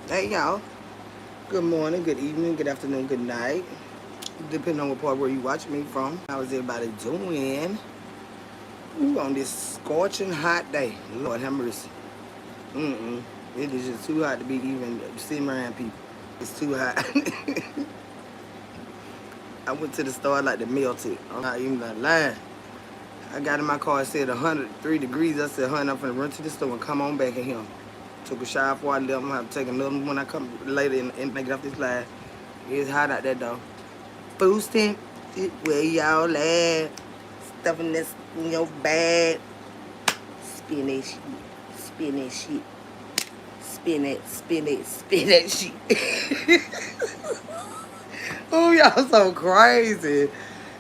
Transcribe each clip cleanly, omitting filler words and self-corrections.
Hey y'all. Good morning, good evening, good afternoon, good night. Depending on what part where you watch me from. How is everybody doing? Ooh, on this scorching hot day. Lord have mercy. Mm-mm. It is just too hot to be even sitting around people. It's too hot. I went to the store like to melt it. I'm not even gonna lie. I got in my car, it said 103 degrees. I said, honey, I'm finna run to the store and come on back in here. Took a shower before I left. I'm gonna have to take another one when I come later and make it off this live. It's hot out there though. Boosting it where y'all at. Stuffing this in your bag. Spin that shit. Spin that shit. Spin it, spin it, spin that shit. Oh, y'all so crazy.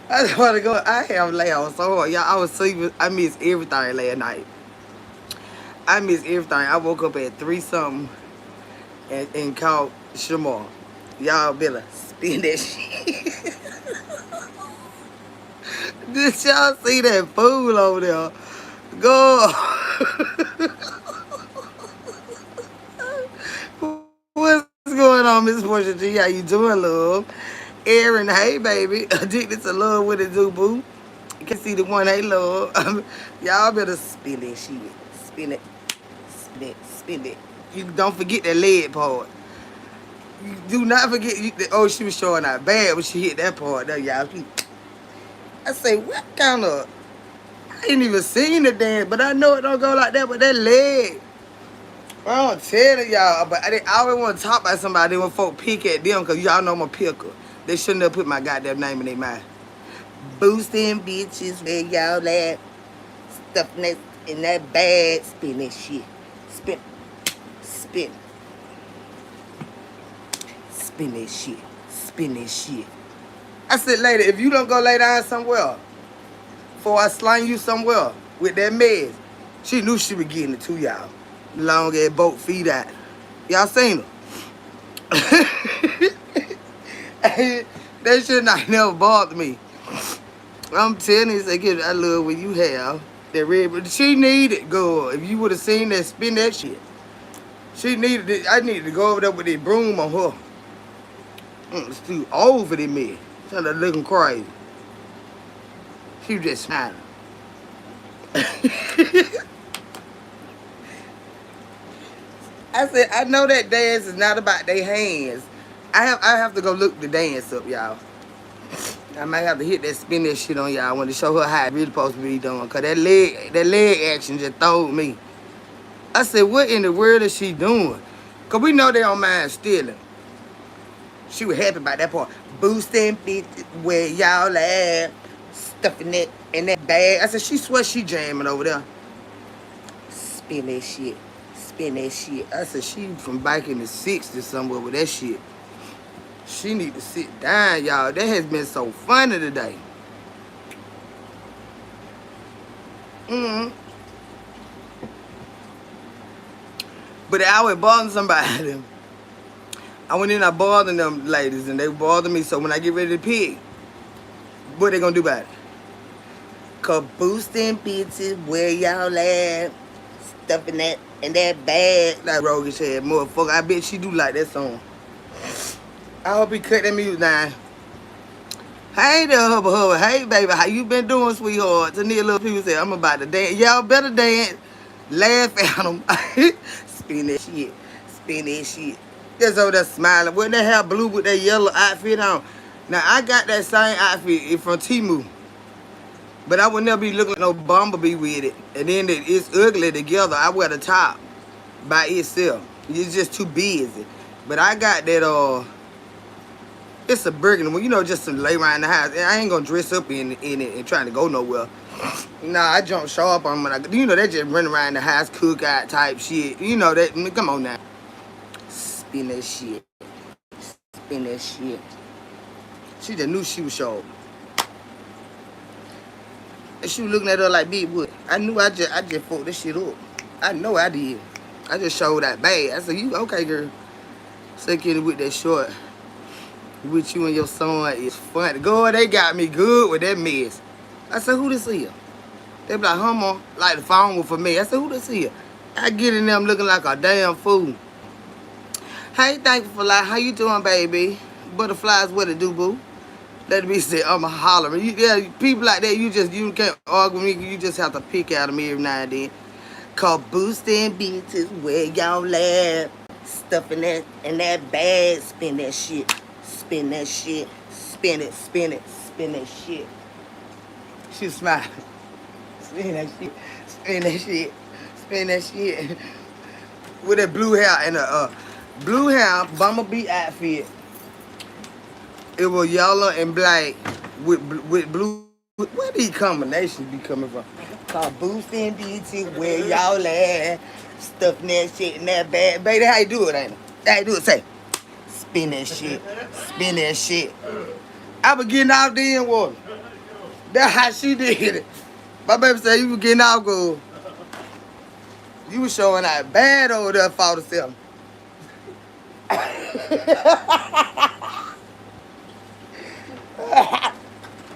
I just want to go. I have laughed so hard. Y'all, I was sleeping. I missed everything last night. I missed everything. I woke up at 3 something and called Shamar. Y'all better spin that shit. Did y'all see that fool over there? Go. What's going on, Miss Portia G? How you doing, love? Aaron, hey, baby. Addicted to love with it, do, boo. You can see the one, hey, love. Y'all better spin that shit. Spin it. Spin it. Spin it. You don't forget that leg part. You do not forget. Oh, she was showing out bad when she hit that part. There, y'all. I say, what kind of... I ain't even seen the dance, but I know it don't go like that, but that leg. I don't tell y'all, but I always want to talk about somebody when folk pick at them, because y'all know I'm a picker. They shouldn't have put my goddamn name in their mind. Boosting bitches where y'all at. Stuffing that in that bag. Spin that shit. Spin. Spin. Spin that shit. Spin that shit. I said, lady, if you don't go lay down somewhere, before I slang you somewhere with that mess, she knew she was getting it to y'all. Long ass boat feet out. Y'all seen her? That shit not never bothered me. I'm telling you, I love what you have. That red, but she needed, girl. If you would have seen that spin that shit, she needed it. I needed to go over there with that broom on her. It's too old for that mess. She looking crazy. She was just smiling. I said, I know that dance is not about their hands. I have to go look the dance up, y'all. I might have to hit that spin that shit on y'all. I want to show her how it really supposed to be done. Cause that leg action just throwed me. I said, what in the world is she doing? Cause we know they don't mind stealing. She was happy about that part. Boosting bitch where y'all at. Stuffing it in that bag. I said, she swear she jamming over there. Spin that shit. Spin that shit. I said, she from back in the 60s somewhere with that shit. She need to sit down, y'all. That has been so funny today. But I was bothering somebody. I went in, I bothered them ladies, and they bothered me. So when I get ready to pick, what they gonna do about it? Caboosting bitches, where y'all at? Stuffing that in that bag. Like Rogan said, motherfucker, I bet she do like that song. I hope he cut that music down. Hey there, hubba. Hey, baby, how you been doing, sweetheart? To near little people say, I'm about to dance. Y'all better dance. Laugh at them. Spin that shit. Spin that shit. Just over there smiling. When they have blue with that yellow outfit on. Now, I got that same outfit from Temu. But I would never be looking like no bumblebee with it. And then it's ugly together. I wear the top by itself. It's just too busy. But I got that, it's a burgundy one, you know, just to lay around the house. I ain't gonna dress up in it and trying to go nowhere. Nah, I jump show up on when you know, they just run around the house, cook out type shit. You know that. Come on now. Spin that shit. Spin that shit. She just knew she was short. And she was looking at her like Big Wood. I knew I just fucked this shit up. I know I did. I just showed that bad. I said, you okay, girl? Say kitty with that short. With you and your son is funny. Girl, they got me good with that mess. I said, who this here? They be like, Hummer, like the phone was for me. I said, who this here? I get in there, I'm looking like a damn fool. Hey, thankful for life. How you doing, baby? Butterflies, what it do, boo? Let me say, I'm a hollering. Yeah, people like that, you can't argue with me. You just have to pick out them every now and then. Called boosting beats is where y'all laugh. Stuffing that in that bag. Spin that shit. Spin that shit. Spin it, spin it, spin that shit. She smiling. Spin that shit. Spin that shit. Spin that shit. With that blue hair and a blue hair bumblebee outfit. It was yellow and black with blue. Where these combinations be coming from? Called boosting DT where y'all at. Stuffing that shit in that bag. Baby, how you do it, ain't it? How you do it? Say, spin that shit. Spin that shit. I was getting out there in water. That's how she did it. My baby said you was getting out good. You was showing out bad over there, 47.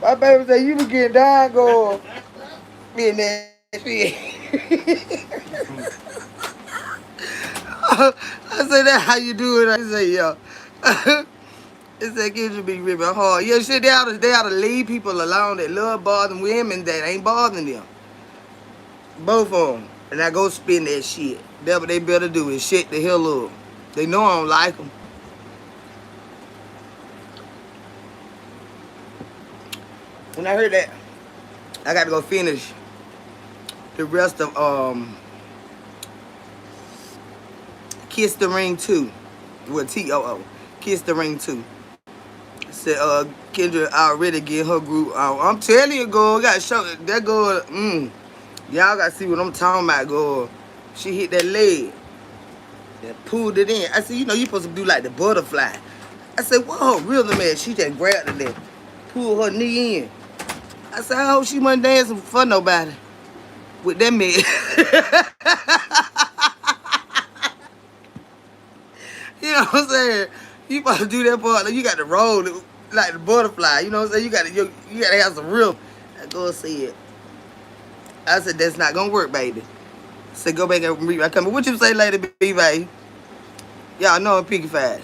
My baby said you was getting down good. In that shit. I said, that's how you do it. I said, yo. It said, kids should be ripping hard. Yeah, shit, they ought to leave people alone that love bothering women that ain't bothering them. Both of them. And I go spin that shit. That's what they better do is shit the hell up. They know I don't like them. When I heard that, I got to go finish the rest of Kiss the Ring 2 with T-O-O. Kiss the Ring 2. Said Kendra already get her group out. I'm telling you, girl, got to show that girl. Y'all got to see what I'm talking about, girl. She hit that leg and pulled it in. I said, you know, you supposed to do like the butterfly. I said, whoa, rhythm man. She just grabbed it and pulled her knee in. I said, I hope she wasn't dancing for nobody with that man. You know what I'm saying? You supposed to do that part. Like you got to roll it like the butterfly. You know what I'm saying? You got to have some rhythm. I go see it. I said, that's not going to work, baby. I said, go back and read my comment. What you say later, baby? Y'all know I'm piggy-fied.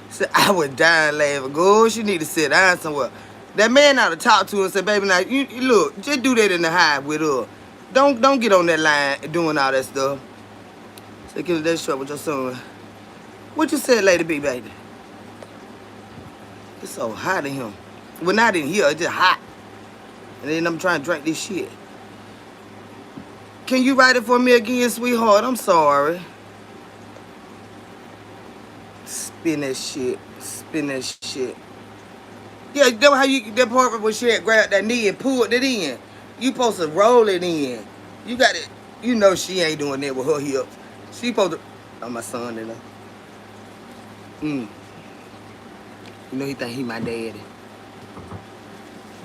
Said, I was dying laughing. Go, she need to sit down somewhere. That man ought to talk to her and say, baby, now, you look, just do that in the hive with her. Don't get on that line doing all that stuff. Say, get that short with your son. What you said, lady B, baby? It's so hot in him. Well, not in here, it's just hot. And then I'm trying to drink this shit. Can you write it for me again, sweetheart? I'm sorry. Spin that shit. Spin that shit. Yeah, that's how you that part where she had grabbed that knee and pulled it in. You supposed to roll it in. You got it. You know she ain't doing that with her hips. She supposed to. Oh, my son in her. You know he think he my daddy.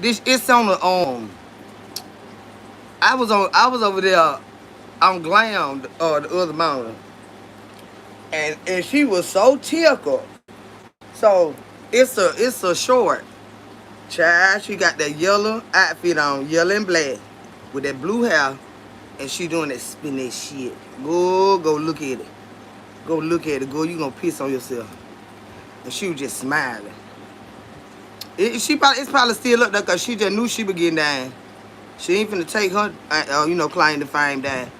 This it's on the I was over there on Glam the other morning, and she was so tickled. So it's a short child. She got that yellow outfit on, yellow and black, with that blue hair, and she doing that spin that shit. Go look at it. Go look at it. Go, you gonna piss on yourself. And she was just smiling. It's probably still up there because she just knew she was getting down. She ain't finna take her, claim to fame down.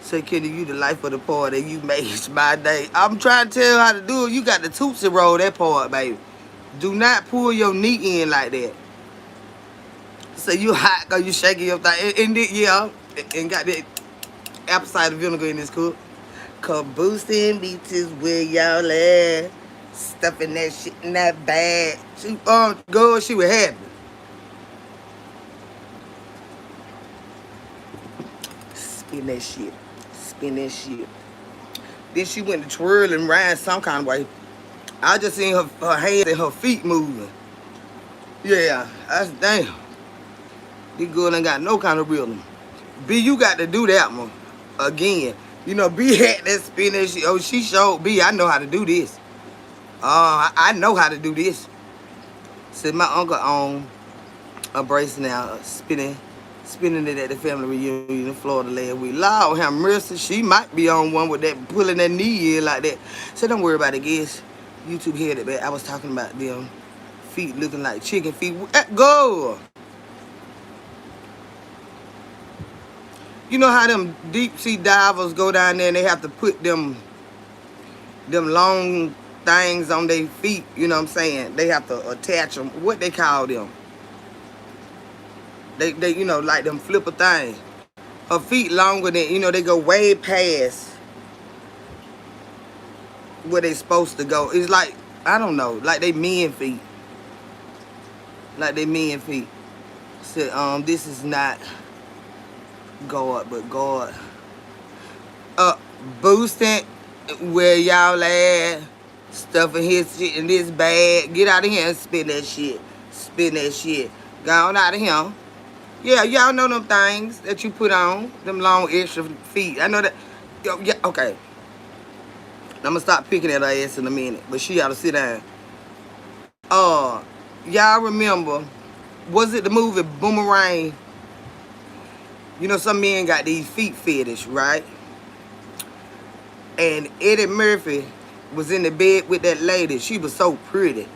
Say, Kenny, you the life of the party. You made my day. I'm trying to tell her how to do it. You got the Tootsie Roll that part, baby. Do not pull your knee in like that. So you hot because you shaking your thing. And got that apple cider vinegar in this cup. Boosting beaches where y'all at. Stuffing that shit in that bag. She was happy. Spin that shit. Spin that shit. Then she went to twirling around some kind of way. I just seen her hands and her feet moving. Yeah, that's damn. This girl ain't got no kind of rhythm. B, you got to do that one again. You know, B had that spin that shit. Oh, she showed B, I know how to do this. I know how to do this. Said my uncle on a brace now, spinning spending it at the family reunion in Florida last week. Lord have mercy, she might be on one with that pulling that knee in like that. So don't worry about it, guys. YouTube heard it, but I was talking about them feet looking like chicken feet. Go! You know how them deep sea divers go down there and they have to put them long things on their feet, you know what I'm saying? They have to attach them. What they call them? They you know, like them flipper things. Her feet longer than, you know, they go way past where they supposed to go. It's like, I don't know, like they men feet. Like they men feet. So, this is not God, but God. Boosting where y'all at, stuffing his shit in this bag. Get out of here and spin that shit. Spin that shit. Go on out of here. Yeah, y'all know them things that you put on. Them long extra feet. I know that. Yo, yeah, okay. I'm gonna stop picking at her ass in a minute. But she ought to sit down. Y'all remember, was it the movie Boomerang? You know some men got these feet fetish, right? And Eddie Murphy was in the bed with that lady. She was so pretty.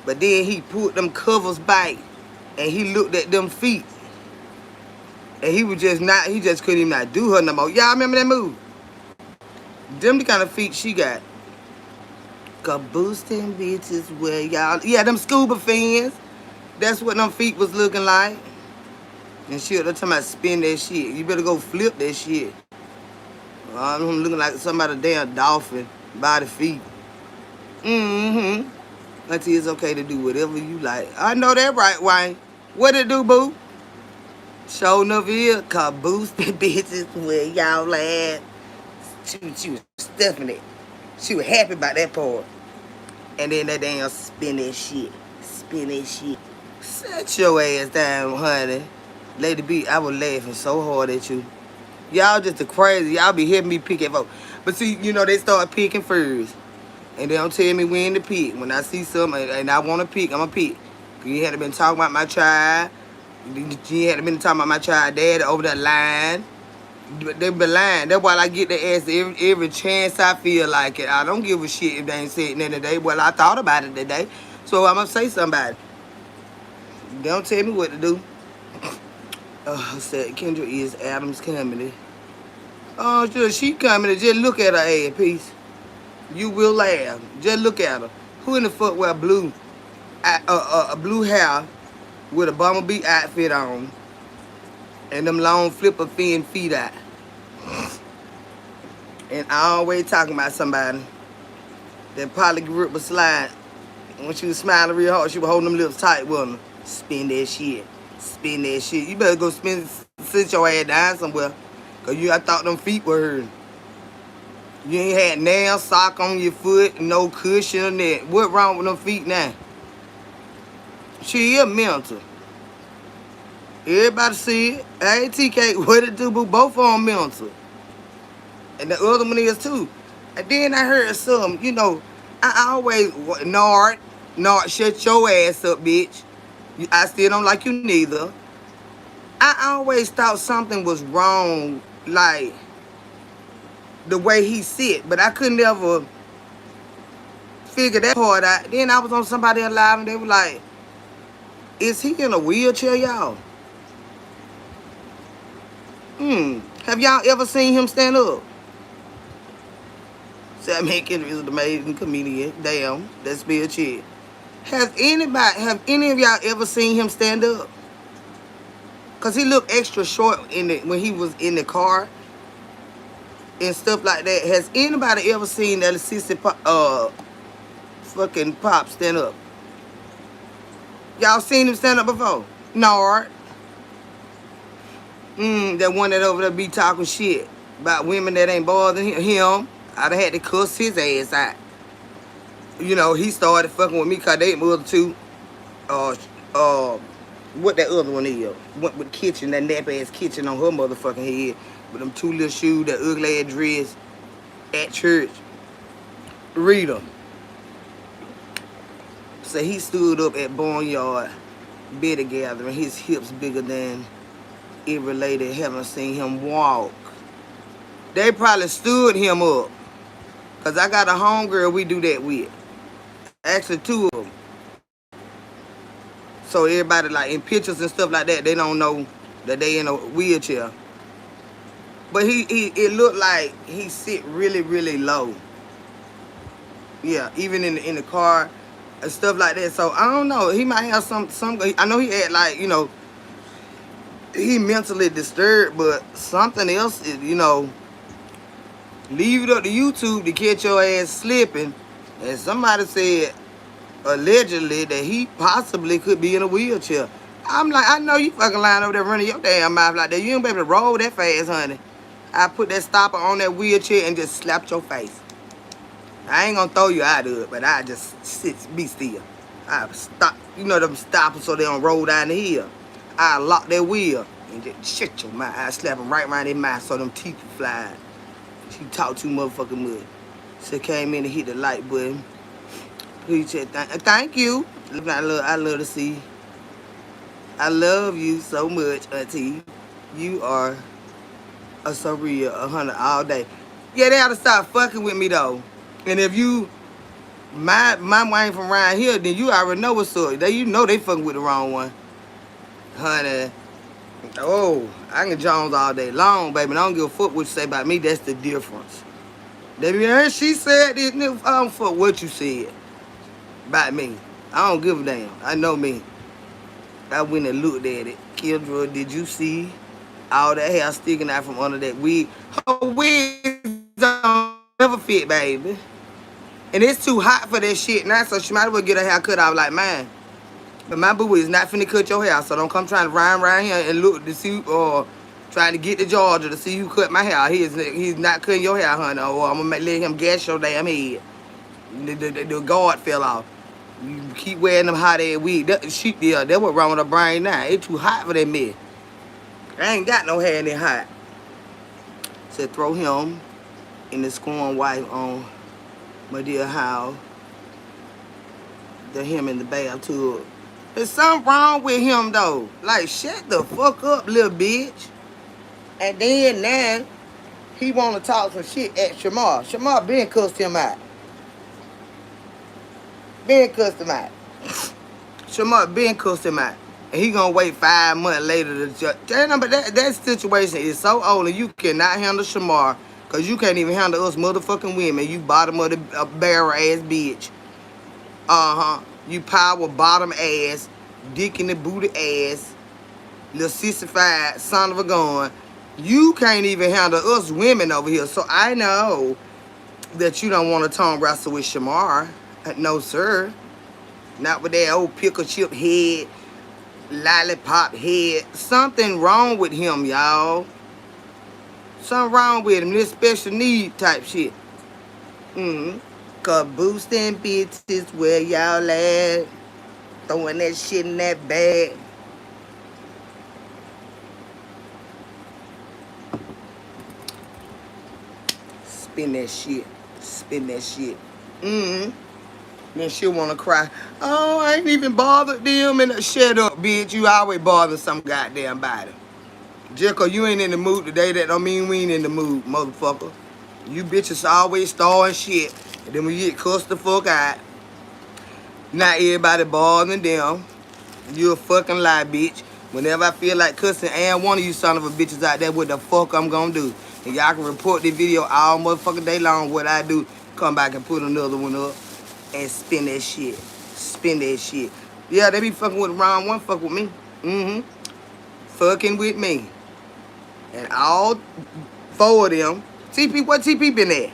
But then he pulled them covers back and he looked at them feet. And he was just not, he just couldn't even not do her no more. Y'all remember that movie? Them the kind of feet she got. Caboosting bitches where y'all, yeah, them scuba fins. That's what them feet was looking like. And shit, they're talking about spin that shit. You better go flip that shit. I'm looking like somebody damn dolphin by the feet. Auntie, it's okay to do whatever you like. I know that right, Wayne. What it do, boo? Show enough here, caboosting bitches where y'all at. She was stuffing it. She was happy about that part. And then that damn spin that shit. Spin that shit. Set your ass down, honey. Lady B, I was laughing so hard at you. Y'all just the crazy. Y'all be hearing me pick at folks. But see, you know, they start picking first. And they don't tell me when to pick. When I see something and I want to pick, I'm going to pick. You hadn't been talking about my child. You hadn't been talking about my child dad over that line. They be lying. That's why I get the ass every chance I feel like it. I don't give a shit if they ain't said nothing today. Well, I thought about it today. So I'm going to say somebody. They don't tell me what to do. Said Kendra is Adams comedy. Oh, just she comedy. Just look at her ass, piece. You will laugh. Just look at her. Who in the fuck wear blue hair with a bumblebee outfit on and them long flipper fin feet out? And I always talking about somebody that probably grip a slide. When she was smiling real hard, she was holding them lips tight with her. Spin that shit. Spin that shit. You better go sit your ass down somewhere. Cause I thought them feet were hurting. You ain't had nail sock on your foot, no cushion on that. What wrong with them feet now? She is mental. Everybody see it. Hey, TK, what it do, boo? Both of them mental. And the other one is too. And then I heard some, you know, I always, Nard, shut your ass up, bitch. I still don't like you neither. I always thought something was wrong, like the way he sit, but I couldn't ever figure that part out. Then I was on somebody alive and they were like, is he in a wheelchair, y'all? Have y'all ever seen him stand up? Sam Hickens is an amazing comedian. Damn, that's be a chick. Have any of y'all ever seen him stand up? Cause he looked extra short when he was in the car and stuff like that. Has anybody ever seen that assistant fucking Pop stand up? Y'all seen him stand up before? No, that one that over there be talking shit about women that ain't bothering him. I'd have had to cuss his ass out. You know, he started fucking with me because they mother too. What that other one is? Went with kitchen, that nappy ass kitchen on her motherfucking head. With them two little shoes, that ugly ass dress at church. Rita. So he stood up at Barnyard Betty gathering, his hips bigger than every lady haven't seen him walk. They probably stood him up. Because I got a homegirl we do that with. Actually, two of them. So everybody, like, in pictures and stuff like that, they don't know that they in a wheelchair. But it looked like he sit really, really low. Yeah, even in the car and stuff like that. So I don't know. He might have some. I know he had, like, you know, he mentally disturbed, but something else is, you know, leave it up to YouTube to catch your ass slipping. And somebody said allegedly that he possibly could be in a wheelchair. I'm like, I know you fucking lying over there running your damn mouth like that. You ain't be able to roll that fast, honey. I put that stopper on that wheelchair and just slapped your face. I ain't gonna throw you out of it, but I just be still. I stop, you know, them stoppers so they don't roll down the hill. I lock that wheel and just shut your mouth. I slap them right around their mouth so them teeth can fly. She talk too motherfucking much. So came in and hit the like button. Please said thank you. I love to see. I love you so much, Auntie. You are so real, 100 all day. Yeah, they ought to stop fucking with me though. And if you my wife from around here, then you already know what's up. You know they fucking with the wrong one. Honey. Oh, I can Jones all day long, baby. And I don't give a fuck what you say about me. That's the difference. She said this, nigga. I don't fuck what you said about me. I don't give a damn. I know me. I went and looked at it. Kendra, did you see all that hair sticking out from under that wig? Her wig don't never fit, baby. And it's too hot for that shit now, so she might as well get her hair cut off like mine. But my boo is not finna cut your hair, so don't come trying to rhyme around here and look to see, or trying to get to Georgia to see who cut my hair. He's not cutting your hair, honey, or I'm gonna let him gas your damn head. The guard fell off. You keep wearing them hot ass wigs. That's what wrong with her brain now. It's too hot for that mess. I ain't got no hair in it hot. Said throw him in the scorn wife on my dear house. Him in the bathtub. There's something wrong with him though. Like, shut the fuck up, little bitch. And then now he wanna talk some shit at Shamar. Shamar been cussed him out. Shamar been cussed him out. And he gonna wait 5 months later to judge. But that situation is so old and you cannot handle Shamar. Cause you can't even handle us motherfucking women. You bottom of the barrel ass bitch. You power bottom ass, dick in the booty ass, little sissified son of a gun. You can't even handle us women over here. So I know that you don't want to tongue wrestle with Shamar. No, sir. Not with that old pickle chip head, lollipop head. Something wrong with him, y'all. Something wrong with him. This special need type shit. Boosting bitches where y'all at. Throwing that shit in that bag. Spin that shit. Then she'll wanna cry. Oh, I ain't even bothered them. And shut up, bitch. You always bother some goddamn body. Just cause you ain't in the mood today, that don't mean we ain't in the mood, motherfucker. You bitches always starring shit. And then we get cussed the fuck out. Not everybody bothering them. You a fucking lie, bitch. Whenever I feel like cussing and one of you son of a bitches out there, what the fuck I'm gonna do? And y'all can report this video all motherfucking day long. What I do, come back and put another one up and spin that shit. Yeah, they be fucking with the wrong one, fuck with me. Fucking with me. And all 4 of them. TP, what TP been at?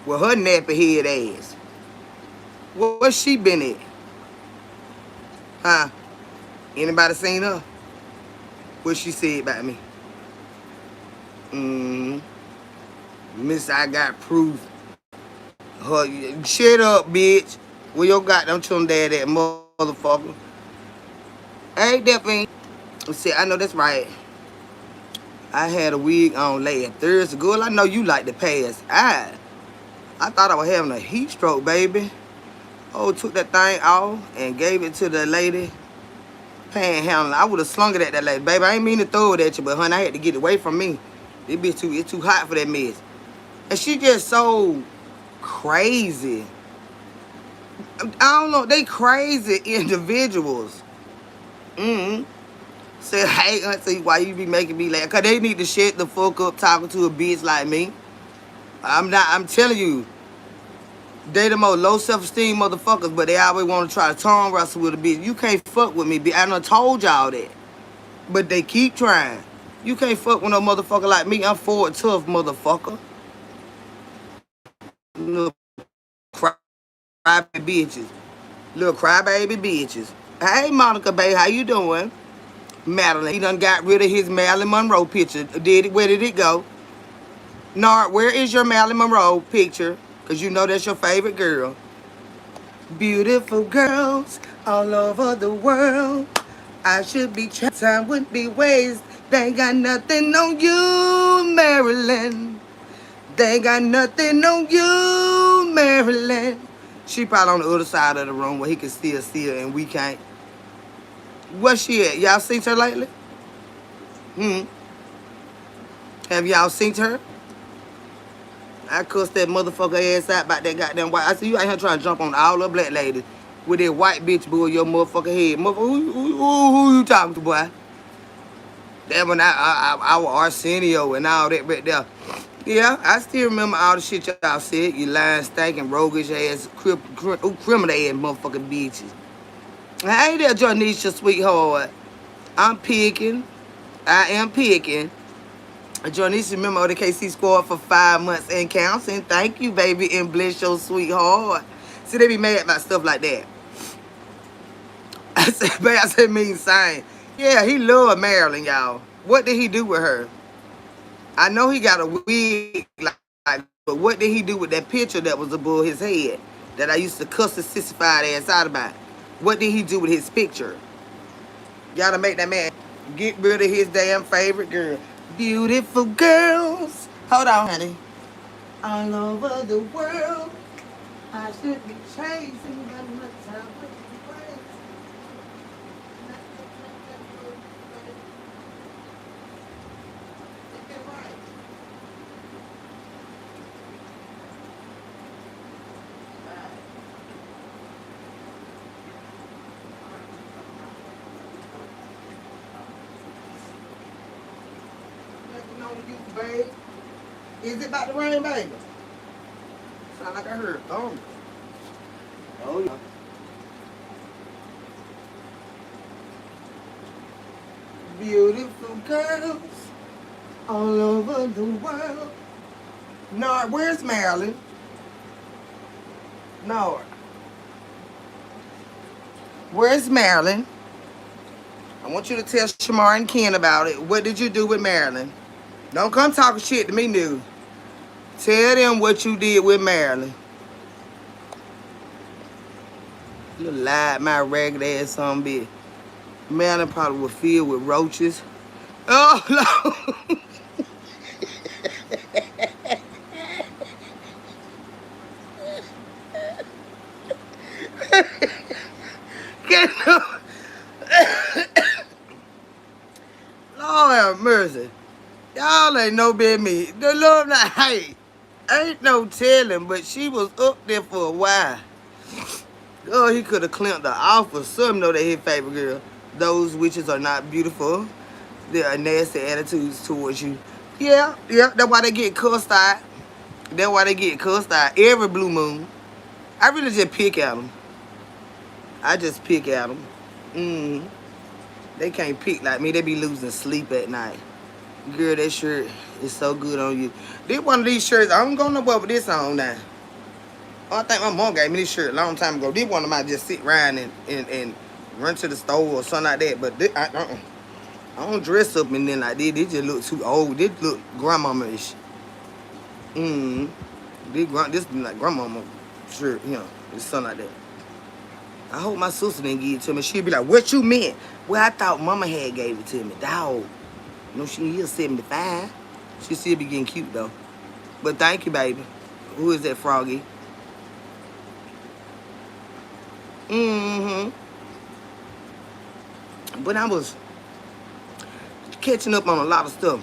Well, her nappy head ass. What she been at? Huh? Anybody seen her? What she said about me? Miss, I got proof. Her, shut up, bitch. Where your goddamn chum dad at, motherfucker? Ain't that thing? See, I know that's right. I had a wig on last Thursday. Girl, I know you like to pass. I thought I was having a heat stroke, baby. Oh, took that thing off and gave it to the lady Panhandling. I would have slung it at that lady. Baby, I ain't mean to throw it at you, but honey, I had to get it away from me. This bitch it's too hot for that mess. And she just so crazy. I don't know, they crazy individuals. Say, hey, auntie, why you be making me laugh? Cause they need to shut the fuck up talking to a bitch like me. I'm telling you, they the most low self-esteem motherfuckers, but they always want to try to tongue wrestle with a bitch. You can't fuck with me, bitch. I done told y'all that. But they keep trying. You can't fuck with no motherfucker like me. I'm forward tough, motherfucker. Little crybaby bitches. Little crybaby bitches. Hey, Monica, babe, how you doing? Madeline, he done got rid of his Marilyn Monroe picture. Where did it go? Nard, where is your Marilyn Monroe picture? Because you know that's your favorite girl. Beautiful girls all over the world. I should be time would be waste. They got nothing on you, Marilyn. They got nothing on you, Marilyn. She probably on the other side of the room where he can still see her and we can't. Where's she at? Y'all seen her lately? Have y'all seen her? I cussed that motherfucker ass out about that goddamn white. I see you out here trying to jump on all the black ladies with that white bitch bull your motherfucking head. Who you talking to, boy? That one, our Arsenio and all that right there. Yeah, I still remember all the shit y'all said. You lying, stinking, roguish ass, criminal ass motherfucking bitches. Hey there, Janisha, sweetheart. I'm picking. I am picking. Janisha, remember the KC squad for 5 months and counting. Thank you, baby, and bless your sweetheart. See, they be mad about stuff like that. I said mean sign. Yeah, he loved Marilyn, y'all. What did he do with her? I know he got a wig, but what did he do with that picture that was above his head that I used to cuss his sissified ass out about? What did he do with his picture? Y'all to make that man get rid of his damn favorite girl. Beautiful girls. Hold on, honey. All over the world. I should be chasing them the time. Babe. Is it about to rain, baby? Sound like I heard thunder. Oh, yeah. Beautiful girls all over the world. Nard, where's Marilyn? Nard. Where's Marilyn? I want you to tell Shamar and Ken about it. What did you do with Marilyn? Don't come talking shit to me, nigga. Tell them what you did with Marilyn. You lied my ragged ass some bitch. Marilyn probably was filled with roaches. Oh, no. Lord have mercy. Y'all ain't no bit me. The Lord not hey. Ain't no telling, but she was up there for a while. Oh, he could have clamped her off or something. Know that his favorite girl. Those witches are not beautiful. They are nasty attitudes towards you. Yeah. That's why they get cussed out. That's why they get cussed out every blue moon. I really just pick at them. I just pick at them. They can't pick like me. They be losing sleep at night. Girl, that shirt is so good on you. This one of these shirts, I don't go nowhere with this on now. I think my mom gave me this shirt a long time ago. This one of mine just sit around and run to the store or something like that. But this, I don't dress up and then like this. This just look too old. This look grandmama-ish. This like grandmama shirt, you know. It's something like that. I hope my sister didn't give it to me. She'd be like, what you meant? Well, I thought mama had gave it to me. Dog. No, she is 75. She still be getting cute, though. But thank you, baby. Who is that, Froggy? But I was catching up on a lot of stuff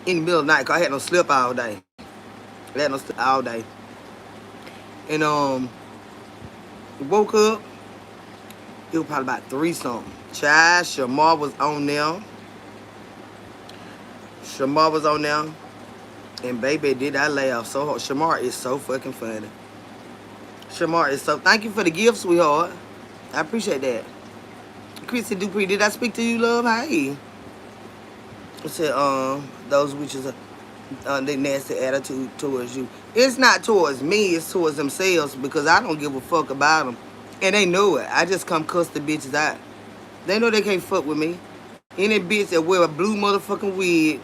in the middle of the night, 'cause I had no sleep all day. I had no sleep all day. And woke up, it was probably about 3 something. Child, Shamar was on there. Shamar was on there. And baby, did I laugh so hard. Shamar is so fucking funny. Shamar is so... Thank you for the gift, sweetheart. I appreciate that. Chrissy Dupree, did I speak to you, love? Hey. I said, those witches are their nasty attitude towards you. It's not towards me, it's towards themselves, because I don't give a fuck about them. And they know it. I just come cuss the bitches out. They know they can't fuck with me. Any bitch that wear a blue motherfucking wig,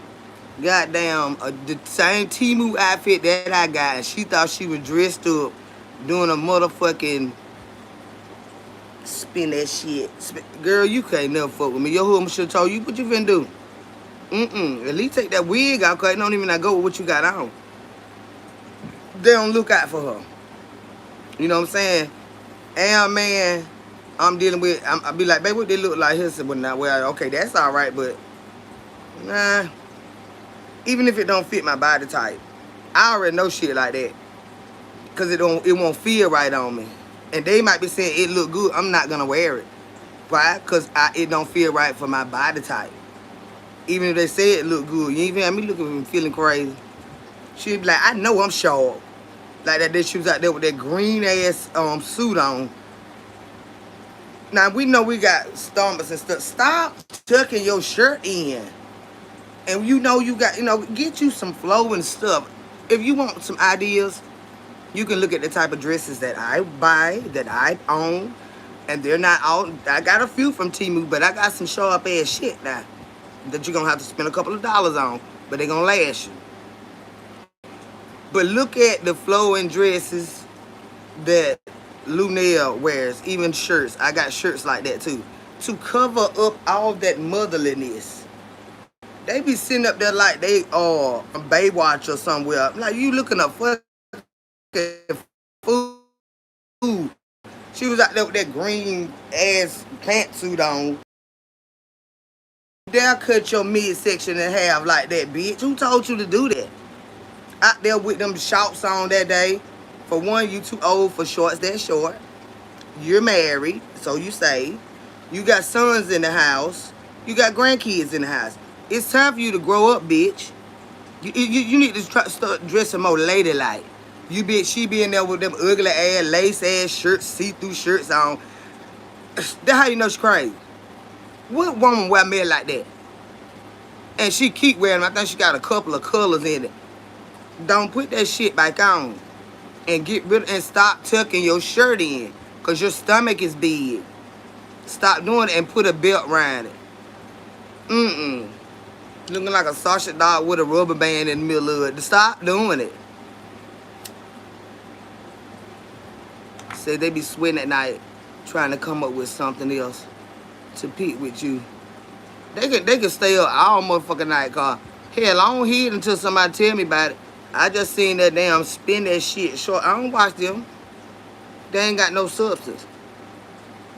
goddamn, the same Temu outfit that I got, and she thought she was dressed up doing a motherfucking spin that shit. Girl, you can't never fuck with me. Your husband should have told you what you finna do. At least take that wig out, cause it don't even go with what you got on. They don't look out for her. You know what I'm saying? And man, I'm dealing with, I'll be like, baby, what they look like here? But not well, okay, that's all right, but nah. Even if it don't fit my body type, I already know shit like that. Cause it won't feel right on me. And they might be saying it look good. I'm not gonna wear it. Why? Cause it don't feel right for my body type. Even if they say it look good, you even have me looking and feeling crazy. She'd be like, I know I'm short. Like that she was out there with that green ass suit on. Now we know we got stomachs and stuff. Stop tucking your shirt in. And you know you got, get you some flowing stuff. If you want some ideas, you can look at the type of dresses that I buy, that I own. And they're not all, I got a few from Temu, but I got some sharp ass shit now that you're gonna have to spend a couple of dollars on, but they're gonna last you. But look at the flowing dresses that Lunel wears, even shirts. I got shirts like that too, to cover up all that motherliness. They be sitting up there like they are Baywatch or somewhere. Like, you looking up fucking food. She was out there with that green ass pantsuit on. They'll cut your midsection in half like that, bitch. Who told you to do that? Out there with them shorts on that day. For one, you too old for shorts that short. You're married, so you say. You got sons in the house. You got grandkids in the house. It's time for you to grow up, bitch. You need to start dressing more ladylike. She be in there with them ugly ass, lace ass shirts, see-through shirts on. That's how you know she's crazy. What woman wear me like that? And she keep wearing them. I think she got a couple of colors in it. Don't put that shit back on. And get rid of, and stop tucking your shirt in. Cause your stomach is big. Stop doing it and put a belt around it. Looking like a sausage dog with a rubber band in the middle of it. Stop doing it. Say they be sweating at night trying to come up with something else to pick with you. They can stay up all motherfucking night, cause hell, I don't hear it until somebody tell me about it. I just seen that damn spin that shit short. I don't watch them. They ain't got no substance.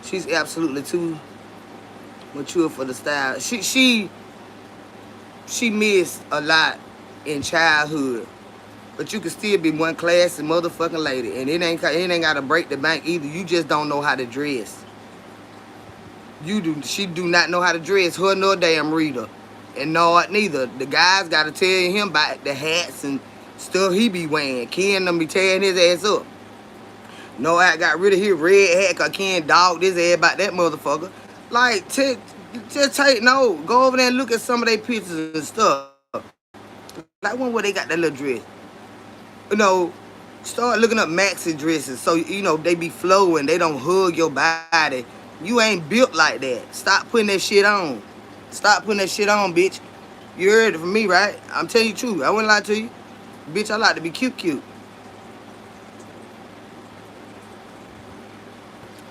She's absolutely too mature for the style. She missed a lot in childhood. But you can still be one classy motherfucking lady. And it ain't gotta break the bank either. You just don't know how to dress. She do not know how to dress, her nor damn Rita. And no, neither. The guys gotta tell him about the hats and stuff he be wearing. Ken done be tearing his ass up. No, I got rid of his red hat, cause Ken dogged his ass about that motherfucker. Like, go over there and look at some of their pictures and stuff. Like one where they got that little dress. Start looking up maxi dresses so, they be flowing. They don't hug your body. You ain't built like that. Stop putting that shit on. Stop putting that shit on, bitch. You heard it from me, right? I'm telling you the truth. I wouldn't lie to you. Bitch, I like to be cute.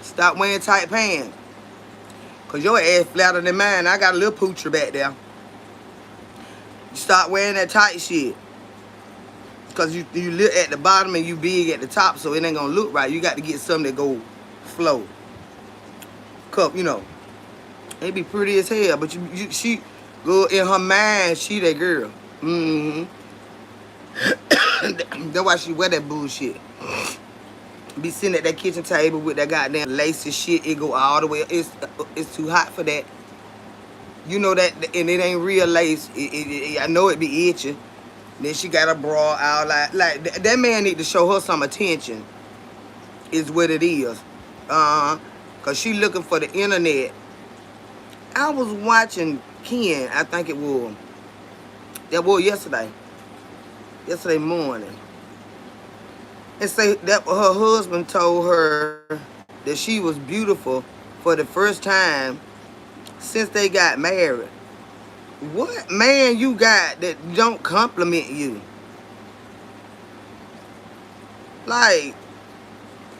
Stop wearing tight pants. Cause your ass flatter than mine. I got a little poocher back there. Stop wearing that tight shit. Cause you look at the bottom and you big at the top, so it ain't gonna look right. You got to get something that go flow. Cup, They be pretty as hell, but she go in her mind, she that girl. Mm-hmm. That's why she wear that bullshit. Be sitting at that kitchen table with that goddamn lacy shit. It go all the way. It's too hot for that. You know that, and it ain't real lace. I know it be itching. Then she got a bra out like that man need to show her some attention. Is what it is. Cause she looking for the internet. I was watching Ken. I think it was. That was yesterday. Yesterday morning. And say that her husband told her that she was beautiful for the first time since they got married. What man you got that don't compliment you? Like,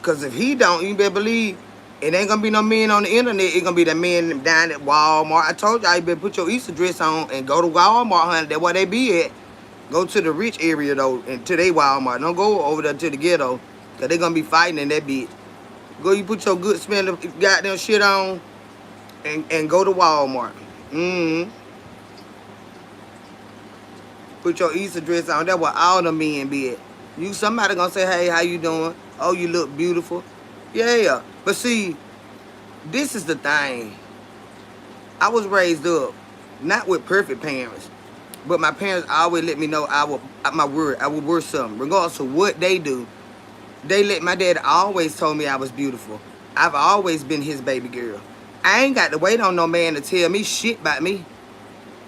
cause if he don't, you better believe it ain't gonna be no men on the internet. It gonna be the men down at Walmart. I told y'all you better put your Easter dress on and go to Walmart, honey. That's where they be at. Go to the rich area though, and to their Walmart. Don't go over there to the ghetto, cause they gonna be fighting in that bitch. Go, you put your good smelling goddamn shit on, and go to Walmart. Put your Easter dress on. That's what all the men be at. You somebody gonna say, hey, how you doing? Oh, you look beautiful. Yeah. But see, this is the thing. I was raised up, not with perfect parents, but my parents always let me know I would worth something. Regardless of what they do, my dad always told me I was beautiful. I've always been his baby girl. I ain't got to wait on no man to tell me shit about me.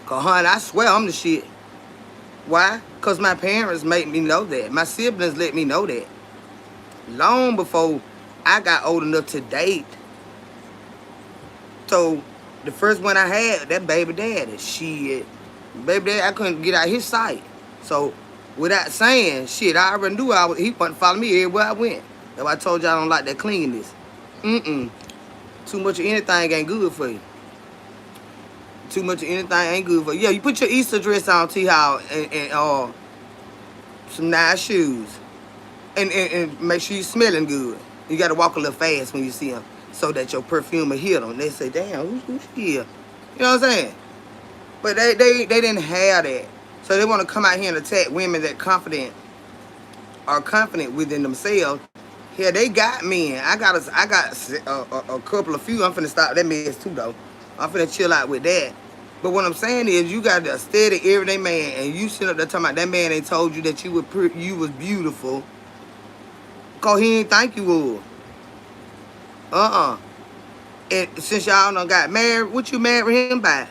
Cause honey, I swear I'm the shit. Why? Because my parents made me know that. My siblings let me know that. Long before I got old enough to date. So, the first one I had, that baby daddy, shit. Baby daddy, I couldn't get out his sight. So, without saying, shit, I already knew he wasn't following me everywhere I went. That's why I told y'all I don't like that cleanness. Too much of anything ain't good for you. Too much of anything ain't good for you. Yeah, you put your Easter dress on, T-How, and some nice shoes. And make sure you're smelling good. You got to walk a little fast when you see them so that your perfume will hit them. They say, damn, who's here? You know what I'm saying? But they didn't have that. So they want to come out here and attack women that are confident within themselves. Yeah, they got men. I got a couple of few. I'm finna stop that mess too, though. I'm finna chill out with that. But what I'm saying is, you got a steady, everyday man, and you sit up there talking about that man ain't told you that you was beautiful, cause he ain't think you would. And since y'all done got married, what you married him by?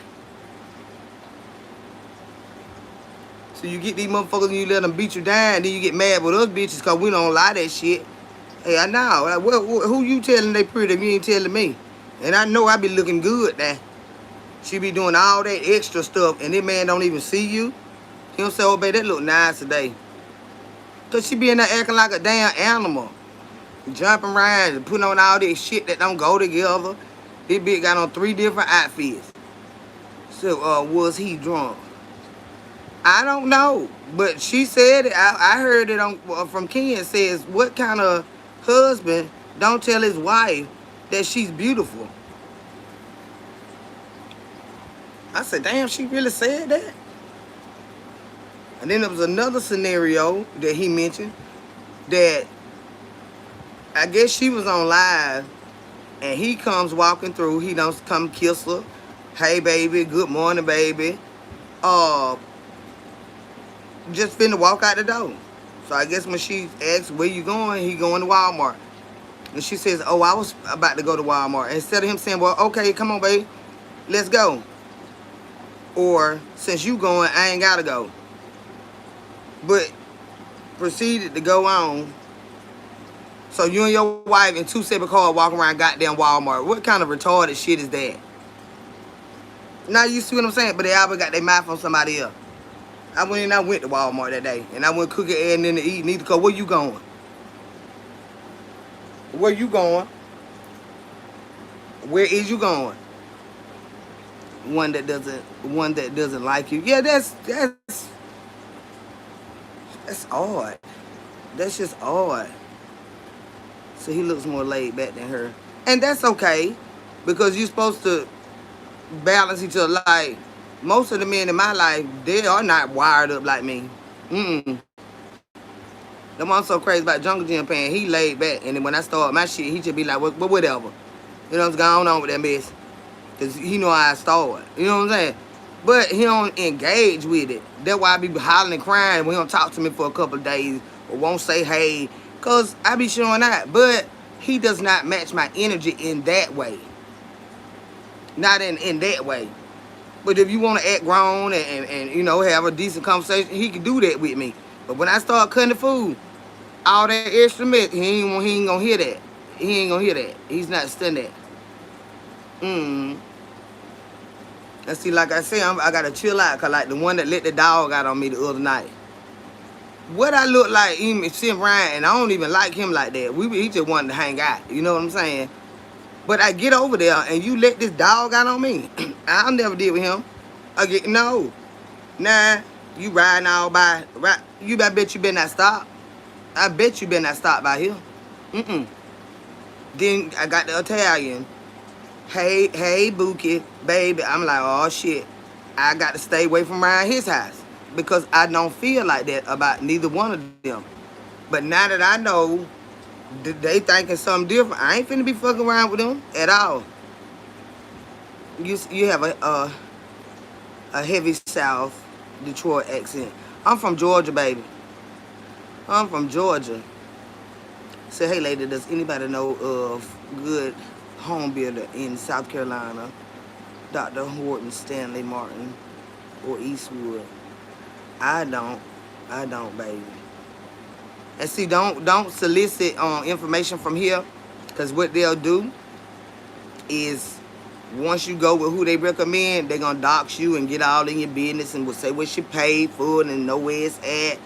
So you get these motherfuckers and you let them beat you down, and then you get mad with us bitches cause we don't lie that shit. Hey, I know. Like, who you telling they pretty if you ain't telling me? And I know I be looking good now. She be doing all that extra stuff, and that man don't even see you. He don't say, oh, babe, that look nice today. Cause she be in there acting like a damn animal. Jumping around and putting on all this shit that don't go together. This bitch got on 3 different outfits. So, was he drunk? I don't know. But she said it. I heard it from Ken. Says, what kind of husband don't tell his wife that she's beautiful? I said, damn, she really said that? And then there was another scenario that he mentioned that I guess she was on live and he comes walking through. He don't come kiss her. Hey, baby. Good morning, baby. Just finna walk out the door. So I guess when she asks, where you going? He going to Walmart. And she says, oh, I was about to go to Walmart. Instead of him saying, well, okay, come on, baby. Let's go. Or, since you going, I ain't got to go. But proceeded to go on. So you and your wife in 2 separate cars walking around goddamn Walmart. What kind of retarded shit is that? Now you see what I'm saying? But they always got their mouth on somebody else. I went to Walmart that day. And I went cooking and then to eat. Neither cause where you going? Where you going? Where is you going? One that doesn't like you. Yeah, that's odd. That's just odd. So he looks more laid back than her. And that's okay. Because you're supposed to balance each other. Like, most of the men in my life, they are not wired up like me. The one so crazy about Jungle Jim Pan, he laid back, and then when I start my shit, he just be like, "But whatever," you know what's going on with that mess, cause he know how I start. You know what I'm saying? But he don't engage with it. That's why I be hollering and crying when he don't talk to me for a couple of days or won't say hey, cause I be showing out. But he does not match my energy in that way. Not in that way. But if you want to act grown and you know have a decent conversation, he can do that with me. But when I start cutting the food, all that extra mess, he ain't gonna hear that. He ain't gonna hear that. He's not studying that. And see, like I say, I gotta chill out, cause like the one that let the dog out on me the other night. What I look like, even sitting around, and I don't even like him like that. He just wanted to hang out. You know what I'm saying? But I get over there, and you let this dog out on me. I'll never deal with him. No. Nah, you riding all by. I bet you better not stop. I bet you better not stop by here. Then I got the Italian. Hey, Bookie, baby. I'm like, oh, shit. I got to stay away from around his house. Because I don't feel like that about neither one of them. But now that I know they thinking something different, I ain't finna be fucking around with them at all. You have a heavy South Detroit accent. I'm from Georgia, baby. I'm from Georgia. Say, hey, lady, does anybody know of good home builder in South Carolina? Dr. Horton, Stanley Martin, or Eastwood? I don't, baby. And see, don't solicit information from here, because what they'll do is once you go with who they recommend, they're gonna dox you and get all in your business and will say what you paid for and know where it's at.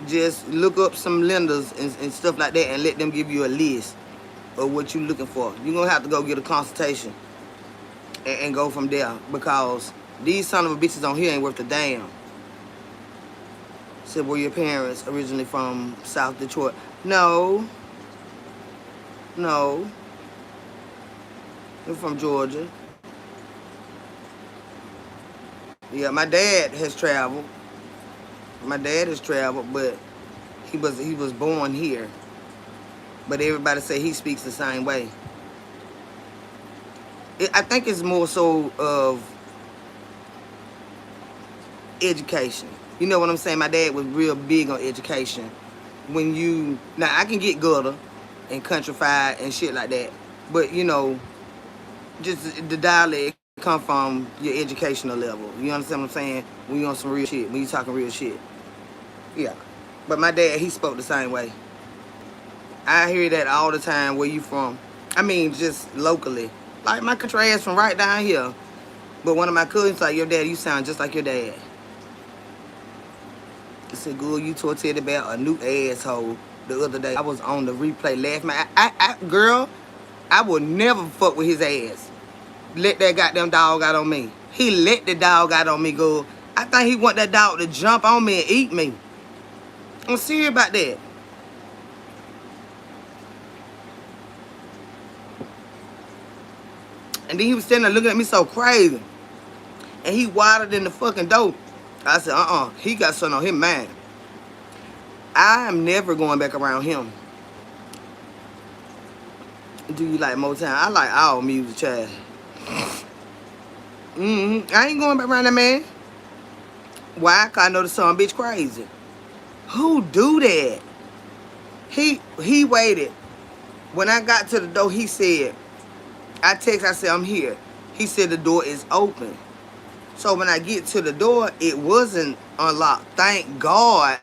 Just look up some lenders and stuff like that and let them give you a list of what you're looking for. You're gonna have to go get a consultation and go from there, because these son of a bitches on here ain't worth a damn. Said, were your parents originally from South Detroit? No. They're from Georgia. Yeah, my dad has traveled. But he was born here. But everybody say he speaks the same way. I think it's more so of education. You know what I'm saying? My dad was real big on education. Now I can get gutter and countrified and shit like that, but you know, just the dialect come from your educational level. You understand what I'm saying? When you on some real shit, when you talking real shit. Yeah. But my dad, he spoke the same way. I hear that all the time. Where you from? I mean, just locally. Like my country ass from right down here. But one of my cousins like, your dad, you sound just like your dad. He said, girl, you told Teddy about a new asshole the other day. I was on the replay laughing. Girl, I would never fuck with his ass. Let that goddamn dog out on me. He let the dog out on me, girl. I think he want that dog to jump on me and eat me. I'm serious about that. And then he was standing there looking at me so crazy. And he waddled in the fucking door. I said, he got something on his mind. I am never going back around him. Do you like Motown? I like all music, child. I ain't going back around that man. Why? Because I know the son bitch crazy. Who do that? He waited. When I got to the door, he said, I said, I'm here. He said the door is open. So when I get to the door, it wasn't unlocked. Thank God.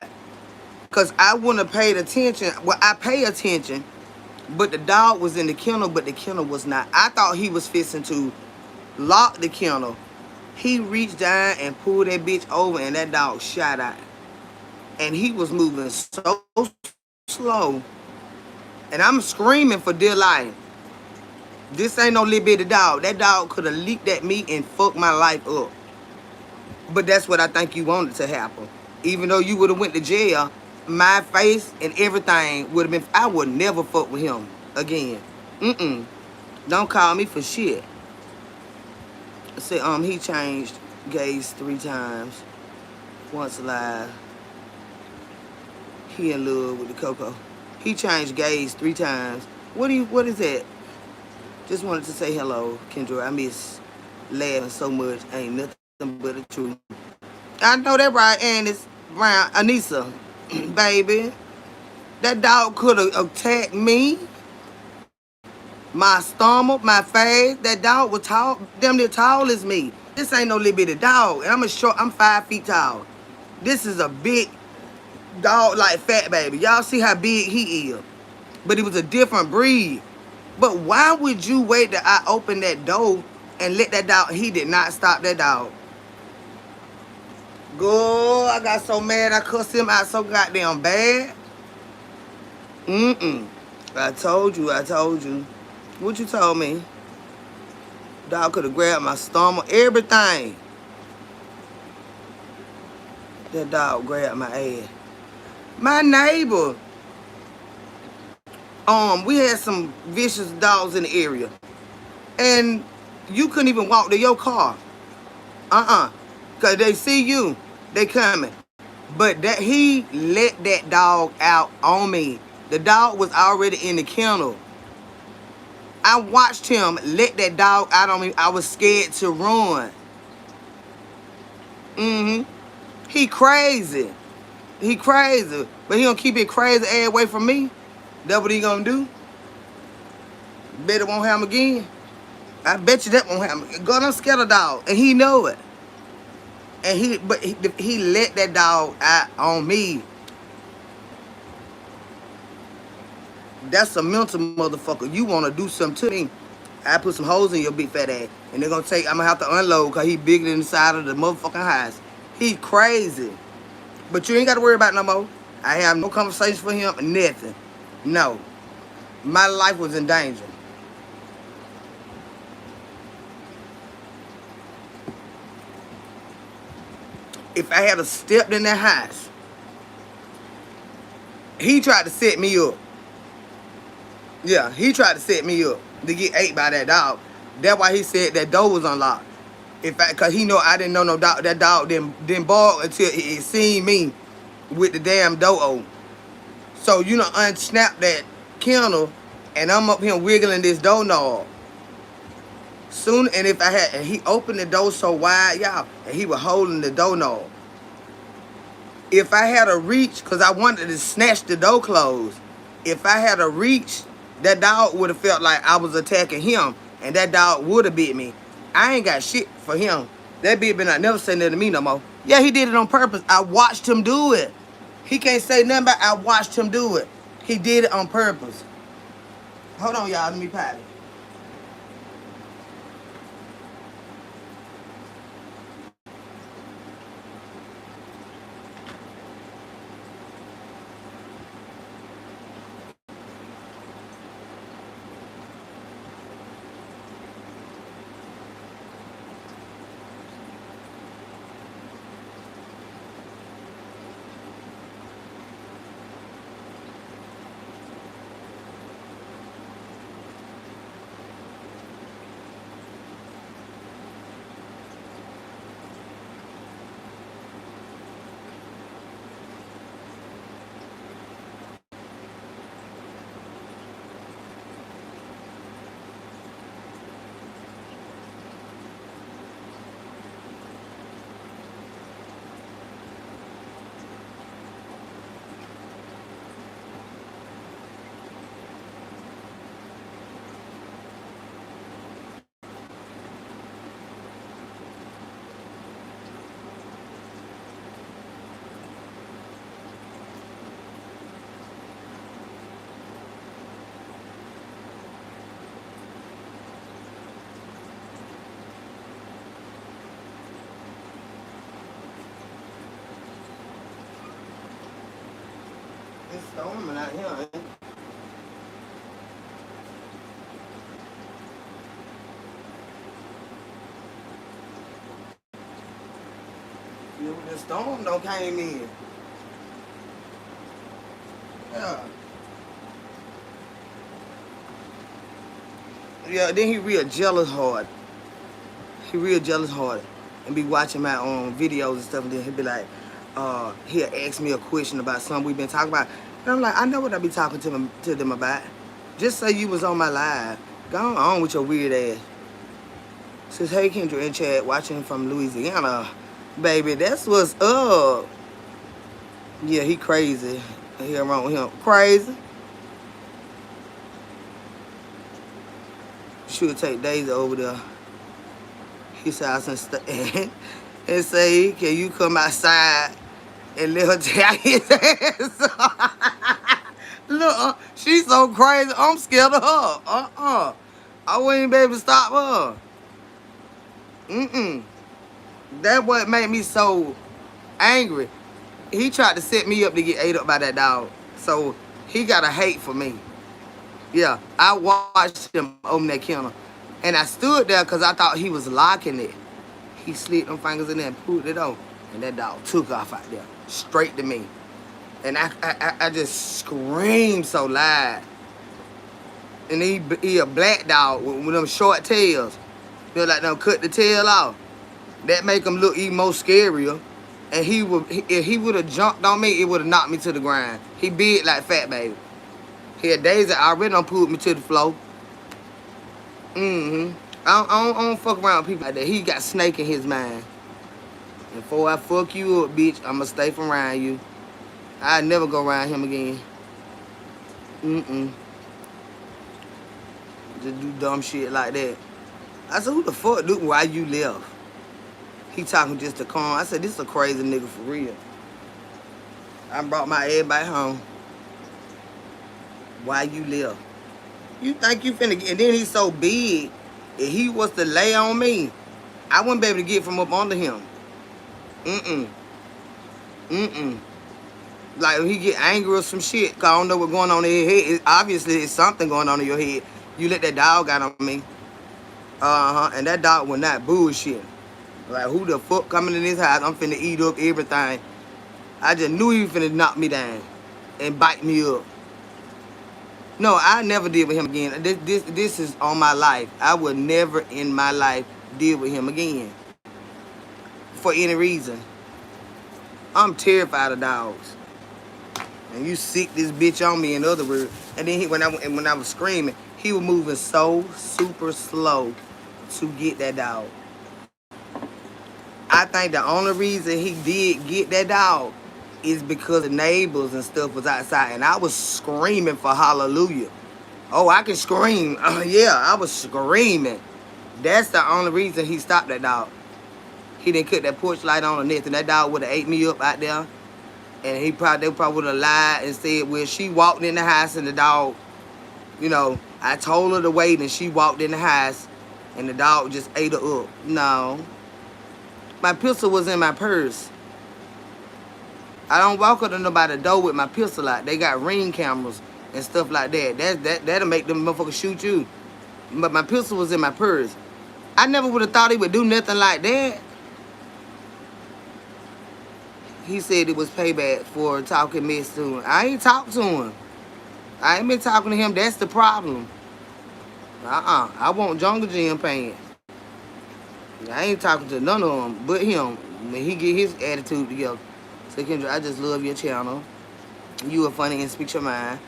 Because I wouldn't have paid attention. Well, I pay attention. But the dog was in the kennel, but the kennel was not. I thought he was fixing to lock the kennel. He reached down and pulled that bitch over, and that dog shot out. And he was moving so slow. And I'm screaming for dear life. This ain't no little bitty dog. That dog could have leaped at me and fucked my life up. But that's what I think you wanted to happen. Even though you would have went to jail, my face and everything would have been... I would never fuck with him again. Don't call me for shit. Said he changed gays 3 times. Once alive. He in love with the Coco. He changed gays 3 times. What is that? Just wanted to say hello, Kendra. I miss laughing so much. Ain't nothing but the truth. I know that right, and it's Brown Anissa. Baby. That dog could have attacked me. My stomach, my face. That dog was tall, damn near tall as me. This ain't no little bitty dog. And I'm 5 feet tall. This is a big dog like Fat Baby. Y'all see how big he is. But he was a different breed. But why would you wait till I open that door and let that dog? He did not stop that dog. Go, I got so mad I cussed him out so goddamn bad. I told you. What you told me? Dog could have grabbed my stomach, everything. That dog grabbed my ass. My neighbor. We had some vicious dogs in the area. And you couldn't even walk to your car. Cause they see you, they coming. But that he let that dog out on me. The dog was already in the kennel. I watched him let that dog out on me. I was scared to run. He crazy. But he gonna keep it crazy ass away from me. That's what he gonna do. Bet it won't happen again. I bet you that won't happen. God, I'm scared of dog. And he know it. And he let that dog out on me. That's a mental motherfucker. You want to do something to me, I put some holes in your big fat ass. And they're going to I'm going to have to unload because he bigger than the side of the motherfucking house. He crazy. But you ain't got to worry about no more. I have no conversation for him, nothing. No. My life was in danger. If I had stepped in that house, he tried to set me up. Yeah, he tried to set me up to get ate by that dog. That's why he said that door was unlocked. Cause he know I didn't know no dog. That dog didn't bark until he seen me with the damn door open. So you know, unsnap that kennel, and I'm up here wiggling this doorknob. Soon, and he opened the door so wide, y'all, and he was holding the doorknob. If I had a reach, cause I wanted to snatch the door closed. If I had a reach, that dog would have felt like I was attacking him, and that dog would have bit me. I ain't got shit for him. That bitch been not never say nothing to me no more. Yeah, he did it on purpose. I watched him do it. He can't say nothing about I watched him do it. He did it on purpose. Hold on, y'all. Let me pat it. It's storming out here, ain't it? Yeah, the storm don't came in. Yeah. Yeah, then he real jealous hard. He real jealous hearted. And be watching my videos and stuff, and then he'll be like, he'll ask me a question about something we've been talking about. And I'm like, I know what I be talking to them about. Just say you was on my live. Go on with your weird ass. Says, hey, Kendra and Chad, watching from Louisiana. Baby, that's what's up. Yeah, he crazy. Here wrong with him. Crazy. Should take Daisy over there. His house and say, can you come outside and let her tear his ass? Look, she's so crazy. I'm scared of her. I wouldn't be able to stop her. That what made me so angry. He tried to set me up to get ate up by that dog. So he got a hate for me. Yeah, I watched him open that kennel. And I stood there because I thought he was locking it. He slid them fingers in there and pulled it off. And that dog took off out there, straight to me. And I just screamed so loud. And he a black dog with them short tails. Feel like them cut the tail off. That make him look even more scarier. And if he would have jumped on me, it would have knocked me to the ground. He big like Fat Baby. He had Daisy already done pulled me to the floor. I don't fuck around with people like that. He got snake in his mind. And before I fuck you up, bitch, I'ma stay from around you. I never go around him again. Just do dumb shit like that. I said, who the fuck, dude, why you left? He talking just to calm. I said, this is a crazy nigga for real. I brought my ass back home. Why you left? You think you finna get, and then he's so big, if he was to lay on me, I wouldn't be able to get from up under him. Like, if he get angry or some shit, cause I don't know what's going on in his head. Obviously, it's something going on in your head. You let that dog out on me. And that dog was not bullshit. Like, who the fuck coming in this house? I'm finna eat up everything. I just knew he was finna knock me down and bite me up. No, I never deal with him again. This is on my life. I would never in my life deal with him again. For any reason. I'm terrified of dogs. And you sick this bitch on me, in other words. And then when I was screaming, he was moving so super slow to get that dog. I think the only reason he did get that dog is because the neighbors and stuff was outside. And I was screaming for hallelujah. Oh, I can scream. Yeah, I was screaming. That's the only reason he stopped that dog. He didn't cut that porch light on or nothing. That dog would have ate me up out there. And they probably would have lied and said, well, she walked in the house and the dog, you know, I told her to wait and she walked in the house and the dog just ate her up. No. My pistol was in my purse. I don't walk up to nobody's door with my pistol out. They got ring cameras and stuff like that. That'll make them motherfuckers shoot you. But my pistol was in my purse. I never would have thought he would do nothing like that. He said it was payback for talking mess to him. I ain't talked to him. I ain't been talking to him. That's the problem. I want Jungle Jim pants. I ain't talking to none of them but him when he get his attitude together. So, Kendra, I just love your channel. You are funny and speak your mind.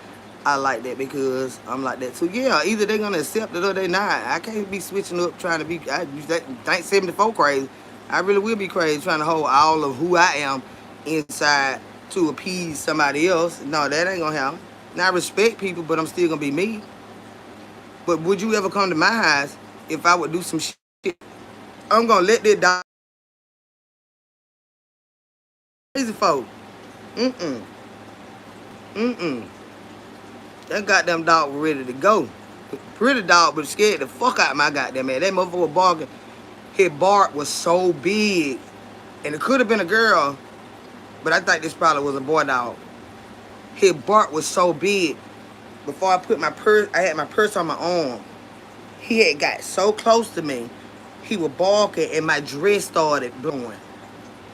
I like that because I'm like that too. Yeah, either they're going to accept it or they're not. I can't be switching up trying to be, I think 74 crazy. I really will be crazy trying to hold all of who I am inside to appease somebody else. No, that ain't going to happen. And I respect people, but I'm still going to be me. But would you ever come to my house if I would do some shit? I'm going to let that dog. Crazy folk. That goddamn dog was ready to go. Pretty dog, but scared the fuck out of my goddamn man. That motherfucker was barking. His bark was so big. And it could have been a girl, but I think this probably was a boy dog. His bark was so big. Before I put my purse, I had my purse on my arm. He had got so close to me. He was barking and my dress started blowing.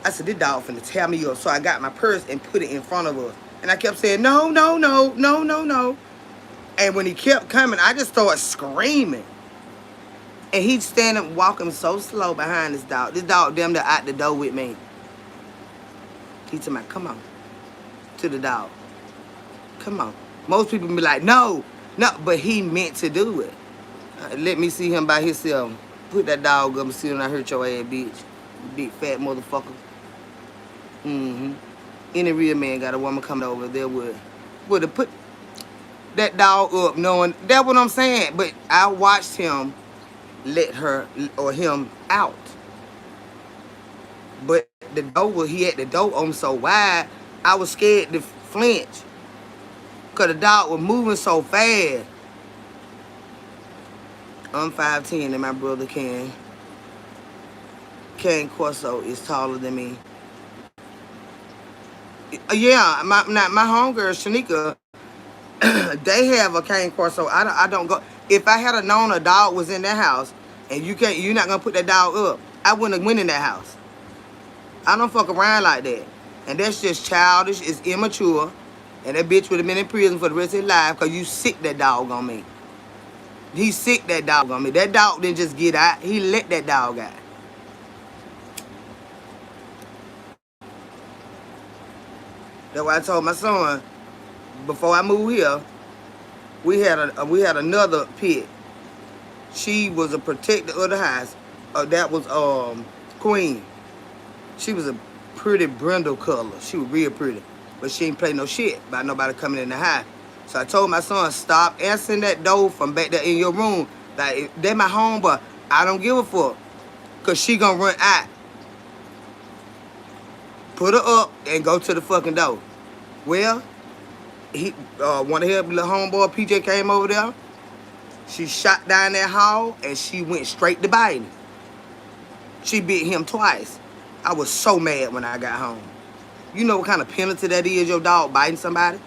I said, this dog finna tear me up. So I got my purse and put it in front of us. And I kept saying, no, no, no, no, no, no. And when he kept coming, I just started screaming. And he's standing, walking so slow behind this dog. This dog damn near out the door with me. He told me, come on. To the dog. Come on. Most people be like, no. But he meant to do it. Let me see him by himself. Put that dog up and see when I hurt your ass, bitch. Big fat motherfucker. Any real man got a woman coming over there would have put that dog up knowing, that's what I'm saying. But I watched him let her or him out. But the door, he had the door open so wide, I was scared to flinch. Because the dog was moving so fast. I'm 5'10" and my brother Ken Corso is taller than me. Yeah, my homegirl Shanika, they have a cane Corso. I don't go. If I had known a dog was in that house and you're not gonna put that dog up, I wouldn't have went in that house. I don't fuck around like that. And that's just childish, it's immature. And that bitch would have been in prison for the rest of his life because you sick that dog on me. He sick that dog on me. That dog didn't just get out. He let that dog out. That's why I told my son, before I moved here, we had another pet. She was a protector of the house. That was Queen. She was a pretty brindle color. She was real pretty. But she ain't play no shit about nobody coming in the house. So I told my son, stop answering that door from back there in your room. Like, they my home, but I don't give a fuck. Because she gonna run out. Put her up and go to the fucking door. Well, one of his little homeboy, PJ, came over there. She shot down that hall and she went straight to biting. She bit him twice. I was so mad when I got home. You know what kind of penalty that is, your dog biting somebody?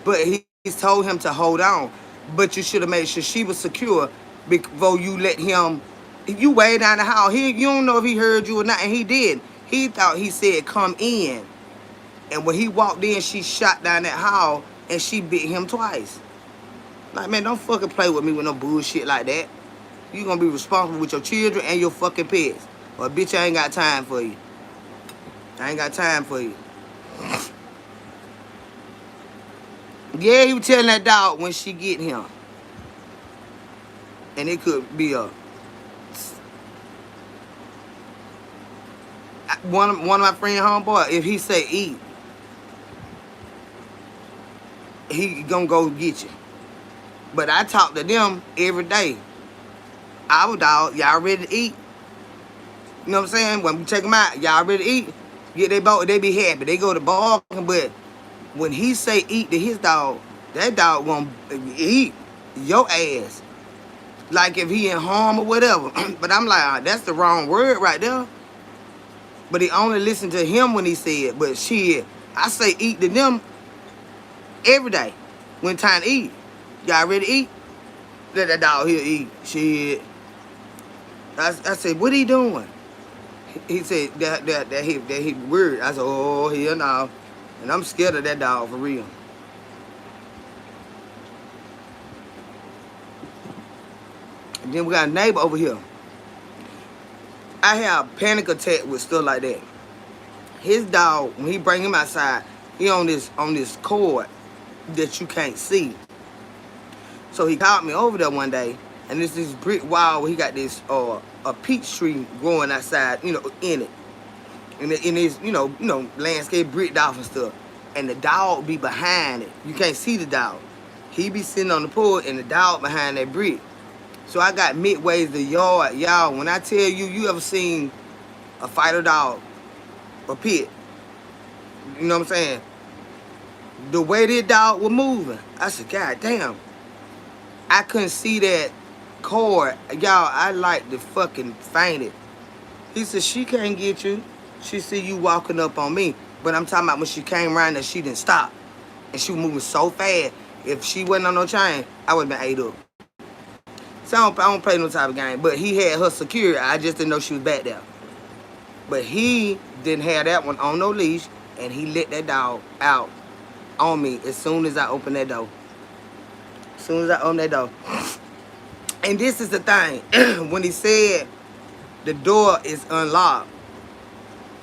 But he told him to hold on. But you should have made sure she was secure before you let him. You way down the hall. You don't know if he heard you or not, and he did. He thought he said, come in. And when he walked in, she shot down that hall, and she bit him twice. Like, man, don't fucking play with me with no bullshit like that. You gonna be responsible with your children and your fucking pets. Or, bitch, I ain't got time for you. I ain't got time for you. Yeah, he was telling that dog when she get him. And it could be one of my friend homeboy, if he say eat, he gonna go get you. But I talk to them every day. Our dog, y'all ready to eat? You know what I'm saying? When we take them out, y'all ready to eat? Yeah, they be happy. They go to barking, but when he say eat to his dog, that dog gonna eat your ass. Like if he in harm or whatever. But I'm like, that's the wrong word right there. But he only listened to him when he said, but shit, I say eat to them every day. When time to eat. Y'all ready to eat? Let that dog here eat. Shit. I said, what he doing? He said that he weird. I said, oh, hell no. And I'm scared of that dog for real. And then we got a neighbor over here. I have a panic attack with stuff like that. His dog, when he bring him outside, he on this cord that you can't see. So he called me over there one day, and this brick wall where he got this a peach tree growing outside, you know, in it. And it is, you know, landscape bricked off and stuff. And the dog be behind it. You can't see the dog. He be sitting on the porch and the dog behind that brick. So I got midways the yard. Y'all, when I tell you, you ever seen a fighter dog, a pit, you know what I'm saying? The way this dog was moving, I said, God damn. I couldn't see that cord. Y'all, I like to fucking faint it. He said, she can't get you. She see you walking up on me. But I'm talking about when she came around and she didn't stop. And she was moving so fast. If she wasn't on no chain, I would have been ate up. So I don't play no type of game. But he had her secure. I just didn't know she was back there. But he didn't have that one on no leash. And he let that dog out on me as soon as I opened that door. As soon as I opened that door. And this is the thing. When he said the door is unlocked,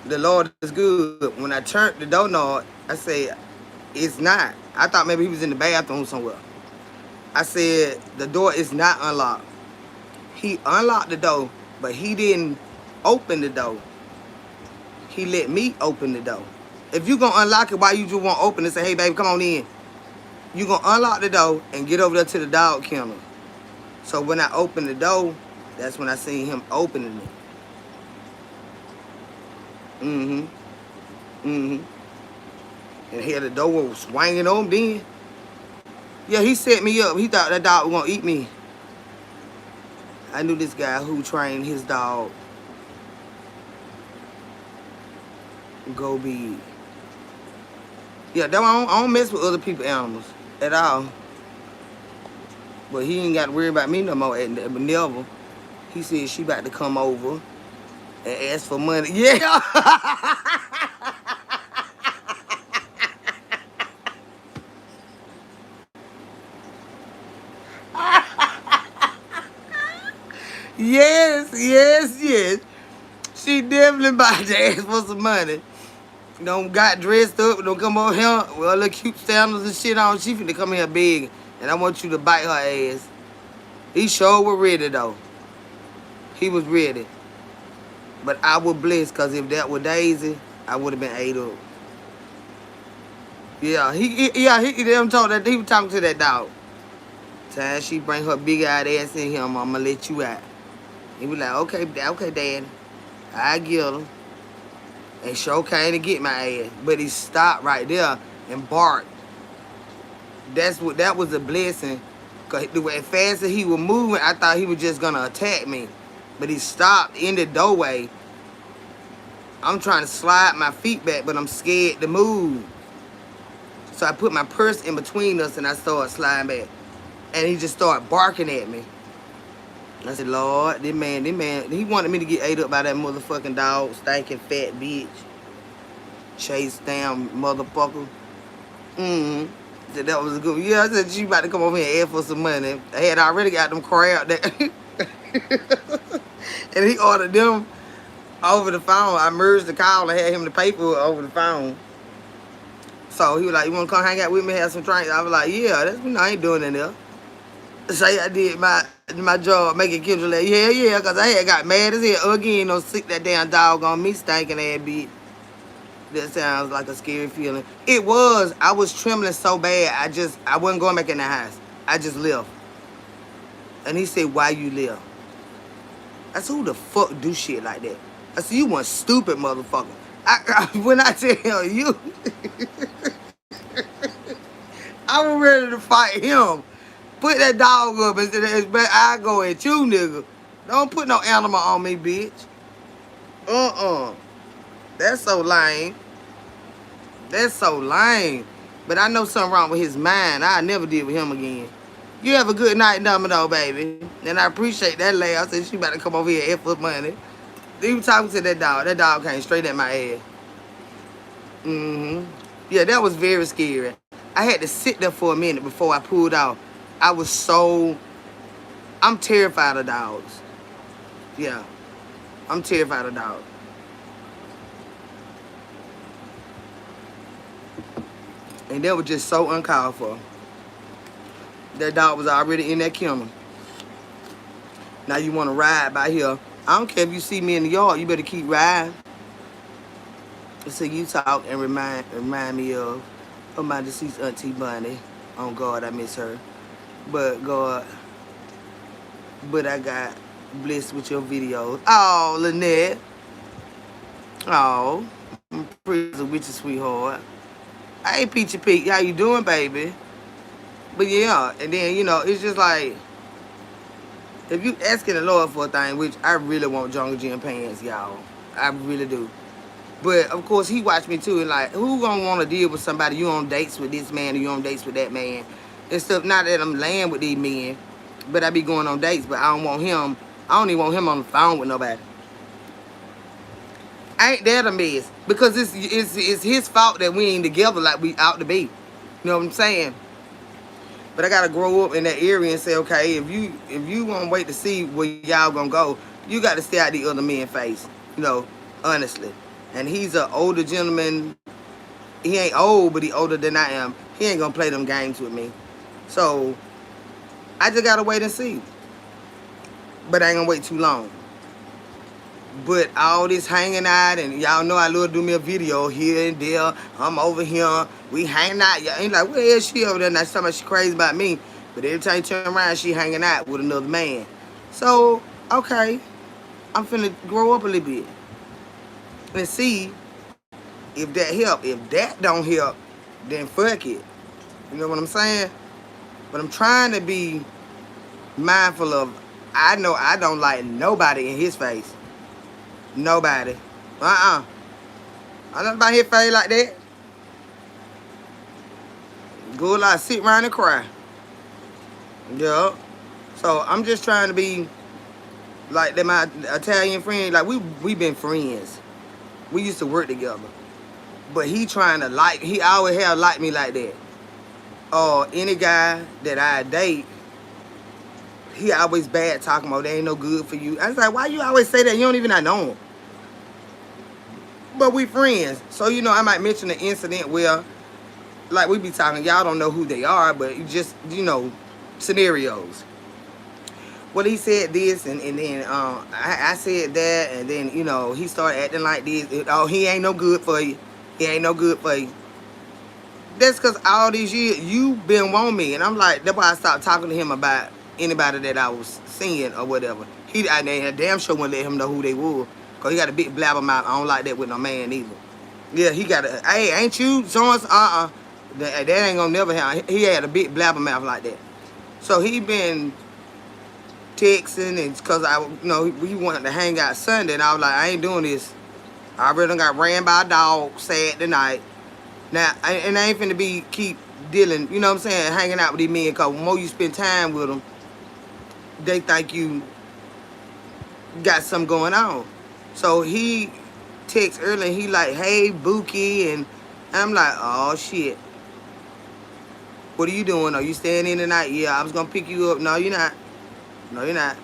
the Lord is good. When I turned the doorknob, I said, it's not. I thought maybe he was in the bathroom somewhere. I said, the door is not unlocked. He unlocked the door, but he didn't open the door. He let me open the door. If you gonna unlock it, why you just won't open it and say, hey, baby, come on in? You gonna unlock the door and get over there to the dog kennel. So when I opened the door, that's when I seen him opening it. And here the door was swinging on then. Yeah, he set me up. He thought that dog was gonna eat me. I knew this guy who trained his dog. Go big. Yeah, that I don't mess with other people's animals at all. But he ain't got to worry about me no more at never. He said she about to come over and ask for money. Yeah. Yes. She definitely about to ask for some money. Don't got dressed up, don't come over here with all the cute sandals and shit on. She finna come here big, and I want you to bite her ass. He sure was ready though. He was ready. But I was blessed, because if that were Daisy, I would have been ate up. Yeah, I'm talking that he was talking to that dog. Time she bring her big eyed ass in here, I'ma let you out. He was like, okay, Daddy, I get him. And sure came to get my ass. But he stopped right there and barked. That was a blessing. Cause as fast as he was moving, I thought he was just gonna attack me. But he stopped in the doorway. I'm trying to slide my feet back, but I'm scared to move. So I put my purse in between us and I started sliding back. And he just started barking at me. I said, Lord, this man, he wanted me to get ate up by that motherfucking dog, stinking fat bitch. Chase down motherfucker. Said that was a good one. Yeah, I said, she about to come over here and ask for some money. I had already got them crab that. And he ordered them over the phone. I merged the call and had him to pay for it over the phone. So he was like, you want to come hang out with me, have some drinks? I was like, yeah, I ain't doing it there. Say I did my job, making Kendra laugh. Yeah, because I had got mad as hell again. Don't sick that damn dog on me, stinking ass bitch. That sounds like a scary feeling. It was. I was trembling so bad, I wasn't going back in the house. I just left. And he said, why you left? I said, who the fuck do shit like that? I said, you one stupid motherfucker. When I tell you, I was ready to fight him. Put that dog up and say, I go at you, nigga. Don't put no animal on me, bitch. That's so lame. That's so lame. But I know something wrong with his mind. I never deal with him again. You have a good night, Domino, baby. And I appreciate that laugh. I said, she about to come over here and F for money. He was talking to that dog. That dog came straight at my ass. Yeah, that was very scary. I had to sit there for a minute before I pulled out. I'm terrified of dogs. Yeah, I'm terrified of dogs. And that was just so uncalled for. That dog was already in that kennel. Now you want to ride by here. I don't care if you see me in the yard, you better keep riding. So you talk and remind me of my deceased Auntie Bunny. Oh God, I miss her. But God, I got blessed with your videos. Oh, Lynette. Oh, I'm pretty with you, sweetheart. Hey, Peachy Pete, how you doing, baby? But yeah, and then, it's just like, if you asking the Lord for a thing, which I really want Jungle Gym pants, y'all. I really do. But, of course, he watched me, too. And, like, who gonna want to deal with somebody? You on dates with this man or you on dates with that man? And stuff. Not that I'm laying with these men, but I be going on dates. But I don't even want him on the phone with nobody. Ain't that a mess? Because it's his fault that we ain't together like we ought to be. You know what I'm saying? But I gotta grow up in that area and say, okay, if you want to wait to see where y'all gonna go, you got to stay out the other men's face, you know, honestly. And he's an older gentleman. He ain't old, but he older than I am. He ain't gonna play them games with me. So I just gotta wait and see. But I ain't gonna wait too long. But all this hanging out, and y'all know I love to do me a video here and there. I'm over here. We hanging out. Y'all ain't like, where is she over there? Now she's talking about she crazy about me. But every time you turn around, she hanging out with another man. So, okay. I'm finna grow up a little bit. And see if that help. If that don't help, then fuck it. You know what I'm saying? But I'm trying to be mindful of, I know I don't like nobody in his face. Nobody. I don't about his face like that. Go like sit around and cry. Yeah. So I'm just trying to be like that. My Italian friend, like we been friends. We used to work together. But he trying to like, he always have liked me like that. Or any guy that I date, he always bad talking about they ain't no good for you. I was like, why you always say that? You don't even know him. But we friends. So, you know, I might mention an incident where, like, we be talking, y'all don't know who they are, but you just, you know, scenarios. Well, he said this, and then I said that, and then, you know, he started acting like this. Oh, he ain't no good for you. He ain't no good for you. That's because all these years, you been wanting me. And I'm like, that's why I stopped talking to him about anybody that I was seeing or whatever. I damn sure wouldn't let him know who they were. Because he got a big blabbermouth. I don't like that with no man either. Yeah, he got a, hey, ain't you so-and-so? That ain't gonna never happen. He had a big blabbermouth like that. So he been texting, and because he wanted to hang out Sunday, and I was like, I ain't doing this. I really got ran by a dog Saturday night. Now, and I ain't finna keep dealing, you know what I'm saying, hanging out with these men, because the more you spend time with them, they think you got something going on. So he texts early, and he like, hey, Bookie, and I'm like, oh, shit. What are you doing? Are you staying in tonight? Yeah, I was gonna pick you up. No, you're not. No, you're not.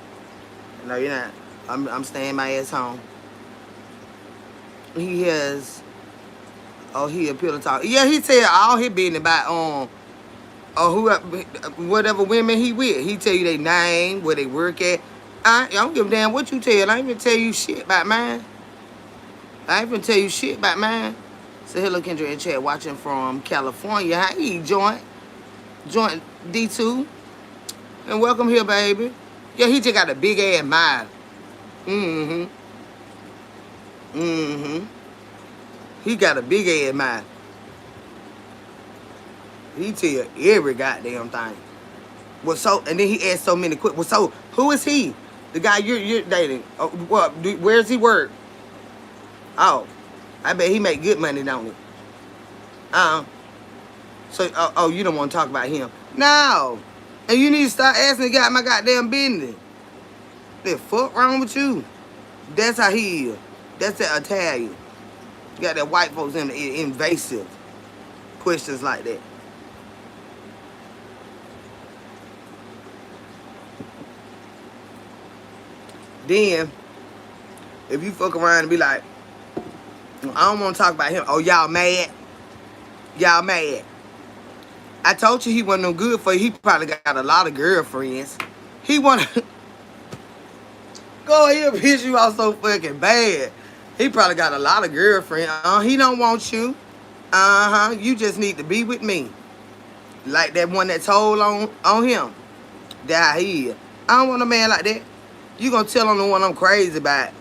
No, you're not. I'm staying my ass home. He has, he a pillow talk. Yeah, he said all his business about whatever women he with. He tell you their name, where they work at. I don't give a damn what you tell. I ain't even tell you shit about mine. I ain't even tell you shit about mine. So hello, Kendra in chat, watching from California. How you joint D2, and welcome here, baby. Yeah, he just got a big ass mouth. He got a big ass mouth. He tell you every goddamn thing. Well, so, and then he asked so many quick. Well, so who is he? The guy you're dating? Oh, what? Where's he work? Oh, I bet he make good money, don't he? So, you don't want to talk about him? No. And you need to start asking the guy my goddamn business. The fuck wrong with you? That's how he is. That's that Italian. You got that white folks invasive questions like that. Then, if you fuck around and be like, I don't want to talk about him. Oh, y'all mad? Y'all mad? I told you he wasn't no good for you. He probably got a lot of girlfriends. He wanna go ahead and piss you off so fucking bad. He probably got a lot of girlfriends. He don't want you. You just need to be with me. Like that one that told on him. That's how he is. I don't want a man like that. You gonna tell him the one I'm crazy about.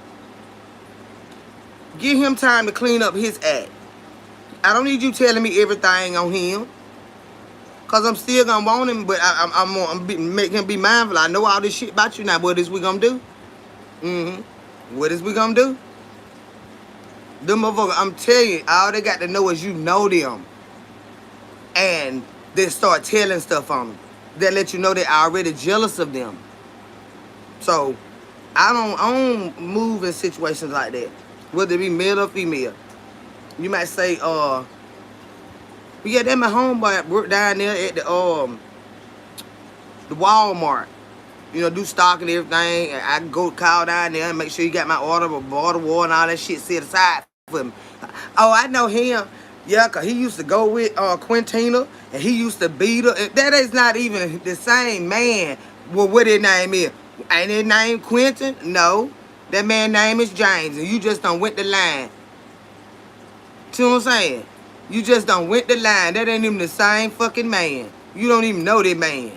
Give him time to clean up his act. I don't need you telling me everything on him. Because I'm still going to want him, but I'm going to make him be mindful. I know all this shit about you now. What is we going to do? What is we going to do? Them motherfuckers, I'm telling you, all they got to know is you know them. And they start telling stuff on them. They let you know they're already jealous of them. So, I don't move in situations like that. Whether it be male or female. You might say, yeah, that my homeboy work down there at the the Walmart. You know, do stock and everything. And I go call down there and make sure you got my order, bottle water and all that shit set aside for me. Oh, I know him. Yeah, because he used to go with Quintina, and he used to beat her. That is not even the same man. Well, what his name is? Ain't his name Quentin? No. That man's name is James, and you just done went the line. See what I'm saying? You just done went the line. That ain't even the same fucking man. You don't even know that man.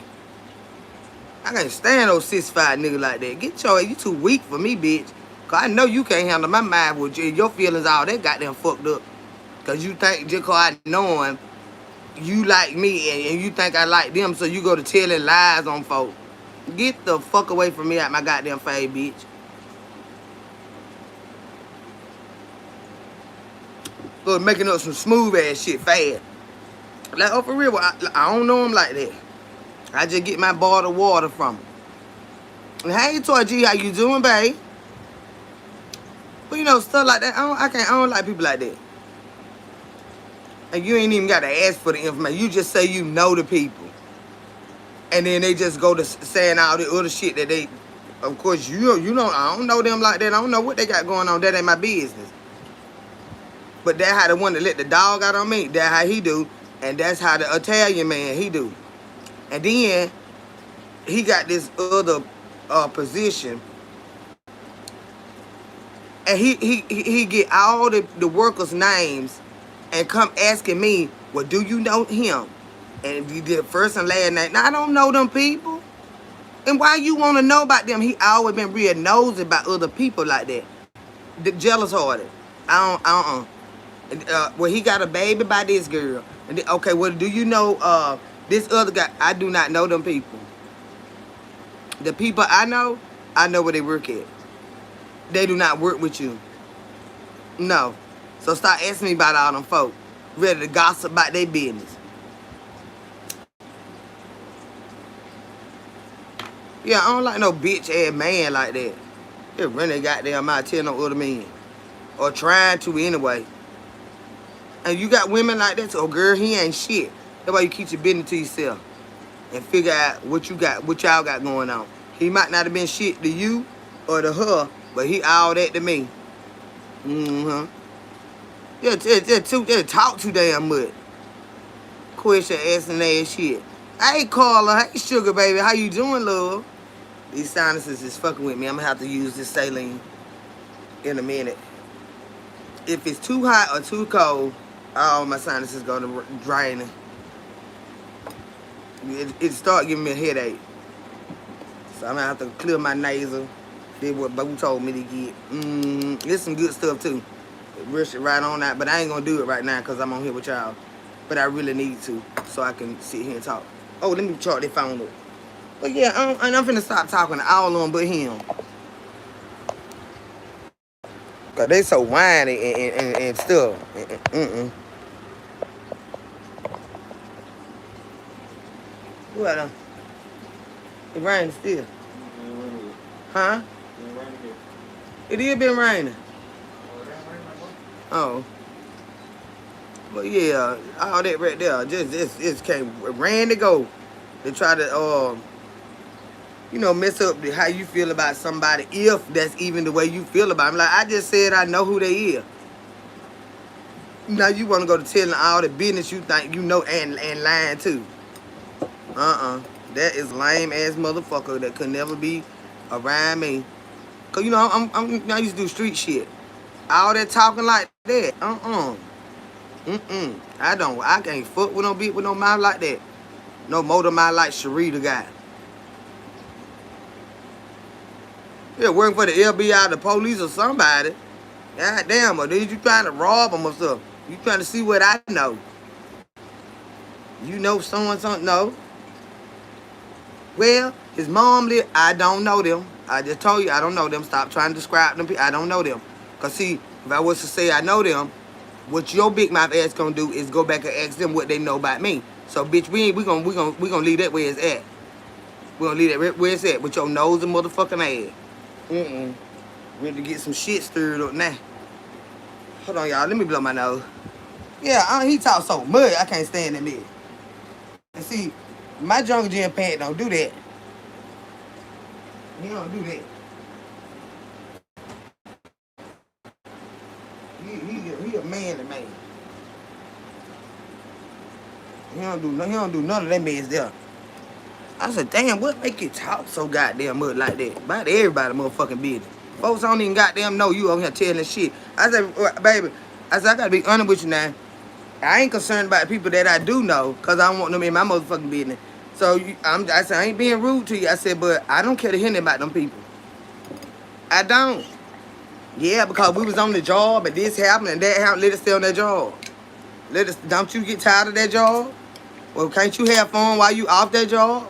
I can't stand those 6'5" niggas like that. Get your ass. You too weak for me, bitch. Cause I know you can't handle my mind with your feelings all that goddamn fucked up. Cause you think just cause I know him, you like me and you think I like them, so you go to telling lies on folks. Get the fuck away from me out my goddamn face, bitch. Go making up some smooth ass shit fast. Like, oh, for real, I don't know him like that. I just get my bottle of water from him. And hey, Toy G, how you doing, babe? But you know, stuff like that, I don't like people like that. And you ain't even got to ask for the information. You just say you know the people. And then they just go to saying all the other shit that they, of course, you know, I don't know them like that. I don't know what they got going on. That ain't my business. But that's how the one that let the dog out on me. That's how he do. And that's how the Italian man, he do. And then he got this other position. And he get all the workers' names and come asking me, well, do you know him? And he did first and last name. Now, I don't know them people. And why you want to know about them? He always been real nosy about other people like that. The jealous hearted. Well, he got a baby by this girl. And then, okay, well, do you know this other guy? I do not know them people. The people I know where they work at. They do not work with you. No. So stop asking me about all them folk. Ready to gossip about their business. Yeah, I don't like no bitch ass man like that. They really goddamn out telling no other men. Or trying to anyway. And you got women like that, so girl, he ain't shit. That's why you keep your business to yourself. And figure out what you got, what y'all got going on. He might not have been shit to you or to her, but he all that to me. Mm-hmm. Yeah, talk too damn much. Question asking ass shit. Hey, Carla. Hey, sugar baby. How you doing, love? These sinuses is fucking with me. I'm gonna have to use this saline in a minute. If it's too hot or too cold, all my sinuses gonna drain. It start giving me a headache. So I'm gonna have to clear my nasal. Did what Boo told me to get. There's some good stuff too. Rush it right on out, but I ain't gonna do it right now because I'm on here with y'all. But I really need to, so I can sit here and talk. Oh, let me chart that phone up. But yeah, I'm finna stop talking to all of them but him. Cause they so whiny and stuff. What? It raining still. Huh? It is been raining. Oh. But yeah, all that right there, just came ran to go. They try to you know, mess up how you feel about somebody, if that's even the way you feel about them. Like I just said, I know who they is. Now you want to go to telling all the business you think you know and lying too. That is lame ass motherfucker that could never be around me. Cause you know I used to do street shit. All that talking like that. I can't fuck with no bitch with no mouth like that. No motor mouth like Sharita got. Yeah, working for the LBI, the police, or somebody. God damn, or did you trying to rob them or something? You trying to see what I know? You know someone something? No. Well, his mom live. I don't know them. I just told you I don't know them. Stop trying to describe them. I don't know them. Cause see, if I was to say I know them, what your big mouth ass gonna do is go back and ask them what they know about me. So bitch, we gonna leave that where it's at. We gonna leave that where it's at with your nose and motherfucking ass. Ready to get some shit stirred up now. Hold on, y'all. Let me blow my nose. Yeah, he talk so much, I can't stand that nigga. And see, my Jungle Gym pants don't do that. He don't do that. He a manly man. He don't do none of that mess there. I said, damn, what make you talk so goddamn much like that? About everybody motherfucking business. Folks don't even goddamn know you on here telling shit. I said, baby, I gotta be honest with you now. I ain't concerned about people that I do know, cause I don't want them in my motherfucking business. So I said, I ain't being rude to you. I said, but I don't care to hear nothing about them people. I don't. Yeah, because we was on the job and this happened and that happened. Let us stay on that job. Don't you get tired of that job? Well, can't you have fun while you off that job?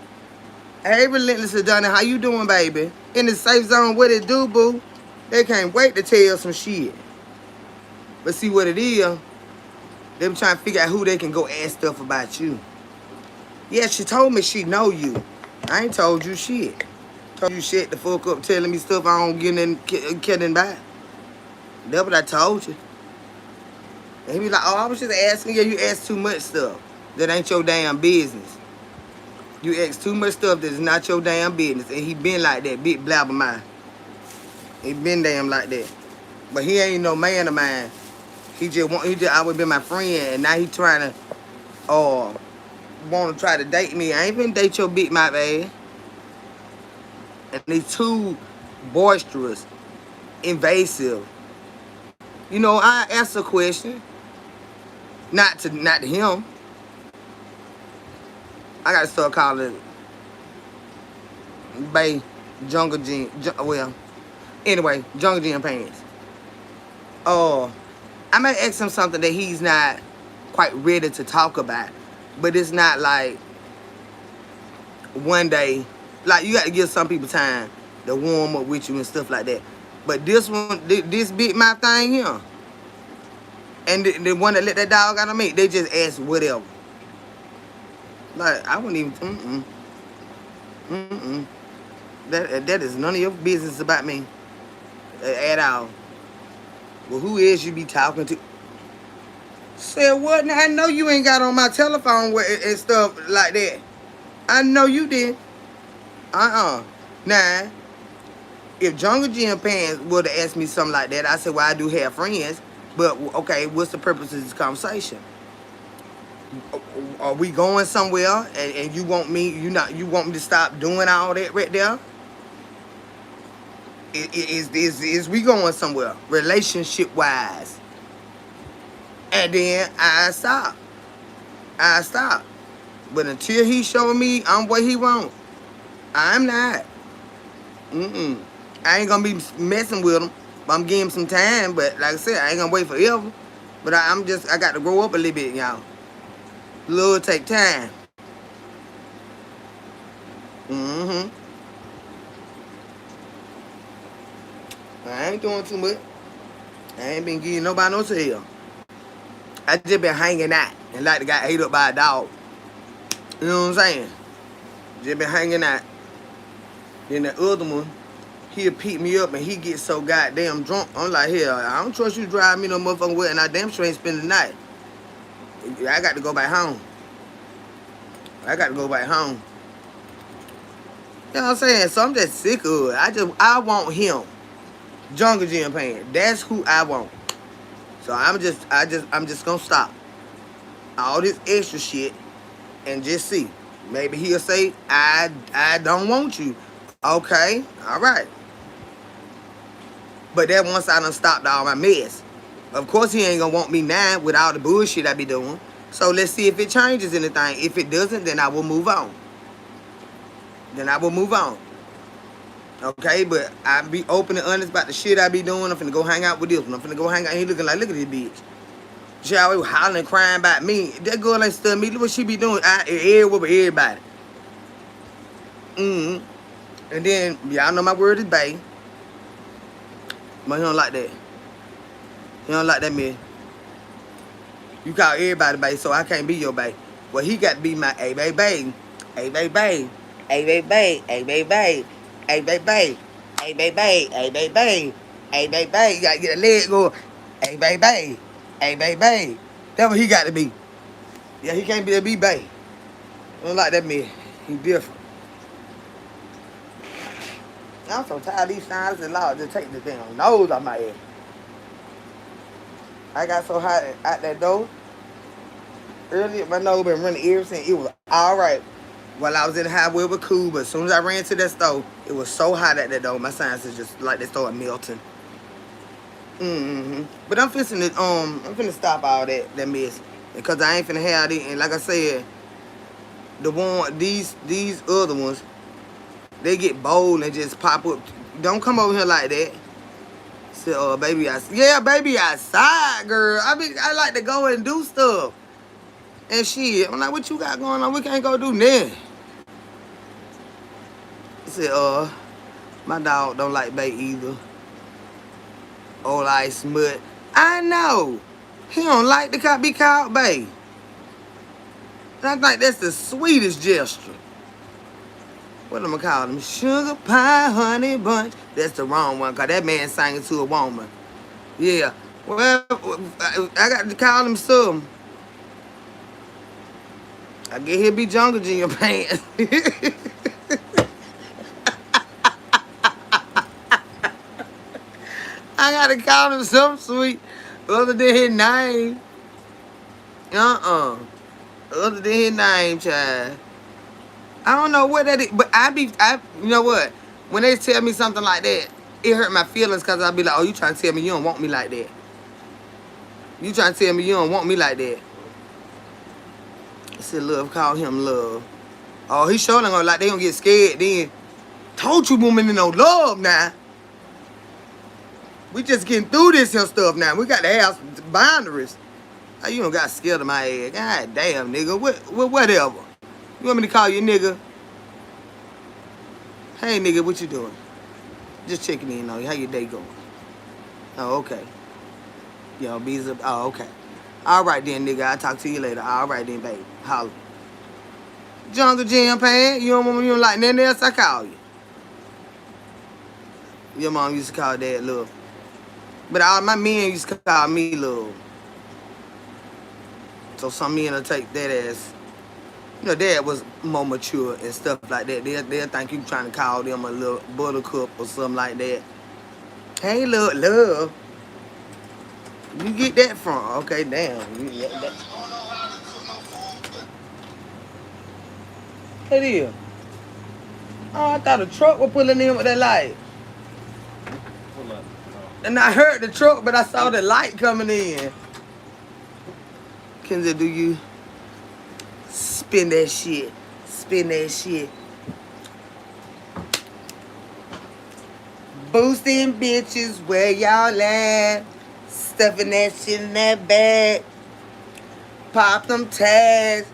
Hey, Relentless Adonna, how you doing, baby? In the safe zone, what it do, boo? They can't wait to tell some shit. But see what it is, they be trying to figure out who they can go ask stuff about you. Yeah, she told me she know you. I ain't told you shit. Told you shit the fuck up telling me stuff I don't get in kidding by. That's what I told you. And he be like, oh, I was just asking you, you ask too much stuff that ain't your damn business. You ask too much stuff that's not your damn business. And he been like that, big blabbermouth. He been damn like that. But he ain't no man of mine. He just always been my friend, and now he trying to want to try to date me. I ain't finna date your big mouth ass. And he's too boisterous, invasive. You know, I asked a question. Not to him. I gotta start calling it Bay Jungle Jean. Well, anyway, Jungle Jean pants. I might ask him something that he's not quite ready to talk about. But it's not like one day. Like, you got to give some people time to warm up with you and stuff like that. But this one, this big mouth thing here, and the one that let that dog out of me, they just ask whatever. Like, I wouldn't even, That is none of your business about me at all. Well, who is you be talking to? Said what? Now, I know you ain't got on my telephone and stuff like that. I know you did. Now, if Jungle Jim Pants would have asked me something like that, I said, well, I do have friends. But, okay, what's the purpose of this conversation? Are we going somewhere and you want me, you want me to stop doing all that right there? Is we going somewhere, relationship-wise? And then I stop. But until he show me I'm what he want, I'm not. I ain't gonna be messing with him. I'm giving him some time, but like I said, I ain't gonna wait forever. But I got to grow up a little bit, y'all. Love take time. I ain't doing too much. I ain't been giving nobody no tail. I just been hanging out and like the guy ate up by a dog. You know what I'm saying? Just been hanging out. Then the other one, he'll pick me up and he gets so goddamn drunk. I'm like, hell, I don't trust you to drive me no motherfucking way and I damn sure ain't spend the night. I got to go back home. You know what I'm saying? So I'm just sick of it. I want him. Jungle Jim Pants. That's who I want. So I'm just gonna stop all this extra shit and just see. Maybe he'll say, I don't want you. Okay, all right. But that once I done stopped all my mess. Of course he ain't gonna want me now with all the bullshit I be doing. So let's see if it changes anything. If it doesn't, then I will move on. Okay, but I be open and honest about the shit I be doing. I'm finna go hang out with this one. I'm finna go hang out. He looking like, look at this bitch. She always hollering and crying about me. That girl ain't studying me. Look what she be doing. With everybody. And then, y'all know my word is bae. But he don't like that. He don't like that man. You call everybody bae, so I can't be your bae. Well, he got to be my bae. Hey, baby. Hey, baby. Hey, baby. Hey, baby. Hey, baby. Hey, baby. Hey, baby. You got to get a leg going. Hey, baby. Hey, baby. That's what he got to be. Yeah, he can't be a bae. I don't like that man. He different. I'm so tired of these signs and laws to take the damn nose off my head. I got so hot out that door earlier, my nose been running ever since. It was all right while I was in the highway with cool, but as soon as I ran to that store, it was so hot at that door. My sinuses just like they started melting. But I'm finna stop all that mess because I ain't finna have it. And like I said, these other ones, they get bold and just pop up. Don't come over here like that. Say, oh, baby, baby outside, girl. I like to go and do stuff. And shit, I'm like, what you got going on? We can't go do nothing. He said, my dog don't like bait either. Old ice smut. I know. He don't like to be called bae. And I think that's the sweetest gesture. What am I call him? Sugar pie, honey bunch. That's the wrong one, because that man singing to a woman. Yeah. Well, I got to call him something. I guess he'll be Jungle Junior pants. I got to call him something sweet other than his name. Other than his name, child. I don't know what that is, but you know what? When they tell me something like that, it hurt my feelings because I be like, oh, you trying to tell me you don't want me like that. You trying to tell me you don't want me like that. I said, love, call him love. Oh, he sure gonna like they gonna get scared then. Told you women in no love now. We just getting through this here stuff now. We got to have some boundaries. Oh, you don't got scared of my ass. God damn, nigga. Whatever. You want me to call you nigga? Hey, nigga, what you doing? Just checking in on you. How your day going? Oh, okay. Yo, bees up. Oh, okay. All right then, nigga. I'll talk to you later. All right then, baby. Holla. Jungle Jam Pan. You don't like nothing else? I call you. Your mom used to call dad love. But all my men used to call me love. So some men will take that as, you know, dad was more mature and stuff like that. They'll think you trying to call them a little buttercup or something like that. Hey, love. You get that from? Okay, damn. What is? Oh, I thought a truck was pulling in with that light. And I heard the truck, but I saw the light coming in. Kenzie, do you spin that shit? Spin that shit. Boosting bitches, where y'all at? Stuffing that shit in that bag. Pop them tags.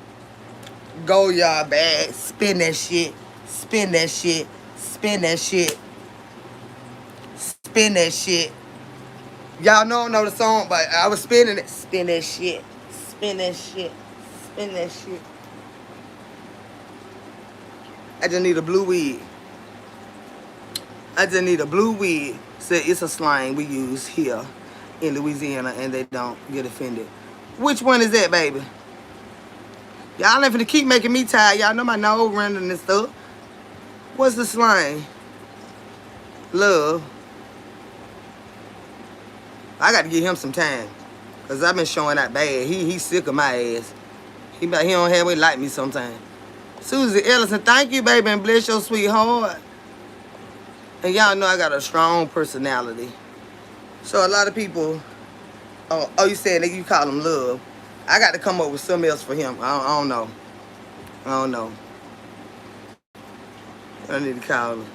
Go y'all bag. Spin that shit. Spin that shit. Spin that shit. Spin that shit. Y'all don't know the song, but I was spinning it. Spin that shit. Spin that shit. Spin that shit. I just need a blue wig. I just need a blue wig. So it's a slang we use here in Louisiana and they don't get offended. Which one is that, baby? Y'all ain't finna keep making me tired. Y'all know my nose running and stuff. What's the slang? Love. I got to give him some time. Because I've been showing that bad. He's sick of my ass. He don't have way like me sometimes. Susie Ellison, thank you, baby, and bless your sweet heart. And y'all know I got a strong personality. So a lot of people, oh, you said that you call him love. I got to come up with something else for him. I don't know. I don't know. I need to call him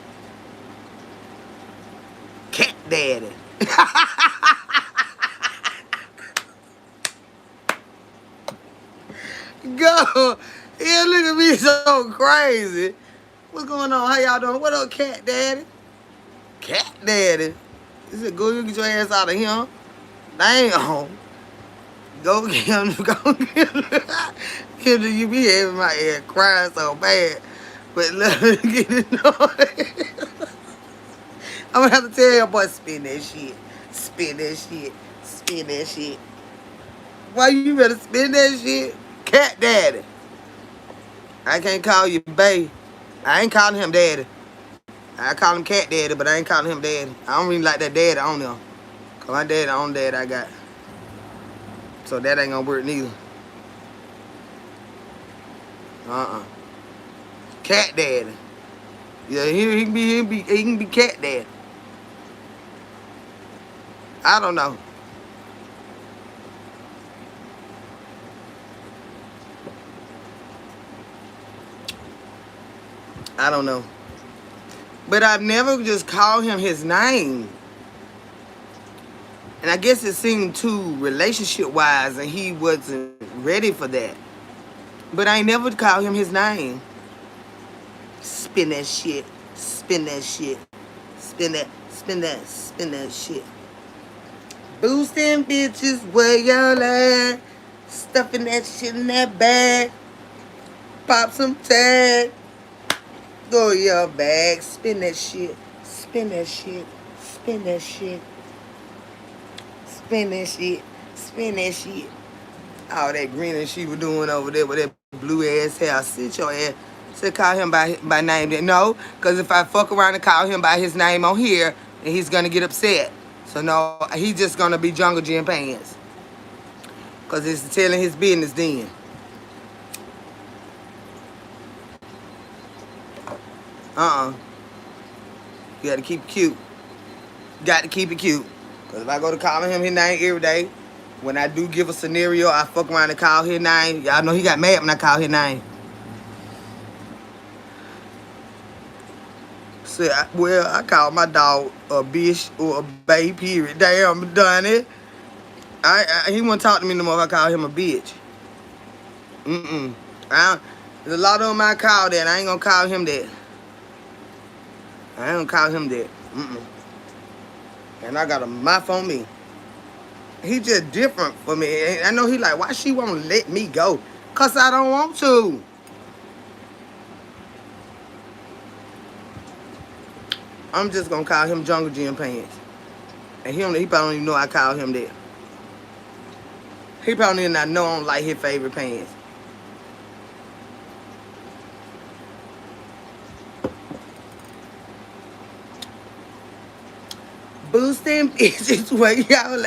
Cat Daddy. Go. Yeah, look at me so crazy. What's going on? How y'all doing? What up, Cat Daddy? Cat Daddy? He said, go get your ass out of here. Damn. Go get him. Go get him. Kendra, you be having my ass crying so bad. But let me get it noise. I'm gonna have to tell your boy, spin that shit. Spin that shit. Spin that shit. Why you better spin that shit? Cat Daddy. I can't call you bae. I ain't calling him daddy. I call him Cat Daddy, but I ain't calling him Daddy. I don't really like that daddy on there. Cause my daddy the only dad I got. So that ain't gonna work neither. Cat Daddy. Yeah, he can be Cat Daddy. I don't know. I don't know. But I've never just called him his name. And I guess it seemed too relationship-wise and he wasn't ready for that. But I ain't never called him his name. Spin that shit. Spin that shit. Spin that shit. Boosting bitches where y'all at. Stuffing that shit in that bag. Pop some tag. Go your bag. Spin that shit. Spin that shit. Spin that shit. Spin that shit. Spin that shit. All that greening she was doing over there with that blue ass hair. Sit your ass. So call him by name. No, because if I fuck around and call him by his name on here, then he's gonna get upset. So no, he's just gonna be Jungle Jim Pants. Because it's telling his business then. You gotta keep it cute. Got to keep it cute. Because if I go to calling him his name every day, when I do give a scenario, I fuck around and call his name. Y'all know he got mad when I call his name. So, I call my dog a bitch or a bae, period. Damn, I'm done it. He won't talk to me no more if I call him a bitch. There's a lot of them I call that. I ain't gonna call him that. I ain't gonna call him that. And I got a mouth on me. He just different for me. I know he like, why she won't let me go? Cause I don't want to. I'm just gonna call him Jungle Jim Pants. And he probably don't even know I call him that. He probably not know I don't like his favorite pants. Boosting bitches where y'all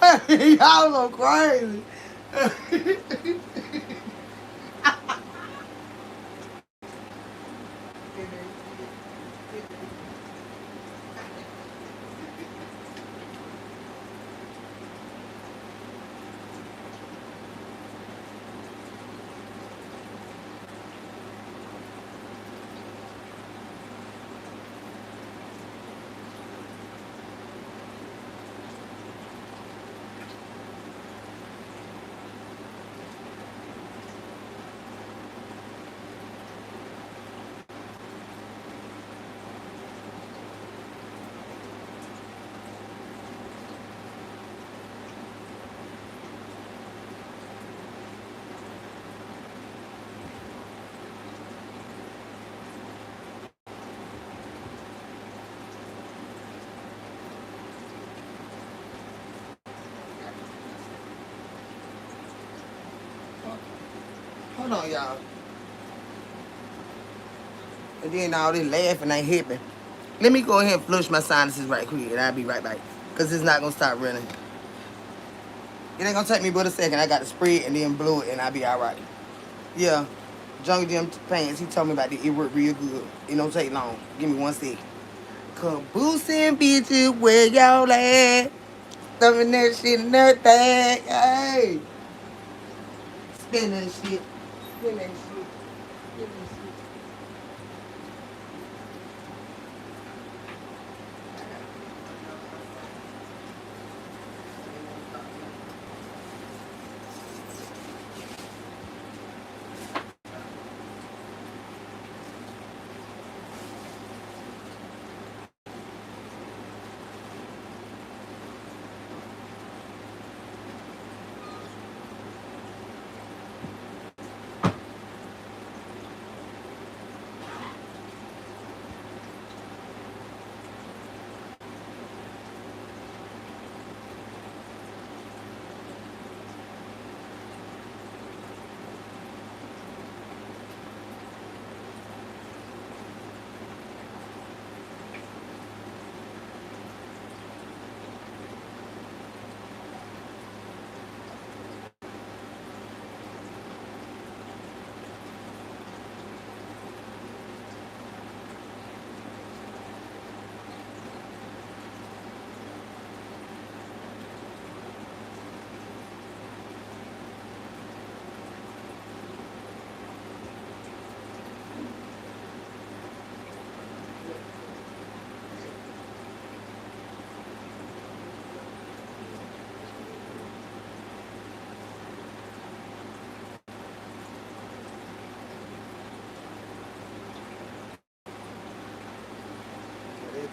at. Y'all look crazy. Hold on, y'all. And then all this laughing ain't hipping. Let me go ahead and flush my sinuses right quick, and I'll be right back. Because it's not going to stop running. It ain't going to take me but a second. I got to spray it and then blow it, and I'll be all right. Yeah. Jungle Jim Pants, he told me about it. It worked real good. It don't take long. Give me 1 second. Caboosing bitches where y'all at. Stuffing that shit in that bag. Hey. Spin that shit. Spin that shit. Spin that shit.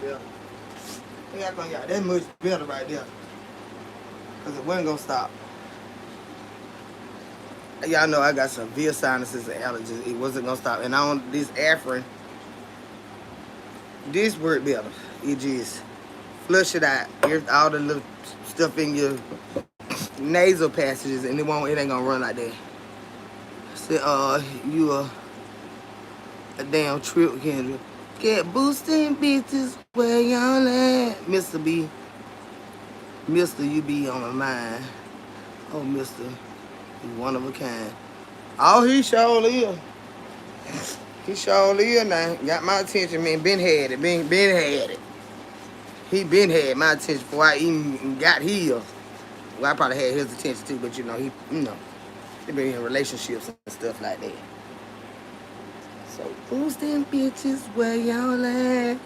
better. Yeah, that much better right there. Because it wasn't going to stop. Y'all know I got severe sinuses and allergies. It wasn't going to stop. And on this Afrin, this worked better. It just flush it out. All the little stuff in your nasal passages, and it ain't gonna run like that. So, you a damn trip, Kendra. Get boosting bitches where y'all at, Mr. B. Mr. You be on my mind. Oh, Mr. You one of a kind. Oh, he sure is. He sure is now. Got my attention, man. Been had it. Been had it. He been had my attention before I even got his. Well, I probably had his attention too, but he they been in relationships and stuff like that. So, who's them bitches where y'all at?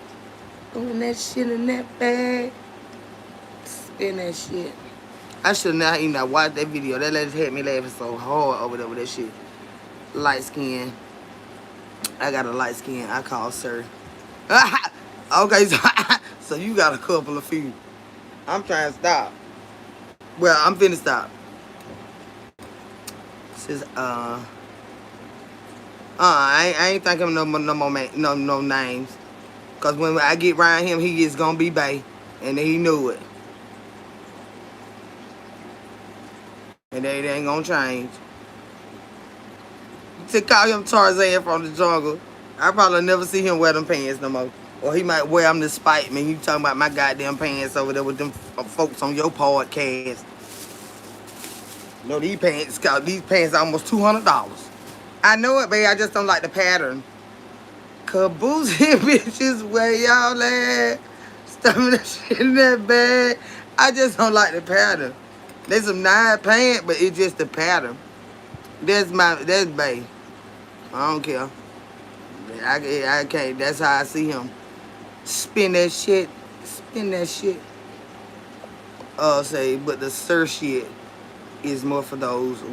Throwing that shit in that bag. Spin that shit. I should not even watched that video. That lady had me laughing so hard over there with that shit. Light skin. I got a light skin. I call sir. Okay, so you got a couple of feet. I'm trying to stop. Well, I'm finna stop. Says I ain't thinking no more names. Cause when I get around him, he is gonna be bae, and he knew it. And they ain't gonna change. To call him Tarzan from the jungle, I probably never see him wear them pants no more. Or he might wear them to spite me. You talking about my goddamn pants over there with them folks on your podcast. No, these pants almost $200. I know it, babe. I just don't like the pattern. Caboose bitches where y'all at? Stuffing that shit in that bag. I just don't like the pattern. There's some nice pants, but it's just the pattern. That's bae. I don't care. I can't. That's how I see him. Spin that shit. Spin that shit. But the sir shit is more for those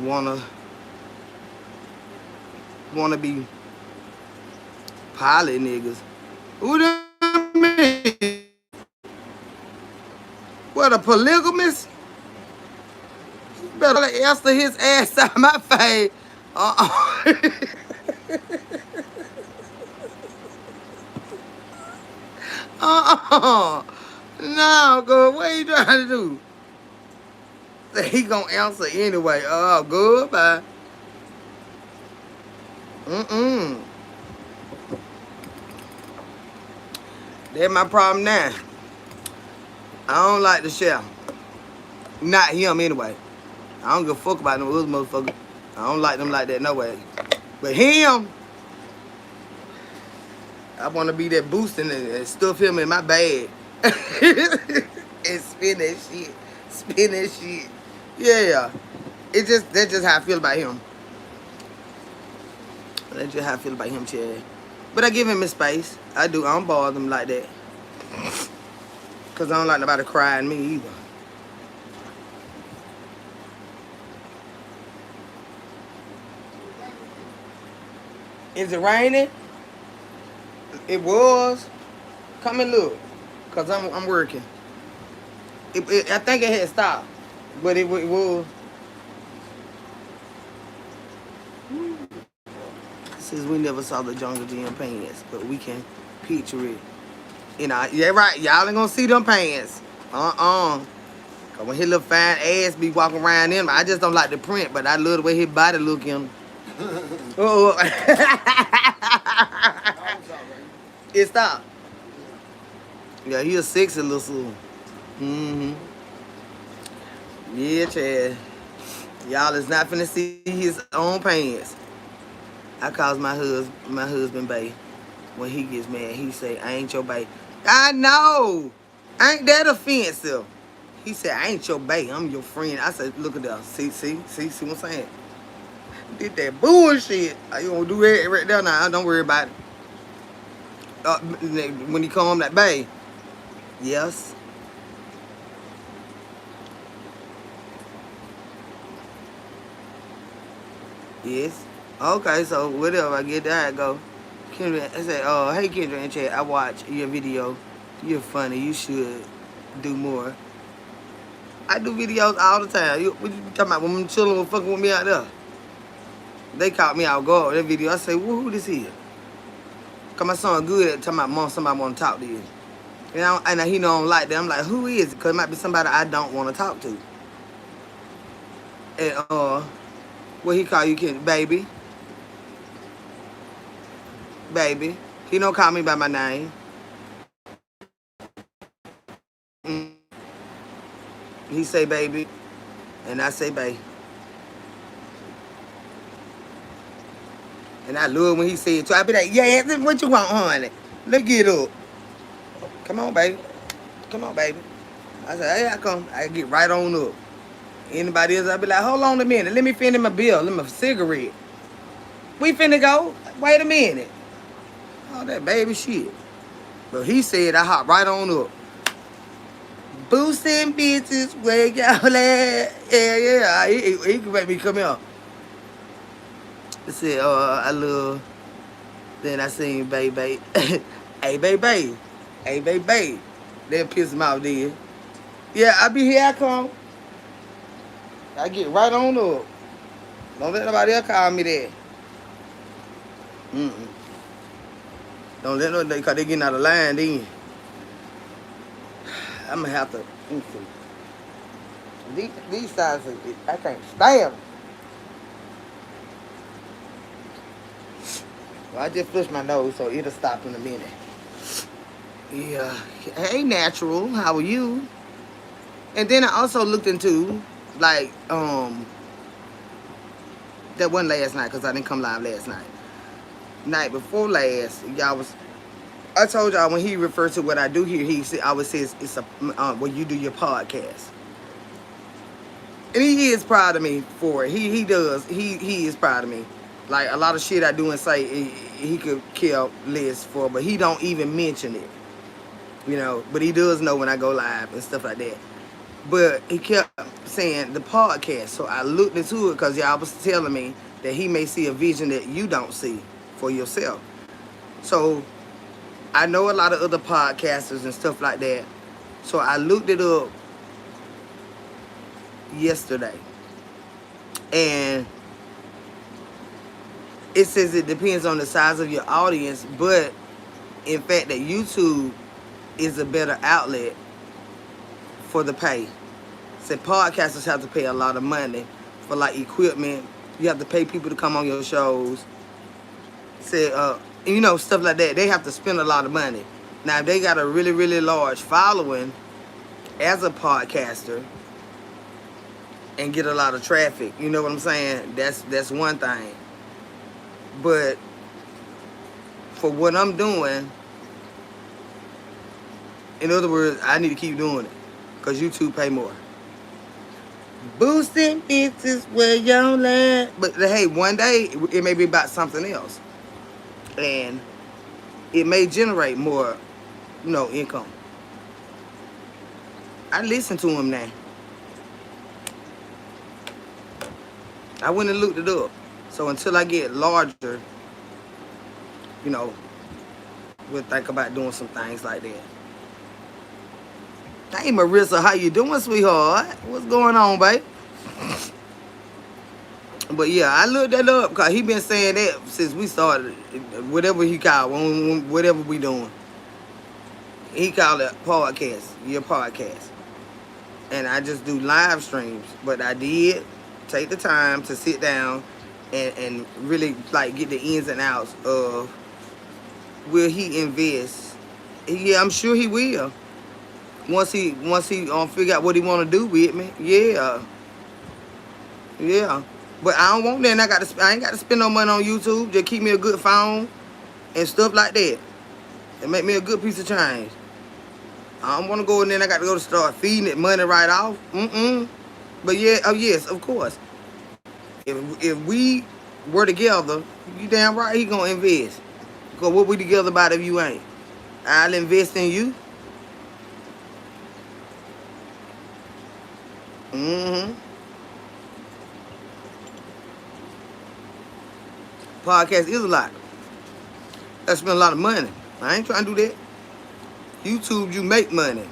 wanna be pilot niggas. Who them mean? What, a polygamist? You better answer his ass out my face. No, girl, what you trying to do? He gonna answer anyway. Oh, goodbye. That's my problem now. I don't like the chef. Not him anyway. I don't give a fuck about them other motherfuckers. I don't like them like that no way. But him, I want to be that boosting and stuff him in my bag. And spin that shit. Spin that shit. Yeah. That's just how I feel about him. That's just how I feel about him, Chad. But I give him his space. I do. I don't bother him like that. Because I don't like nobody crying me either. Is it raining? It was. Come and look. Because I'm working. I think it had stopped. But it was. Since we never saw the Jungle Gym pants, but we can picture it. You know, yeah, right. Y'all ain't gonna see them pants. Cause when his little fine ass be walking around in, I just don't like the print, but I love the way his body look in. It stopped. Yeah, he a sexy little soul. Yeah, Chad. Y'all is not finna see his own pants. I calls my husband bae. When he gets mad, he say, I ain't your bae. I know. Ain't that offensive? He said, I ain't your bae. I'm your friend. I said, look at that. See what I'm saying? Did that bullshit. You gonna do that right there now? Don't worry about it. When he call him that bae. Yes. Yes. Okay, so whatever, I get there, I go. Kendra, I say, hey Kendra and Chad, I watch your video You're funny. You should do more. I do videos all the time. What you talking about? When them children were fucking with me out there, they caught me out guard. That video, I say, who this is? Cause my son good at talking about mom, somebody want to talk to you. And he know I don't like that. I'm like, who is it? Cause it might be somebody I don't want to talk to. And what he call you, kid? Baby. Baby. He don't call me by my name. Mm. He say baby, and I say baby. And I love when he say it too. I be like, yeah, what you want, honey? Let's get up. Come on, baby. Come on, baby. I say, hey, I come. I get right on up. Anybody else, I be like, hold on a minute. Let me finish my bill. Let me a cigarette. We finna go. Wait a minute. All that baby shit. But he said I hop right on up. Boosting bitches, where y'all at? Yeah. He can make me come here. I said, I love. Then I seen baby. Hey, baby. Hey, baby. That piss him off, then. Yeah, I be here, I come. I get right on up. Don't let nobody else call me that. Mm-mm. Don't let nobody, because they getting out of line then. I'm going to have to, let me see. These sides, I can't stand them. Well, I just flushed my nose, so it'll stop in a minute. Yeah. Hey, Natural, how are you? And then I also looked into, like, that wasn't last night, because I didn't come live last night. Night before last, y'all was, I told y'all when he referred to what I do here, he said, I always says it's a, when you do your podcast. And he is proud of me for it. He is proud of me. Like, a lot of shit I do and say, he could care less for, but he don't even mention it. You know, but he does know when I go live and stuff like that. But he kept saying the podcast. So I looked into it because y'all was telling me that he may see a vision that you don't see for yourself. So I know a lot of other podcasters and stuff like that. So I looked it up yesterday. And it says it depends on the size of your audience, but in fact that YouTube is a better outlet for the pay. Said podcasters have to pay a lot of money for like equipment. You have to pay people to come on your shows. Said you know, stuff like that. They have to spend a lot of money. Now if they got a really, really large following as a podcaster and get a lot of traffic, you know what I'm saying? That's one thing. But for what I'm doing, in other words, I need to keep doing it because YouTube pay more. Boosting bitches where y'all at. But hey, one day it may be about something else, and it may generate more, you know, income. I listen to him now. I went and looked it up. So until I get larger, you know, we'll think about doing some things like that. Hey, Marissa, how you doing, sweetheart? What's going on, babe? But yeah, I looked that up because he been saying that since we started, whatever he called, whatever we doing. He called it podcast, your podcast. And I just do live streams. But I did take the time to sit down and really like get the ins and outs of will he invest. Yeah, I'm sure he will. Once he figure out what he want to do with me, yeah. But I don't want that. I ain't got to spend no money on YouTube. Just keep me a good phone and stuff like that, and make me a good piece of change. I don't want to go in there and I got to go to start feeding it money right off. But yeah, oh yes, of course. If we were together, you damn right he gonna invest. Because what we together about if you ain't? I'll invest in you. Podcast is a lot. I spend a lot of money. I ain't trying to do that. YouTube, you make money.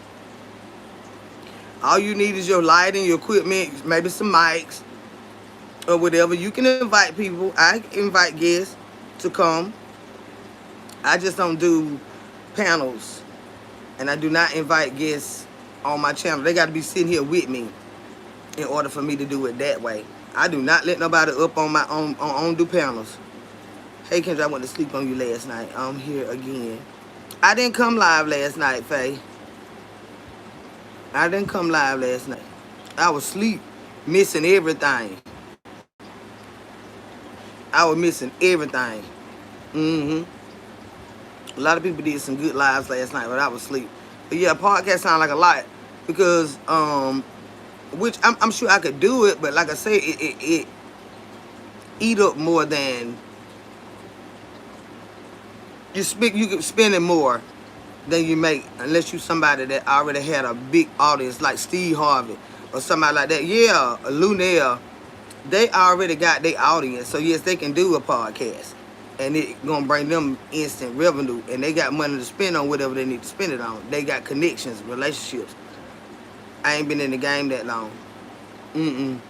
All you need is your lighting, your equipment, maybe some mics or whatever. You can invite people. I invite guests to come. I just don't do panels, and I do not invite guests on my channel. They got to be sitting here with me in order for me to do it that way. I do not let nobody up on my own do panels. Hey Kendra, I went to sleep on you last night. I'm here again. I didn't come live last night, Faye. I didn't come live last night. I was asleep, missing everything. I was missing everything. A lot of people did some good lives last night, but I was asleep. But yeah, podcast sound like a lot because, which I'm sure I could do it, but like I say, it eat up more than you could spend it more than you make unless you somebody that already had a big audience like Steve Harvey or somebody like that. Yeah, Lunel, they already got their audience, so yes, they can do a podcast. And it gonna bring them instant revenue, and they got money to spend on whatever they need to spend it on. They got connections, relationships. I ain't been in the game that long. Since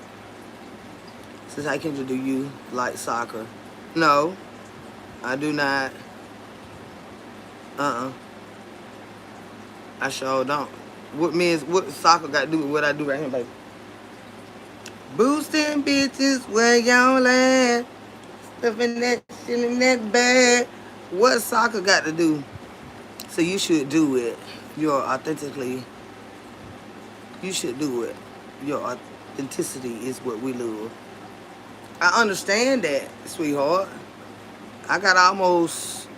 I came to do you like soccer? No, I do not. I sure don't. What soccer got to do with what I do right here, baby? Boosting bitches where y'all at. Stuff in that shit in that bag. What soccer got to do? So you should do it. You're authentically. You should do it. Your authenticity is what we love. I understand that, sweetheart. I got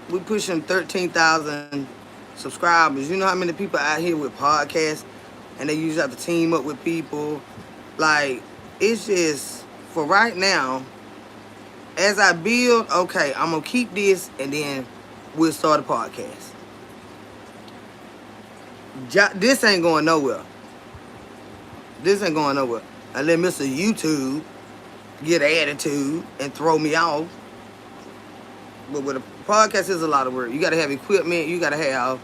we pushing 13,000 subscribers. You know how many people out here with podcasts and they usually have to team up with people. Like, it's just, for right now, as I build, okay, I'm going to keep this and then we'll start a podcast. This ain't going nowhere. This ain't going nowhere. I let Mr. YouTube get an attitude and throw me off. But with a podcast is a lot of work. You gotta have equipment, you gotta have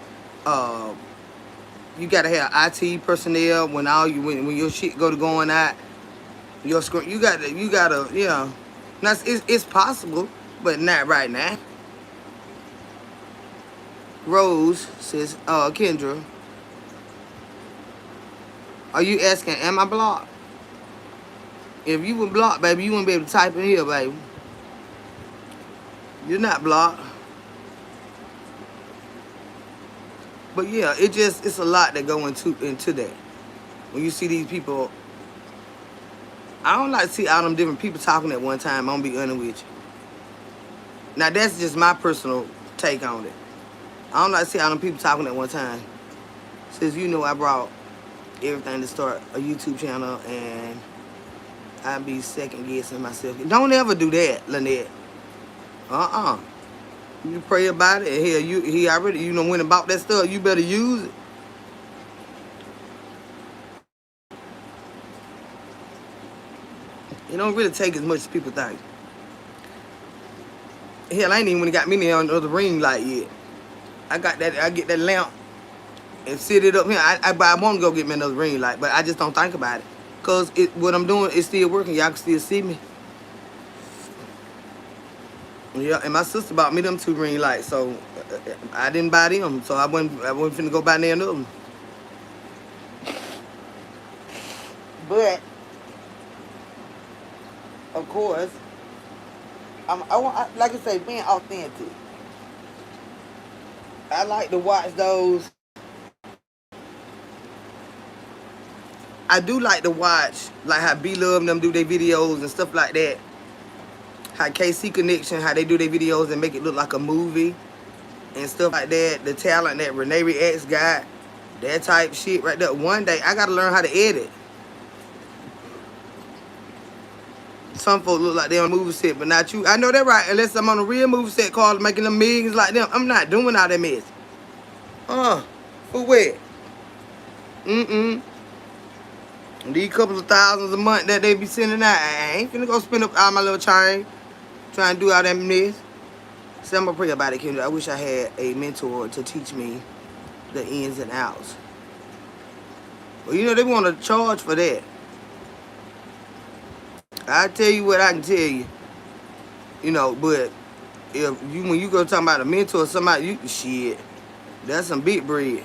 IT personnel when your shit going out, your screen, you gotta, you know. It's possible, but not right now. Rose says, Kendra, are you asking, am I blocked? If you were blocked, baby, you wouldn't be able to type in here, baby. You're not blocked. But yeah, it's a lot that go into that. When you see these people, I don't like to see all them different people talking at one time. I'm gonna be honest with you. Now that's just my personal take on it. I don't like to see all them people talking at one time. Since you know I brought everything to start a YouTube channel and I be second guessing myself. Don't ever do that, Lynette. You pray about it. Hell, he already, went and bought that stuff. You better use it. It don't really take as much as people think. Hell, I ain't even got me on the ring light yet. I get that lamp and sit it up here. I want to go get me another ring light, but I just don't think about it. Because what I'm doing is still working. Y'all can still see me. Yeah, and my sister bought me them 2 ring lights, so I didn't buy them, so I wasn't finna go buy none of them. But of course, like I say, being authentic. I like to watch those. I do like to watch, like how B-Love and them do their videos and stuff like that. How KC Connection, how they do their videos and make it look like a movie and stuff like that. The talent that Renee Reacts got, that type shit right there. One day, I got to learn how to edit. Some folks look like they're on a movie set, but not you. I know that right, unless I'm on a real movie set called making them millions like them. I'm not doing all that mess. For what? These couple of thousands a month that they be sending out, I ain't finna go spend up all my little change trying to do all that mess. So I'm gonna pray about it, Kendra. I wish I had a mentor to teach me the ins and outs. Well, you know, they want to charge for that. I tell you what I can tell you. You know, but if you when you go talking about a mentor or somebody, you shit, that's some big bread.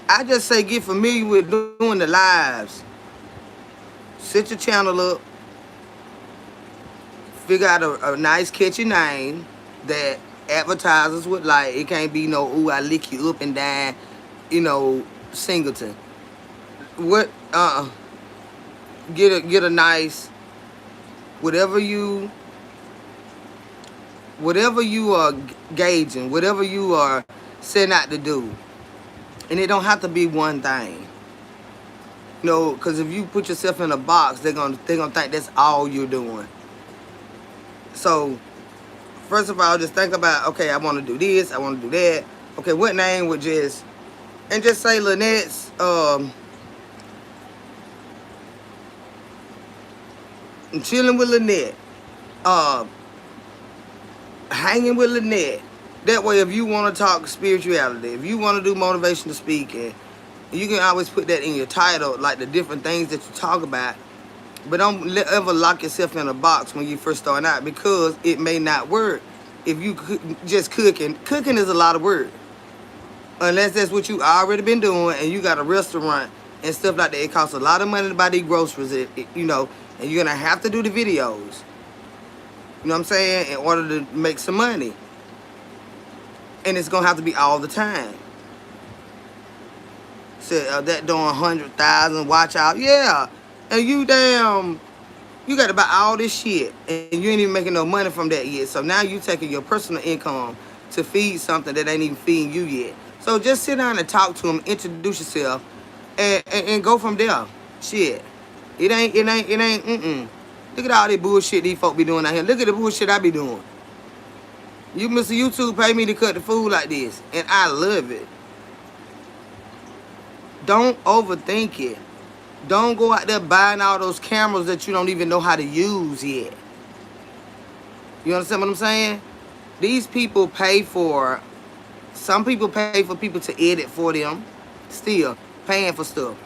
I just say get familiar with doing the lives. Set your channel up. Figure out a nice catchy name that advertisers would like. It can't be no, ooh, I lick you up and down, you know, Singleton. What get a nice whatever you are gauging, whatever you are setting out to do. And it don't have to be one thing. You know, because if you put yourself in a box, they're gonna think that's all you're doing. So, first of all, just think about, okay, I want to do this, I want to do that. Okay, what name would just say Lynette's, chilling with Lynette, hanging with Lynette. That way, if you want to talk spirituality, if you want to do motivational speaking, you can always put that in your title, like the different things that you talk about. But don't ever lock yourself in a box when you first start out, because it may not work if you just cooking. Cooking is a lot of work. Unless that's what you already been doing and you got a restaurant and stuff like that. It costs a lot of money to buy these groceries, you know, and you're going to have to do the videos. You know what I'm saying? In order to make some money. And it's going to have to be all the time. So that doing 100,000, watch out. Yeah. And you got to buy all this shit. And you ain't even making no money from that yet. So now you taking your personal income to feed something that ain't even feeding you yet. So just sit down and talk to them, introduce yourself, and go from there. Shit. It ain't. Look at all this bullshit these folk be doing out here. Look at the bullshit I be doing. You, Mr. YouTube, pay me to cut the food like this. And I love it. Don't overthink it. Don't go out there buying all those cameras that you don't even know how to use yet. You understand what I'm saying? These people pay for, some people pay for people to edit for them. Still paying for stuff.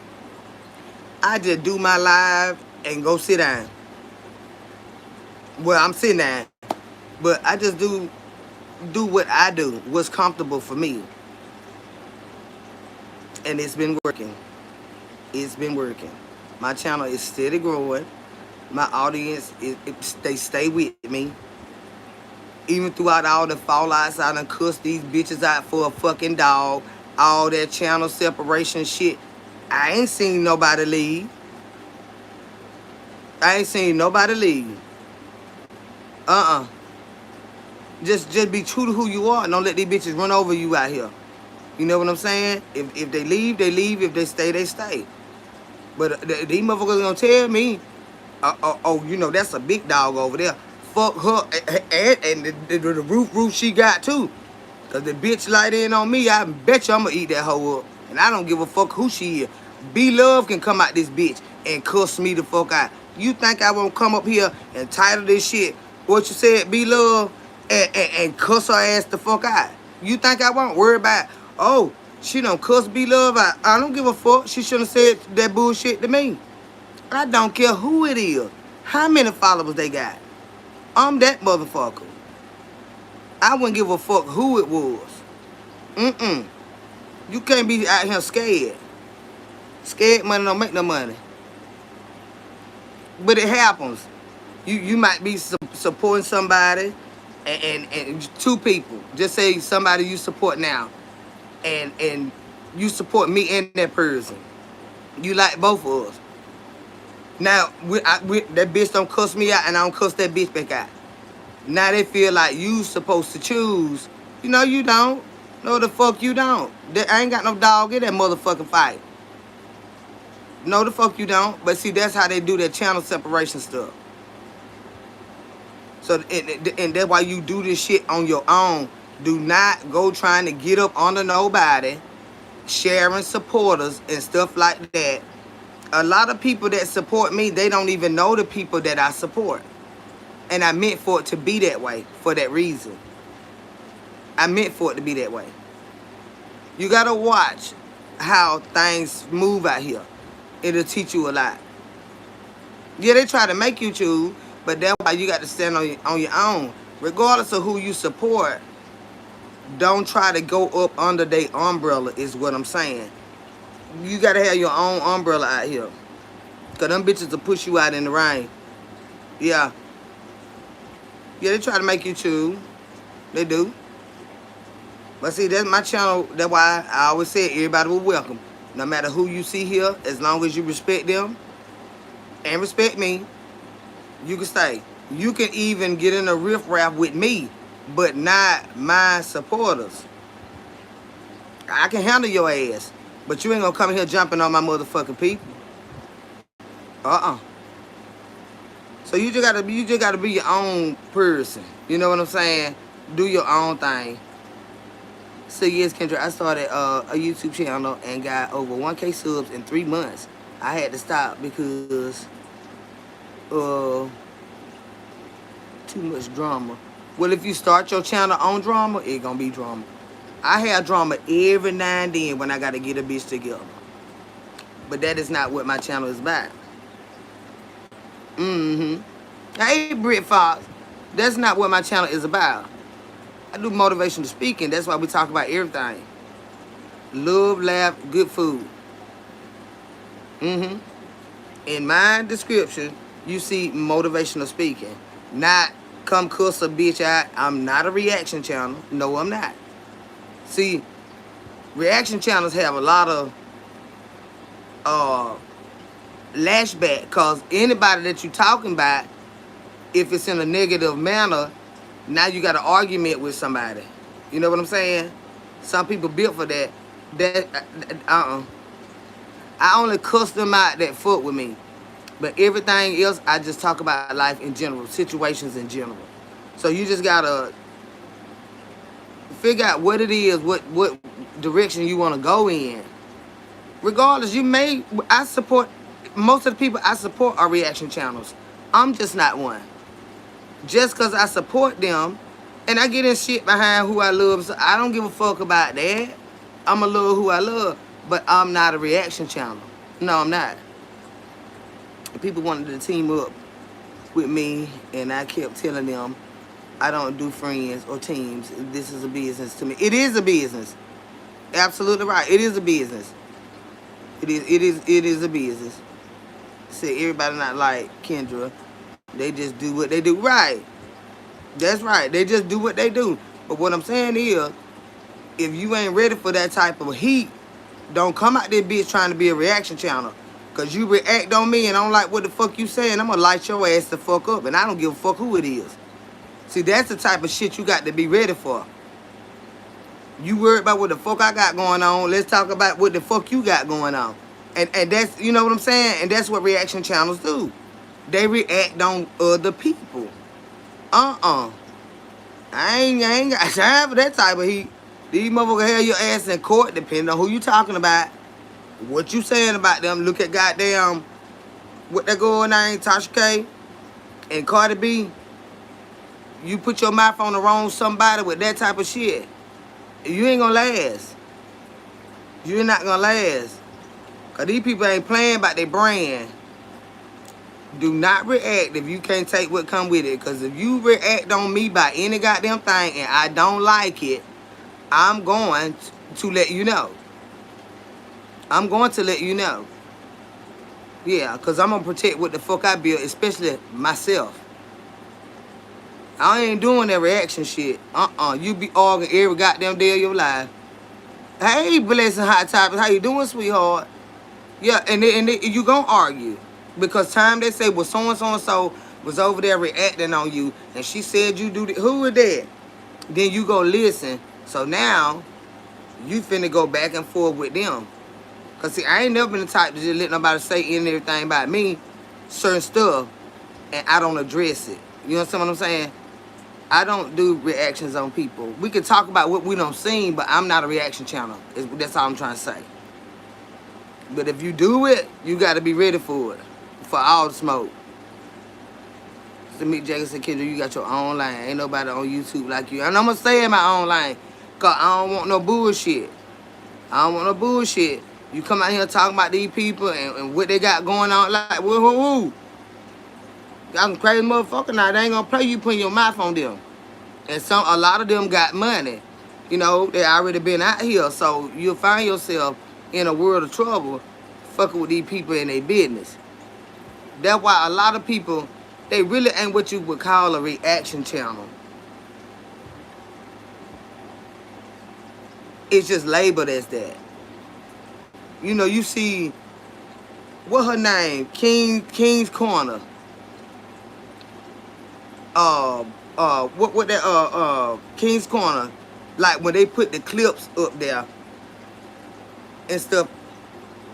I just do my live and go sit down. Well, I'm sitting down. But I just do what I do, what's comfortable for me. And it's been working. It's been working. My channel is steady growing. My audience, they stay with me. Even throughout all the fallouts, I done cussed these bitches out for a fucking dog. All that channel separation shit. I ain't seen nobody leave. Just be true to who you are. And don't let these bitches run over you out here. You know what I'm saying? If they leave, they leave. If they stay, they stay. But these motherfuckers gonna tell me, oh, you know, that's a big dog over there. Fuck her and the roof she got too. Cause the bitch light in on me, I bet you I'm gonna eat that hoe up. And I don't give a fuck who she is. B-Love can come out this bitch and cuss me the fuck out. You think I won't come up here and title this shit, what you said, B-Love, and cuss her ass the fuck out? You think I won't worry about, oh, she done cuss B-Love out? I don't give a fuck. She shouldn't have said that bullshit to me. I don't care who it is, how many followers they got. I'm that motherfucker. I wouldn't give a fuck who it was. You can't be out here scared. Scared money don't make no money. But it happens. You might be supporting somebody and two people. Just say somebody you support now. And you support me and that person. You like both of us. Now, that bitch don't cuss me out and I don't cuss that bitch back out. Now they feel like you supposed to choose. You know you don't. No, the fuck you don't. I ain't got no dog in that motherfucking fight. No, the fuck you don't. But see, that's how they do their channel separation stuff. So, and that's why you do this shit on your own. Do not go trying to get up under nobody, sharing supporters and stuff like that. A lot of people that support me, they don't even know the people that I support. And I meant for it to be that way for that reason. I meant for it to be that way. You gotta watch how things move out here. It'll teach you a lot. Yeah, they try to make you choose, but that's why you got to stand on your own. Regardless of who you support, don't try to go up under their umbrella is what I'm saying. You got to have your own umbrella out here. Because them bitches will push you out in the rain. Yeah. Yeah, they try to make you choose. They do. But see, that's my channel. That's why I always say everybody will welcome. No matter who you see here, as long as you respect them and respect me, you can stay. You can even get in a riff-raff with me, but not my supporters. I can handle your ass, but you ain't gonna come here jumping on my motherfucking people. So you just gotta be your own person. You know what I'm saying? Do your own thing. So yes, Kendra, I started a YouTube channel and got over 1K subs in 3 months. I had to stop because too much drama. Well, if you start your channel on drama, it gonna be drama. I have drama every now and then when I gotta get a bitch together. But that is not what my channel is about. Hey, Britt Fox. That's not what my channel is about. I do motivational speaking. That's why we talk about everything. Love, laugh, good food. In my description, you see motivational speaking. Not come cuss a bitch out. I'm not a reaction channel. No, I'm not. See, reaction channels have a lot of lashback, because anybody that you talking about, if it's in a negative manner, now you got an argument with somebody. You know what I'm saying? Some people built for that. I only cuss them out that fuck with me. But everything else, I just talk about life in general, situations in general. So you just gotta figure out what it is, what direction you want to go in. Regardless, I support, most of the people I support are reaction channels. I'm just not one. Just because I support them, and I get in shit behind who I love, so I don't give a fuck about that. I'ma love who I love, but I'm not a reaction channel. No, I'm not. People wanted to team up with me, and I kept telling them, I don't do friends or teams. This is a business to me. It is a business. Absolutely right. It is a business. It is a business. See, everybody not like Kendra. They just do what they do. Right. That's right. They just do what they do. But what I'm saying is, if you ain't ready for that type of heat, don't come out there bitch trying to be a reaction channel. Because you react on me and I don't like what the fuck you saying, I'm going to light your ass the fuck up. And I don't give a fuck who it is. See, that's the type of shit you got to be ready for. You worried about what the fuck I got going on. Let's talk about what the fuck you got going on. And that's, you know what I'm saying? And that's what reaction channels do. They react on other people. I ain't got time for that type of heat. These motherfuckers have your ass in court depending on who you talking about. What you saying about them. Look at goddamn, what that girl name, Tasha K and Cardi B. You put your mouth on the wrong somebody with that type of shit, you ain't gonna last. You're not gonna last. Because these people ain't playing about their brand. Do not react if you can't take what come with it. Because if you react on me by any goddamn thing and I don't like it, I'm going to let you know. I'm going to let you know. Yeah, because I'm going to protect what the fuck I build, especially myself. I ain't doing that reaction shit. You be arguing every goddamn day of your life. Hey, Blessing Hot Topics, how you doing, sweetheart? Yeah, and you gonna argue. Because time they say, well, so-and-so was over there reacting on you, and she said you do who is that? Then you go listen. So now, you finna go back and forth with them. Because, see, I ain't never been the type to just let nobody say any and everything about me, certain stuff, and I don't address it. You understand what I'm saying? I don't do reactions on people. We can talk about what we don't see, but I'm not a reaction channel. That's all I'm trying to say. But if you do it, you got to be ready for it. For all the smoke. To meet Jackson Kendra, you got your own lane. Ain't nobody on YouTube like you. And I'm going to stay in my own lane. Because I don't want no bullshit. I don't want no bullshit. You come out here talking about these people and what they got going on, like, woo. Y'all some crazy motherfucker now. They ain't gonna play you putting your mouth on them. And a lot of them got money. You know, they already been out here. So you'll find yourself in a world of trouble fucking with these people in their business. That's why a lot of people, they really ain't what you would call a reaction channel. It's just labeled as that. You know, you see, what her name? King's Corner. What that King's Corner, like when they put the clips up there and stuff.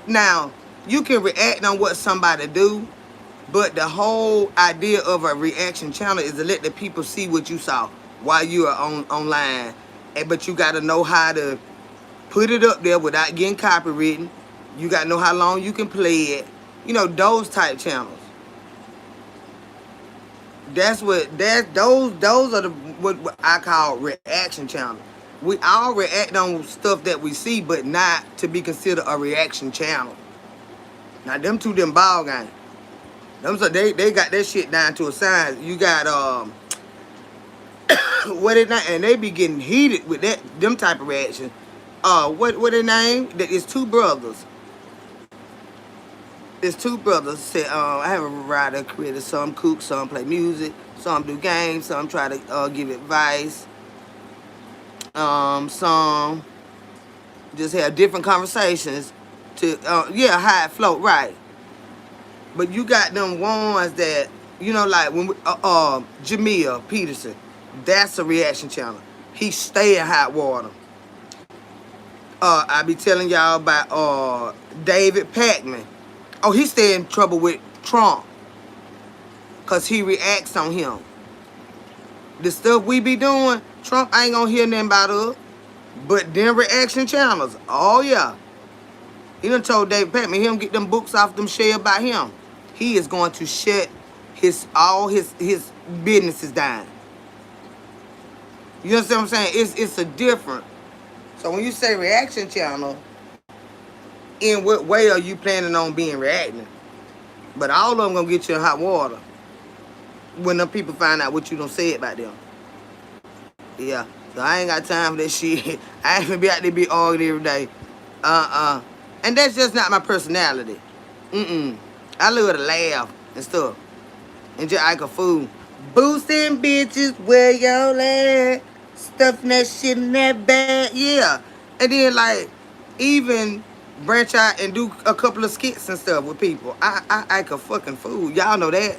Now, you can react on what somebody do, but the whole idea of a reaction channel is to let the people see what you saw while you are online. But you got to know how to put it up there without getting copywritten. You got to know how long you can play it. You know, those type channels. Those are what I call reaction channels. We all react on stuff that we see, but not to be considered a reaction channel. Now them ball games. Them, so they got that shit down to a science. You got what it not, and they be getting heated with them type of reaction. What their name? It's two brothers. There's two brothers. Say, I have a variety of creators. Some cook, some play music, some do games, some try to give advice. Some just have different conversations to how it float, right. But you got them ones that, you know, like when Jamil Peterson, that's a reaction channel. He stay in hot water. I be telling y'all about David Pakman. Oh, he stay in trouble with Trump because he reacts on him. The stuff we be doing, Trump ain't gonna hear nothing about us. But them reaction channels, oh yeah. He done told David Pakman, he don't get them books off them share about him. He is going to shut all his businesses down. You understand what I'm saying? It's a different. So when you say reaction channel, in what way are you planning on being reacting? But all of them gonna get you in hot water when them people find out what you done said about them. Yeah, so I ain't got time for that shit. I ain't gonna be out there be arguing every day. And that's just not my personality. I love to laugh and stuff. And just act a fool. Boosting bitches where y'all at. Stuffing that shit in that bag. Yeah. And then like even branch out and do a couple of skits and stuff with people. I act a fucking fool. Y'all know that.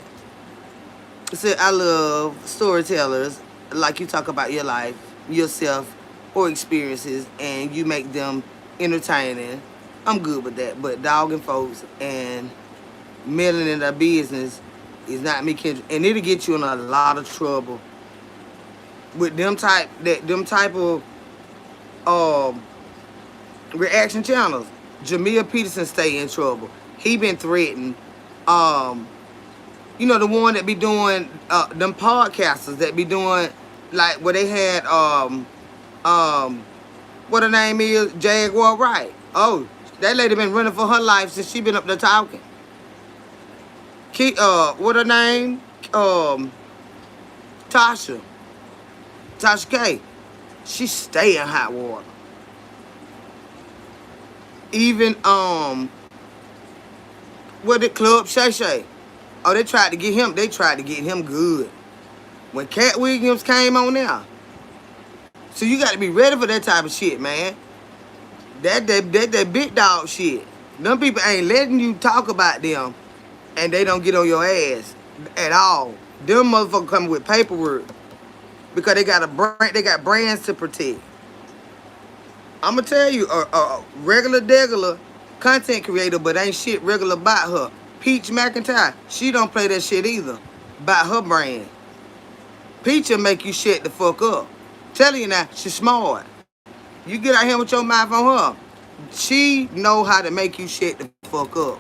So I love storytellers. Like you talk about your life, yourself, or experiences, and you make them entertaining. I'm good with that. But dogging folks and meddling in their business is not me, and it'll get you in a lot of trouble with them type of reaction channels. Jamil Peterson stay in trouble. He been threatened. You know, the one that be doing them podcasters that be doing like where they had what her name is, Jaguar Wright. Oh, that lady been running for her life since she been up there talking. What her name? Tasha K. She stay in hot water. Even what the Club Shay Shay. Oh, they tried to get him. They tried to get him good when Cat Williams came on there. So you got to be ready for that type of shit, man. That big dog shit. Them people ain't letting you talk about them, and they don't get on your ass at all. Them motherfuckers coming with paperwork because they got a brand. They got brands to protect. I'ma tell you, a regular degular content creator, but ain't shit regular about her. Peach McIntyre, she don't play that shit either. About her brand. Peach will make you shut the fuck up. Telling you now, she's smart. You get out here with your mouth on her, she know how to make you shut the fuck up.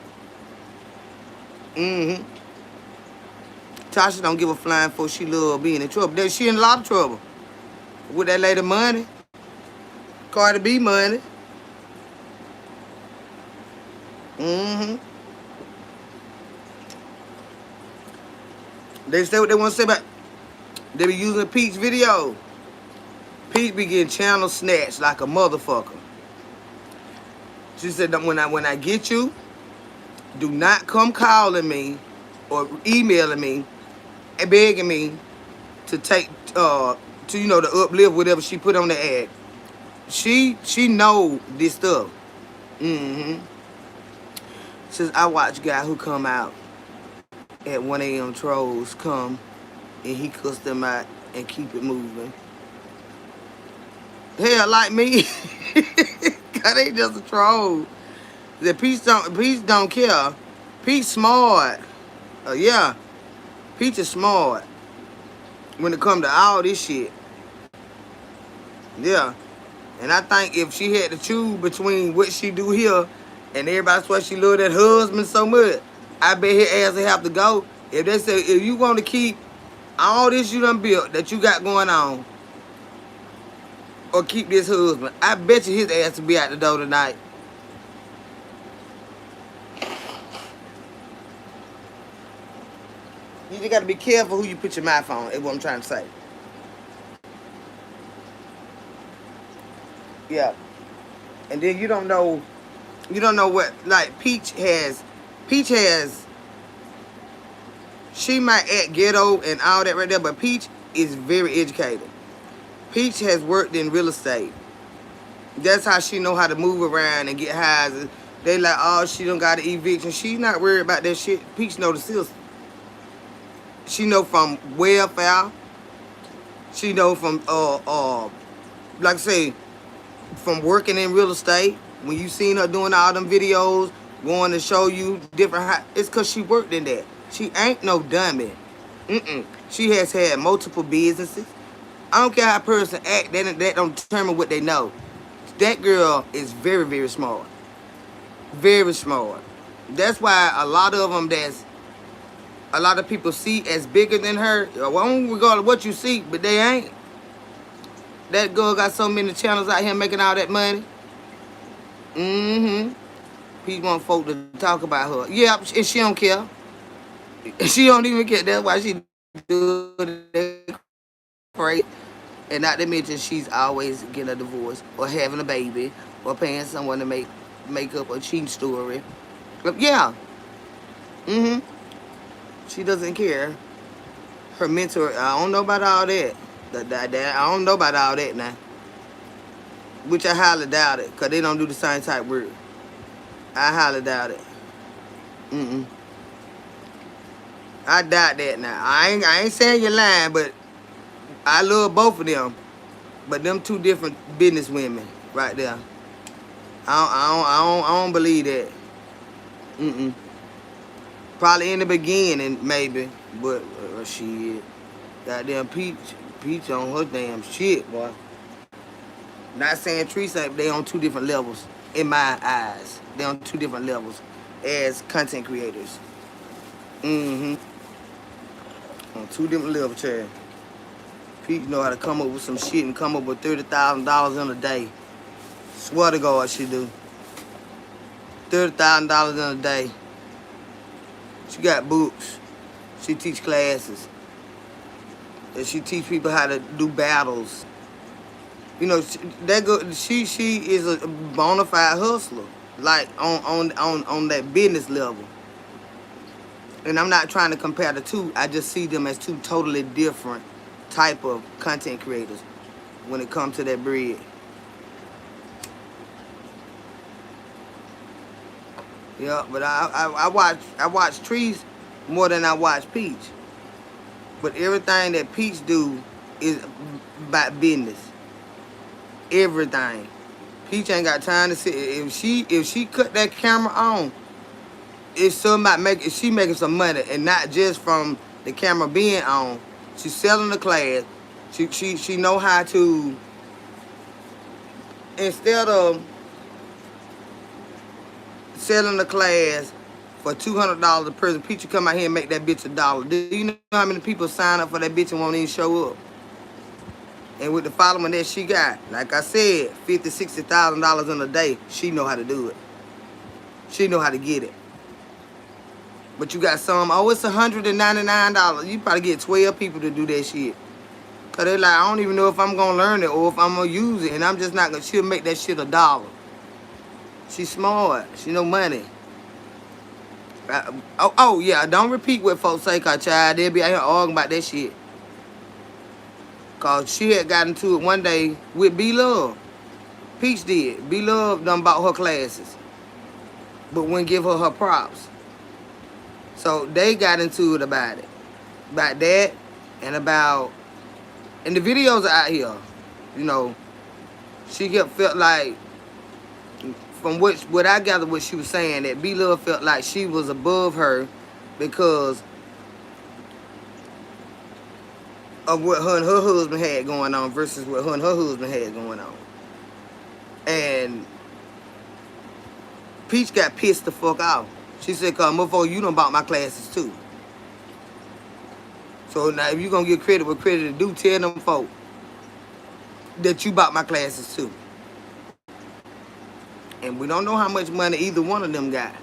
Tasha don't give a flying fuck. She love being in trouble. She in a lot of trouble with that lady money. Cardi B money. Mm-hmm. They say what they want to say about. They be using Peach video. Peach be getting channel snatched like a motherfucker. She said that when I get you, do not come calling me or emailing me and begging me to take to to uplift whatever she put on the ad. She know this stuff. Mm-hmm. Says I watch guy who come out at 1 a.m. trolls come and he cuss them out and keep it moving. Hell, like me. God, they just a troll. The Peach don't care. Peach smart. Yeah. Peach is smart when it come to all this shit. Yeah. And I think if she had to choose between what she do here and everybody swear she love that husband so much, I bet her ass would have to go. If they say, if you want to keep all this you done built that you got going on, or keep this husband, I bet you his ass will be out the door tonight. You just got to be careful who you put your mouth on, is what I'm trying to say. Yeah. And then you don't know what, like Peach has, she might act ghetto and all that right there, but Peach is very educated. Peach has worked in real estate. That's how she know how to move around and get houses. They like, oh, she don't got an eviction. She's not worried about that shit. Peach know the system. She know from welfare. She know from like I say, from working in real estate. When you seen her doing all them videos, going to show you different, it's cause she worked in that. She ain't no dummy. She has had multiple businesses. I don't care how a person act, that don't determine what they know. That girl is very, very smart. Very smart. That's why a lot of them a lot of people see as bigger than her. Well, regardless of what you see, but they ain't. That girl got so many channels out here making all that money. People want folk to talk about her. Yeah, and she don't care. She don't even care. That's why she do that crazy. And not to mention, she's always getting a divorce or having a baby or paying someone to make up a cheating story. But yeah. She doesn't care. Her mentor, I don't know about all that. I don't know about all that now. Which I highly doubt it, because they don't do the same type work. I highly doubt it. I doubt that now. I ain't saying you're lying, but I love both of them. But them two different business women right there. I don't believe that. Probably in the beginning, maybe. But shit. Goddamn Peach on her damn shit, boy. Not saying Teresa, they on two different levels. In my eyes. They on two different levels as content creators. On two different levels, Chad. Peach know how to come up with some shit and come up with $30,000 in a day. Swear to God, she do. $30,000 in a day. She got books. She teach classes. And she teach people how to do battles. You know, she is a bona fide hustler, like on that business level. And I'm not trying to compare the two. I just see them as two totally different type of content creators when it comes to that bread. Yeah, but I watch Trees more than I watch Peach. But everything that Peach do is about business. Everything. Peach ain't got time to sit. If she cut that camera on, it's something about she making some money, and not just from the camera being on. She's selling the class. She know how to, instead of selling the class for $200 a person, Peach come out here and make that bitch $1. Do you know how many people sign up for that bitch and won't even show up? And with the following that she got, like I said, $50,000, $60,000 in a day, she know how to do it. She know how to get it. But you got some, oh, it's $199. You probably get 12 people to do that shit. Cause they're like, I don't even know if I'm gonna learn it or if I'm gonna use it, and I'm just not gonna. She'll make that shit $1. She's smart. She know money. Oh yeah, don't repeat what folks say, cause child, they'll be out here arguing about that shit. Cause she had got into it one day with B Love. Peach did. B Love done bought her classes, but wouldn't give her props. So they got into it about it, about that, and about. And the videos are out here, you know. She felt like, from what I gathered, what she was saying, that B Love felt like she was above her because of what her and her husband had going on versus what her and her husband had going on. And Peach got pissed the fuck off. She said, "Cause motherfucker, you done bought my classes too. So now if you gonna give credit where credit is due, tell them folk that you bought my classes too." And we don't know how much money either one of them got.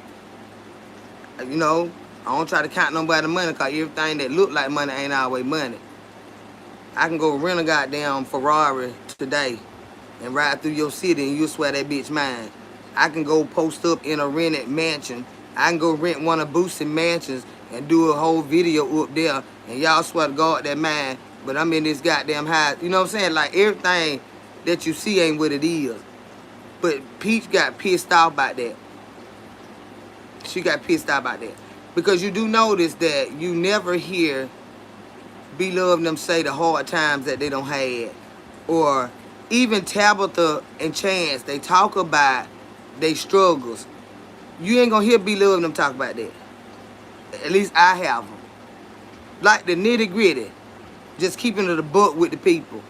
You know, I don't try to count nobody's money, cause everything that look like money ain't always money. I can go rent a goddamn Ferrari today and ride through your city and you'll swear that bitch mine. I can go post up in a rented mansion. I can go rent one of Boosie mansions and do a whole video up there, and y'all swear to God that mine, but I'm in this goddamn house. You know what I'm saying? Like, everything that you see ain't what it is. But Peach got pissed off about that. She got pissed off about that. Because you do notice that you never hear B Love them say the hard times that they don't have. Or even Tabitha and Chance, they talk about their struggles. You ain't gonna hear B Love them talk about that. At least I have them. Like the nitty gritty. Just keeping it a book with the people.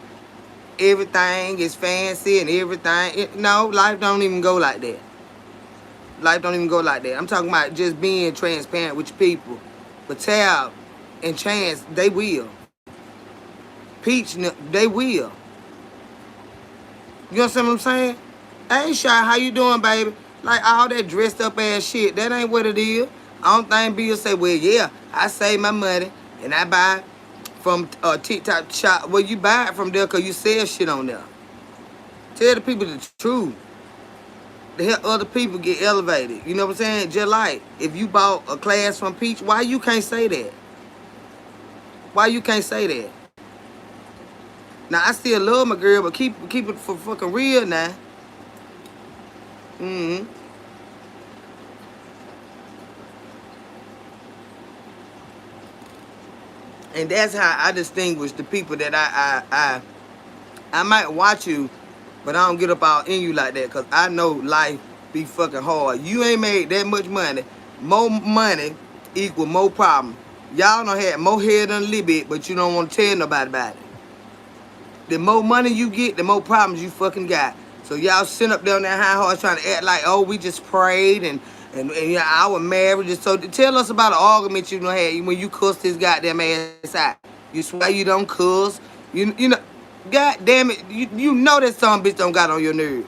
Everything is fancy and everything. No, life don't even go like that. Life don't even go like that. I'm talking about just being transparent with your people. But Tab and Chance, they will. Peach, they will. You understand what I'm saying? Hey, Shy, how you doing, baby? Like, all that dressed up ass shit, that ain't what it is. I don't think Bill say, well, yeah, I save my money and I buy from TikTok shop. Well, you buy it from there because you sell shit on there. Tell the people the truth. To help other people get elevated. You know what I'm saying? Just like, if you bought a class from Peach, why you can't say that? Why you can't say that? Now, I still love my girl, but keep it for fucking real now. Mm-hmm. And that's how I distinguish the people that I might watch you, but I don't get up all in you like that, because I know life be fucking hard. You ain't made that much money. More money equal more problem. Y'all done had more head than a little bit, but you don't want to tell nobody about it. The more money you get, the more problems you fucking got. So y'all sit up there on that high horse trying to act like, oh, we just prayed and yeah, our marriage. So tell us about an argument you done had when you cussed this goddamn ass out. You swear you don't cuss. You know, god damn it, you know that some bitch don't got on your nerve.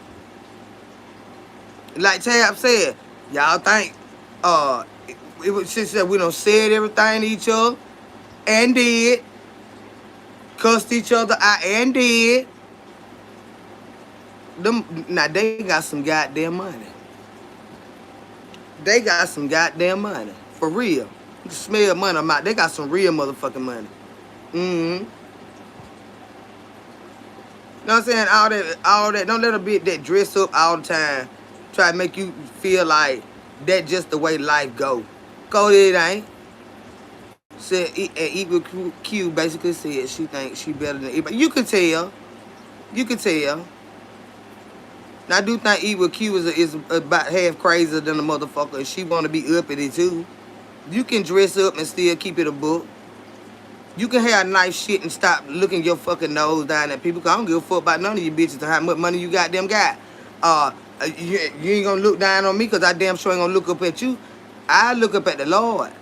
Like Tab said, y'all think she said we done said everything to each other and did. Cussed each other out and did. Now they got some goddamn money. They got some goddamn money. For real. You can smell money on my. They got some real motherfucking money. Mm-hmm. You know what I'm saying? All that. Don't let a bitch that dress up all the time try to make you feel like that just the way life go. Cause it ain't. Said Equal Q basically said she thinks she better than everybody. You can tell. You can tell. Now, I do think Equal Q is about half crazier than a motherfucker, and she want to be uppity too. You can dress up and still keep it a book. You can have nice shit and stop looking your fucking nose down at people, because I don't give a fuck about none of you bitches and how much money you goddamn got. You ain't gonna look down on me because I damn sure ain't gonna look up at you. I look up at the Lord.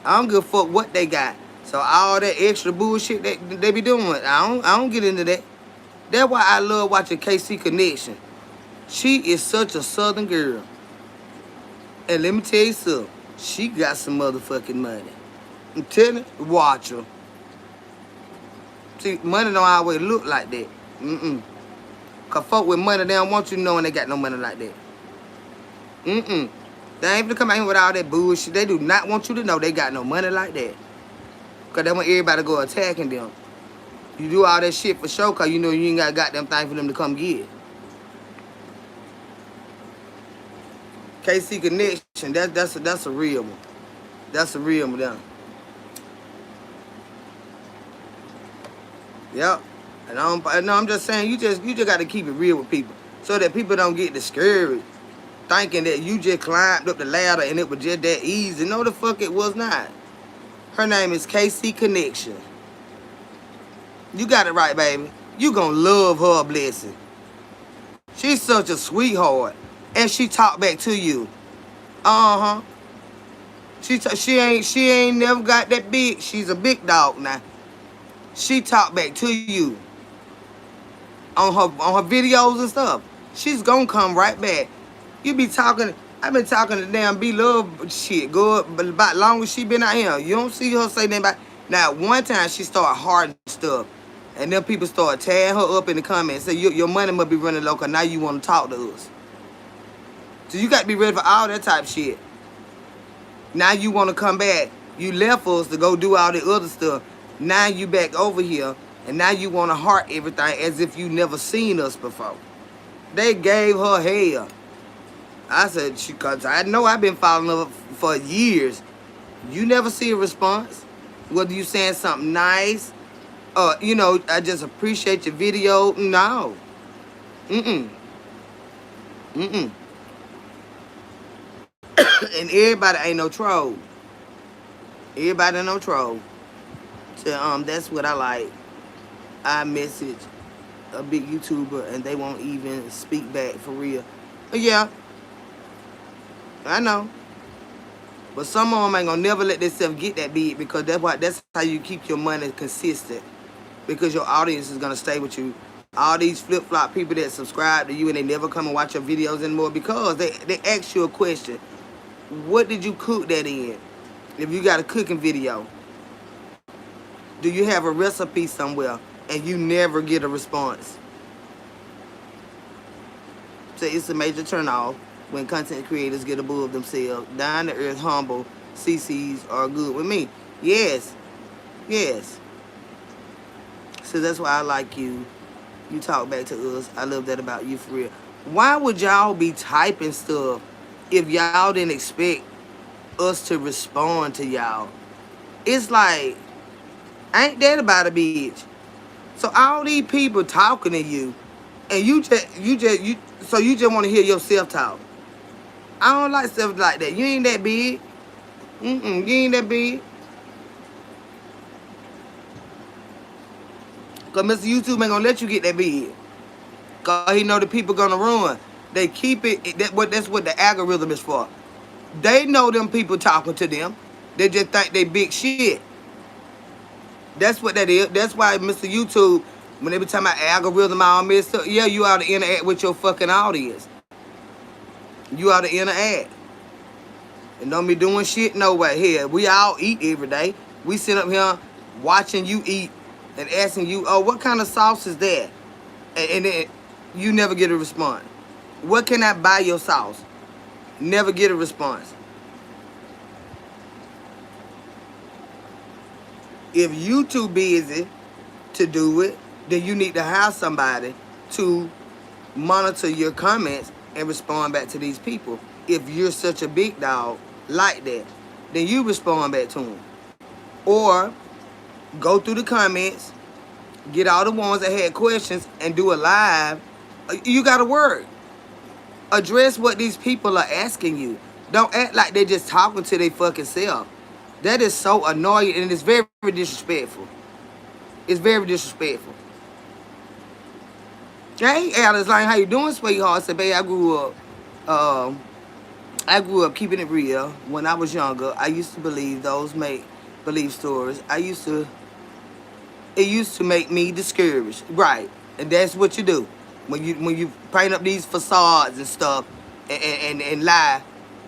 I don't give a fuck what they got. So all that extra bullshit that they be doing, I don't get into that. That's why I love watching KC Connection. She is such a southern girl. And let me tell you something. She got some motherfucking money. I'm telling you, watch her. See, money don't always look like that. Cause folk with money, they don't want you knowing they got no money like that. They ain't gonna come out here with all that bullshit. They do not want you to know they got no money like that. Cause they want everybody to go attacking them. You do all that shit for sure, cause you know you ain't got a goddamn thing for them to come get. KC Connection, that's a real one. That's a real one down. Yep. And I'm just saying you just gotta keep it real with people. So that people don't get discouraged. Thinking that you just climbed up the ladder and it was just that easy. No, the fuck it was not. Her name is KC Connection. You got it right, baby. You gonna love her blessing. She's such a sweetheart. And she talk back to you. Uh-huh. She ain't never got that big. She's a big dog now. She talk back to you. On her videos and stuff. She's gonna come right back. You be talking, I've been talking to damn B-Love shit, good, but about long as she been out here. You don't see her say nothing about. Now, one time she started harding stuff, and then people started tearing her up in the comments, say, your money must be running low, 'cause now you want to talk to us. So you got to be ready for all that type of shit. Now you want to come back. You left us to go do all the other stuff. Now you back over here, and now you want to heart everything as if you never seen us before. They gave her hell. I said, because I know I've been following her for years. You never see a response. Whether you saying something nice, you know, I just appreciate your video. No. And everybody ain't no troll. Everybody ain't no troll. So, that's what I like. I message a big YouTuber and they won't even speak back for real. Yeah. I know. But some of them ain't gonna never let themselves get that big because that's how you keep your money consistent. Because your audience is gonna stay with you. All these flip-flop people that subscribe to you and they never come and watch your videos anymore because they ask you a question. What did you cook that in? If you got a cooking video, do you have a recipe somewhere and you never get a response? So it's a major turnoff when content creators get above themselves. Down to earth, humble, CCs are good with me. Yes. Yes. So that's why I like you. You talk back to us. I love that about you for real. Why would y'all be typing stuff if y'all didn't expect us to respond to y'all? It's like, ain't that about a bitch? So all these people talking to you, and you just want to hear yourself talk. I don't like stuff like that. You ain't that big. You ain't that big. Because Mr. YouTube ain't gonna let you get that big. Because he know the people gonna run. They keep it, that's what the algorithm is for. They know them people talking to them. They just think they big shit. That's what that is. That's why Mr. YouTube, when they be talking about algorithm, all messed up, yeah, you ought to interact with your fucking audience. You ought to interact. And don't be doing shit no way. Here, we all eat every day. We sit up here watching you eat and asking you, oh, what kind of sauce is that? And then you never get a response. What can I buy your sauce? Never get a response. If you too busy to do it, then you need to have somebody to monitor your comments and respond back to these people. If you're such a big dog like that, then you respond back to them. Or go through the comments, get all the ones that had questions and do a live. You gotta work. Address what these people are asking you. Don't act like they're just talking to their fucking self. That is so annoying and it's very, very disrespectful. It's very disrespectful. Hey, Alice, like, how you doing, sweetheart? I said, babe, I grew up keeping it real. When I was younger, I used to believe those make-believe stories. It used to make me discouraged. Right. And that's what you do. When you paint up these facades and stuff and lie,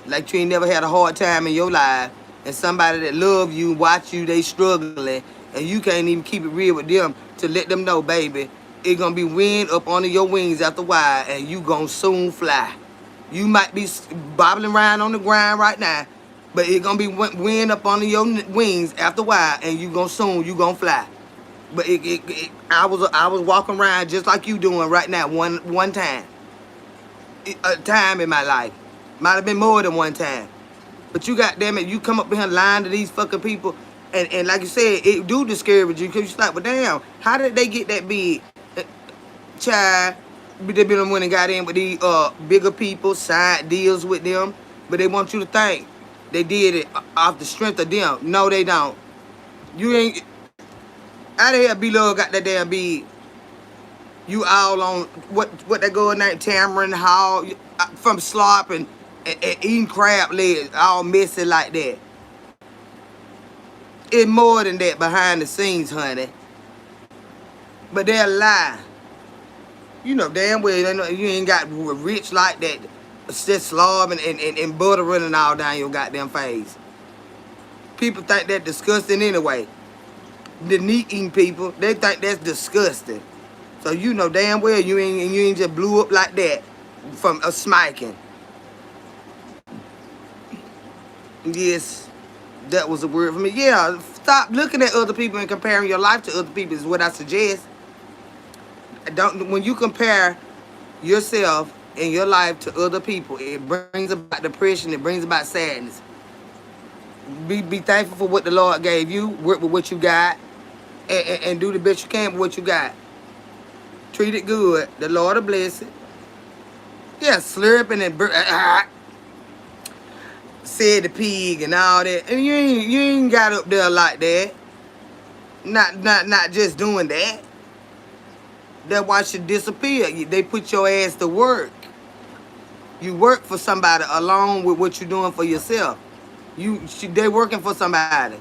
Like you ain't never had a hard time in your life, and somebody that love you, watch you, they struggling, and you can't even keep it real with them to let them know, baby, it gonna be wind up under your wings after a while, and you gonna soon fly. You might be bobbling around on the ground right now, but it gonna be wind up under your wings after a while, and you gonna fly. But I was walking around just like you doing right now. One time, a time in my life, might have been more than one time. But you goddamn it, you come up here lying to these fucking people, and like you said, it do discourage you because you're like, well, damn, how did they get that big? Child, they been the one and got in with these bigger people, signed deals with them, but they want you to think they did it off the strength of them. No, they don't. You ain't. How the hell B-Love got that damn big? You all on what that girl named Tamron Hall from slop and eating crab legs, all messy like that. It's more than that behind the scenes, honey. But they'll lie. You know damn well you ain't got rich like that. Just slob and butter running all down your goddamn face. People think that's disgusting anyway. The meat eating people, they think that's disgusting. So you know damn well you ain't just blew up like that from a smiking. Yes, that was a word for me. Yeah, stop looking at other people and comparing your life to other people is what I suggest. Don't when you compare yourself and your life to other people, it brings about depression, it brings about sadness. Be thankful for what the Lord gave you, work with what you got, and do the best you can with what you got. Treat it good. The Lord will bless it. Yeah, slurping and said the pig and all that. And you ain't got up there like that. Not just doing that. That's why she disappeared. They put your ass to work. You work for somebody along with what you're doing for yourself. They working for somebody.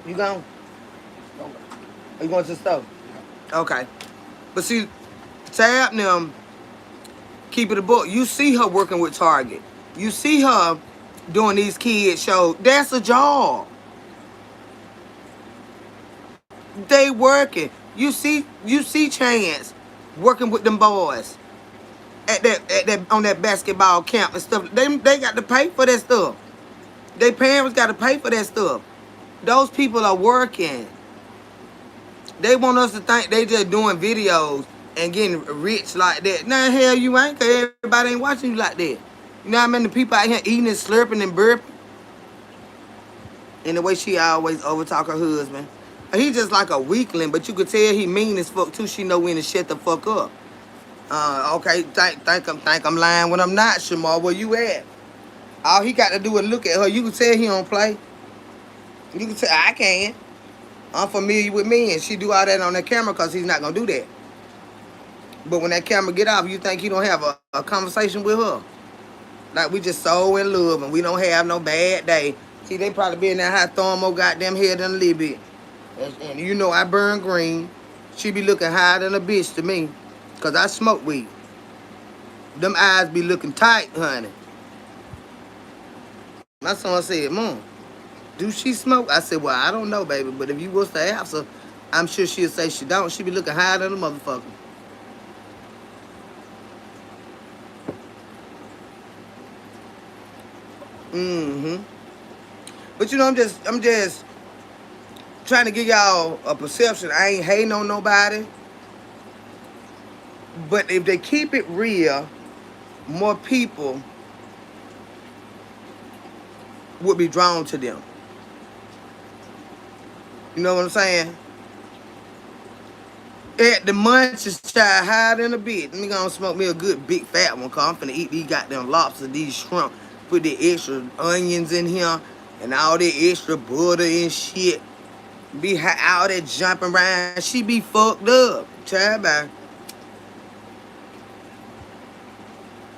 You gone? Are you going to the store? Okay. But see, Tab them keep it a book. You see her working with Target. You see her doing these kids shows. That's a job. They working. You see Chance working with them boys at that on that basketball camp and stuff. They got to pay for that stuff. Their parents got to pay for that stuff. Those people are working. They want us to think they just doing videos and getting rich like that. Nah, hell you ain't, cause everybody ain't watching you like that. You know what I mean? The people out here eating and slurping and burping. And the way she always overtalk her husband. He just like a weakling, but you could tell he mean as fuck too. She know when to shut the fuck up. Okay, think I'm lying when I'm not, Shamar. Where you at? All he got to do is look at her. You can tell he don't play. You can tell I can. I'm familiar with me, and she do all that on that camera because he's not gonna do that. But when that camera get off, you think he don't have a conversation with her? Like we just so in love and we don't have no bad day. See, they probably be in that hot throwing more goddamn head than a little bit. And you know I burn green. She be looking higher than a bitch to me. Because I smoke weed. Them eyes be looking tight, honey. My son said, Mom, do she smoke? I said, well, I don't know, baby. But if you was to ask her, I'm sure she'll say she don't. She be looking higher than a motherfucker. Mm-hmm. But you know, I'm just trying to give y'all a perception. I ain't hating on nobody. But if they keep it real, more people would be drawn to them. You know what I'm saying? At the munchies, child, higher than a bit. Let me go and smoke me a good big fat one, cause I'm finna eat these goddamn lobsters, these shrimp. Put the extra onions in here and all the extra butter and shit. Be out there jumping around. She be fucked up. Child, bye.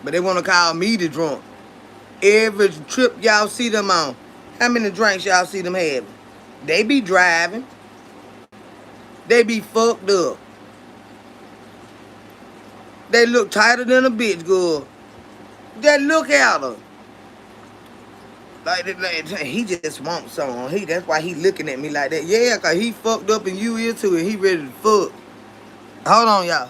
But they wanna call me the drunk. Every trip y'all see them on, how many drinks y'all see them having? They be driving. They be fucked up. They look tighter than a bitch, girl. Just look at her. Like he just wants someone. That's why he looking at me like that. Yeah, cause he fucked up and you is too, and he ready to fuck. Hold on, y'all.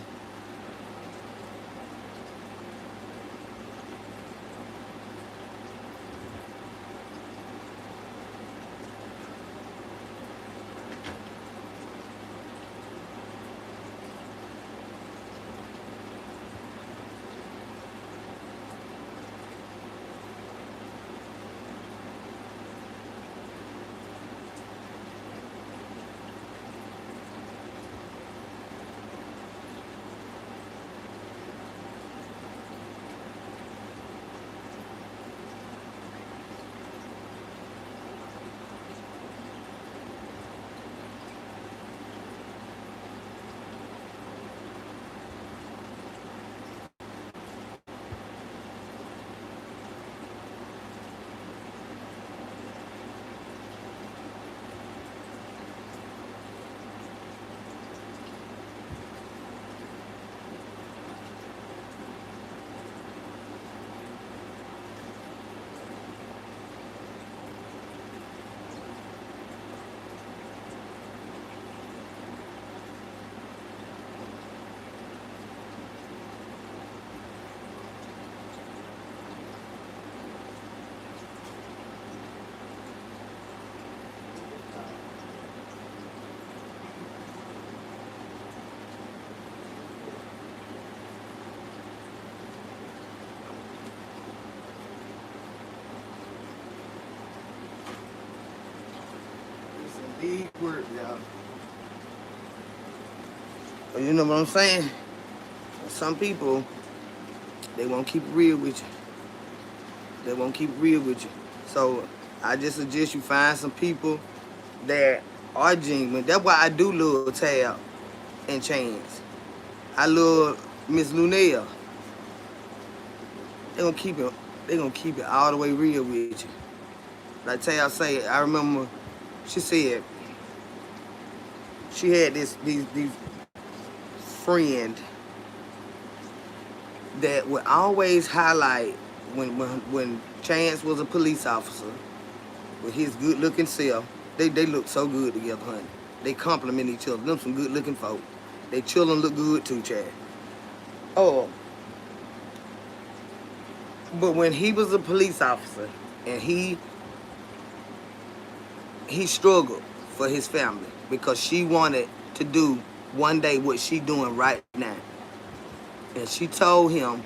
Deep work, y'all. You know what I'm saying? Some people, they won't keep it real with you. They won't keep it real with you. So I just suggest you find some people that are genuine. That's why I do love Tab and Chance. I love Miss Lunell. They gonna keep it. They gonna keep it all the way real with you. Like Tab say, I remember she said she had these friend that would always highlight when Chance was a police officer with his good looking self. They look so good together, honey. They compliment each other. Them some good looking folk. They children look good too, Chad. Oh, but when he was a police officer and he struggled for his family because she wanted to do one day what she doing right now. And she told him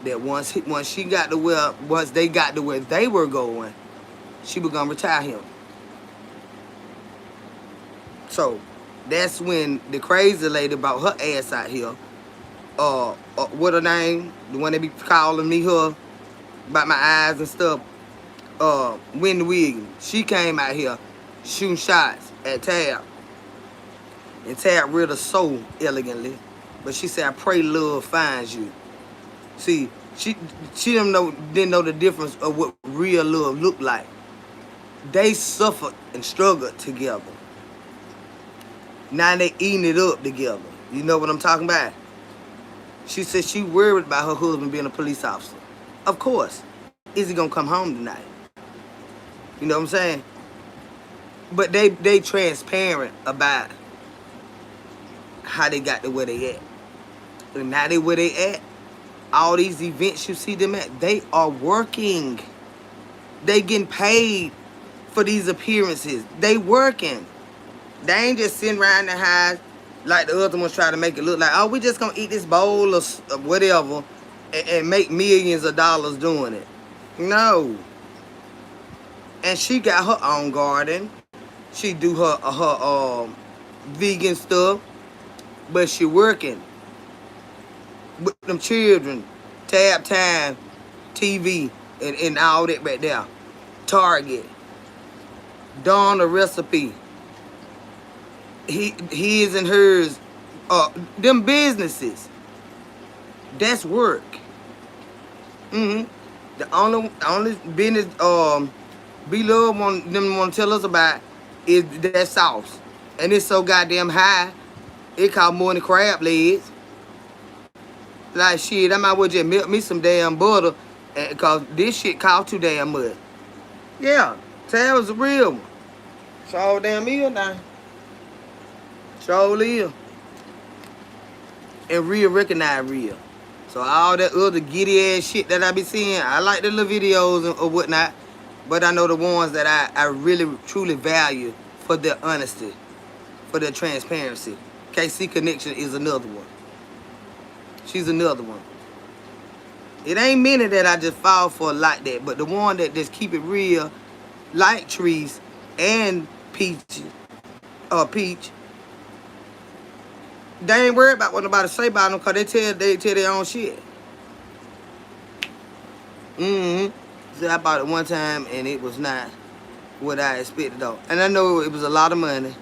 that once they got to where they were going, she was gonna retire him. So that's when the crazy lady brought her ass out here. What her name? The one that be calling me her about my eyes and stuff. Wendy Williams. She came out here shooting shots at Tab. And Tab read her so elegantly. But she said, I pray love finds you. See, she didn't know the difference of what real love looked like. They suffered and struggled together. Now they eating it up together. You know what I'm talking about? She said she worried about her husband being a police officer. Of course. Is he gonna come home tonight? You know what I'm saying? But they transparent about how they got to where they at. And now they where they at, all these events you see them at, they are working. They getting paid for these appearances. They working. They ain't just sitting around the house like the other ones try to make it look like, oh, we just gonna eat this bowl of whatever and make millions of dollars doing it. No. And she got her own garden. She do her vegan stuff, but she working with them children, Tab Time, TV, and all that right there. Target, Dawn the Recipe, his and hers, them businesses. That's work. The only business B-Love want to tell us about is that sauce. And it's so goddamn high, it cost more than crab legs. Like, shit, I might well just milk me some damn butter, cause this shit cost too damn much. Yeah, Tab was a real one. So damn ill now. So live. And real recognize real. So all that other giddy ass shit that I be seeing, I like the little videos or whatnot, but I know the ones that I really truly value for their honesty, for their transparency. KC Connection is another one. She's another one. It ain't many that I just fall for like that, but the one that just keep it real, like Trees and Peach, Peach, they ain't worried about what nobody say about them, cause they tell their own shit. So I bought it one time and it was not what I expected though. And I know it was a lot of money.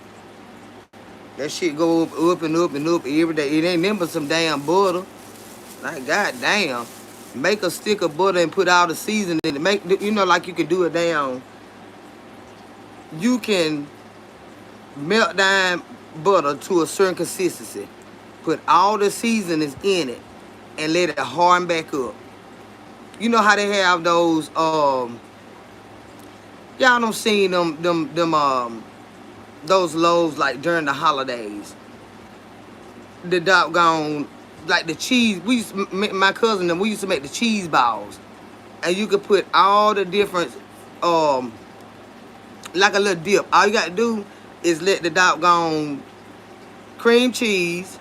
That shit go up and up and up every day. It ain't nothing but some damn butter. Like, goddamn. Make a stick of butter and put all the seasoning in it. Make, you know, like you can do a damn. You can melt down butter to a certain consistency. Put all the seasonings in it and let it harden back up. You know how they have those, y'all don't see those loaves like during the holidays. The doggone, like the cheese, my cousin and we used to make the cheese balls. And you could put all the different, like a little dip. All you got to do is let the doggone cream cheese,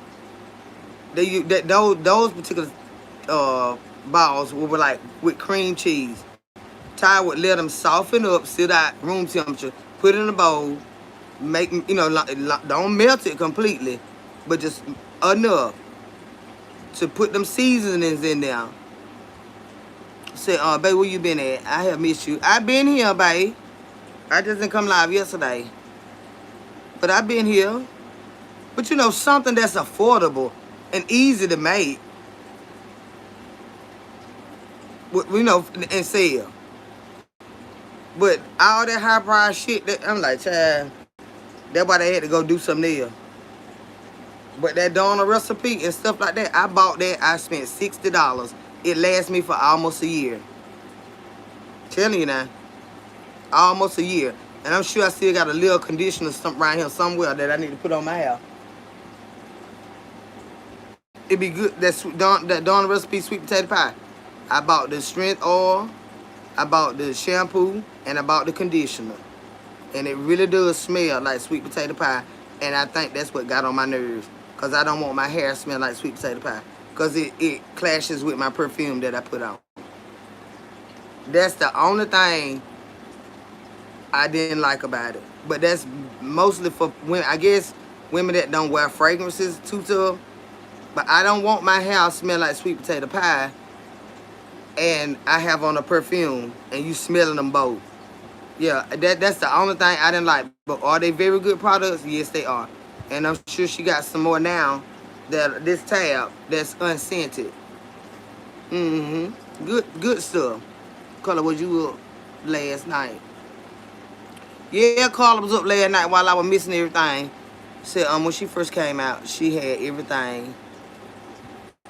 those particular balls were like with cream cheese. Ty would let them soften up, sit at room temperature, put it in a bowl, make, you know, don't melt it completely, but just enough to put them seasonings in there. Say, babe, where you been at? I have missed you. I been here, babe. I just didn't come live yesterday, but I been here. But you know, something that's affordable and easy to make, you know, and sell. But all that high price shit, I'm like, child, that's why they had to go do something there. But that Donna recipe and stuff like that, I bought that. I spent $60. It lasts me for almost a year. Telling you now, almost a year. And I'm sure I still got a little conditioner something right here somewhere that I need to put on my hair. It'd be good. That Donna recipe sweet potato pie. I bought the strength oil, I bought the shampoo, and I bought the conditioner. And it really does smell like sweet potato pie. And I think that's what got on my nerves. Because I don't want my hair to smell like sweet potato pie. Because it clashes with my perfume that I put on. That's the only thing I didn't like about it. But that's mostly for women. I guess women that don't wear fragrances too tough. But I don't want my hair to smell like sweet potato pie. And I have on a perfume. And you smelling them both. Yeah, that's the only thing I didn't like. But are they very good products? Yes, they are. And I'm sure she got some more now. That this tab that's unscented. Good stuff. Carla, was you up last night? Yeah, Carla was up last night while I was missing everything. Said when she first came out, she had everything.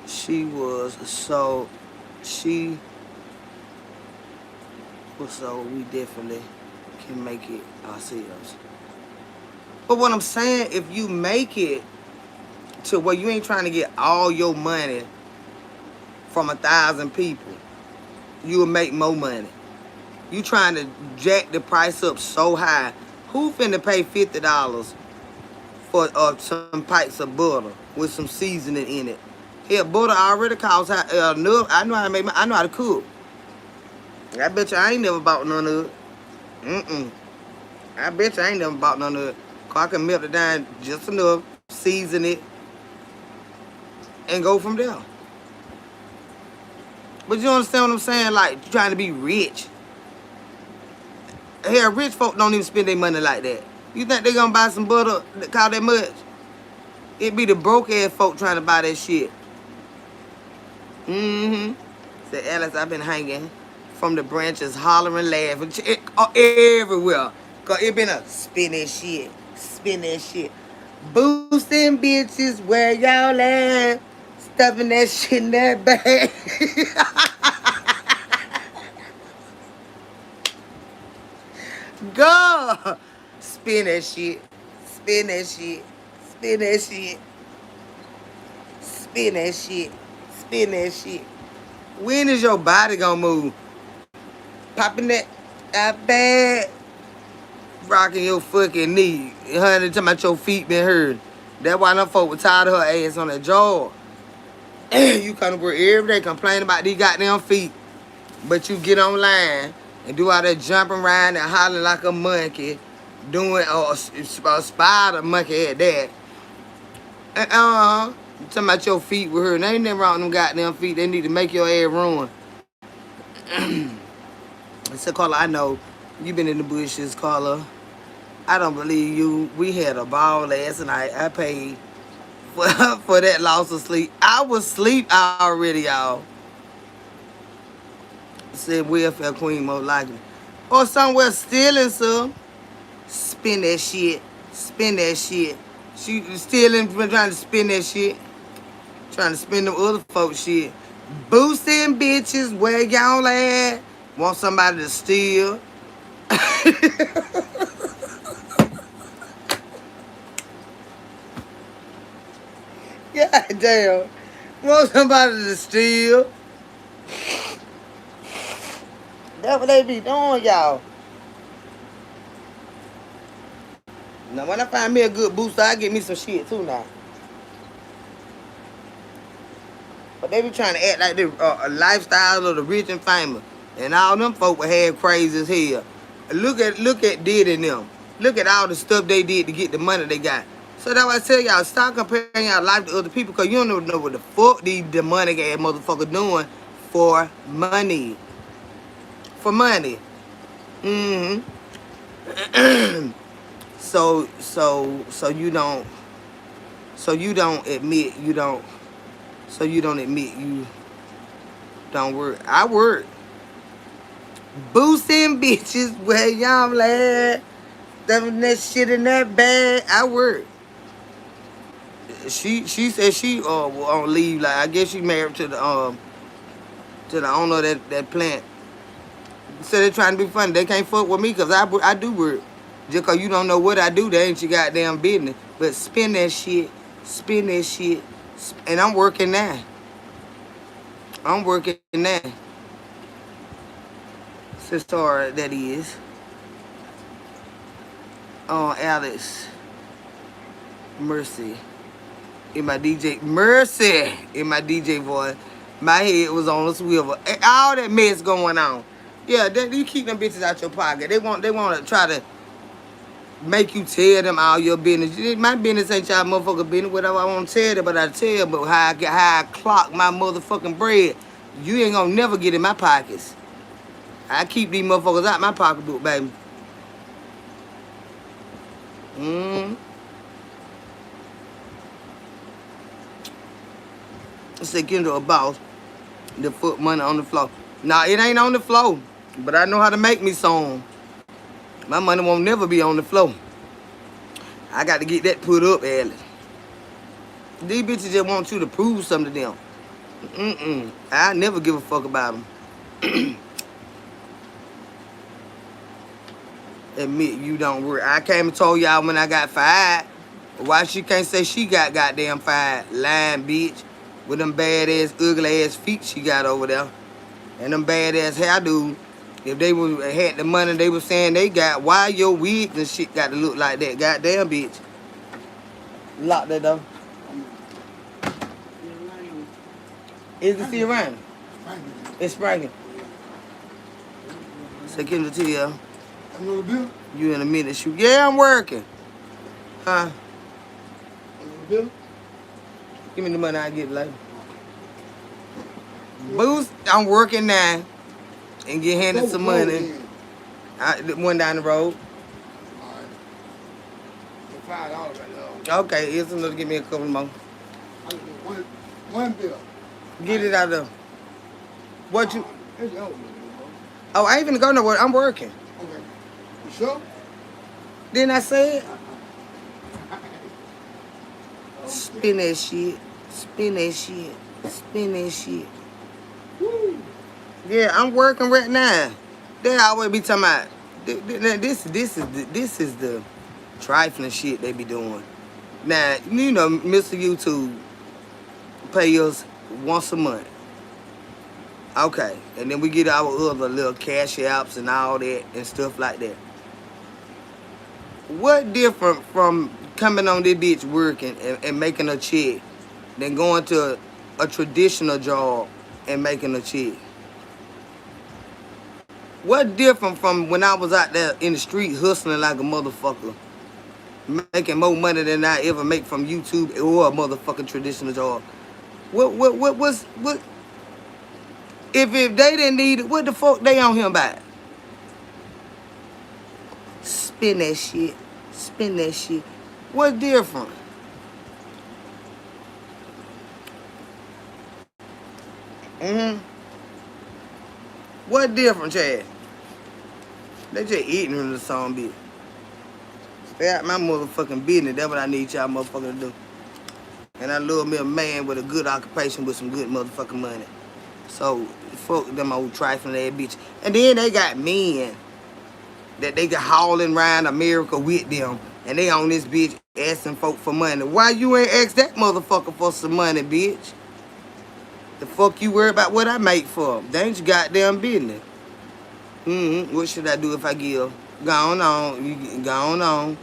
She was so we definitely can make it ourselves. But what I'm saying, if you make it to where you ain't trying to get all your money from 1,000 people, you'll make more money. You trying to jack the price up so high. Who finna pay $50 for some pipes of butter with some seasoning in it? Hell, butter already costs enough. I know how to make. I know how to cook. I bet you I ain't never bought none of it. I bet you I ain't never bought none of it. Cause I can melt it down just enough, season it, and go from there. But you understand what I'm saying? Like, trying to be rich. Hell, rich folk don't even spend their money like that. You think they gonna buy some butter that cost that much? It be the broke ass folk trying to buy that shit. Said Alice, I've been hanging from the branches, hollering, laughing, everywhere. Cause it been a spin that shit. Boosting bitches, where y'all at? Stuffing that shit in that bag. Go! Spin that shit. Spin that shit. Spin that shit. Spin that shit. Spin that shit. When is your body gonna move? Popping that bag. Rocking your fucking knee. Honey, talking about your feet been hurt. That's why them folk were tired of her ass on that jaw. You come to work every day complaining about these goddamn feet. But you get online and do all that jumping around and hollering like a monkey. Doing a spider monkey at that. Talking about your feet with her. There ain't nothing wrong with them goddamn feet. They need to make your ass ruin. So, Carla, I know you been in the bushes, Carla. I don't believe you. We had a ball last night. I paid for that loss of sleep. I was asleep already, y'all. Said welfare queen most likely. Or somewhere stealing some. Spin that shit. Spin that shit. She stealing, trying to spin that shit. Trying to spin them other folks shit. Boosting bitches where y'all at. Want somebody to steal. God damn. Want somebody to steal. That's what they be doing, y'all. Now, when I find me a good booster, I get me some shit, too, now. But they be trying to act like the lifestyle of the rich and famous. And all them folk were had crazy as hell. Look at Diddy and them. Look at all the stuff they did to get the money they got. So that's why I tell y'all, stop comparing y'all life to other people, because you don't know what the fuck the money ass motherfucker doing for money. For money. Mm-hmm. So you don't admit you don't work. I work. Boosting bitches where y'all at. That shit in that bag. I work. She said she on leave. Like, I guess she married to the owner of that plant. So they trying to be funny. They can't fuck with me because I do work. Just because you don't know what I do, that ain't your goddamn business. But spin that shit. Spin that shit. And I'm working now. I'm working now. Sister, that is. Alice. Mercy. In my DJ. Mercy. In my DJ voice. My head was on a swivel. All that mess going on. Yeah, you keep them bitches out your pocket. They want to try to make you tell them all your business. My business ain't y'all motherfucking business. Whatever I want to tell them, but I tell them how I clock my motherfucking bread. You ain't gonna never get in my pockets. I keep these motherfuckers out my pocketbook, baby. Say Kendra a boss. The foot money on the floor. Nah, it ain't on the floor. But I know how to make me some. My money won't never be on the floor. I got to get that put up, Alice. These bitches just want you to prove something to them. I never give a fuck about them. Admit you don't work. I came and told y'all when I got fired. Why she can't say she got goddamn fired? Lying bitch. With them bad-ass, ugly-ass feet she got over there. And them bad-ass hairdo. If they had the money they was saying they got, why your wigs and shit got to look like that? Goddamn bitch. Lock that door. Is it still raining? It's sprinkling. Say, Kendra to you. You in a minute shoot. Yeah, I'm working. Huh? Give me the money, I'll get it later. Boost, I'm working now. And get handed some money. One down the road. $5 right now. Okay, here's another. Give me a couple more. One bill. Get it out of. What you? Oh, I ain't even go nowhere. I'm working. Okay. You sure? Didn't I say it? Spin that shit. Spin that shit. Spin that shit. Woo. Yeah, I'm working right now. They always be talking about this is the trifling shit they be doing. Now, you know, Mr. YouTube pay us once a month. Okay. And then we get our other little cash apps and all that and stuff like that. What different from coming on this bitch working and making a check than going to a traditional job and making a check? What different from when I was out there in the street hustling like a motherfucker, making more money than I ever make from YouTube or a motherfucking traditional job? What if they didn't need it, what the fuck they on him about? Spin that shit. Spin that shit. What different? What different, Chad? They just ignorant of some bitch. Stay out my motherfucking business. That's what I need y'all motherfuckers to do. And I love me a man with a good occupation with some good motherfucking money. So, fuck them old trifling ass bitch. And then they got men that they got hauling around America with them. And they on this bitch asking folk for money. Why you ain't ask that motherfucker for some money, bitch? The fuck you worry about what I make for? They ain't your goddamn business. What should I do if I give? Go on. You go on.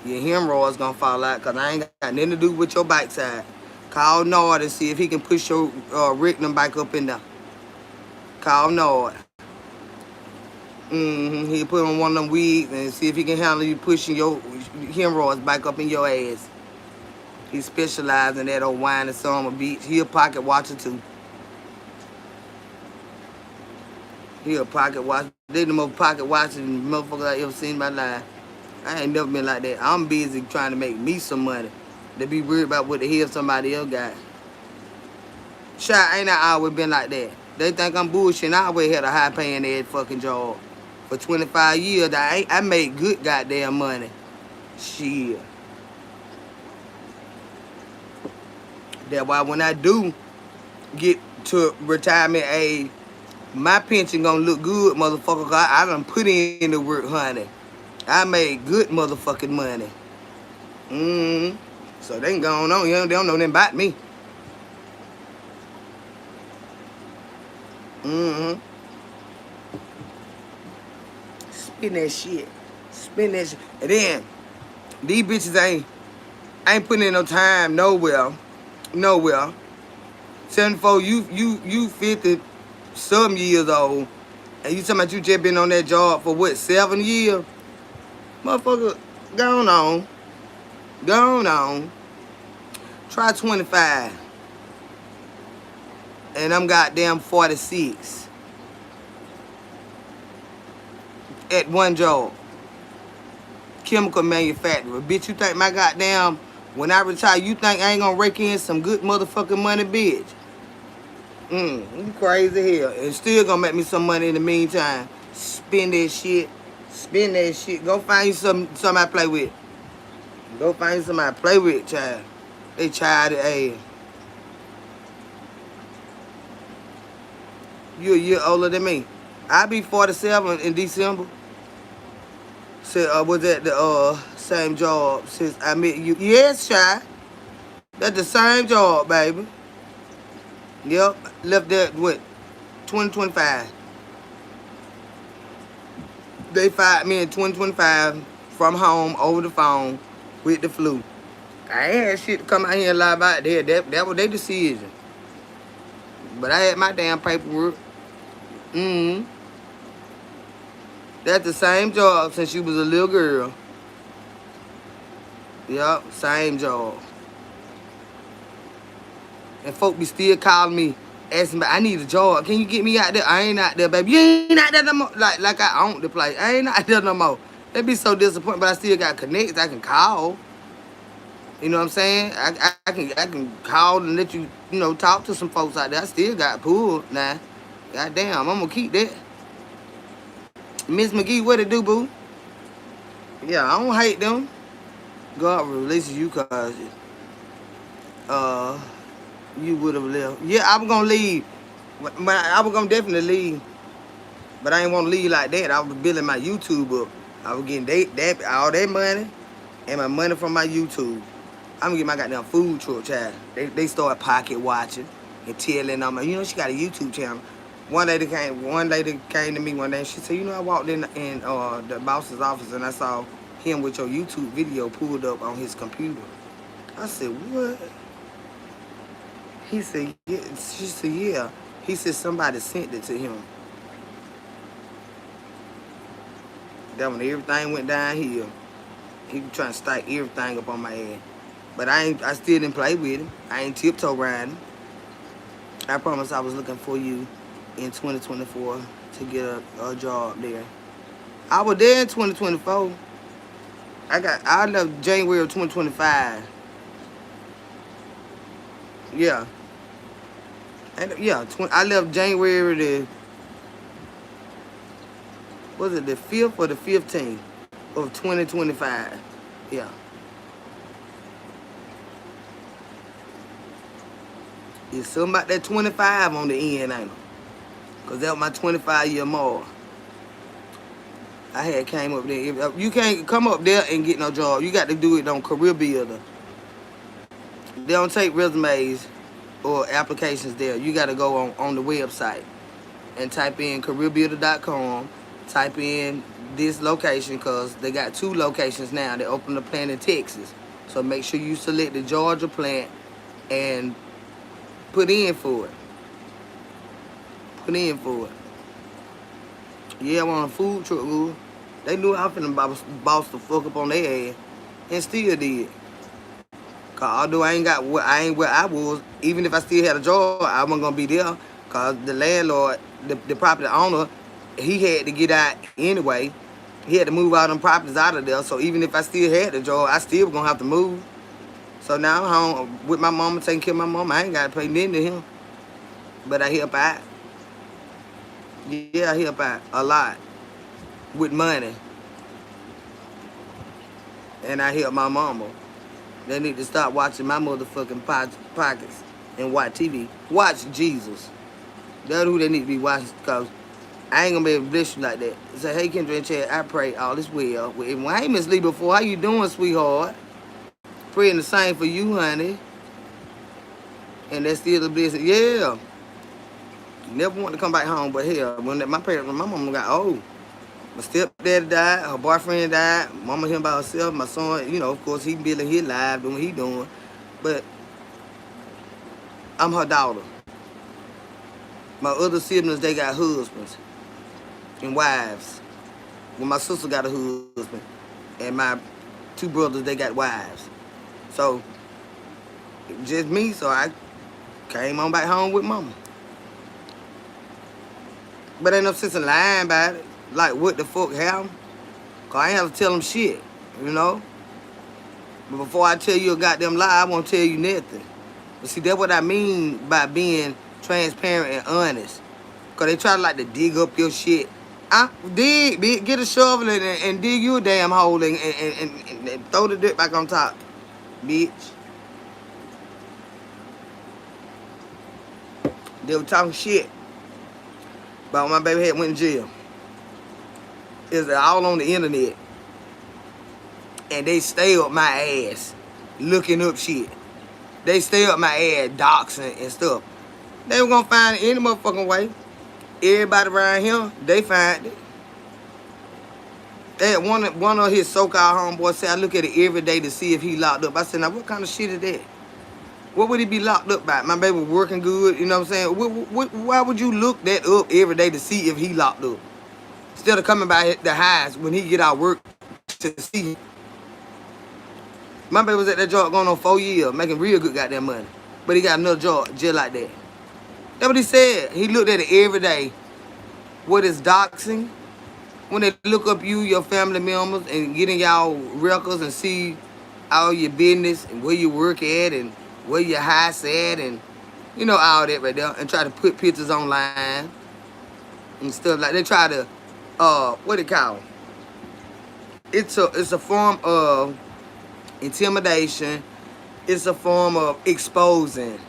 Your hemorrhoids gonna fall out because I ain't got nothing to do with your backside. Call Nord and see if he can push your rectum back up in there. Call Nord. He'll put on one of them wigs and see if he can handle you pushing your hemorrhoids back up in your ass. He specializes in that old wine and summer beach. He a pocket watcher too. He a pocket watcher. They the most pocket watching motherfuckers I ever seen in my life. I ain't never been like that. I'm busy trying to make me some money. They be worried about what the hell somebody else got. Shot, ain't I always been like that? They think I'm bullshitting. I always had a high paying ass fucking job. For 25 years, I made good goddamn money. Shit. That's why when I do get to retirement age, my pension gonna look good, motherfucker. I done put in the work, honey. I made good motherfucking money. So they ain't going on. They don't know nothing about me. Spin that shit. Spin that shit. And then, these bitches ain't putting in no time nowhere. 74, you 50 some years old. And you talking about you just been on that job for what, 7 years? Motherfucker, go on. Try 25. And I'm goddamn 46. At one job. Chemical manufacturer. Bitch, you think my goddamn, when I retire, you think I ain't gonna rake in some good motherfucking money, bitch? You crazy hell. And still gonna make me some money in the meantime. Spend that shit. Go find you somebody to play with. Go find you somebody to play with, child. They child ass. You a year older than me. I'll be 47 in December. So was at the same job since I met you. Yes, child. That's the same job, baby. Yep. Left there, what, 2025. They fired me in 2025 from home over the phone with the flu. I ain't had shit to come out here and lie about that. That was their decision. But I had my damn paperwork. That's the same job since she was a little girl. Yup, same job. And folk be still calling me, asking me, I need a job. Can you get me out there? I ain't out there, baby. You ain't out there no more. Like I own the place. I ain't out there no more. They be so disappointed, but I still got connects. I can call. You know what I'm saying? I can call and let you, talk to some folks out there. I still got pulled now. Goddamn, I'm gonna keep that. Miss McGee, what it do, boo? Yeah, I don't hate them. God releases you cause You would have left. Yeah, I was gonna leave. I was gonna definitely leave. But I ain't want to leave like that. I was building my YouTube up. I was getting all that money and my money from my YouTube. I'm gonna get my goddamn food truck, child. They started pocket watching and telling them, you know, she got a YouTube channel. One lady came to me one day and she said, you know, I walked in the boss's office and I saw him with your YouTube video pulled up on his computer. I said, what? He said, yeah. She said, yeah. He said somebody sent it to him. That when everything went downhill, he was trying to stack everything up on my ass. But I still didn't play with him. I ain't tiptoe riding. I promised I was looking for you in 2024 to get a job there. I was there in 2024. I left January of 2025. Yeah. And yeah, I left January was it the 5th or the 15th of 2025? Yeah. It's something about that 25 on the end, ain't it? Because that was my 25-year mark. I had came up there. You can't come up there and get no job. You got to do it on Career Builder. They don't take resumes or applications there. You got to go on the website and type in careerbuilder.com. Type in this location because they got 2 locations now. They opened a plant in Texas. So make sure you select the Georgia plant and put in for it. Put in for it. Yeah, I want a food truck, girl. They knew I was finna boss the fuck up on their ass. And still did. Cause although I ain't where I was, even if I still had a job, I wasn't gonna be there. Cause the landlord, the property owner, he had to get out anyway. He had to move all them properties out of there. So even if I still had the job, I still was gonna have to move. So now I'm home with my mama, taking care of my mama. I ain't gotta pay nothing to him. But I help out. Yeah, I help out a lot. With money. And I help my mama. They need to stop watching my motherfucking pockets and watch TV. Watch Jesus. That's who they need to be watching, because I ain't gonna be able to bless you like that. Say, hey, Kendra and Chad, I pray all is well. Well, I ain't Miss Lee before. How you doing, sweetheart? Praying the same for you, honey. And that's still a blessing. Yeah. Never want to come back home, but hell, when my mama got old. My stepdaddy died, her boyfriend died, mama him by herself, my son, you know, of course, he building his life, doing what he doing. But I'm her daughter. My other siblings, they got husbands and wives. Well, my sister got a husband, and my 2 brothers, they got wives. So, just me, so I came on back home with mama. But ain't no sense in lying about it. Like, what the fuck happened? Because I ain't have to tell them shit, you know? But before I tell you a goddamn lie, I won't tell you nothing. But see, that's what I mean by being transparent and honest. Because they try to, like, to dig up your shit. Get a shovel and dig you a damn hole and throw the dirt back on top, bitch. They were talking shit about when my baby had went in jail. It's all on the internet. And they stay up my ass looking up shit. They stay up my ass doxing and stuff. They were gonna find it any motherfucking way. Everybody around here, they find it. They had one of his so-called homeboys said, I look at it every day to see if he locked up. I said, now what kind of shit is that? What would he be locked up by? My baby was working good, you know what I'm saying? Why would you look that up every day to see if he locked up? Instead of coming by the highs when he get out work to see him. My baby was at that job going on 4 years, making real good goddamn money. But he got another job just like that. That's what he said. He looked at it every day. What is doxing? When they look up you, your family members, and get in y'all records and see all your business and where you work at and where your house at and, you know, all that right there. And try to put pictures online and stuff like that. They try to, what it called? It's a form of intimidation. It's a form of exposing.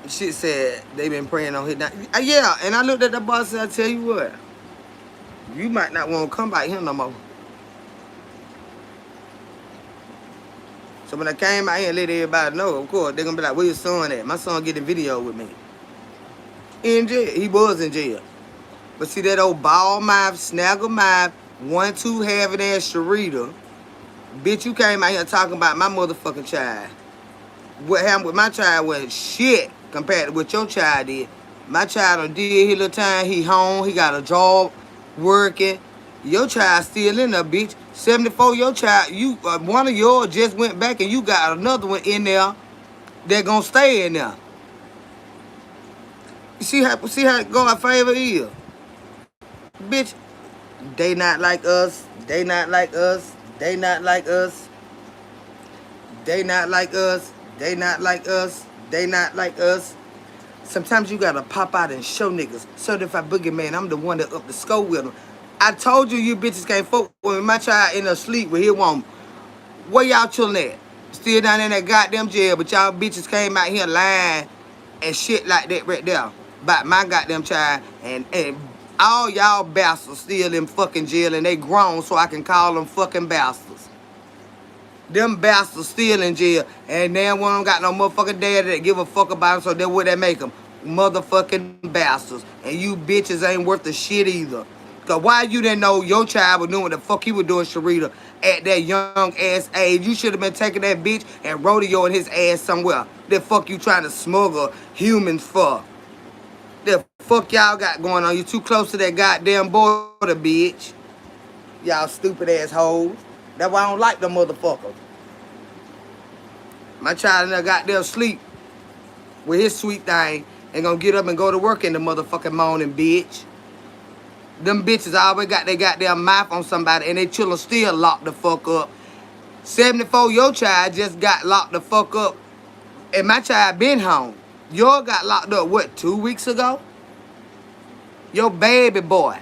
Shit said they been praying on his down. Yeah, and I looked at the boss and I tell you what, you might not want to come back here no more. So when I came out here and let everybody know, of course, they're going to be like, where your son at? My son get a video with me. In jail. He was in jail. But see that old ball mouth, snaggle mouth, 1-2 having ass Sharita. Bitch, you came out here talking about my motherfucking child. What happened with my child was shit compared to what your child did. My child done did his little time. He home. He got a job, working. Your child still in there, bitch. 74, your child, you one of yours just went back and you got another one in there that gonna stay in there. You see how God favor is? Bitch, they not like us. They not like us. They not like us. They not like us. They not like us. They not like us. Sometimes you gotta pop out and show niggas. Certified boogeyman, I'm the one that up the score with them. I told you bitches can't fuck with me. My child in her sleep with his woman. Where y'all chillin' at? Still down in that goddamn jail, but y'all bitches came out here lying and shit like that right there about my goddamn child, and all y'all bastards still in fucking jail and they grown so I can call them fucking bastards. Them bastards still in jail and they one of them got no motherfucking daddy that give a fuck about them, so that's what they make them. Motherfucking bastards. And you bitches ain't worth the shit either. Cause why you didn't know your child was doing what the fuck he was doing, Sharita, at that young ass age? You should have been taking that bitch and rodeoing his ass somewhere. The fuck you trying to smuggle humans for? The fuck y'all got going on? You too close to that goddamn border, bitch. Y'all stupid ass hoes. That's why I don't like them motherfuckers. My child in there goddamn sleep with his sweet thing and gonna get up and go to work in the motherfucking morning, bitch. Them bitches always got their goddamn mouth on somebody and they children still locked the fuck up. 74, your child just got locked the fuck up and my child been home. Yours got locked up, what, 2 weeks ago? Your baby boy.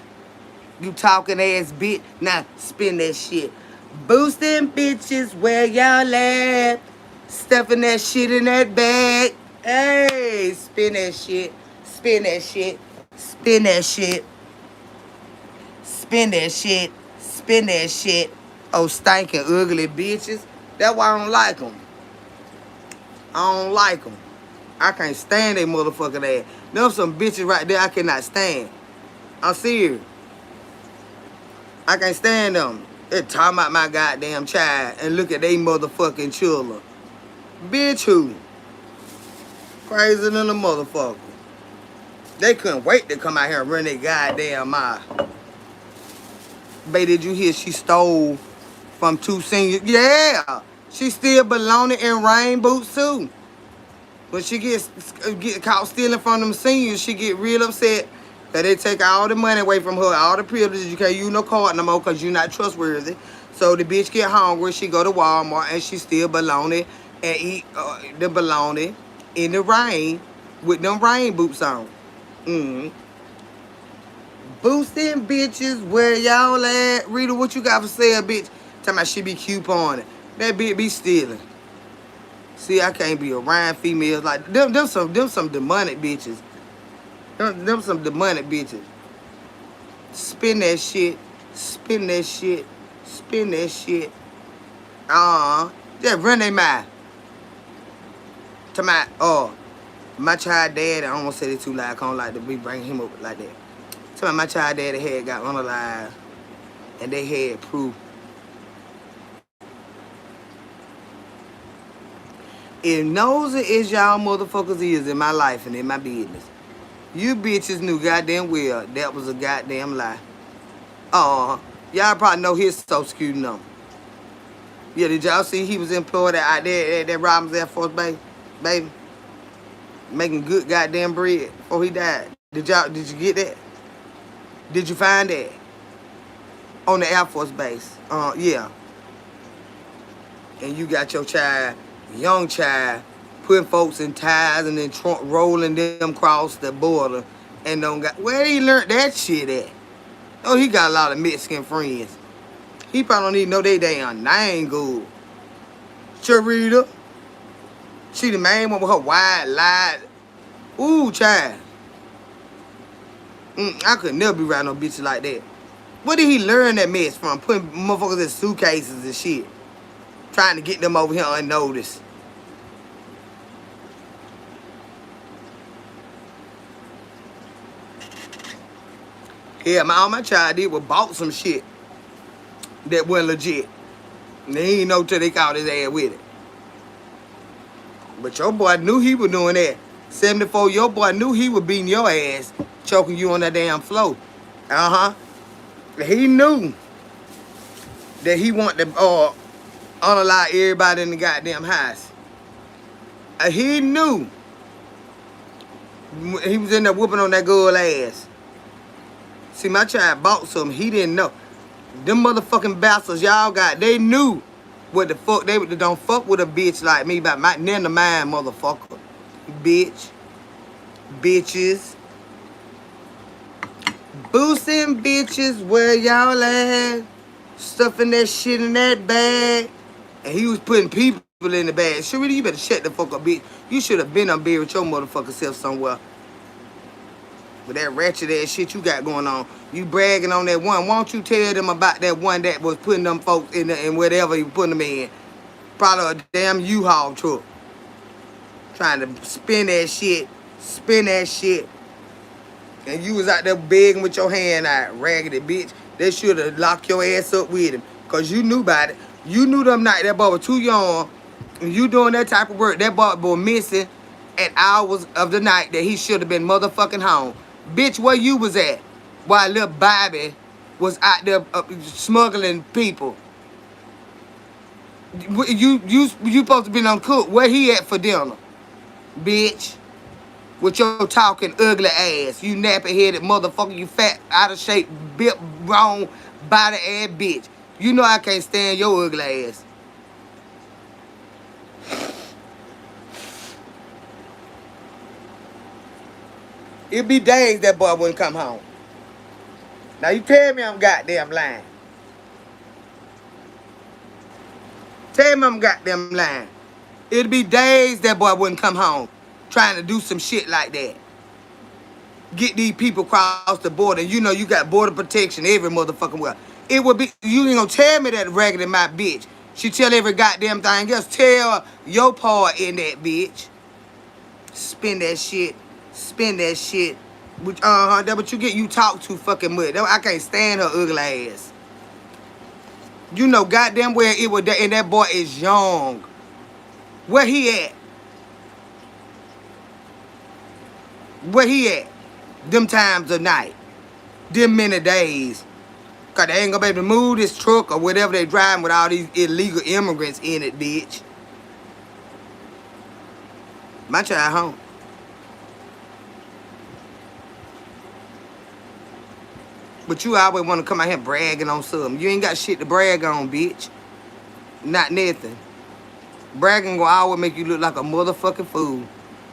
You talking ass bitch. Now, spin that shit. Boosting bitches where y'all at. Stuffing that shit in that bag. Hey, spin that shit. Spin that shit. Spin that shit. Spin that shit. Spin that shit. Oh, stinking ugly bitches. That's why I don't like them. I don't like them. I can't stand they motherfucking ass. Them some bitches right there I cannot stand. I'm serious. I can't stand them. They're talking about my goddamn child and look at they motherfucking children. Bitch who? Crazy than a motherfucker. They couldn't wait to come out here and run their goddamn mouth. Babe, did you hear she stole from 2 seniors? Yeah. She still baloney in rain boots too. When she get caught stealing from them seniors, she get real upset that they take all the money away from her, all the privileges. You can't use no card no more because you're not trustworthy. So the bitch get hungry, she go to Walmart and she steal bologna and eat the bologna in the rain with them rain boots on. Boosting bitches where y'all at? Rita, what you got for sale, bitch? Talking about she be couponing. That bitch be stealing. See, I can't be around females like them some demonic bitches. Them some demonic bitches. Spin that shit. Spin that shit. Spin that shit. Just run their mouth. To my child dad, I almost said it too loud. I don't like to be bringing him up like that. To my child daddy had got unalive and they had proof. If nosy as y'all motherfuckers is in my life and in my business, you bitches knew goddamn well that was a goddamn lie. Y'all probably know his social security number. Yeah, did y'all see he was employed out there at that Robins Air Force Base, baby? Making good goddamn bread before he died. Did you get that? Did you find that? On the Air Force Base. Yeah. And you got your child, young child, putting folks in ties and then rolling them across the border and don't got, where he learned that shit at? Oh, he got a lot of Mexican friends. He probably don't even know they damn name good. Sharita. She the main one with her wide, lied Ooh, child. I could never be around no bitches like that. Where did he learn that mess from? Putting motherfuckers in suitcases and shit. Trying to get them over here unnoticed. Yeah, all my child did was bought some shit that wasn't legit. And they ain't know till they caught his ass with it. But your boy knew he was doing that. 74, your boy knew he was beating your ass, choking you on that damn floor. Uh-huh. He knew that he wanted to unallow everybody in the goddamn house. He knew. He was in there whooping on that girl ass. See, my child bought something. He didn't know. Them motherfucking bastards y'all got, they knew what the fuck. They don't fuck with a bitch like me about my none of mine, motherfucker. Bitch. Bitches. Boosting bitches where y'all at. Stuffing that shit in that bag. And he was putting people in the bag. Sharita, you better shut the fuck up, bitch. You should have been up there with your motherfucking self somewhere. With that ratchet ass shit you got going on. You bragging on that one. Why don't you tell them about that one that was putting them folks in whatever you putting them in? Probably a damn U-Haul truck. Trying to spin that shit. Spin that shit. And you was out there begging with your hand out. Raggedy bitch. They should have locked your ass up with him. Because you knew about it. You knew them night that boy was too young. And you doing that type of work. That boy was missing at hours of the night that he should have been motherfucking home. Bitch, where you was at? While little Bobby was out there smuggling people. You supposed to be on cook. Where he at for dinner? Bitch. With your talking ugly ass. You nappy-headed motherfucker. You fat, out of shape, built wrong, body ass bitch. You know I can't stand your ugly ass. It'd be days that boy wouldn't come home. Now you tell me I'm goddamn lying. Tell me I'm goddamn lying. It'd be days that boy wouldn't come home trying to do some shit like that. Get these people across the border. You know you got border protection every motherfucking way. It would be, you ain't gonna tell me that raggedy my bitch. She tell every goddamn thing else. Tell your part in that bitch. Spin that shit. Spin that shit. That what you get. You talk too fucking much. I can't stand her ugly ass. You know goddamn well it was that, and that boy is young. Where he at? Where he at? Them times of night. Them many days. Cause they ain't gonna be able to move this truck or whatever they driving with all these illegal immigrants in it, bitch. My child home. But you always want to come out here bragging on something. You ain't got shit to brag on, bitch. Not nothing. Bragging will always make you look like a motherfucking fool.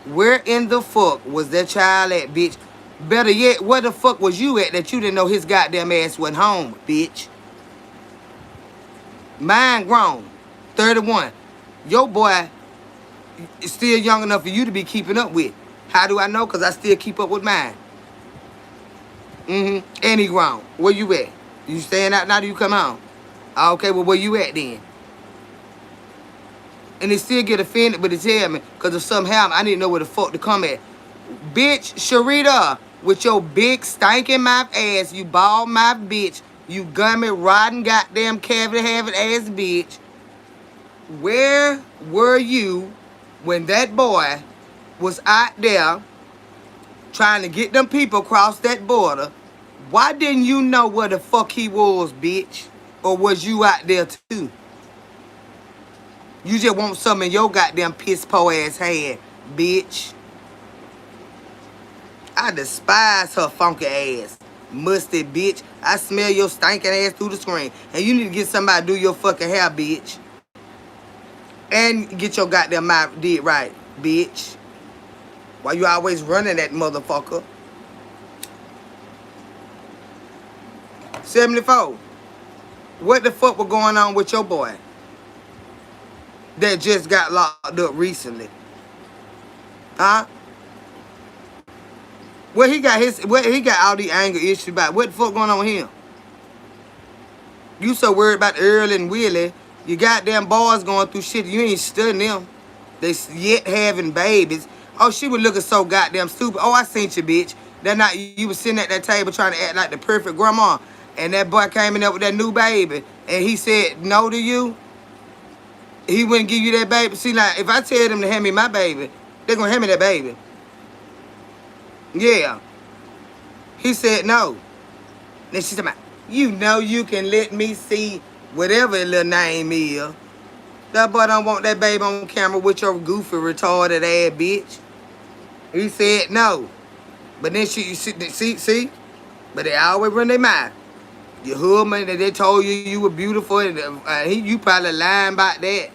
Where in the fuck was that child at, bitch? Better yet, where the fuck was you at that you didn't know his goddamn ass went home, bitch? Mine grown. 31. Your boy is still young enough for you to be keeping up with. How do I know? Because I still keep up with mine. And he grown. Where you at? You staying out now? Do you come home? Okay, well, where you at then? And they still get offended, but they tell me, because if something happened, I didn't know where the fuck to come at. Bitch, Sharita, with your big stinking mouth ass, you bald mouth bitch, you gummy, rotten, goddamn cavity having ass bitch. Where were you when that boy was out there trying to get them people across that border? Why didn't you know where the fuck he was, bitch? Or was you out there too? You just want something in your goddamn piss-po ass hand, bitch. I despise her funky ass. Musty bitch. I smell your stinking ass through the screen. And you need to get somebody to do your fucking hair, bitch. And get your goddamn mouth did right, bitch. Why you always running that motherfucker? 74. What the fuck was going on with your boy that just got locked up recently? Huh? What he got all the anger issues about? What the fuck going on with him? You so worried about Earl and Willie. You goddamn boys going through shit. You ain't studying them. They yet having babies. Oh, she was looking so goddamn stupid. Oh, I seen you, bitch. That night you was sitting at that table trying to act like the perfect grandma. And that boy came in there with that new baby. And he said no to you. He wouldn't give you that baby. See, like, if I tell them to hand me my baby, they're going to hand me that baby. Yeah. He said no. Then she said, you know you can let me see whatever his little name is. That boy don't want that baby on camera with your goofy, retarded ass bitch. He said no. But then see? But they always run their mouth. Your husband, they told you were beautiful, and you probably lying about that.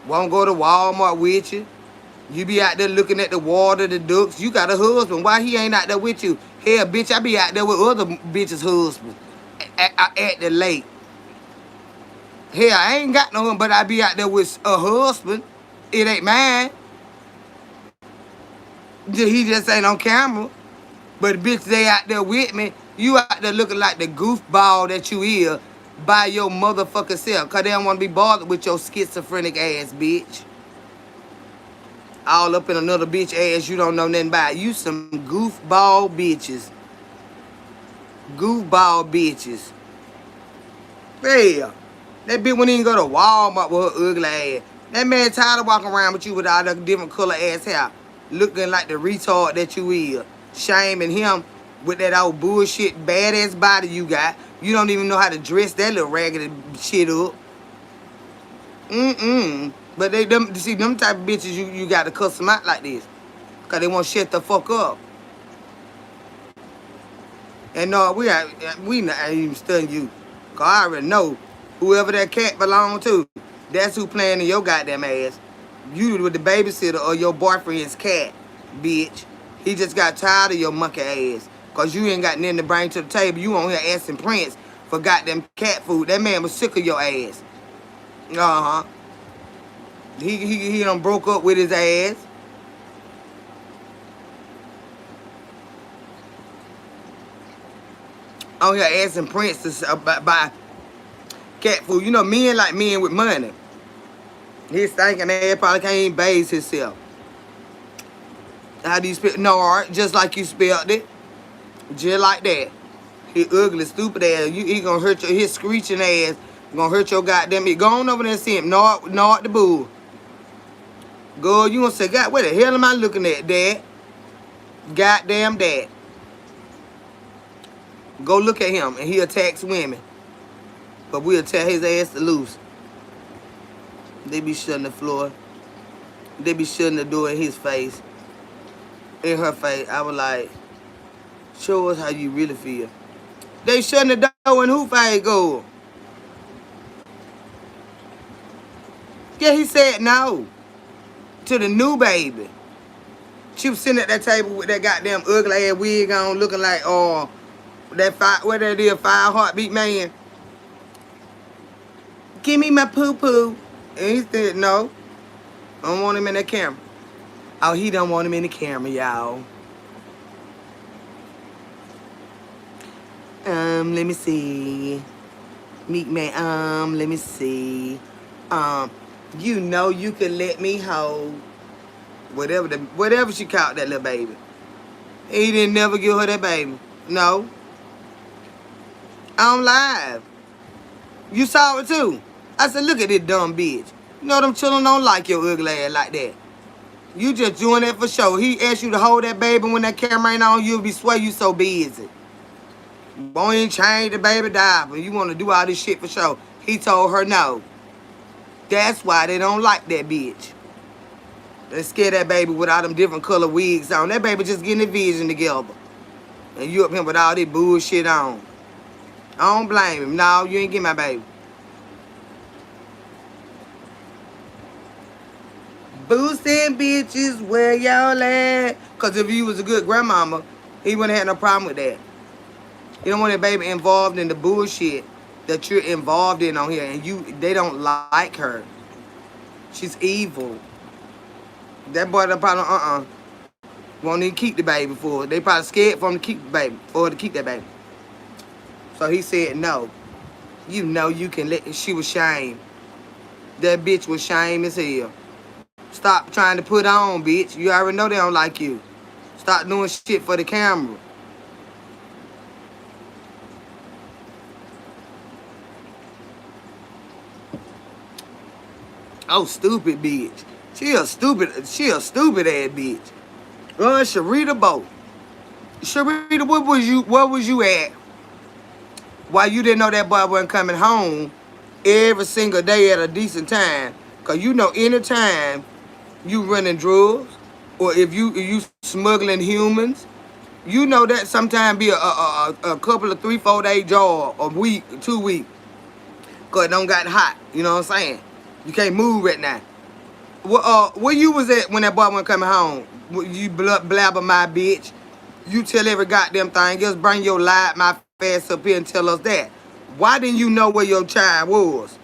Won't go to Walmart with you. You be out there looking at the water, the ducks. You got a husband. Why he ain't out there with you? Hell, bitch, I be out there with other bitches' husbands at the lake. Hell, I ain't got no one, but I be out there with a husband. It ain't mine. He just ain't on camera. But bitch, they out there with me. You out there looking like the goofball that you is by your motherfucking self. Because they don't want to be bothered with your schizophrenic ass, bitch. All up in another bitch ass you don't know nothing about. You some goofball bitches. Goofball bitches. Yeah. That bitch wouldn't even go to Walmart with her ugly ass. That man tired of walking around with you with all that different color ass hair. Looking like the retard that you is. Shaming him with that old bullshit badass body you got. You don't even know how to dress that little raggedy shit up. But see, them type of bitches you got to cuss them out like this. Because they won't shut the fuck up. And no, we not even studying you. Because I already know whoever that cat belong to, that's who playing in your goddamn ass. You with the babysitter or your boyfriend's cat, bitch. He just got tired of your monkey ass. Because you ain't got nothing to bring to the table. You on here asking Prince for goddamn cat food. That man was sick of your ass. Uh-huh. He done broke up with his ass. On here asking Prince to buy cat food. You know, men like men with money. His thinking ass probably can't even bathe himself. How do you spell? No, just like you spelled it. Just like that. He ugly, stupid ass. He gonna hurt your, his screeching ass. Gonna hurt your goddamn ear. Go on over there and see him. Gnaw the bull. Girl, you gonna say, God, where the hell am I looking at, Dad? Goddamn Dad. Go look at him, and he attacks women. But we'll tear his ass to loose. They be shutting the floor. They be shutting the door in his face. In her face. I was like, show us how you really feel. They shutting the door in who face go? Yeah, he said no. To the new baby. She was sitting at that table with that goddamn ugly ass wig on, looking like, what that is, 5 heartbeat man. Give me my poo-poo. And he said, no. I don't want him in that camera. Oh, he don't want him in the camera, y'all. Let me see. Meek man, let me see. You know you can let me hold whatever she called that little baby. He didn't never give her that baby. No. I'm live. You saw it too. I said, look at this dumb bitch. You know them children don't like your ugly ass like that. You just doing that for show. He asked you to hold that baby when that camera ain't on, you'll be swear you so busy. Won't even change the baby diaper. You want to do all this shit for show. He told her no. That's why they don't like that bitch. They scare that baby with all them different color wigs on. That baby just getting the vision together. And you up here with all this bullshit on. I don't blame him. No, you ain't get my baby. Boosting bitches, where y'all at? Because if you was a good grandmama, he wouldn't have no problem with that. You don't want that baby involved in the bullshit that you're involved in on here. And they don't like her. She's evil. That boy, the problem, Won't even keep the baby for her. They probably scared for him to keep the baby, for her to keep that baby. So he said, no. You know you can let, she was shamed. That bitch was shame as hell. Stop trying to put on, bitch. You already know they don't like you. Stop doing shit for the camera. Oh, stupid bitch. She a stupid ass bitch. Sharita Bo. Sharita, where was you at? Why you didn't know that boy wasn't coming home every single day at a decent time? Cause you know anytime you running drugs, or if you smuggling humans, you know that sometimes be a couple of 3-4 day job, a week, 2 weeks. Cause it don't got hot. You know what I'm saying? You can't move right now. Where you was at when that boy wasn't coming home? You blabber my bitch. You tell every goddamn thing. Just bring your light my ass up here and tell us that. Why didn't you know where your child was,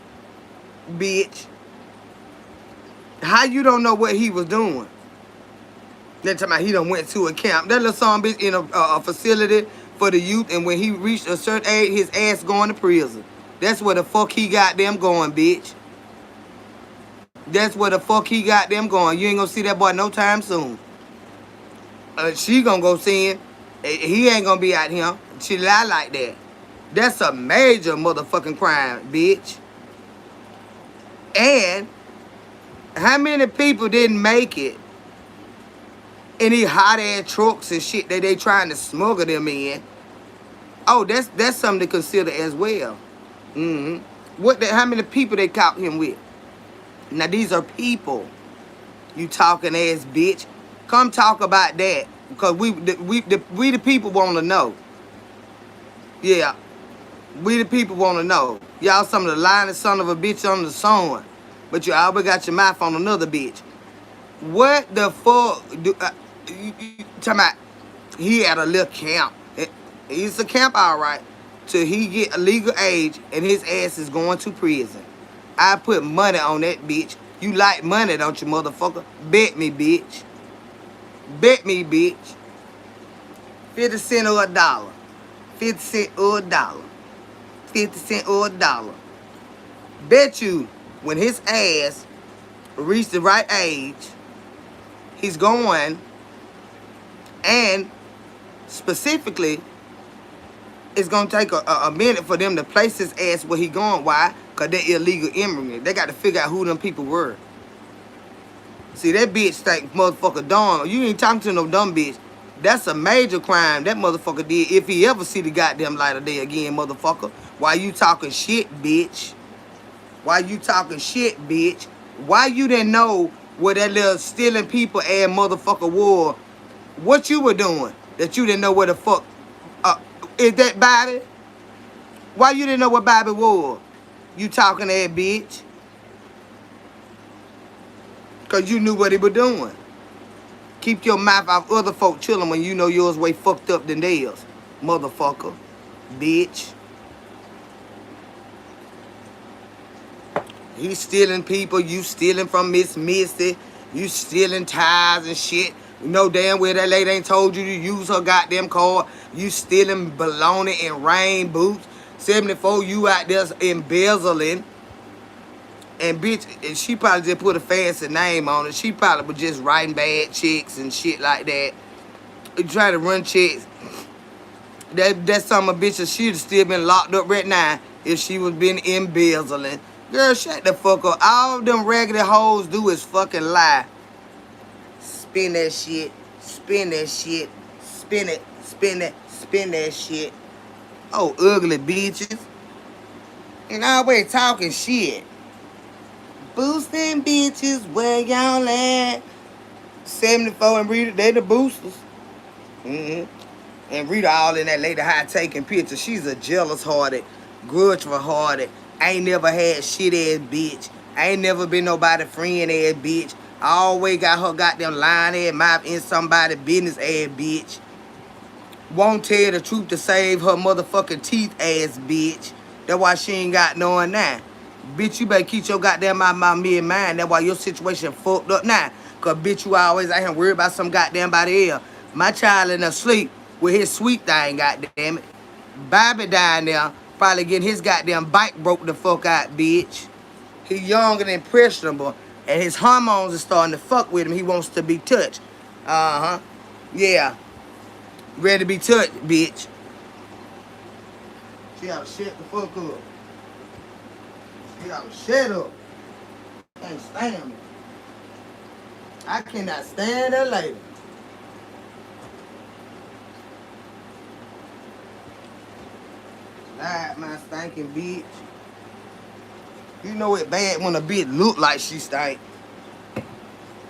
bitch? How you don't know what he was doing? That time he done went to a camp. That little son bitch in a facility for the youth, and when he reached a certain age, his ass going to prison. That's where the fuck he got them going, bitch. That's where the fuck he got them going. You ain't gonna see that boy no time soon. She gonna go see him. He ain't gonna be out here. She lie like that. That's a major motherfucking crime, bitch. And how many people didn't make it in these hot ass trucks and shit that they trying to smuggle them in? Oh, that's something to consider as well. How many people they caught him with? Now these are people. You talking ass bitch. Come talk about that. Because we the people want to know. Yeah. We the people want to know. Y'all some of the lying son of a bitch on the song. But you always got your mouth on another bitch. What the fuck do... talking about he at a little camp. He's a camp, all right. Till he get a legal age and his ass is going to prison. I put money on that bitch. You like money, don't you, motherfucker? Bet me, bitch. Bet me, bitch. 50 cents or $1. 50 cents or $1. 50 cents or $1. Bet you when his ass reach the right age, he's going, and specifically, it's going to take a minute for them to place his ass where he going. Why? Because they're illegal immigrants. They got to figure out who them people were. See, that bitch think motherfucker dumb. You ain't talking to no dumb bitch. That's a major crime that motherfucker did if he ever see the goddamn light of day again, motherfucker. Why you talking shit, bitch? Why you talking shit, bitch? Why you didn't know where that little stealing people ass motherfucker was? What you were doing that you didn't know where the fuck... is that Bobby? Why you didn't know what Bobby was? You talking to that bitch? Because you knew what he was doing. Keep your mouth off other folk chilling when you know yours way fucked up than theirs. Motherfucker. Bitch. He stealing people. You stealing from Miss Missy. You stealing ties and shit. You know damn well that lady ain't told you to use her goddamn card. You stealing baloney and rain boots. 74, you out there embezzling. And bitch, and she probably just put a fancy name on it. She probably was just writing bad checks and shit like that. You try to run checks. That some of bitches, she'd still been locked up right now if she was been embezzling. Girl, shut the fuck up. All them raggedy hoes do is fucking lie. Spin that shit. Spin that shit. Spin it. Spin it. Spin that shit. Oh, ugly bitches. And always talking shit. Boosting bitches, where y'all at? 74 and Rita, they the boosters. And Rita all in that lady high taking pictures. She's a jealous-hearted, grudgeful-hearted, ain't never had shit-ass bitch. Ain't never been nobody friend-ass bitch. Always got her goddamn lying-ass mouth in somebody's business-ass bitch. Won't tell the truth to save her motherfucking teeth-ass bitch. That's why she ain't got no one now. Bitch, you better keep your goddamn mouth me and mine. That's why your situation fucked up now. Cause bitch, you always out here worried about some goddamn body else. My child in there sleep with his sweet thing, goddamn it. Bobby down there probably getting his goddamn bike broke the fuck out, bitch. He young and impressionable, and his hormones are starting to fuck with him. He wants to be touched. Uh-huh. Yeah. Ready to be touched, bitch. She gotta shut the fuck up. She gotta shut up. Can't stand me. I cannot stand that lady. Lied, my stinking bitch. You know it bad when a bitch look like she stink.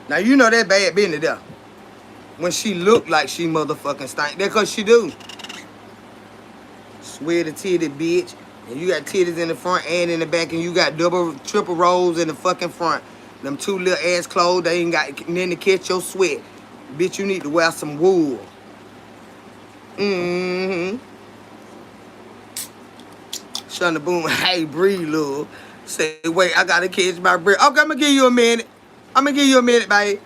Now you know that bad business there. When she look like she motherfucking stink. That's cause she do. Sweaty titty bitch. And you got titties in the front and in the back, and you got double, triple rolls in the fucking front. Them two little ass clothes, they ain't got nothing to catch your sweat. Bitch, you need to wear some wool. Mm-hmm. Shunda Boom, hey, breathe, love. Say, wait, I gotta catch my breath. Okay, I'm gonna give you a minute. Babe.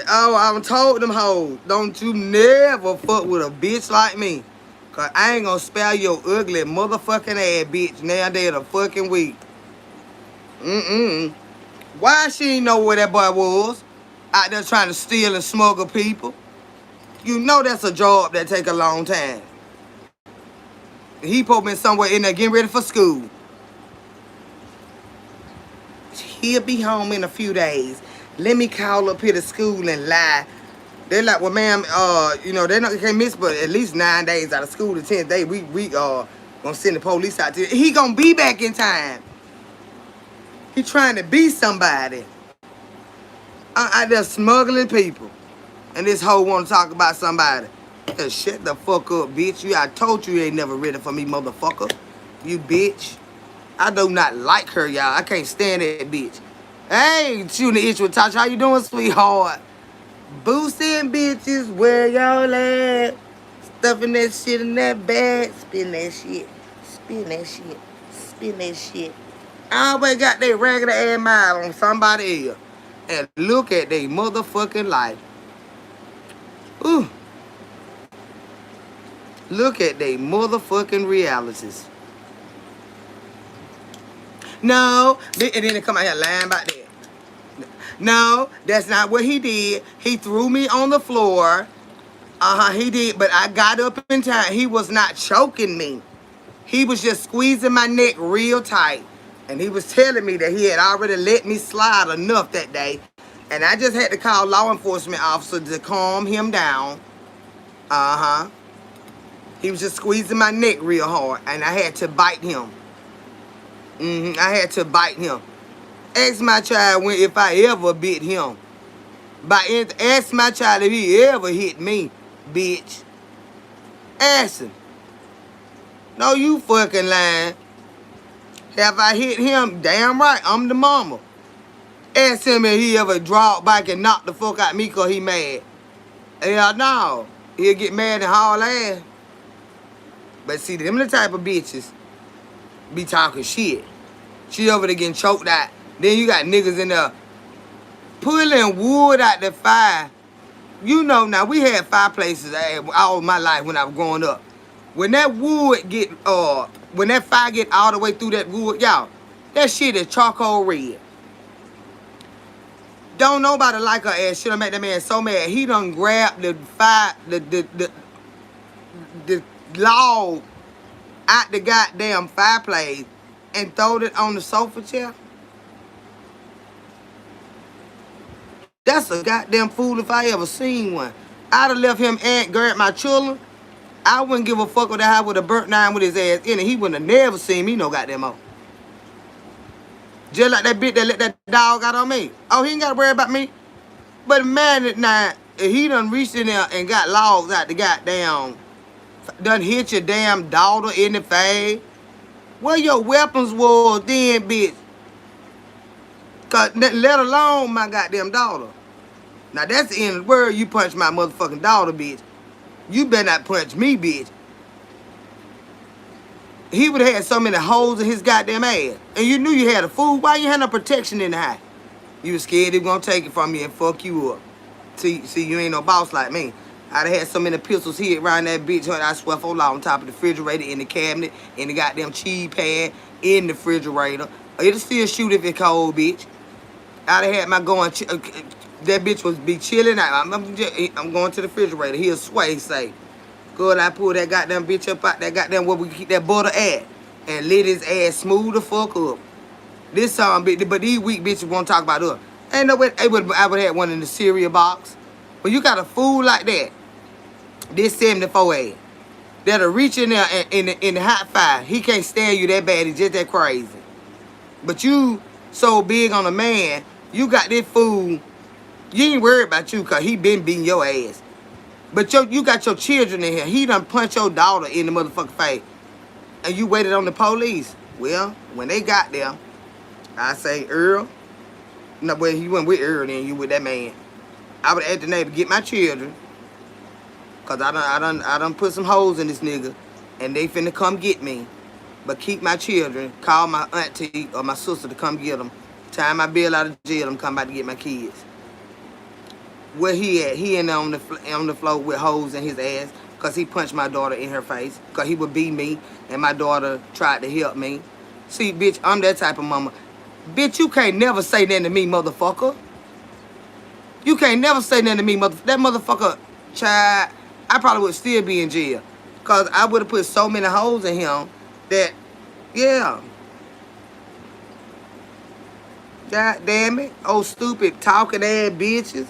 Oh, I told them hoes, don't you never fuck with a bitch like me. Cause I ain't gonna spare your ugly motherfucking ass, bitch, now day of the fucking week. Why she ain't know where that boy was? Out there trying to steal and smuggle people. You know that's a job that take a long time. He probably been somewhere in there getting ready for school. He'll be home in a few days. Let me call up here to school and lie. They're like, well, ma'am, you know, they can't miss but at least 9 days out of school. The 10th day, we gonna send the police out to. He gonna be back in time. He trying to be somebody. Out there smuggling people. And this hoe wanna talk about somebody. Just shut the fuck up, bitch. I told you ain't never ready for me, motherfucker. You bitch. I do not like her, y'all. I can't stand that bitch. Hey, shooting the itch with Tasha. How you doing, sweetheart? Boosting bitches, where y'all at? Stuffing that shit in that bag. Spin that shit. Spin that shit. Spin that shit. I always got that raggedy ass mile on somebody else. And look at they motherfucking life. Ooh. Look at they motherfucking realities. No. And then they come out here lying about that. No, that's not what he did. He threw me on the floor. He did. But I got up in time. He was not choking me. He was just squeezing my neck real tight. And he was telling me that he had already let me slide enough that day. And I just had to call law enforcement officer to calm him down. He was just squeezing my neck real hard. And I had to bite him. I had to bite him. Ask my child if I ever bit him. Ask my child if he ever hit me, bitch. Ask him. No, you fucking lying. Have I hit him? Damn right, I'm the mama. Ask him if he ever dropped back and knocked the fuck out me because he mad. Hell no. He'll get mad and haul ass. But see, them the type of bitches be talking shit. She over there getting choked out. Then you got niggas in there pulling wood out the fire. You know now, we had fireplaces all my life when I was growing up. When that wood get, when that fire get all the way through that wood, y'all, that shit is charcoal red. Don't nobody like her ass. She'll make that man so mad. He done grabbed the fire, the log out the goddamn fireplace and throwed it on the sofa chair. That's a goddamn fool if I ever seen one. I'd have left him and grabbed my children. I wouldn't give a fuck if I would have burnt down with his ass in it. He wouldn't have never seen me no goddamn more. Just like that bitch that let that dog out on me. Oh, he ain't got to worry about me. But man, now, if he done reached in there and got logs out the goddamn, done hit your damn daughter in the face. Where your weapons was then, bitch? Cause let alone my goddamn daughter. Now that's the end of the world. You punch my motherfucking daughter, bitch. You better not punch me, bitch. He would have had so many holes in his goddamn ass. And you knew you had a fool. Why you had no protection in the house? You was scared they were gonna take it from you and fuck you up. See, you ain't no boss like me. I'd have had so many pistols hit around that bitch, I swear for law, on top of the refrigerator, in the cabinet, in the goddamn cheese pan, in the refrigerator. It'll still shoot if it's cold, bitch. I'd have had my going, that bitch was be chilling. I'm going to the refrigerator. He'll sway, say. Good, I pull that goddamn bitch up out that goddamn where we keep that butter at. And lit his ass smooth the fuck up. This song, but these weak bitches won't talk about her. Ain't no way I would have one in the cereal box. But you got a fool like that. This 74 ass. That'll reach in there in the hot fire. He can't stand you that bad. He's just that crazy. But you so big on a man, you got this fool. You ain't worried about you because he been beating your ass. But you got your children in here. He done punched your daughter in the motherfucking face. And you waited on the police. Well, when they got there, I say, Earl. No, well, you went with Earl then, you with that man. I would ask the neighbor, get my children. Because I done put some holes in this nigga. And they finna come get me. But keep my children. Call my auntie or my sister to come get them. Time my bill out of jail, I'm coming back to get my kids. Where he at? He in there on the floor with holes in his ass because he punched my daughter in her face because he would beat me and my daughter tried to help me. See, bitch, I'm that type of mama. Bitch, you can't never say nothing to me, motherfucker. You can't never say nothing to me, that motherfucker, child, I probably would still be in jail because I would have put so many holes in him that, yeah. God damn it. Oh, stupid talking ass bitches.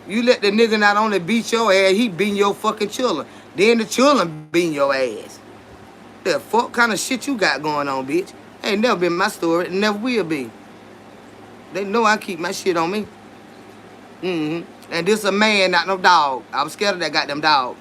You let the nigga not only beat your ass, he beating your fucking children. Then the children beating your ass. The fuck kind of shit you got going on, bitch? Ain't never been my story. It never will be. They know I keep my shit on me. And this a man, not no dog. I'm scared of that goddamn dog.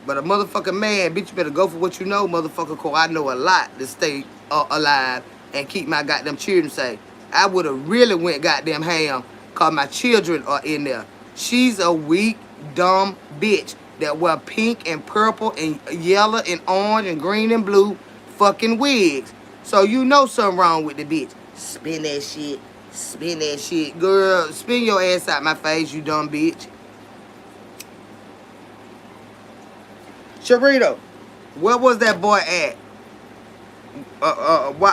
But a motherfucking man, bitch, you better go for what you know, motherfucker, cause I know a lot to stay alive and keep my goddamn children safe. I would have really went goddamn ham. Cause my children are in there. She's a weak, dumb bitch that wear pink and purple and yellow and orange and green and blue fucking wigs. So you know something wrong with the bitch. Spin that shit. Spin that shit. Girl, spin your ass out my face, you dumb bitch. Sharito, where was that boy at?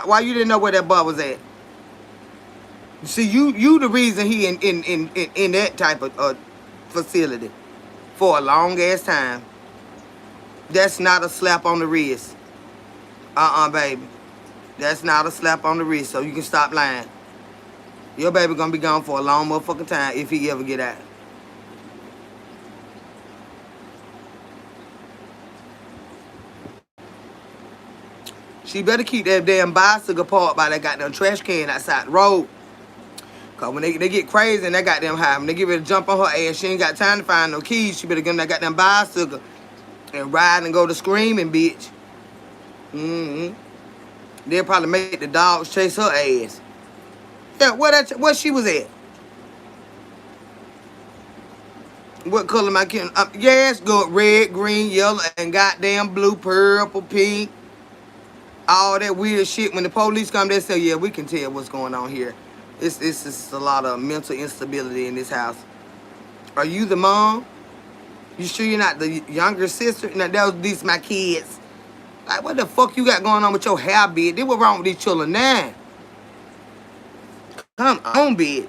Why you didn't know where that boy was at? See, you the reason he in that type of facility for a long ass time. That's not a slap on the wrist. Baby. That's not a slap on the wrist, so you can stop lying. Your baby gonna be gone for a long motherfucking time if he ever get out. She better keep that damn bicycle parked by that goddamn trash can outside the road. Cause when they get crazy and that goddamn high, when they get ready to jump on her ass, she ain't got time to find no keys. She better get on that goddamn bicycle and ride and go to screaming, bitch. They'll probably make the dogs chase her ass. Yeah, where she was at? What color my kid? Yes, good. Red, green, yellow, and goddamn blue, purple, pink. All that weird shit. When the police come, they say, yeah, we can tell what's going on here. It's just a lot of mental instability in this house. Are you the mom? You sure you're not the younger sister? Now, these my kids. Like, what the fuck you got going on with your hair, bitch? They what wrong with these children now? Come on, bitch.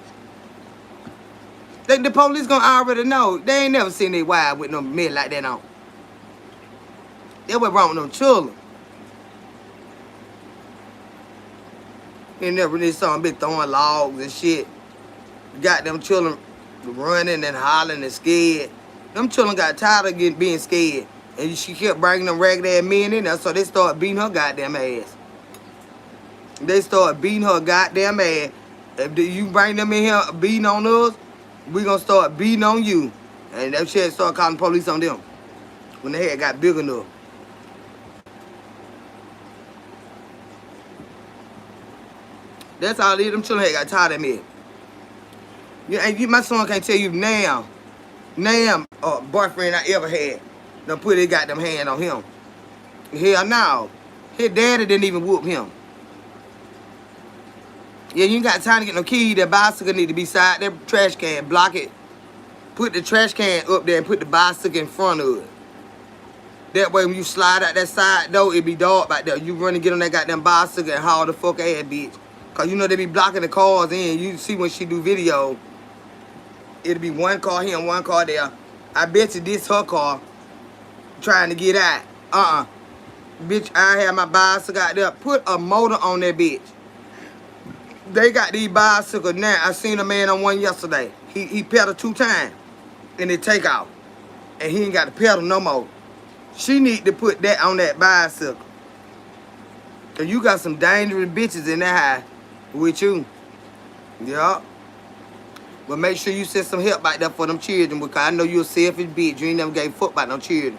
The police gonna already know. They ain't never seen their wife with no men like that on. They what wrong with them children. They never really saw them be throwing logs and shit. Got them children running and hollering and scared. Them children got tired of being scared. And she kept bringing them ragged ass men in there, so they started beating her goddamn ass. They started beating her goddamn ass. If you bring them in here beating on us, we gonna start beating on you. And that shit started calling the police on them. When the head got big enough. That's all these them children had got tired of me. My son can't tell you now boyfriend I ever had done put his goddamn hand on him. Hell no. His daddy didn't even whoop him. Yeah, you ain't got time to get no key. That bicycle need to be side that trash can. Block it. Put the trash can up there and put the bicycle in front of it. That way when you slide out that side door, it be dark back there. You run and get on that goddamn bicycle and haul the fuck ass, bitch. Cause you know they be blocking the cars in. You see when she do video, it'll be one car here and one car there. I bet you this her car trying to get out. Bitch, I have my bicycle out there. Put a motor on that bitch. They got these bicycles now. I seen a man on one yesterday. He pedaled 2 times and it take off. And he ain't got to pedal no more. She need to put that on that bicycle. Cause you got some dangerous bitches in that high with you. Yup. But make sure you send some help back there for them children, because I know you a selfish bitch. You ain't never gave a fuck about no children.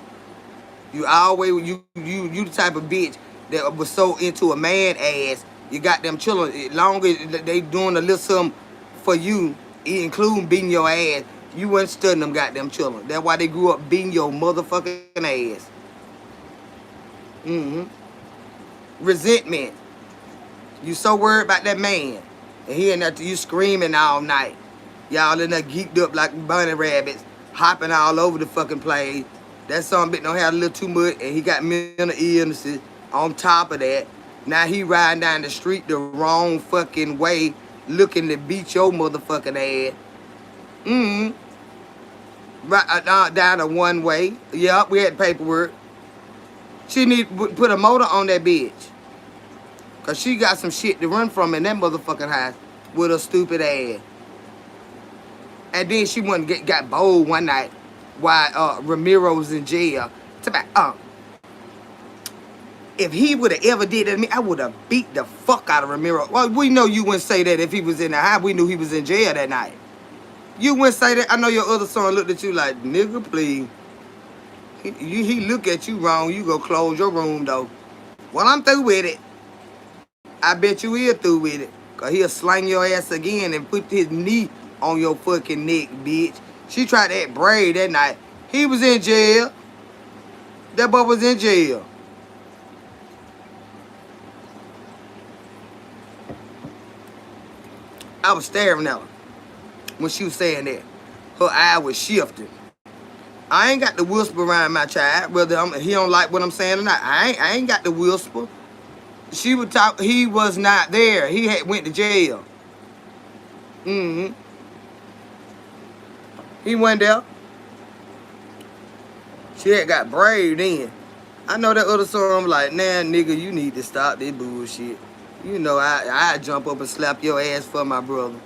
You always you the type of bitch that was so into a man ass. You got them children. Long as they doing a little something for you, including beating your ass, you wasn't studying them goddamn children. That's why they grew up beating your motherfucking ass. Resentment. You so worried about that man, and he in there you screaming all night. Y'all in there geeked up like bunny rabbits, hopping all over the fucking place. That son bitch don't have a little too much, and he got mental illnesses on top of that. Now he riding down the street the wrong fucking way, looking to beat your motherfucking ass. Right down the one way. Yup, we had paperwork. She need to put a motor on that bitch. Cause she got some shit to run from in that motherfucking house with her stupid ass. And then she got bold one night while Ramiro was in jail. If he would have ever did that to me, I would have beat the fuck out of Ramiro. Well, we know you wouldn't say that if he was in the house. We knew he was in jail that night. You wouldn't say that. I know your other son looked at you like, nigga, please. He look at you wrong. You go close your room, though. Well, I'm through with it. I bet you is through with it. Because he'll slang your ass again and put his knee on your fucking neck, bitch. She tried to act brave that night. He was in jail. That boy was in jail. I was staring at her when she was saying that. Her eye was shifting. I ain't got the whisper around my child, whether he don't like what I'm saying or not. I ain't got the whisper. She would talk. He was not there. He had went to jail. He went there. She had got brave then. I know that other son was like, nah, nigga, you need to stop this bullshit. You know, I jump up and slap your ass for my brother.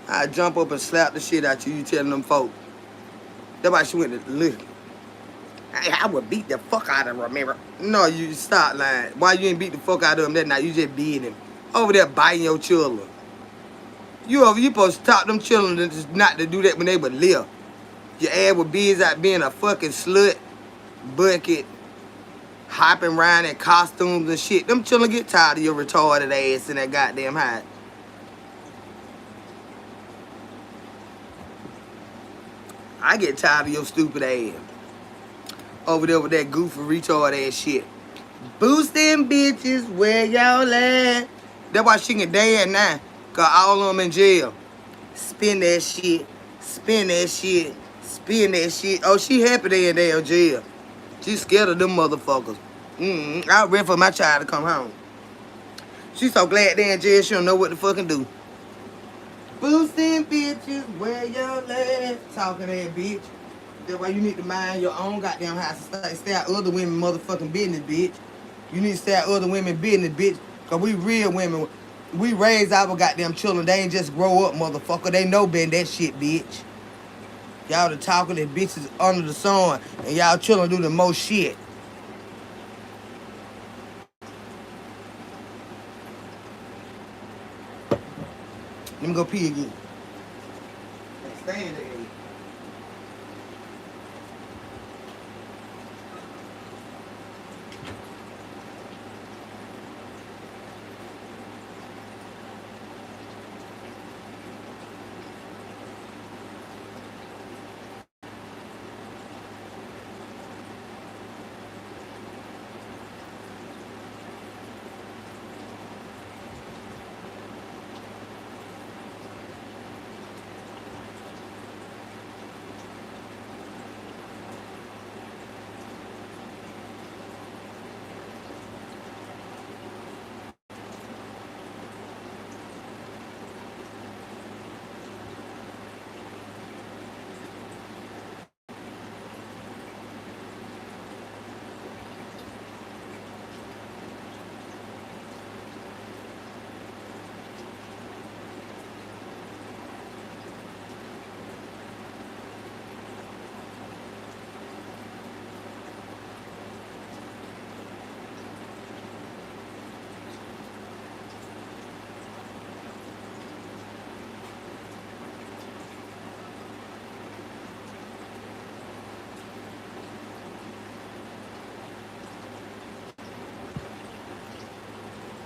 I jump up and slap the shit out you telling them folks. That's why she went to look. I would beat the fuck out of him, remember? No, you stop lying. Why you ain't beat the fuck out of him that night? You just beat him. Over there biting your children. You supposed to stop them children not to do that when they would live. Your ass would be out being a fucking slut, bucket, hopping around in costumes and shit. Them children get tired of your retarded ass in that goddamn house. I get tired of your stupid ass. Over there with that goofy retard ass shit. Boosting bitches, where y'all at? That's why she can dance now. Cause all of them in jail. Spin that shit. Spin that shit. Spin that shit. Oh, she happy they in damn jail. She scared of them motherfuckers. I ready for my child to come home. She so glad they in jail she don't know what to fucking do. Boosting bitches, where y'all at? Talking that bitch. That's why you need to mind your own goddamn house. Stay out other women motherfucking business, bitch. You need to stay out other women business, bitch. Cause we real women. We raise our goddamn children. They ain't just grow up, motherfucker. They know been that shit, bitch. Y'all the talking that bitches under the sun. And y'all children do the most shit. Let me go pee again. Stand there.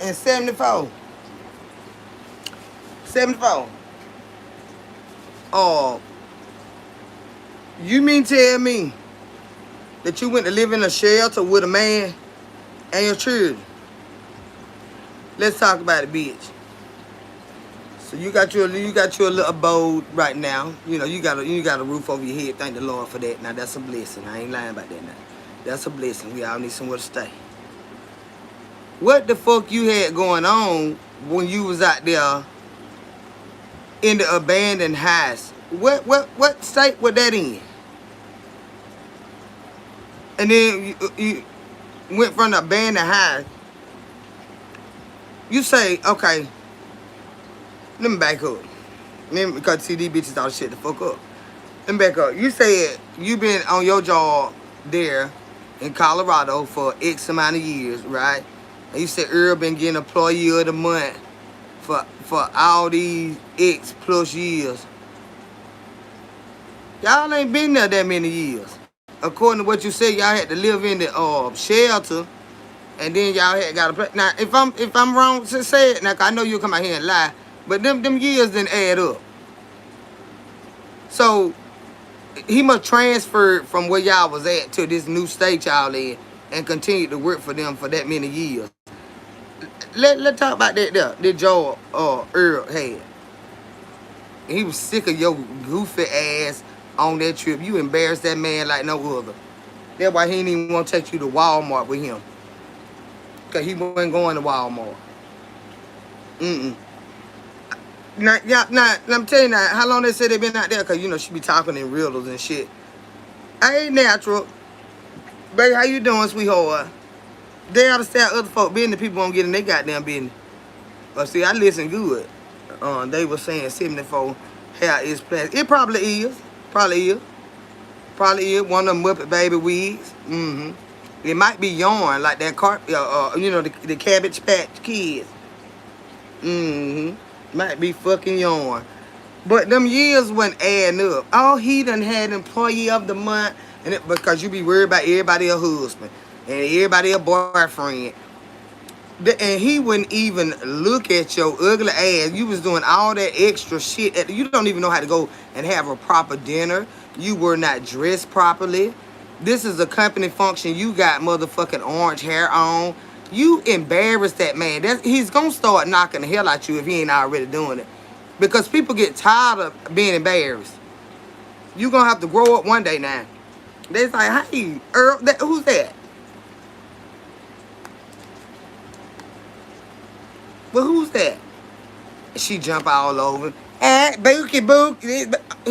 in 74. 74. Oh, you mean tell me that you went to live in a shelter with a man and your children? Let's talk about it, bitch. So you got your little abode right now. You know, you got a roof over your head. Thank the Lord for that. Now that's a blessing. I ain't lying about that now. That's a blessing. We all need somewhere to stay. What the fuck you had going on when you was out there in the abandoned house? What state was that in? And then you went from the abandoned house. You say, okay, let me back up. Because see, these bitches all shit the fuck up. Let me back up. You said you been on your job there in Colorado for X amount of years, right? And you said Earl been getting employee of the month for all these X plus years. Y'all ain't been there that many years. According to what you said, y'all had to live in the shelter, and then y'all had got to play. Now, if I'm wrong, say it. Now, I know you'll come out here and lie, but them years didn't add up. So he must transfer from where y'all was at to this new state y'all in, and continue to work for them for that many years. Let's talk about that job Earl had. He was sick of your goofy ass on that trip. You embarrassed that man like no other. That's why he didn't even want to take you to Walmart with him. Because he wasn't going to Walmart. Now, I'm telling you now, how long they say they been out there? Because, you know, she be talking in riddles and shit. I ain't natural. Baby, how you doing, sweetheart? They ought to stay out other folk business. People won't get in their goddamn business. But see, I listen good. They were saying 74 hair is plastic. It probably is. Probably is. One of them Muppet Baby wigs. It might be yarn, like that you know, the Cabbage Patch Kids. Might be fucking yarn. But them years wasn't adding up. Oh, he done had employee of the month. And because you be worried about everybody a husband. And everybody a boyfriend. And he wouldn't even look at your ugly ass. You was doing all that extra shit. You don't even know how to go and have a proper dinner. You were not dressed properly. This is a company function. You got motherfucking orange hair on. You embarrassed that man. He's going to start knocking the hell out you if he ain't already doing it. Because people get tired of being embarrassed. You going to have to grow up one day now. They're like, hey, Earl, who's that? But who's that? She jump all over. Bookie book. He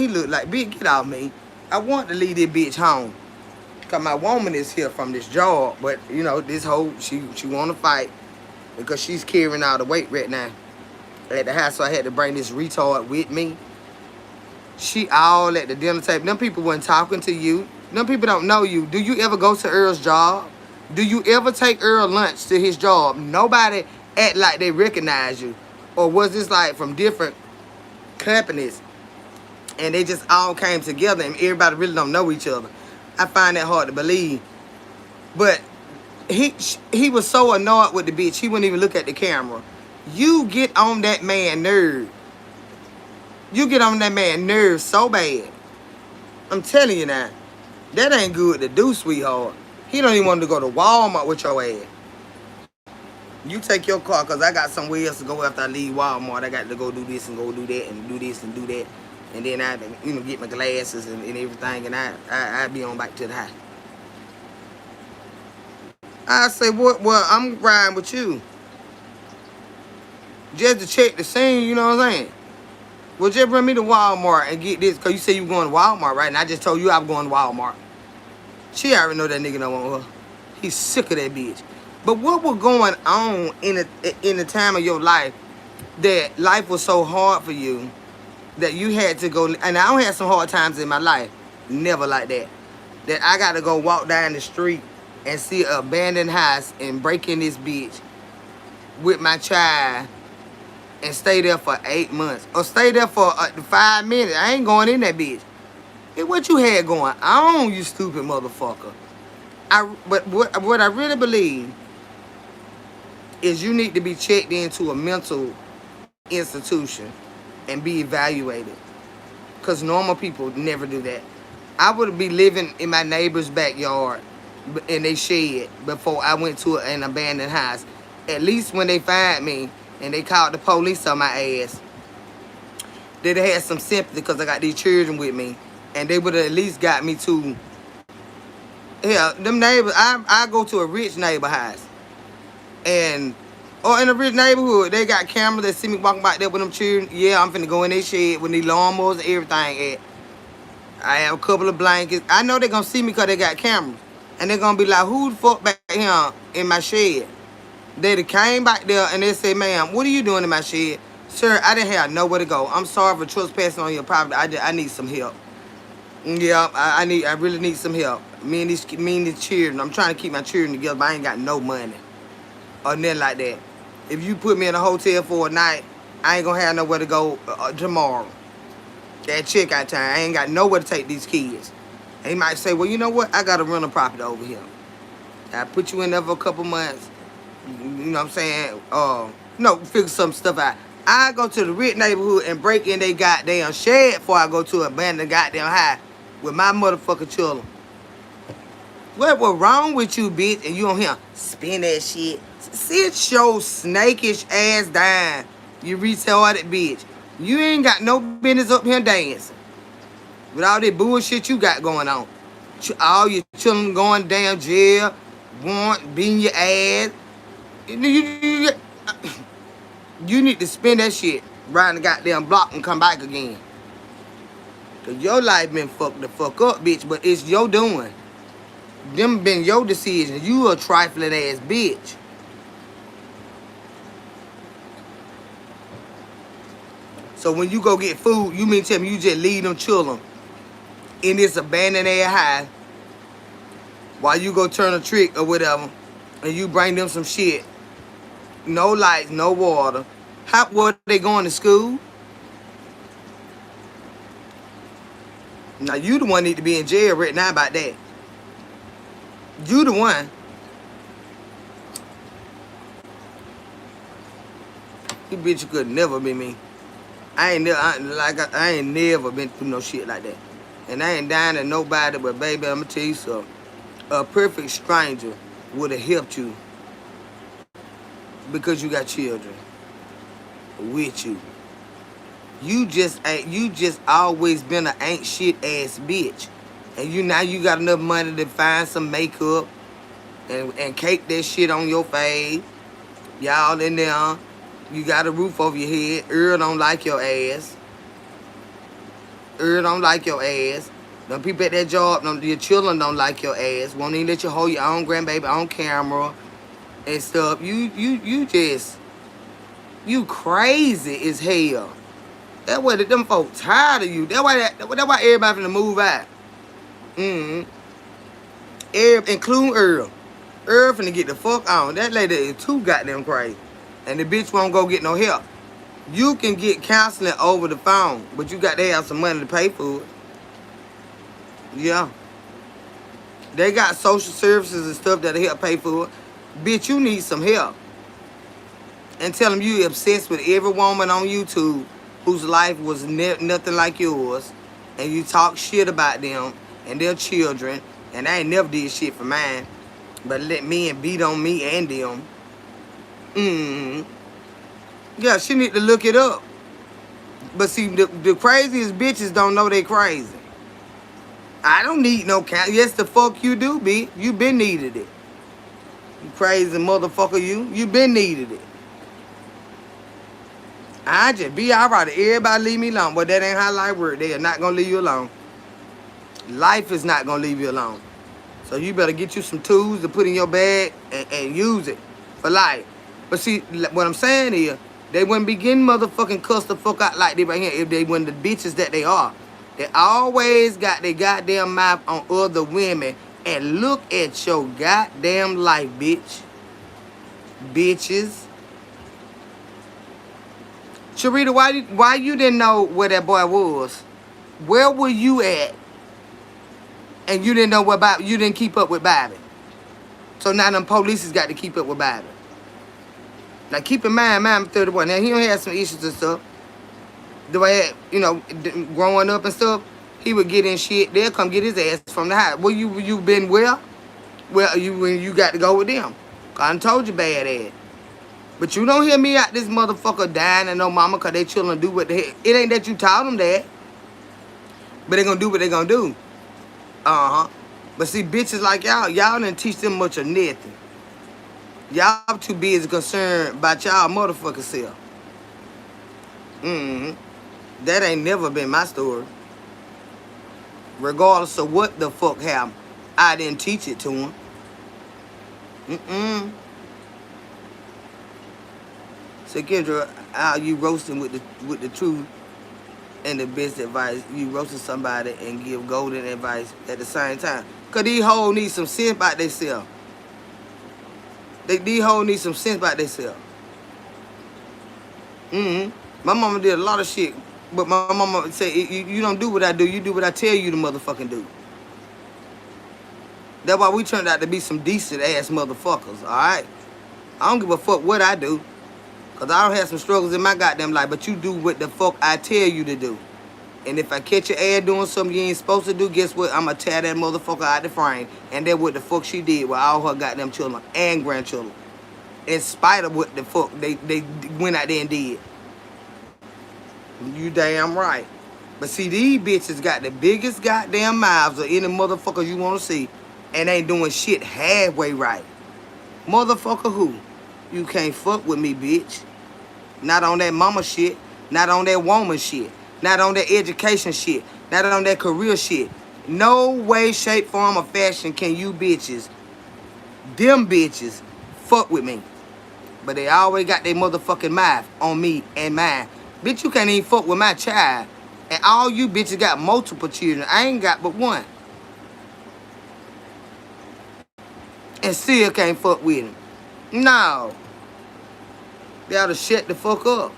look like, bitch, get off me. I want to leave this bitch home. Because my woman is here from this job. But, you know, this hoe, she want to fight. Because she's carrying all the weight right now at the house. So I had to bring this retard with me. She all at the dinner table. Them people weren't talking to you. Them people don't know you. Do you ever go to Earl's job? Do you ever take Earl lunch to his job? Nobody act like they recognize you. Or was this like from different companies and they just all came together and everybody really don't know each other? I find that hard to believe. But he was so annoyed with the bitch, he wouldn't even look at the camera. You get on that man nerve. You get on that man nerve so bad. I'm telling you now, that ain't good to do, sweetheart. He don't even want to go to Walmart with your ass. You take your car, because I got somewhere else to go after I leave Walmart. I got to go do this and go do that and do this and do that. And then I, you know, get my glasses and everything, and I be on back to the house. I say, what? Well, I'm riding with you. Just to check the scene, you know what I'm saying? Well, just bring me to Walmart and get this, because you say you going to Walmart, right? And I just told you I was going to Walmart. She already know that nigga don't want her. He's sick of that bitch. But what was going on in the time of your life that life was so hard for you that you had to go, and I don't have some hard times in my life, never like that, that I got to go walk down the street and see an abandoned house and break in this bitch with my child and stay there for 8 months or stay there for 5 minutes. I ain't going in that bitch. Hey, what you had going on, you stupid motherfucker? But what I really believe is you need to be checked into a mental institution and be evaluated. Because normal people never do that. I would be living in my neighbor's backyard in they shed before I went to an abandoned house. At least when they find me and they called the police on my ass, they'd have had some sympathy because I got these children with me. And they would have at least got me to, yeah, them neighbors. I go to a rich neighbor house. And, or in a rich neighborhood, they got cameras that see me walking back there with them children. Yeah, I'm finna go in their shed with these lawnmowers and everything. I have a couple of blankets. I know they're gonna see me because they got cameras. And they're gonna be like, who the fuck back here in my shed? They came back there and they said, ma'am, what are you doing in my shed? Sir, I didn't have nowhere to go. I'm sorry for trespassing on your property. I need some help. Yeah, I really need some help. Me and these children, I'm trying to keep my children together, but I ain't got no money. Or nothing like that. If you put me in a hotel for a night, I ain't gonna have nowhere to go tomorrow. At checkout time, I ain't got nowhere to take these kids. And he might say, well, you know what? I got a rental property over here. I put you in there for a couple months. You know what I'm saying? Figure some stuff out. I go to the rich neighborhood and break in they goddamn shed before I go to a abandoned goddamn house with my motherfucking children. What was wrong with you, bitch? And you on here spin that shit. Sit your snakish ass down, you retarded bitch. You ain't got no business up here dancing. With all that bullshit you got going on. All your children going down jail, beating your ass. You need to spin that shit around the goddamn block and come back again. Cause your life been fucked the fuck up, bitch, but it's your doing. Them been your decision. You a trifling ass bitch. So when you go get food, you mean tell me you just leave them children in this abandoned ass house while you go turn a trick or whatever, and you bring them some shit. No lights, no water. How were they going to school? Now you the one need to be in jail right now about that. You the one. You bitch could never be me. I ain't never been through no shit like that. And I ain't dying to nobody, but baby, I'ma tell you something. A perfect stranger would have helped you because you got children with you. You just always been an ain't shit ass bitch. And now you got enough money to find some makeup and cake that shit on your face. Y'all in there. You got a roof over your head. Earl don't like your ass. Earl don't like your ass. Them people at that job, your children don't like your ass. Won't even let you hold your own grandbaby on camera and stuff. You crazy as hell. That's why them folks tired of you. That's why everybody finna move out. Including Earl. Earl finna get the fuck on. That lady is too goddamn crazy. And the bitch won't go get no help. You can get counseling over the phone, but you got to have some money to pay for it. Yeah. They got social services and stuff that'll help pay for it. Bitch, you need some help. And tell them you obsessed with every woman on YouTube whose life was nothing like yours. And you talk shit about them and their children. And I ain't never did shit for mine. But let men beat on me and them. Yeah, she need to look it up. But see, the craziest bitches don't know they crazy. I don't need no count. Yes, the fuck you do, bitch. You been needed it. You crazy motherfucker, you. You been needed it. I just be alright. Everybody leave me alone. But that ain't how life works. They are not gonna leave you alone. Life is not gonna leave you alone. So you better get you some tools to put in your bag and use it for life. But see, what I'm saying is, they wouldn't be getting motherfucking cussed the fuck out like they right here if they weren't the bitches that they are. They always got their goddamn mouth on other women. And look at your goddamn life, bitch. Bitches. Sharita, why you didn't know where that boy was? Where were you at? And you didn't know what Bobby, you didn't keep up with Bobby. So now them police has got to keep up with Bobby. Now keep in mind, I'm 31. Now he don't have some issues and stuff. The way, you know, growing up and stuff, he would get in shit. They'll come get his ass from the house. Well, you been well? Well, you got to go with them. I done told you bad ass. But you don't hear me out this motherfucker dying and no mama because they children do what the heck. It ain't that you taught them that. But they gonna do what they gonna do. Uh-huh. But see, bitches like y'all didn't teach them much of nothing. Y'all too busy concerned about y'all motherfucking self. That ain't never been my story. Regardless of what the fuck happened, I didn't teach it to them. So Kendra, how you roasting with the truth and the best advice? You roasting somebody and give golden advice at the same time. Cause these hoes need some sense about themselves. These hoes need some sense about themselves. My mama did a lot of shit, but my mama said, you don't do what I do, you do what I tell you to motherfucking do. That's why we turned out to be some decent ass motherfuckers, alright? I don't give a fuck what I do. Cause I don't have some struggles in my goddamn life, but you do what the fuck I tell you to do. And if I catch your ass doing something you ain't supposed to do, guess what? I'ma tear that motherfucker out the frame. And that's what the fuck she did with all her goddamn children and grandchildren. In spite of what the fuck they went out there and did. You damn right. But see, these bitches got the biggest goddamn mouths of any motherfuckers you want to see. And ain't doing shit halfway right. Motherfucker who? You can't fuck with me, bitch. Not on that mama shit. Not on that woman shit. Not on that education shit. Not on that career shit. No way, shape, form, or fashion can you bitches, them bitches, fuck with me. But they always got their motherfucking mouth on me and mine. Bitch, you can't even fuck with my child. And all you bitches got multiple children. I ain't got but one. And still can't fuck with him. No. They ought to shut the fuck up.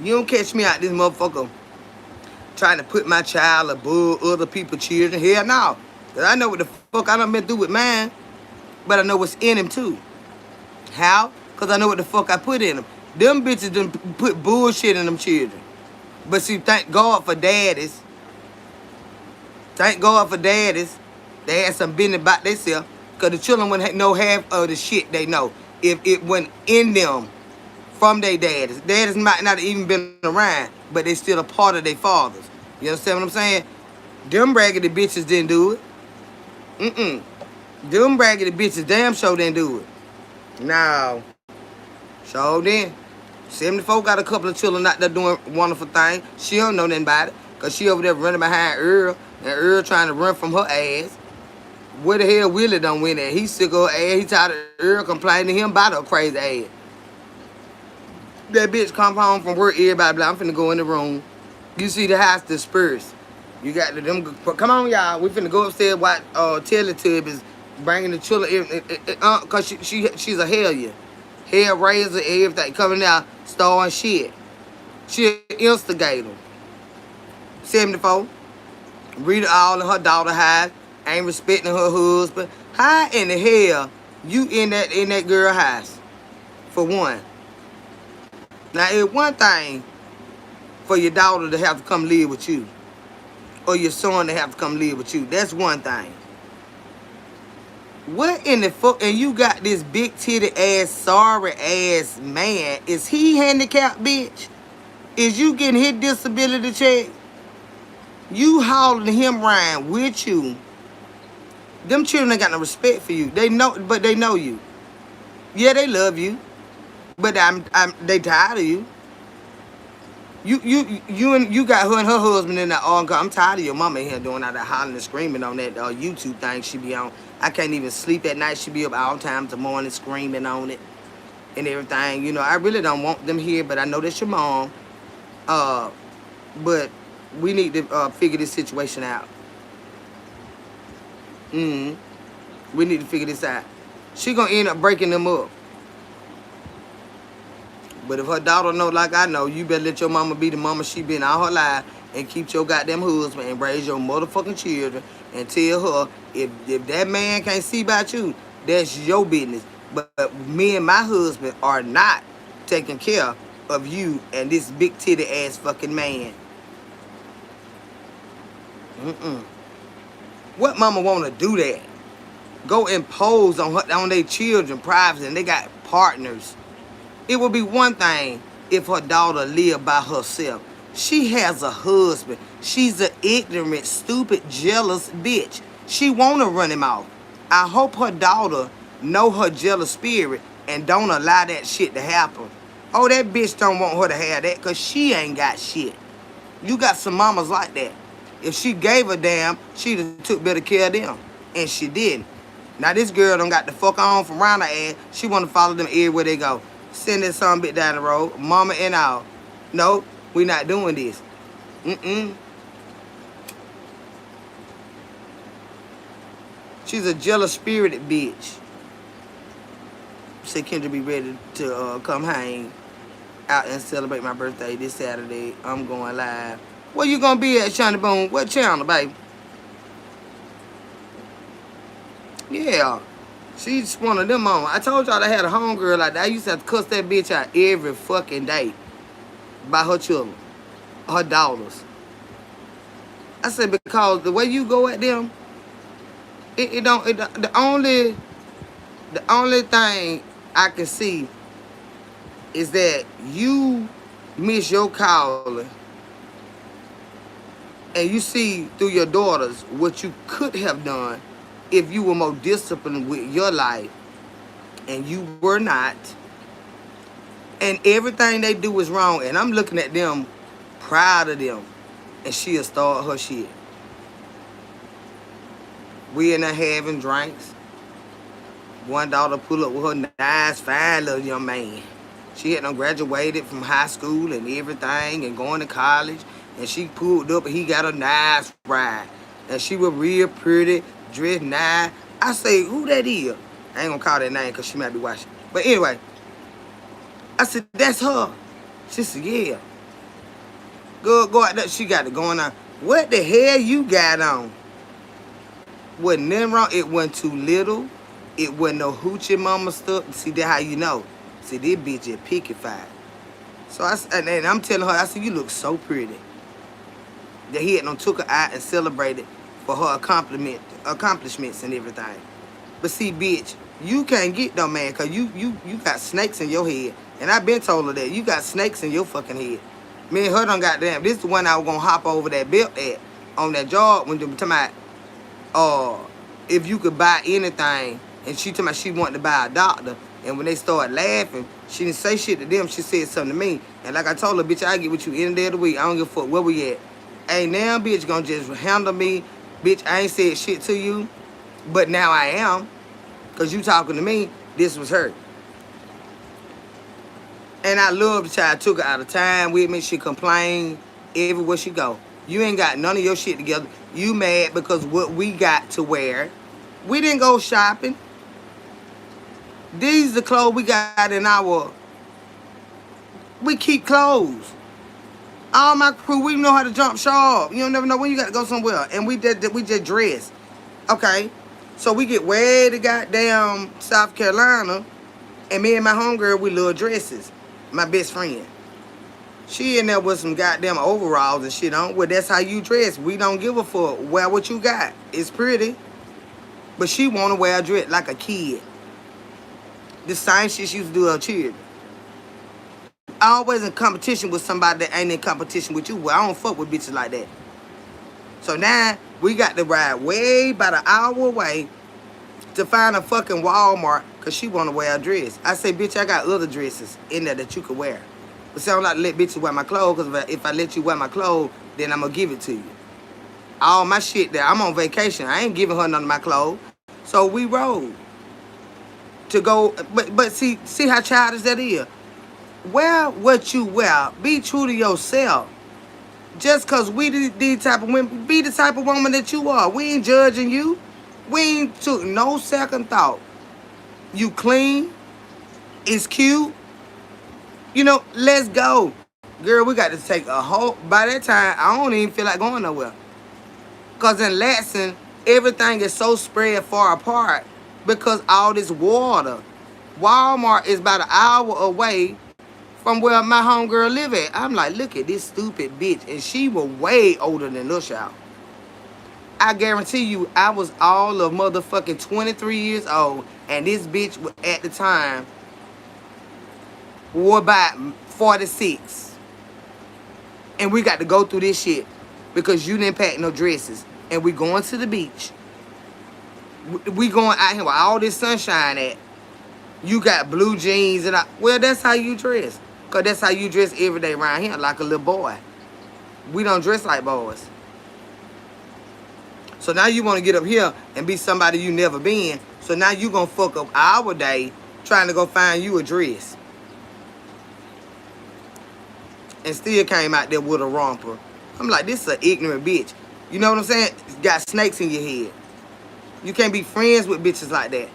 You don't catch me out this motherfucker trying to put my child above other people's children. Hell no. Cause I know what the fuck I done been through with mine. But I know what's in him too. How? Cause I know what the fuck I put in them. Them bitches done put bullshit in them children. But see, thank God for daddies. Thank God for daddies. They had some business about themselves. Cause the children wouldn't know half of the shit they know. If it went in them from their daddies. Daddies might not have even been around, but they still a part of their fathers. You understand what I'm saying? Them raggedy bitches didn't do it. Them raggedy bitches damn sure didn't do it. No. So then, 74 got a couple of children out there doing wonderful things. She don't know nothing about it. Cause she over there running behind Earl. And Earl trying to run from her ass. Where the hell Willie done went at? He sick of her ass. He tired of Earl complaining to him about her crazy ass. That bitch come home from work, everybody like, I'm finna go in the room. You see the house dispersed. You got them, come on y'all, we finna go upstairs watch Teletubbies bringing the children in, cause she's a hellion. Hair raiser, everything coming out, starring shit. She an instigator. 74. Rita all in her daughter house, ain't respecting her husband. How in the hell you in that girl house? For one. Now it's one thing for your daughter to have to come live with you. Or your son to have to come live with you. That's one thing. What in the fuck? And you got this big titty ass, sorry ass man. Is he handicapped, bitch? Is you getting his disability check? You hauling him around with you. Them children ain't got no respect for you. They know, but they know you. Yeah, they love you. But they tired of you. You got her and her husband in that arm. I'm tired of your mama in here doing all that hollering and screaming on that YouTube thing she be on. I can't even sleep at night. She be up all times the morning screaming on it and everything. You know, I really don't want them here, but I know that's your mom. But we need to figure this situation out. We need to figure this out. She gonna end up breaking them up. But if her daughter know like I know, you better let your mama be the mama she been all her life and keep your goddamn husband and raise your motherfucking children and tell her if that man can't see about you, that's your business. But me and my husband are not taking care of you and this big titty ass fucking man. What mama wanna do that? Go impose on their children privately and they got partners. It would be one thing if her daughter lived by herself. She has a husband. She's an ignorant, stupid, jealous bitch. She wanna run him off. I hope her daughter know her jealous spirit and don't allow that shit to happen. Oh, that bitch don't want her to have that because she ain't got shit. You got some mamas like that. If she gave a damn, she'd have took better care of them. And she didn't. Now this girl done got the fuck on from around her ass. She wanna follow them everywhere they go. Send that son bit down the road, mama and all. No, we not doing this. She's a jealous spirited bitch. Say Kendra be ready to come hang out and celebrate my birthday this Saturday. I'm going live. Where you gonna be at, Shiny Boom? What channel, baby? Yeah. She's one of them on. I told y'all I had a homegirl like that. I used to have to cuss that bitch out every fucking day. By her children. Her daughters. I said because the way you go at them, the only thing I can see is that you miss your calling and you see through your daughters what you could have done if you were more disciplined with your life, and you were not, and everything they do is wrong, and I'm looking at them, proud of them, and she'll start her shit. We in there having drinks. One daughter pull up with her nice, fine little young man. She had done graduated from high school and everything and going to college, and she pulled up and he got a nice ride. And she was real pretty, dressed nice. I say, who that is? I ain't gonna call that name because she might be watching. But anyway, I said, that's her. She said, yeah. Go out there. She got it going on. What the hell you got on? Wasn't nothing wrong. It wasn't too little. It wasn't no hoochie mama stuff. See, that's how you know. See, this bitch is pickified. So and I'm telling her, I said, you look so pretty. That he had took her out and celebrated for her accomplishments and everything. But see, bitch, you can't get no man because you got snakes in your head. And I been told her that. You got snakes in your fucking head. Me and her done goddamn. This is the one I was going to hop over that belt at on that job when they were talking about if you could buy anything. And she told me she wanted to buy a doctor. And when they started laughing, she didn't say shit to them. She said something to me. And like I told her, bitch, I get with you any day of the week. I don't give a fuck where we at. Ain't now, bitch, gonna just handle me. Bitch, I ain't said shit to you. But now I am. Because you talking to me, this was her. And I love the child. Took her out of time with me. She complained everywhere she go. You ain't got none of your shit together. You mad because what we got to wear. We didn't go shopping. These are the clothes we got in our... We keep clothes. All my crew, we know how to jump sharp. You don't never know when you got to go somewhere. And we just dress. Okay? So we get way to goddamn South Carolina. And me and my homegirl, we love dresses. My best friend. She in there with some goddamn overalls and shit on. Well, that's how you dress. We don't give a fuck. Wear what you got. It's pretty. But she want to wear a dress like a kid. The same shit she used to do her children. Always in competition with somebody that ain't in competition with you. Well, I don't fuck with bitches like that. So now, we got to ride way about an hour away to find a fucking Walmart because she want to wear a dress. I say, bitch, I got other dresses in there that you could wear. But see, I don't like to let bitches wear my clothes because if I let you wear my clothes, then I'm going to give it to you. All my shit there, I'm on vacation. I ain't giving her none of my clothes. So we rode. To go, but see how childish that is. Wear what you wear. Be true to yourself. Just cause we the type of women, be the type of woman that you are. We ain't judging you. We ain't took no second thought. You clean. It's cute. You know, let's go. Girl, we got to take a whole, by that time, I don't even feel like going nowhere. Because in Latson, everything is so spread far apart because all this water. Walmart is about an hour away from where my homegirl live at. I'm like, look at this stupid bitch. And she was way older than us, y'all. I guarantee you, I was all of motherfucking 23 years old. And this bitch was, at the time, was about 46. And we got to go through this shit because you didn't pack no dresses. And we going to the beach. We going out here with all this sunshine at. You got blue jeans and well, that's how you dress. Because that's how you dress every day around here, like a little boy. We don't dress like boys. So now you want to get up here and be somebody you never been. So now you going to fuck up our day trying to go find you a dress. And still came out there with a romper. I'm like, this is an ignorant bitch. You know what I'm saying? Got snakes in your head. You can't be friends with bitches like that.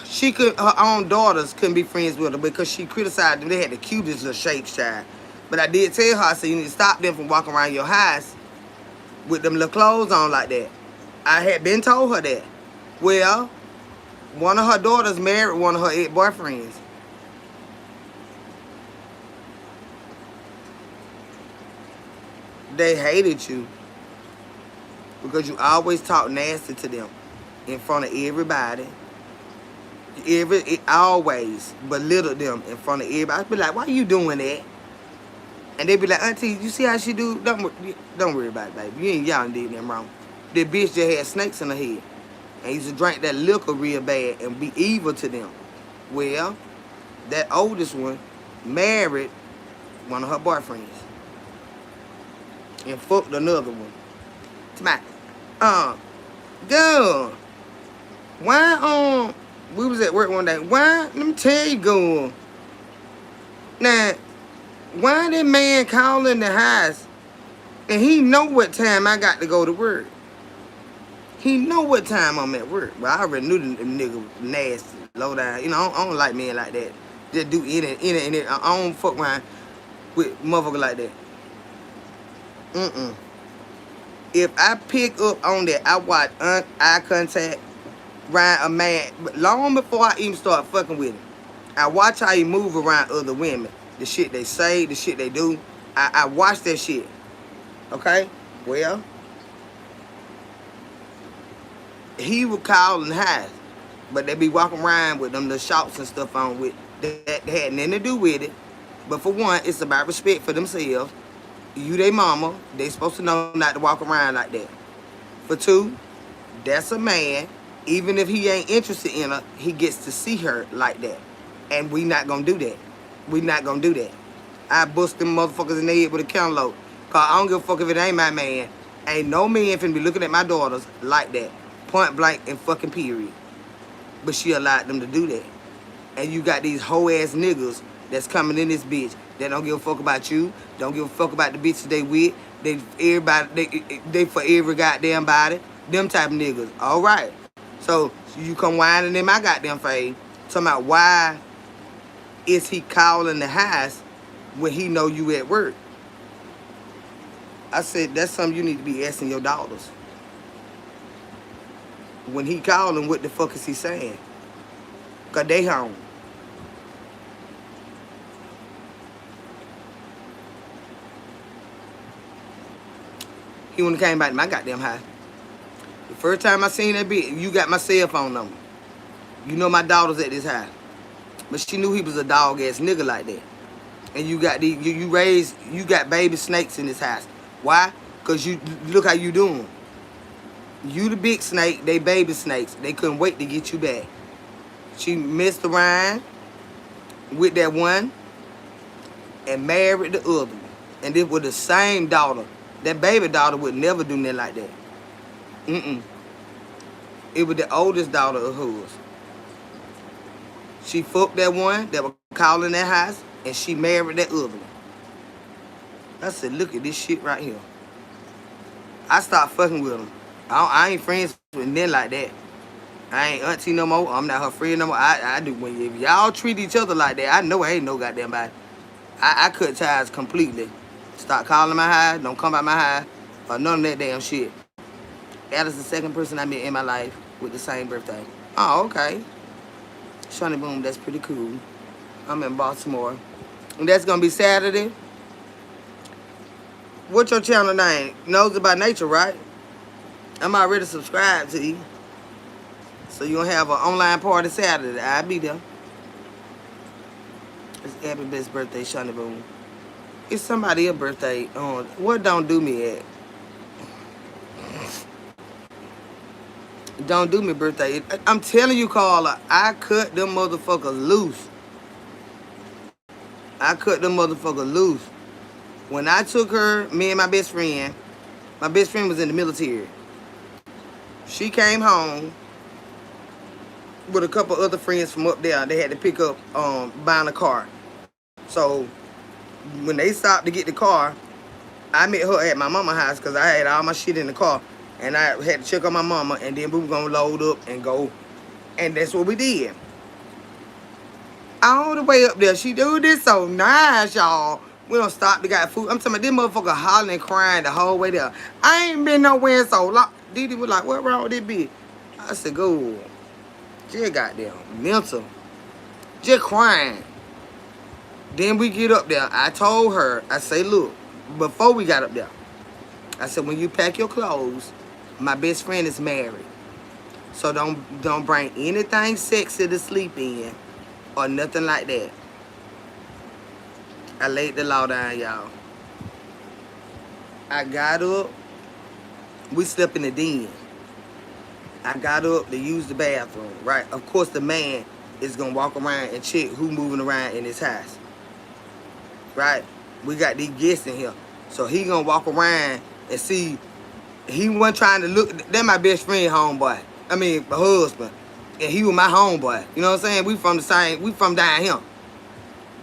She could, her own daughters couldn't be friends with her because she criticized them. They had the cutest little shapes, child. But I did tell her, I said, you need to stop them from walking around your house with them little clothes on like that. I had been told her that. Well, one of her daughters married one of her ex-boyfriends. They hated you because you always talk nasty to them in front of everybody. Always belittle them in front of everybody. I'd be like, why you doing that? And they be like, auntie, you see how she do? Don't worry about it, baby. Y'all did nothing wrong. The bitch just had snakes in her head and used to drink that liquor real bad and be evil to them. Well, that oldest one married one of her boyfriends and fucked another one. It's my, girl, why, we was at work one day. Why, let me tell you, girl. Now, why that man calling the house and he know what time I got to go to work? He know what time I'm at work. But I already knew the nigga was nasty, low down. You know, I don't like men like that. Just do any. I don't fuck around with motherfuckers like that. If I pick up on that, I watch eye contact around a man long before I even start fucking with him. I watch how he move around other women. The shit they say, the shit they do. I watch that shit. Okay? Well, he would call and hide. But they be walking around with them little shorts and stuff on with that had nothing to do with it. But for one, it's about respect for themselves. You they mama, they supposed to know not to walk around like that. For two, that's a man. Even if he ain't interested in her, he gets to see her like that. And we not gonna do that. We not gonna do that. I bust them motherfuckers in the head with a cantaloupe. Cause I don't give a fuck if it ain't my man. Ain't no man finna be looking at my daughters like that. Point blank and fucking period. But she allowed them to do that. And you got these hoe ass niggas that's coming in this bitch that don't give a fuck about you, don't give a fuck about the bitches they with. They for every goddamn body. Them type of niggas. Alright. So you come whining in my goddamn face, talking about why is he calling the house when he know you at work? I said, that's something you need to be asking your daughters. When he calling, what the fuck is he saying? Because they home. He wouldn't came back to my goddamn house. The first time I seen that bitch, you got my cell phone number. You know my daughter's at this house. But she knew he was a dog ass nigga like that. And you got you got baby snakes in this house. Why? Because you look how you doing. You the big snake, they baby snakes. They couldn't wait to get you back. She messed around with that one and married the other one. And this was the same daughter. That baby daughter would never do nothing like that. It was the oldest daughter of hers. She fucked that one that was calling that house, and she married that other one. I said, look at this shit right here. I stopped fucking with them. I ain't friends with them like that. I ain't auntie no more. I'm not her friend no more. I do. When if y'all treat each other like that, I know I ain't no goddamn body. I cut ties completely. Stop calling my high. Don't come by my high. Or none of that damn shit. That is the second person I met in my life with the same birthday. Oh, okay. Shonny Boom, that's pretty cool. I'm in Baltimore. And that's going to be Saturday. What's your channel name? Nosy by Nature, right? I'm already subscribed to you. So you're going to have an online party Saturday. I'll be there. It's Abby's best birthday, Shonny Boom. It's somebody else's birthday. What don't do me at? Don't do me birthday. I'm telling you, Carla, I cut them motherfuckers loose. I cut them motherfuckers loose. When I took her, me and my best friend was in the military. She came home with a couple other friends from up there. They had to pick up buying a car. So when they stopped to get the car, I met her at my mama's house because I had all my shit in the car. And I had to check on my mama, and then we were going to load up and go. And that's what we did. All the way up there, she do this so nice, y'all. We don't stop to got food. I'm talking about this motherfucker hollering and crying the whole way there. I ain't been nowhere so long. Didi was like, what wrong with this bitch? I said, go. Just goddamn mental. Just crying. Then we get up there. I told her, I say, look, before we got up there, I said, when you pack your clothes, my best friend is married. So don't bring anything sexy to sleep in or nothing like that. I laid the law down, y'all. I got up. We slept in the den. I got up to use the bathroom, right? Of course, the man is going to walk around and check who moving around in his house. Right? We got these guests in here. So he going to walk around and see. He wasn't trying to look. That's my best friend homeboy. I mean, my husband. And he was my homeboy. You know what I'm saying? We from down here.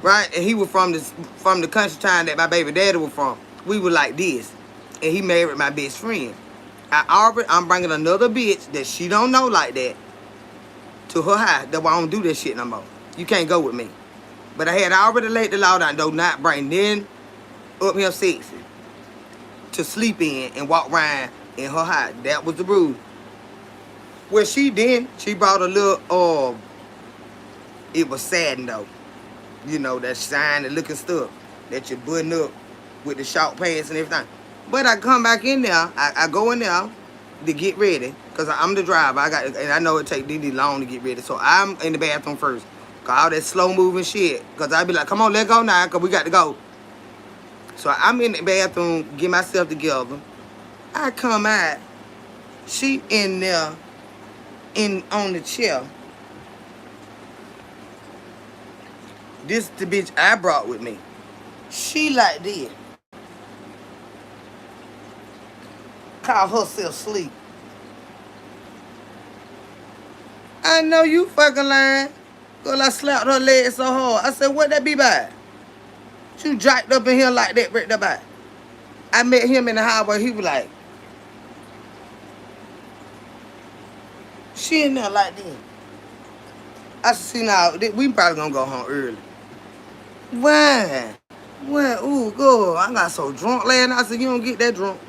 Right? And he was from the country town that my baby daddy was from. We were like this. And he married my best friend. I'm bringing another bitch that she don't know like that to her house. That's why I don't do this shit no more. You can't go with me. But I had already laid the law down, though, not bring then up here sexy to sleep in and walk around in her house. That was the rule. Well, she brought a little, it was satin, though. You know, that shiny looking stuff that you button up with the short pants and everything. But I come back in there, I go in there to get ready, because I'm the driver. And I know it take Didi long to get ready, so I'm in the bathroom first. Cause all that slow moving shit, because I be like, come on, let's go now, because we got to go. So I'm in the bathroom, get myself together. I come out, she in there, on the chair. This the bitch I brought with me. She like this. Call herself sleep. I know you fucking lying. Girl, I slapped her leg so hard. I said, what that be by? She jacked up in here like that, right there by. I met him in the highway. He was like, she in there like this. I said, see now, we probably gonna go home early. Why? Well, ooh, girl, I got so drunk last night. I said, you don't get that drunk.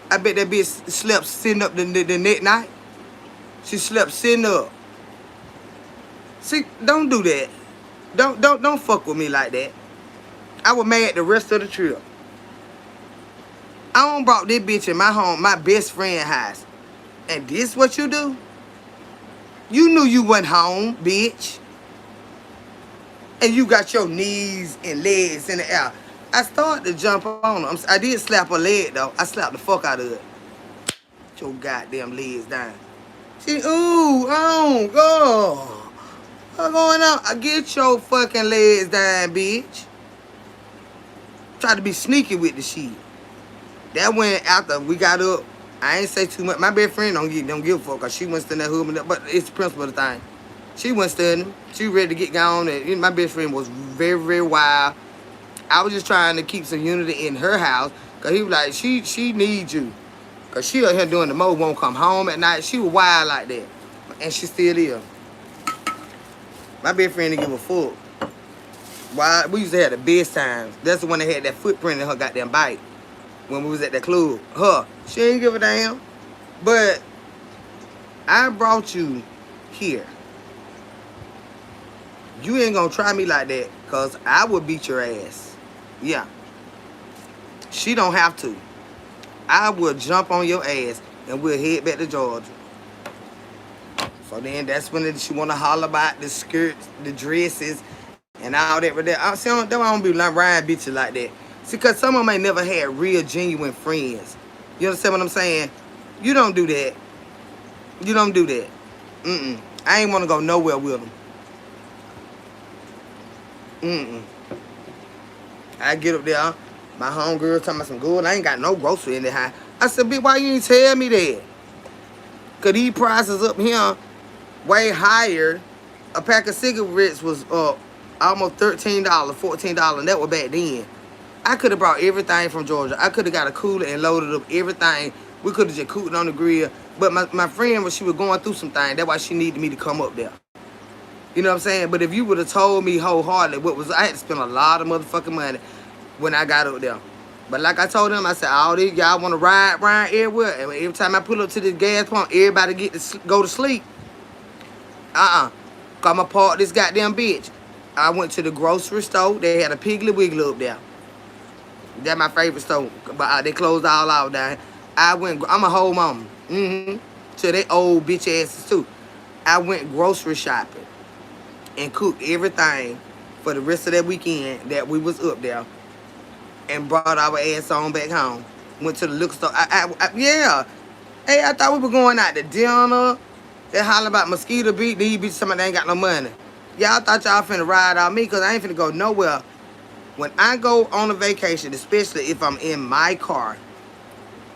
I bet that bitch slept sitting up the next night. She slept sitting up. See, don't do that. Don't fuck with me like that. I was mad the rest of the trip. I done brought this bitch in my home, my best friend house. And this what you do? You knew you went home, bitch. And you got your knees and legs in the air. I started to jump on her. I did slap her leg, though. I slapped the fuck out of it. Get your goddamn legs down. She, ooh, oh, go. What's going on? Get your fucking legs down, bitch. Try to be sneaky with the shit. That went after we got up. I ain't say too much. My best friend don't give a fuck, because she went standing there hooping. But it's the principle of the thing. She went standing. She ready to get gone. And my best friend was very, very wild. I was just trying to keep some unity in her house. Because he was like, she needs you. Because she out here doing the most, won't come home at night. She was wild like that. And she still is. My best friend didn't give a fuck. Why we used to have the best times. That's the one that had that footprint in her goddamn bike when we was at the club. Her, she ain't give a damn. But I brought you here. You ain't gonna try me like that, cause I would beat your ass. Yeah. She don't have to. I will jump on your ass and we'll head back to Georgia. So then that's when she wanna holler about the skirts, the dresses, and all that right there. I see, that's why I don't be like riding bitches like that. See, cause some of them ain't never had real, genuine friends. You understand what I'm saying? You don't do that. You don't do that. I ain't wanna go nowhere with them. I get up there, my homegirl talking about some good. I ain't got no grocery in the house. I said, bitch, why you ain't tell me that? Cause these prices up here way higher. A pack of cigarettes was almost $13, $14, and that was back then. I could have brought everything from Georgia. I could have got a cooler and loaded up everything. We could have just cooked it on the grill. But my friend, she was going through some things. That's why she needed me to come up there. You know what I'm saying? But if you would have told me wholeheartedly I had to spend a lot of motherfucking money when I got up there. But like I told them, I said, all these y'all want to ride around everywhere. And every time I pull up to this gas pump, everybody go to sleep. Cause I'ma park this goddamn bitch. I went to the grocery store. They had a Piggly Wiggly up there. That's my favorite store. But they closed all out there. I'm a whole mama. So they old bitch asses too. I went grocery shopping and cooked everything for the rest of that weekend that we was up there, and brought our ass on back home. Went to the liquor store. Yeah. Hey, I thought we were going out to dinner. They holler about Mosquito Beach. These bitches, somebody ain't got no money. Y'all thought y'all finna ride on me, because I ain't finna go nowhere. When I go on a vacation, especially if I'm in my car,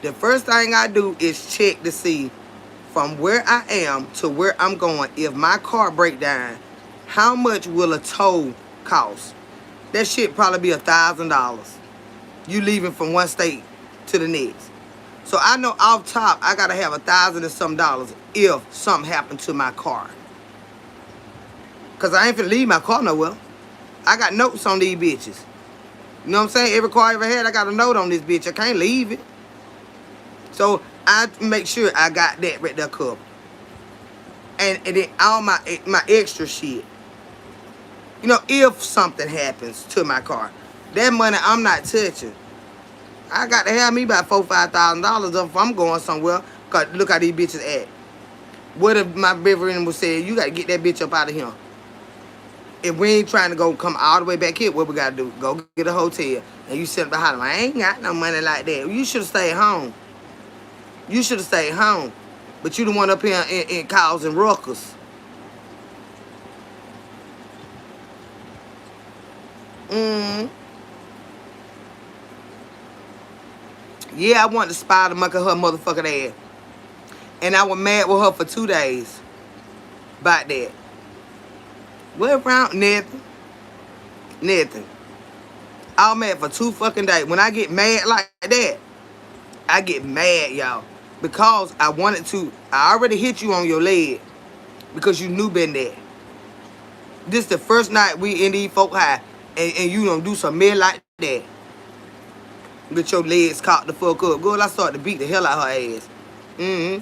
the first thing I do is check to see from where I am to where I'm going. If my car break down, how much will a tow cost? That shit probably be $1,000. You leaving from one state to the next. So I know off top, I gotta have $1,000 and some dollars if something happened to my car. Cause I ain't finna leave my car nowhere. I got notes on these bitches. You know what I'm saying? Every car I ever had, I got a note on this bitch. I can't leave it. So I make sure I got that right there covered. And then all my extra shit. You know, if something happens to my car, that money I'm not touching. I got to have me about $4,000, $5,000 if I'm going somewhere. Cause look how these bitches act. What if my brethren would say, you got to get that bitch up out of here? If we ain't trying to come all the way back here, what we got to do? Go get a hotel. And you sit behind them. I ain't got no money like that. You should have stayed home. You should have stayed home. But you the one up here in causing ruckus. Yeah, I wanted to spider monkey her motherfucking ass. And I was mad with her for 2 days. About that. What around? Nothing. Nothing. I was mad for 2 fucking days. When I get mad like that, I get mad, y'all. Because I already hit you on your leg. Because you knew been there. This the first night we in these folk high. And you don't do some mad like that. Get your legs caught the fuck up. Girl, I started to beat the hell out of her ass.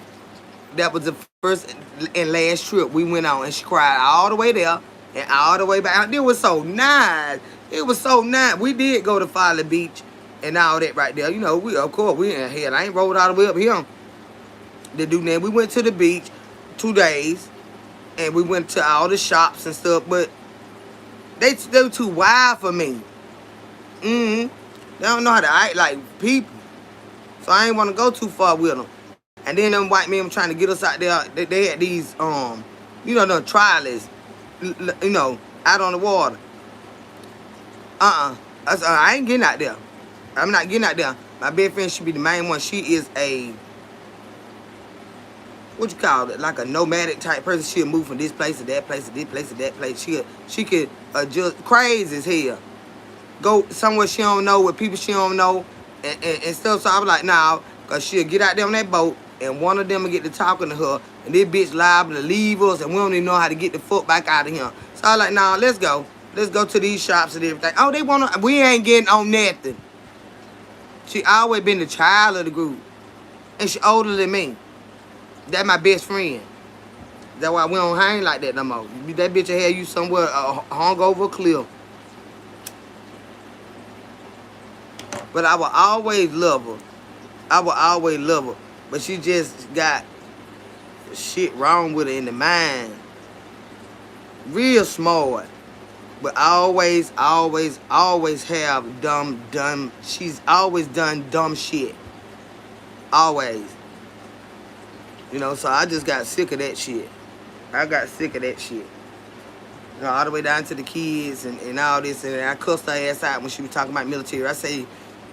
That was the first and last trip we went on. And she cried all the way there. And all the way back. It was so nice. It was so nice. We did go to Folly Beach. And all that right there. You know, of course, we in hell. I ain't rolled all the way up here to do that. We went to the beach 2 days. And we went to all the shops and stuff. But they were too wild for me. They don't know how to act like people. So I ain't want to go too far with them. And then them white men were trying to get us out there. They had these, you know, the trialists, you know, out on the water. I said, I ain't getting out there. I'm not getting out there. My best friend should be the main one. She is a, what you call it, like a nomadic type person. She'll move from this place to that place to this place to that place. She could adjust, crazy as hell. Go somewhere she don't know with people she don't know and stuff. So I was like, nah, because she'll get out there on that boat and one of them will get to talking to her and this bitch liable to leave us and we don't even know how to get the fuck back out of here. So I was like, nah, let's go. Let's go to these shops and everything. Oh, they want to, we ain't getting on nothing. She always been the child of the group. And she older than me. That my best friend. That's why we don't hang like that no more. That bitch will have you somewhere hung over a cliff. But I will always love her. I will always love her. But she just got shit wrong with her in the mind. Real smart. But always have dumb. She's always done dumb shit. Always. You know, so I just got sick of that shit. I got sick of that shit. You know, all the way down to the kids and all this. And I cussed her ass out when she was talking about military. I say,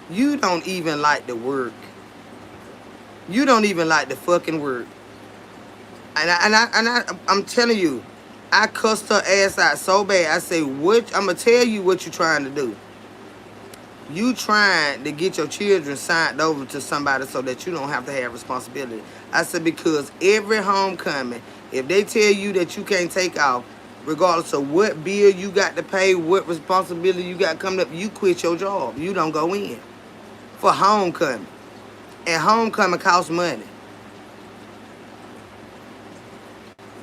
you don't even like the work. You don't even like the fucking work. I'm telling you, I cussed her ass out so bad. I say, what? I'm going to tell you what you're trying to do. You trying to get your children signed over to somebody so that you don't have to have responsibility. I said, because every homecoming, if they tell you that you can't take off, regardless of what bill you got to pay, what responsibility you got coming up, you quit your job. You don't go in for homecoming. And homecoming costs money.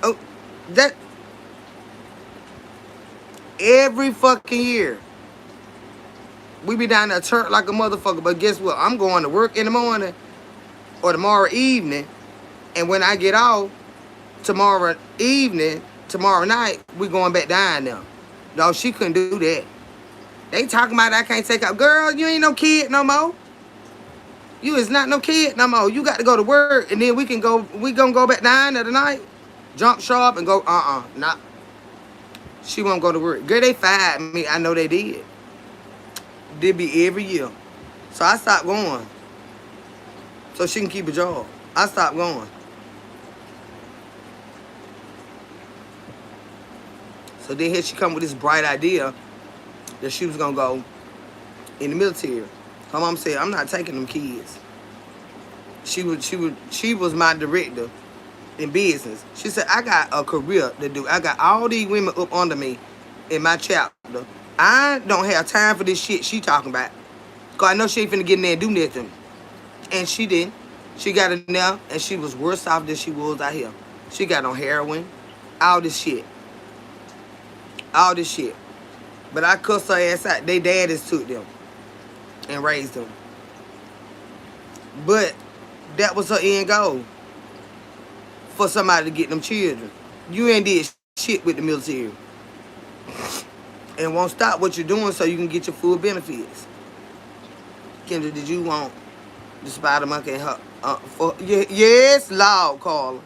Oh, that every fucking year. We be down there turnt like a motherfucker, but guess what? I'm going to work in the morning or tomorrow evening, and when I get off tomorrow evening, tomorrow night, we going back down there. No, she couldn't do that. They talking about I can't take out. Girl, you ain't no kid no more. You is not no kid no more. You got to go to work, and then we gonna go back down there tonight, jump sharp and go, nah. She won't go to work. Girl, they fired me. I know they did. They be every year. So I stopped going. So she can keep a job. I stopped going. So then here she come with this bright idea that she was gonna go in the military. Her mom said, I'm not taking them kids. She was my director in business. She said, I got a career to do. I got all these women up under me in my chapter. I don't have time for this shit she talking about. Because I know she ain't finna get in there and do nothing. And she didn't. She got in there and she was worse off than she was out here. She got on heroin. All this shit. All this shit. But I cussed her ass out. They daddies took them and raised them. But that was her end goal. For somebody to get them children. You ain't did shit with the military. And won't stop what you're doing so you can get your full benefits. Kendra, did you want the spider monkey and her? Yes, loud, Carla.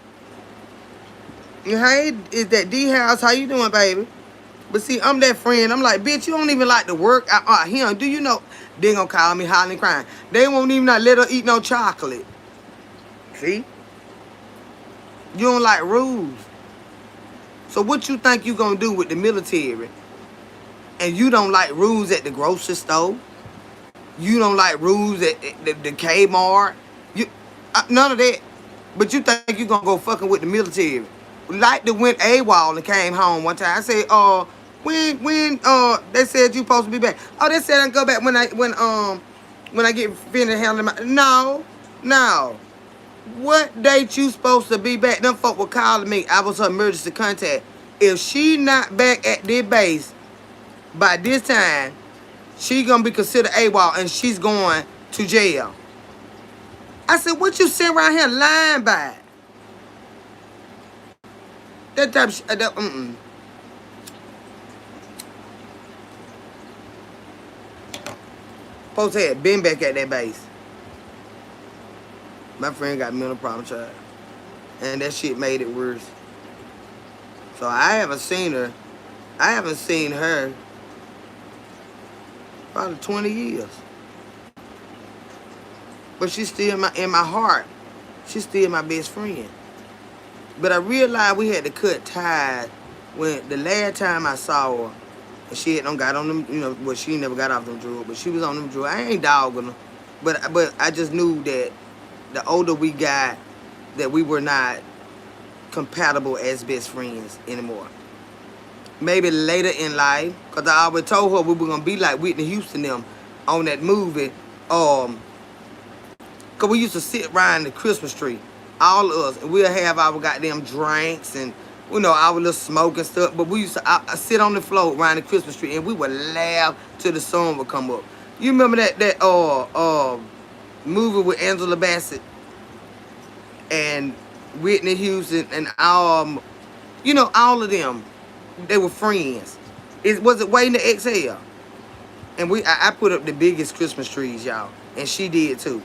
Hey, is that D-House? How you doing, baby? But see, I'm that friend. I'm like, bitch, you don't even like to work out here. Do you know? They gonna call me hollering crying. They won't even not let her eat no chocolate. See? You don't like rules. So what you think you gonna do with the military? And you don't like rules at the grocery store? You don't like rules at the Kmart? None of that. But you think you gonna go fucking with the military? Like the went AWOL and came home one time. I said, when they said you supposed to be back. Oh, they said I can go back when I get finished handling my. No. What date you supposed to be back? Them folk were calling me. I was her emergency contact. If she not back at their base by this time, she gonna be considered AWOL and she's going to jail. I said, what you sitting around here lying by? That type of shit. Folks had been back at that base. My friend got mental problem child. And that shit made it worse. So I haven't seen her. I haven't seen her probably 20 years. But she's still in my heart. She's still my best friend. But I realized we had to cut ties when the last time I saw her, and she had got on them, well, she never got off them drugs, but she was on them drugs. I ain't dogging her. But I just knew that the older we got, that we were not compatible as best friends anymore. maybe later in life, because I always told her we were going to be like Whitney Houston them on that movie. Because we used to sit around the Christmas tree, all of us, and we'll have our goddamn drinks and, you know, our little smoke and stuff. But we used to sit on the floor around the Christmas tree, and we would laugh till the sun would come up. You remember that movie with Angela Bassett and Whitney Houston and you know, all of them, they were friends. Was it Waiting to Exhale? And I put up the biggest Christmas trees, y'all, and she did too.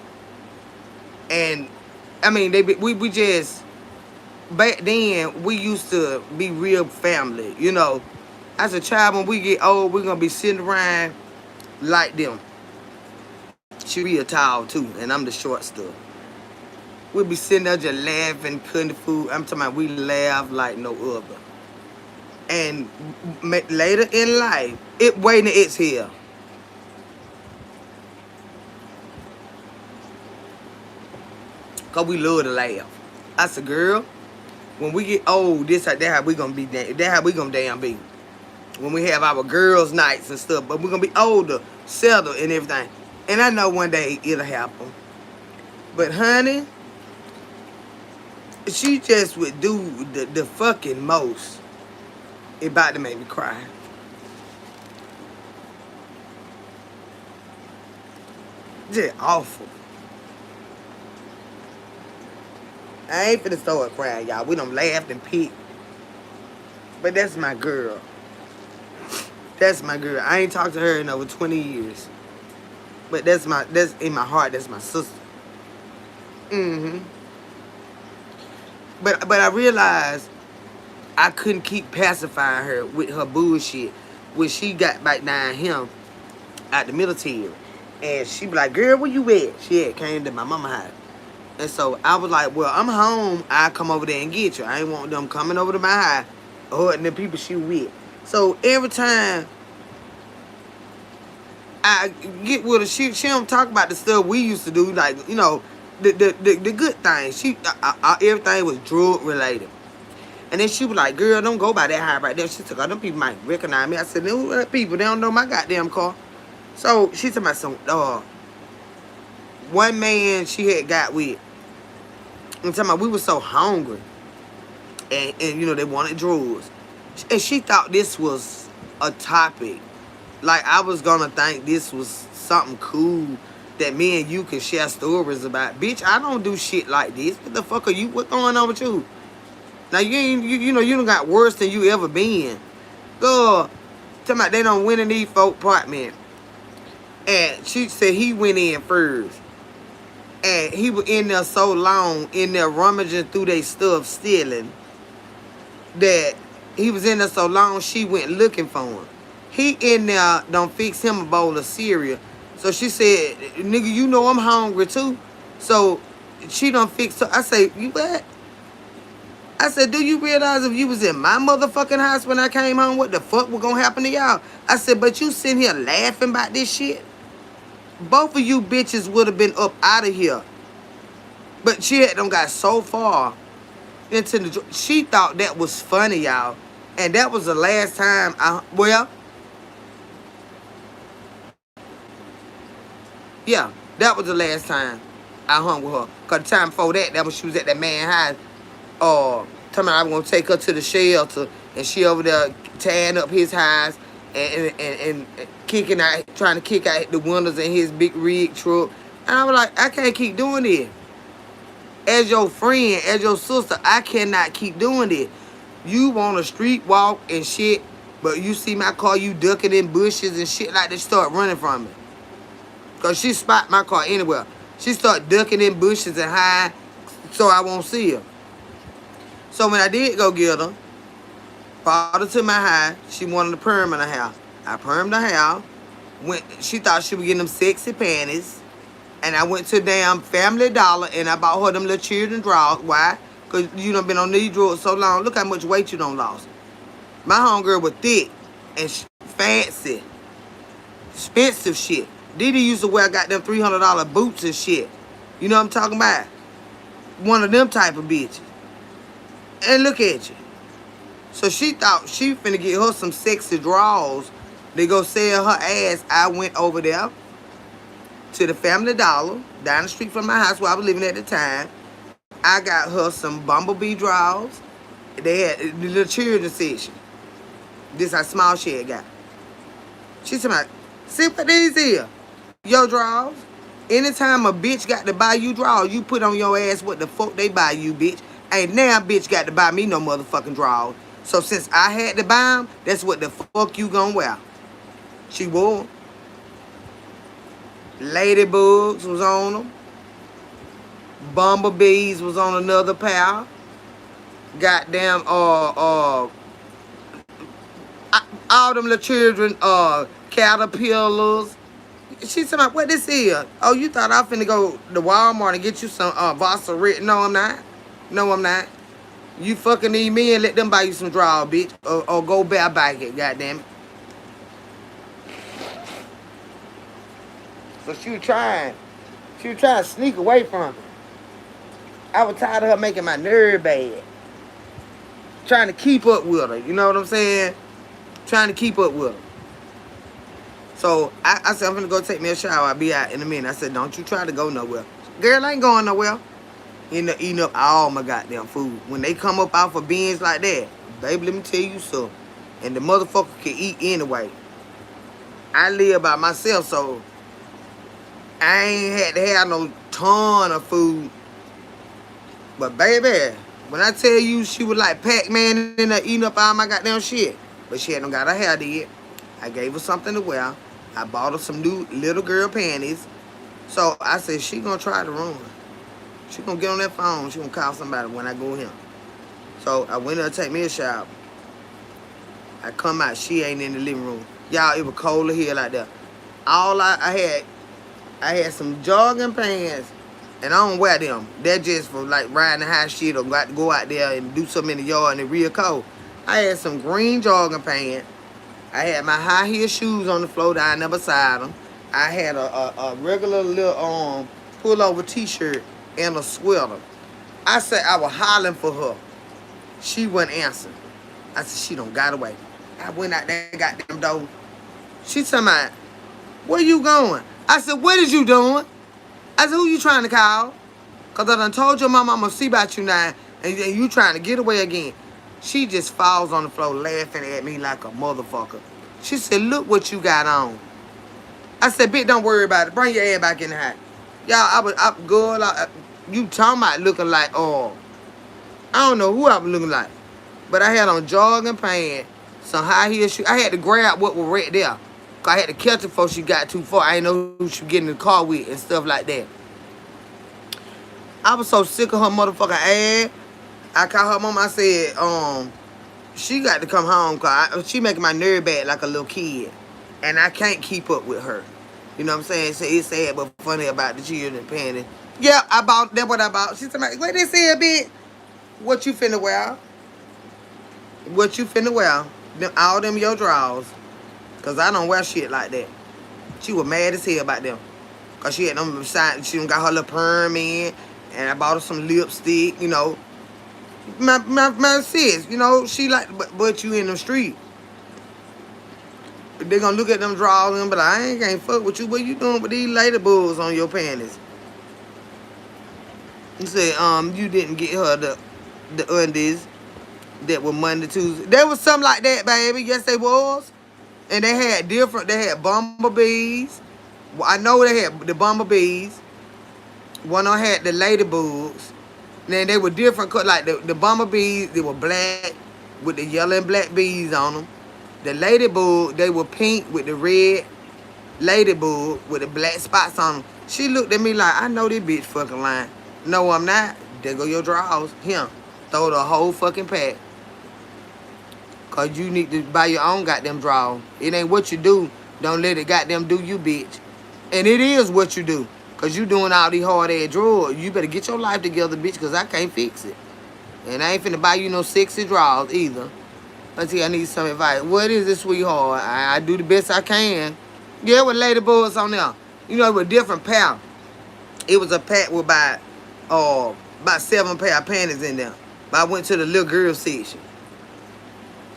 And I mean, we just back then we used to be real family, you know. As a child, when we get old, we're gonna be sitting around like them. She real tall too, and I'm the short stuff. We'll be sitting there just laughing, cutting the food. I'm talking about we laugh like no other. And later in life, Waiting to Exhale. Cause we love to laugh. I said, girl, when we get old, that's how we gonna be. That's how we gonna damn be. When we have our girls' nights and stuff, but we're gonna be older, settled, and everything. And I know one day it'll happen. But honey, she just would do the fucking most. It about to make me cry. Just awful. I ain't finna start crying, y'all. We done laughed and picked. But that's my girl. That's my girl. I ain't talked to her in over 20 years. But that's in my heart, that's my sister. But I realized I couldn't keep pacifying her with her bullshit when she got back down him at the military. And she be like, girl, where you at? She had came to my mama house. And so I was like, well, I'm home. I'll come over there and get you. I ain't want them coming over to my house or the people she with. So every time I get with her, she don't talk about the stuff we used to do, like, you know, the good things. Everything was drug related. And then she was like, girl, don't go by that high right there. She said, them people might recognize me. I said, them people, they don't know my goddamn car. So she talking about some one man she had got with. I'm talking about we were so hungry. And you know, they wanted drugs. And she thought this was a topic. Like, I was gonna think this was something cool that me and you can share stories about. Bitch, I don't do shit like this. What the fuck are you? What's going on with you? Now, you know, you done got worse than you ever been. Girl, talking about they done went in these folk apartment. And she said he went in first. And he was in there so long, in there rummaging through their stuff, stealing, that he was in there so long, she went looking for him. He in there done fix him a bowl of cereal. So she said, nigga, you know I'm hungry too. So she done fixed her. I say, you what? I said, do you realize if you was in my motherfucking house when I came home, what the fuck was gonna happen to y'all? I said, but you sitting here laughing about this shit? Both of you bitches would have been up out of here. But she had done got so far into the... She thought that was funny, y'all. And that was the last time yeah, that was the last time I hung with her. Because the time before that when she was at that man's house, talking about I'm going to take her to the shelter. And she over there tearing up his house and kicking out, trying to kick out the windows in his big rig truck. And I was like, I can't keep doing this. As your friend, as your sister, I cannot keep doing this. You want a street walk and shit, but you see my car, you ducking in bushes and shit like that, start running from me. Because she spot my car anywhere. She start ducking in bushes and hide so I won't see her. So when I did go get her, brought her to my house, she wanted to perm in the house. I permed her house. She thought she was getting them sexy panties. And I went to damn Family Dollar and I bought her them little children drawers. Why? Because you done been on these drugs so long. Look how much weight you done lost. My homegirl was thick and fancy. Expensive shit. Didi used to wear goddamn $300 boots and shit. You know what I'm talking about? One of them type of bitches. And look at you. So she thought she finna get her some sexy drawers. They go sell her ass. I went over there to the Family Dollar down the street from my house where I was living at the time. I got her some Bumblebee drawers. They had the little children's section. This how small she had got. She said, see what these is? Your drawers. Anytime a bitch got to buy you drawers, you put on your ass what the fuck they buy you, bitch. Ain't now bitch got to buy me no motherfucking drawers. So since I had to buy them, that's what the fuck you gonna wear. She wore. Ladybugs was on them. Bumblebees was on another pair. Goddamn, all them little children, caterpillars. She said, what this is? Oh, you thought I finna go to Walmart and get you some Vaseline? No, I'm not. No, I'm not. You fucking need me and let them buy you some drawers, bitch. Or go back it, goddamn it. So she was trying to sneak away from me. I was tired of her making my nerve bad. Trying to keep up with her, you know what I'm saying? Trying to keep up with her. So I said, I'm gonna go take me a shower. I'll be out in a minute. I said, don't you try to go nowhere. Girl, I ain't going nowhere. End up eating up all my goddamn food. When they come up off of bins like that, baby, let me tell you something. And the motherfucker can eat anyway. I live by myself, so I ain't had to have no ton of food. But baby, when I tell you she was like Pac-Man in there eating up all my goddamn shit. But she hadn't got her hair did. I gave her something to wear. I bought her some new little girl panties. So I said, she gonna try to run. She gonna get on that phone. She gonna call somebody when I go here. So I went there to take me a shower. I come out, she ain't in the living room. Y'all, it was cold as hell out there. All I had some jogging pants, and I don't wear them. They're just for like riding high shit or got to go out there and do something in the yard and it's real cold. I had some green jogging pants. I had my high heel shoes on the floor down there beside them. I had a regular little pullover t-shirt and a sweater. I said I was hollering for her. She wouldn't answer. I said, she done got away. I went out there and got them door. She told me, where you going? I said, what is you doing? I said, who you trying to call? Because I done told your mama I'm going to see about you now, and you trying to get away again. She just falls on the floor laughing at me like a motherfucker. She said, look what you got on. I said, bitch, don't worry about it. Bring your ass back in the house. Y'all, you talking about looking like, I don't know who I was looking like. But I had on jogging pants, some high heel shoes. I had to grab what was right there. Cause I had to catch her before she got too far. I didn't know who she was getting in the car with and stuff like that. I was so sick of her motherfucking ass. I called her mom. I said, she got to come home because she making my nerve bad like a little kid. And I can't keep up with her. You know what I'm saying? So it's sad but funny about the children panties. Yeah, I bought, that's what I bought. She said, what they say a bit? What you finna wear? What you finna wear? All them your drawers. Because I don't wear shit like that. She was mad as hell about them. Because she had them, she done got her little perm in. And I bought her some lipstick, you know. My sis, you know, she like, but you in the street. They gonna look at them drawers and be like, I ain't can't fuck with you. What you doing with these ladybugs on your panties? You said, you didn't get her the undies that were Monday, Tuesday. There was something like that, baby. Yes, they was. And they had bumblebees. I know they had the bumblebees. One of them had the ladybugs. Then they were different, like the bumblebees, they were black with the yellow and black bees on them. The ladybug, they were pink with the red ladybug with the black spots on them. She looked at me like, I know this bitch fucking lying. No, I'm not. There go your drawers. Here, throw the whole fucking pack. Because you need to buy your own goddamn drawers. It ain't what you do. Don't let it goddamn do you, bitch. And it is what you do. Because you doing all these hard-ass drugs. You better get your life together, bitch, because I can't fix it. And I ain't finna buy you no sexy drawers either. Let's see, I need some advice. What is this, sweetheart? I do the best I can. Yeah, with ladybugs on there. You know, with different pair. It was a pack with about 7 pair of panties in there. But I went to the little girl section.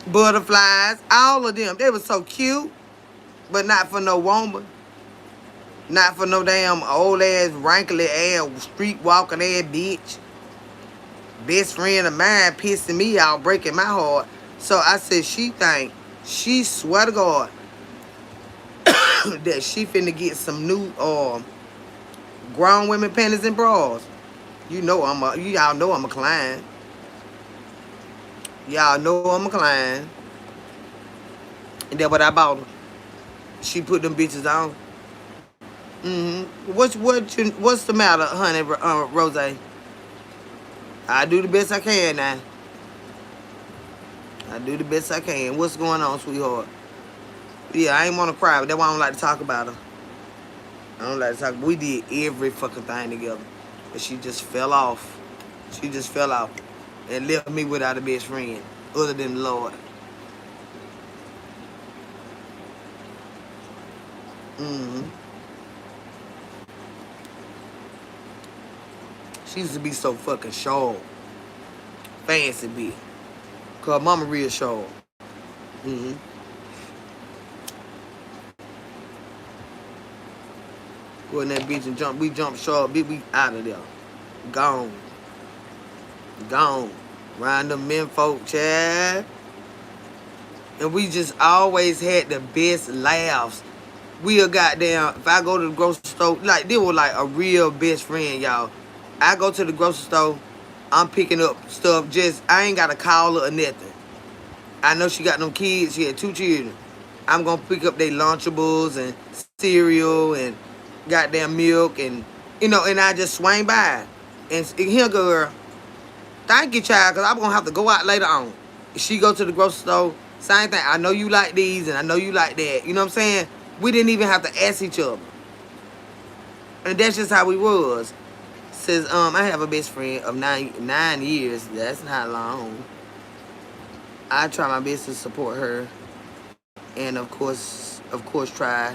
Butterflies, all of them. They were so cute, but not for no woman. Not for no damn old ass, wrinkly ass, street walking ass bitch. Best friend of mine pissing me out, breaking my heart. So I said, she swear to God that she finna get some new grown women panties and bras. Y'all know I'm a client. Y'all know I'm a client. And that's what I bought her. She put them bitches on. What's the matter, honey, Rose? I do the best I can now. I do the best I can. What's going on, sweetheart? Yeah, I ain't want to cry, but that's why I don't like to talk about her. I don't like to talk. We did every fucking thing together. But she just fell off. She just fell off. And left me without a best friend. Other than the Lord. She used to be so fucking short. Fancy bitch. Cause mama real short. Go in that bitch and jump. We jump short, bitch. We out of there. Gone. Gone. Round them men folk, child. And we just always had the best laughs. We'll goddamn, if I go to the grocery store, like, they were like a real best friend, y'all. I go to the grocery store, I'm picking up stuff, I ain't got to call her or nothing. I know she got them kids, she had 2 children. I'm going to pick up their Lunchables and cereal and goddamn milk and, and I just swing by. And here, girl, thank you, child, because I'm going to have to go out later on. She go to the grocery store, same thing. I know you like these and I know you like that. You know what I'm saying? We didn't even have to ask each other. And that's just how we was. Says, I have a best friend of 9 years. That's not long. I try my best to support her. And of course, try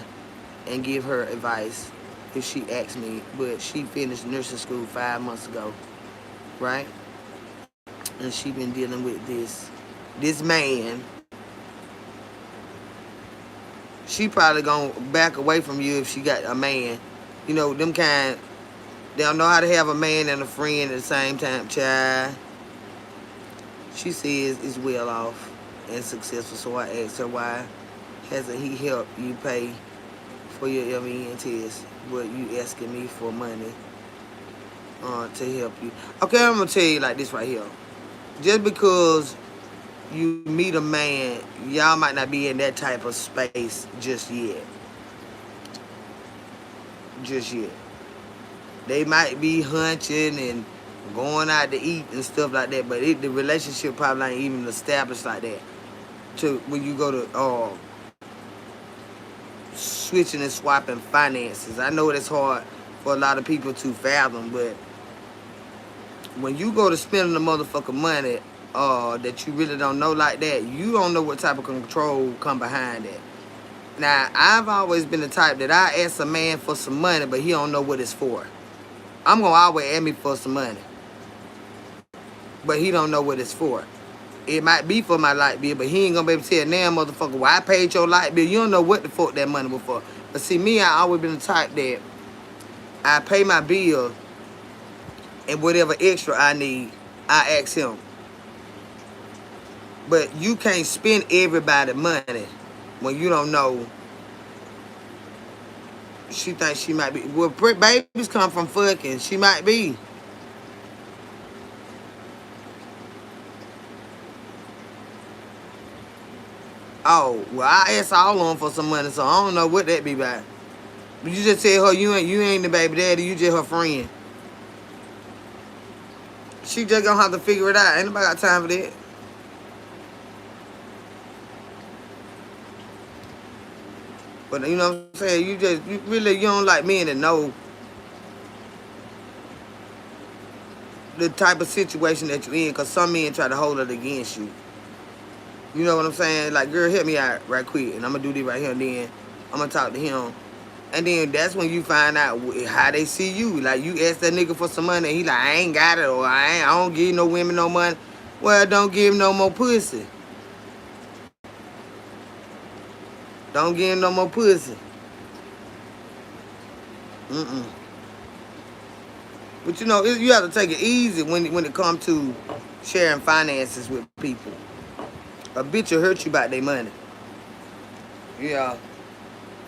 and give her advice if she asks me. But she finished nursing school 5 months ago. Right? And she been dealing with this man. She probably gonna back away from you if she got a man. You know, them kind, they don't know how to have a man and a friend at the same time, child. She says is well off and successful, so I asked her why hasn't he helped you pay for your LVN test, but you asking me for money to help you. Okay, I'm gonna tell you like this right here. Just because you meet a man, y'all might not be in that type of space just yet. Just yet. They might be hunching and going out to eat and stuff like that, but the relationship probably ain't even established like that. To when you go to switching and swapping finances. I know it's hard for a lot of people to fathom, but when you go to spending the motherfucking money that you really don't know like that, you don't know what type of control come behind that. Now, I've always been the type that I ask a man for some money, but he don't know what it's for. I'm going to always ask me for some money, but he don't know what it's for. It might be for my light bill, but he ain't going to be able to tell now, motherfucker, well, I paid your light bill. You don't know what the fuck that money was for. But see, me, I always been the type that I pay my bill, and whatever extra I need, I ask him. But you can't spend everybody's money when you don't know. She thinks she might be. Well, babies come from fucking. She might be. Oh, well, I asked all of them for some money, so I don't know what that be about. But you just tell her you ain't the baby daddy, you just her friend. She just gonna have to figure it out. Ain't nobody got time for that. But you know what I'm saying? You don't like men that know the type of situation that you're in, because some men try to hold it against you. You know what I'm saying? Like, girl, help me out right quick, and I'm gonna do this right here, and then I'm gonna talk to him. And then that's when you find out how they see you. Like, you ask that nigga for some money, and he like, I ain't got it, or I don't give no women no money. Well, don't give him no more pussy. Don't get him no more pussy. But you know, you have to take it easy when it comes to sharing finances with people. A bitch will hurt you about their money. Yeah.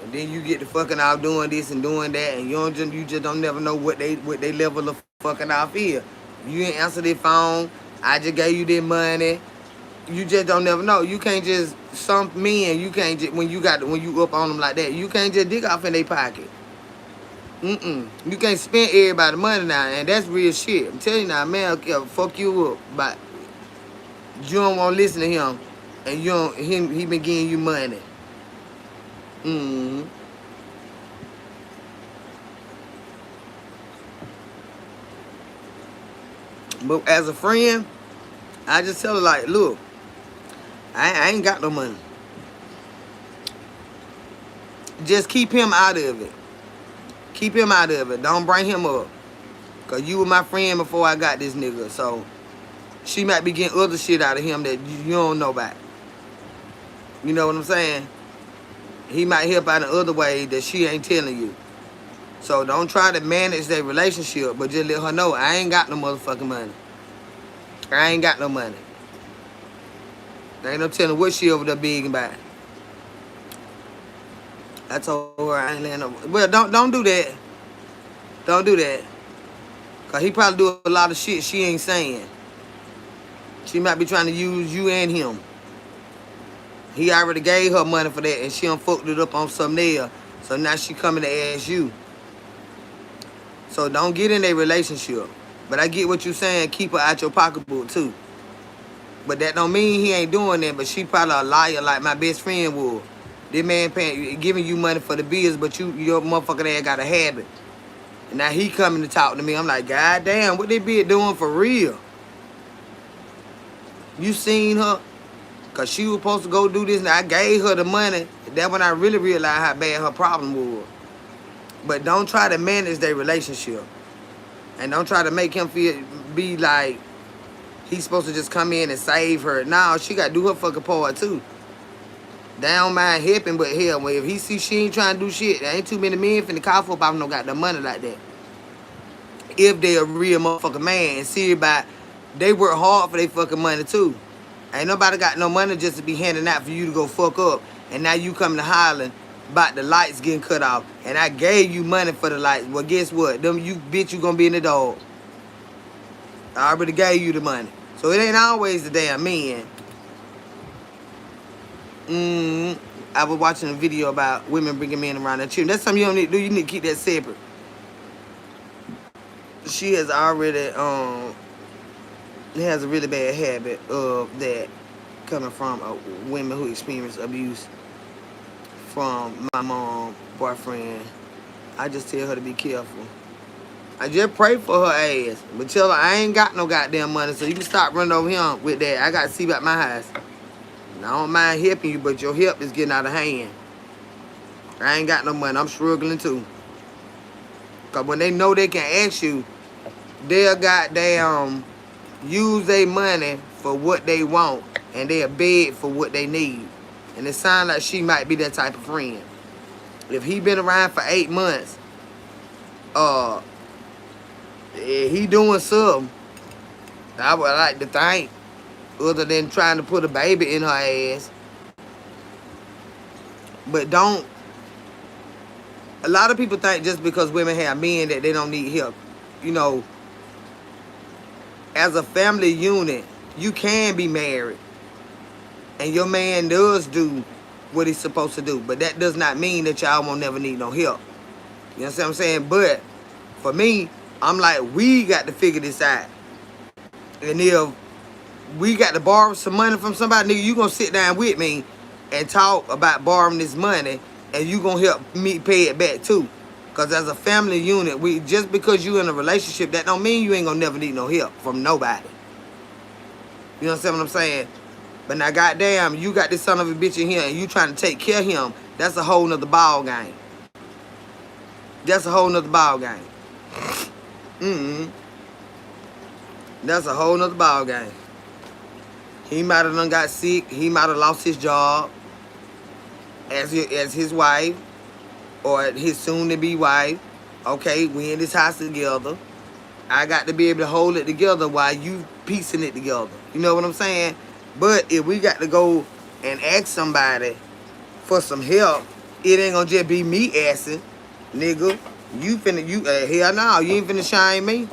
And then you get to fucking out doing this and doing that, and you just don't never know what they level of fucking off is. You ain't answer their phone. I just gave you their money. You just don't never know. You can't just, some men, you can't just, when you up on them like that, you can't just dig off in their pocket. You can't spend everybody's money now, and that's real shit. I'm telling you now, man, will fuck you up, but you don't want to listen to him, and he been giving you money. But as a friend, I just tell her like, look, I ain't got no money. Just keep him out of it. Keep him out of it. Don't bring him up. Because you were my friend before I got this nigga. So, she might be getting other shit out of him that you don't know about. You know what I'm saying? He might help out in other ways that she ain't telling you. So, don't try to manage their relationship. But just let her know, I ain't got no motherfucking money. I ain't got no money. There ain't no telling what she over there begging about. I told her I ain't letting no. Well, don't do that. Don't do that. Cause he probably do a lot of shit she ain't saying. She might be trying to use you and him. He already gave her money for that, and she done fucked it up on something else. So now she coming to ask you. So don't get in a relationship. But I get what you saying. Keep her out your pocketbook too. But that don't mean he ain't doing that. But she probably a liar like my best friend was. This man giving you money for the bills, but your motherfucking ass got a habit. And now he coming to talk to me. I'm like, God damn, what they be doing for real? You seen her? Because she was supposed to go do this, and I gave her the money. That's when I really realized how bad her problem was. But don't try to manage their relationship. And don't try to make him be like he's supposed to just come in and save her. Now she got to do her fucking part too. They don't mind helping, but hell, if he see she ain't trying to do shit, there ain't too many men finna call for about no got the money like that. If they a real motherfucking man and see about they work hard for their fucking money too. Ain't nobody got no money just to be handing out for you to go fuck up. And now you coming to hollering about the lights getting cut off. And I gave you money for the lights. Well, guess what? You gonna be in the dog. I already gave you the money. So it ain't always the damn men. I was watching a video about women bringing men around their children. That's something you don't need to do. You need to keep that separate. She has already has a really bad habit of that coming from women who experience abuse from my mom, boyfriend. I just tell her to be careful. I just pray for her ass. But tell her I ain't got no goddamn money, so you can stop running over him with that. I got to see about my house. And I don't mind helping you, but your help is getting out of hand. I ain't got no money. I'm struggling too. Because when they know they can ask you, they'll goddamn use their money for what they want. And they'll beg for what they need. And it sounds like she might be that type of friend. If he been around for 8 months, he doing something, I would like to think, other than trying to put a baby in her ass. But don't, a lot of people think just because women have men that they don't need help. You know, as a family unit, you can be married. And your man does do what he's supposed to do. But that does not mean that y'all won't never need no help. You know what I'm saying? But for me, I'm like, we got to figure this out. And if we got to borrow some money from somebody, nigga, you gonna sit down with me and talk about borrowing this money, and you gonna help me pay it back too. Because as a family unit, just because you in a relationship, that don't mean you ain't gonna never need no help from nobody. You understand what I'm saying? But now, goddamn, you got this son of a bitch in here and you trying to take care of him. That's a whole nother ball game. That's a whole nother ball game. That's a whole nother ball game. He might have done got sick. He might have lost his job. as his wife or his soon-to-be wife. Okay, we in this house together. I got to be able to hold it together while you piecing it together. You know what I'm saying? But if we got to go and ask somebody for some help, it ain't gonna just be me asking, nigga. Hell no, you ain't finna shame me.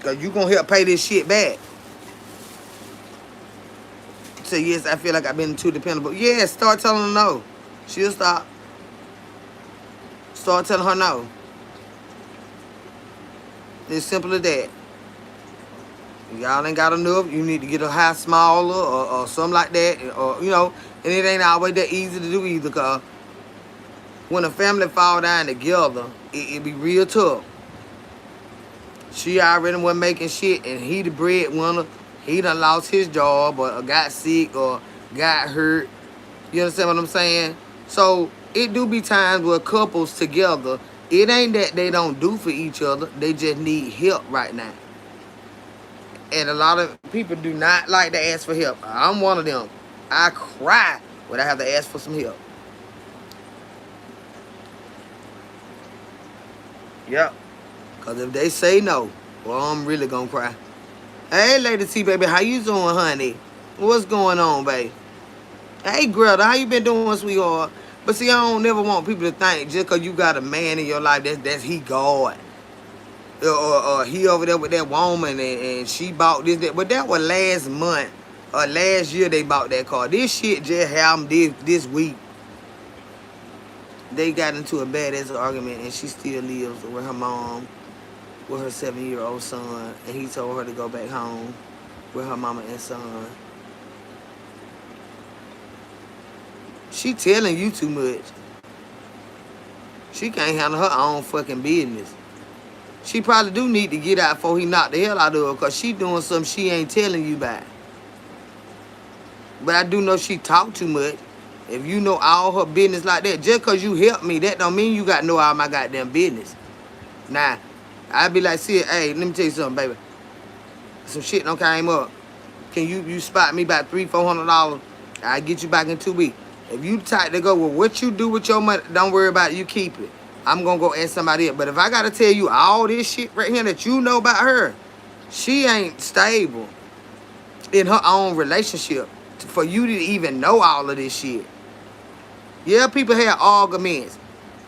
Cause you gonna help pay this shit back. So yes, I feel like I've been too dependable. Yeah, start telling her no. She'll stop. Start telling her no. It's simple as that. Y'all ain't got enough. You need to get a house smaller or something like that. Or, you know, and it ain't always that easy to do either. Cause when a family fall down together, it be real tough. She already wasn't making shit, and he the breadwinner. He done lost his job or got sick or got hurt. You understand what I'm saying? So it do be times where couples together, it ain't that they don't do for each other. They just need help right now. And a lot of people do not like to ask for help. I'm one of them. I cry when I have to ask for some help. Yep. Because if they say no, well, I'm really going to cry. Hey, Lady T, baby, how you doing, honey? What's going on, babe? Hey, Greta, how you been doing, sweetheart? But see, I don't never want people to think just because you got a man in your life, that's he God. Or he over there with that woman and she bought this, that. But that was last month or last year they bought that car. This shit just happened this week. They got into a badass argument and she still lives with her mom, with her 7-year-old son, and he told her to go back home with her mama and son. She telling you too much. She can't handle her own fucking business. She probably do need to get out before he knock the hell out of her, because she doing something she ain't telling you about. But I do know she talk too much. If you know all her business like that, just because you help me, that don't mean you got to know all my goddamn business. Nah, I be like, see, hey, let me tell you something, baby. Some shit done came up. Can you spot me about $300-400? I'll get you back in 2 weeks. If you type to go, well, what you do with your money, don't worry about it, you keep it. I'm going to go ask somebody else. But if I got to tell you all this shit right here that you know about her, she ain't stable in her own relationship for you to even know all of this shit. Yeah, people have arguments.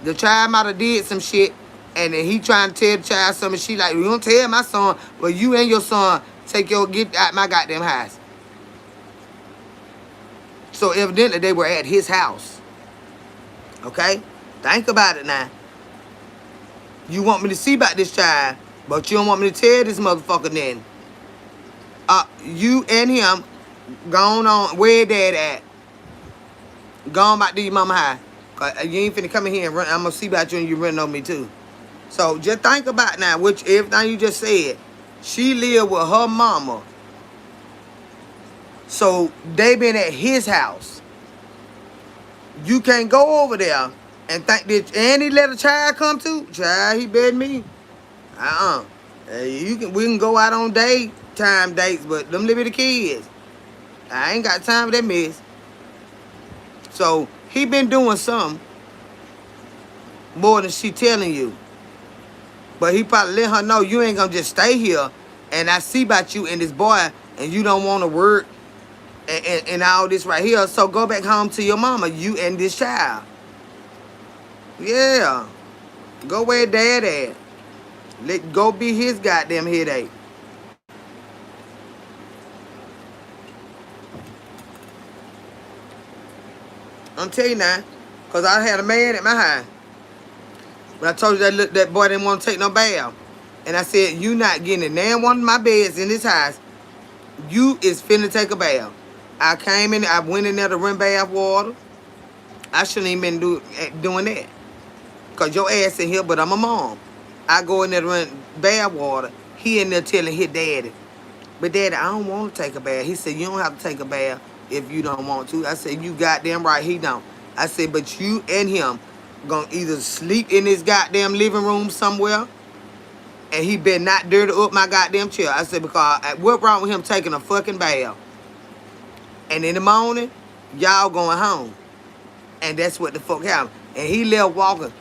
The child might have did some shit, and then he trying to tell the child something. She like, you don't tell my son, well, you and your son get out my goddamn house. So evidently they were at his house. Okay? Think about it now. You want me to see about this child, but you don't want me to tell this motherfucker then. You and him gone on where dad at. Gone back to your mama house. Cause you ain't finna come in here and run. I'm gonna see about you and you running on me too. So just think about now, everything you just said. She lived with her mama. So they been at his house. You can't go over there and think that any let a child come too. Child, he bed me. We can go out on daytime dates, but them little bitty kids, I ain't got time for that mess. So he been doing something more than she telling you. But he probably let her know you ain't gonna just stay here and I see about you and this boy and you don't want to work and all this right here. So go back home to your mama, you and this child. Yeah. Go where dad at. Go be his goddamn headache. I'm telling you now, because I had a man at my house. When I told you that boy didn't want to take no bath. And I said, you not getting in there one of my beds in this house. You is finna take a bath. I came in, I went in there to run bath water. I shouldn't even been doing that. Because your ass in here, but I'm a mom. I go in there to run bath water. He in there telling his daddy, but daddy, I don't want to take a bath. He said, you don't have to take a bath if you don't want to. I said, you goddamn right, he don't. I said, but you and him gonna either sleep in this goddamn living room somewhere, and he better not dirty up my goddamn chair. I said, because what wrong with him taking a fucking bath? And in the morning, y'all going home. And that's what the fuck happened. And he left walking.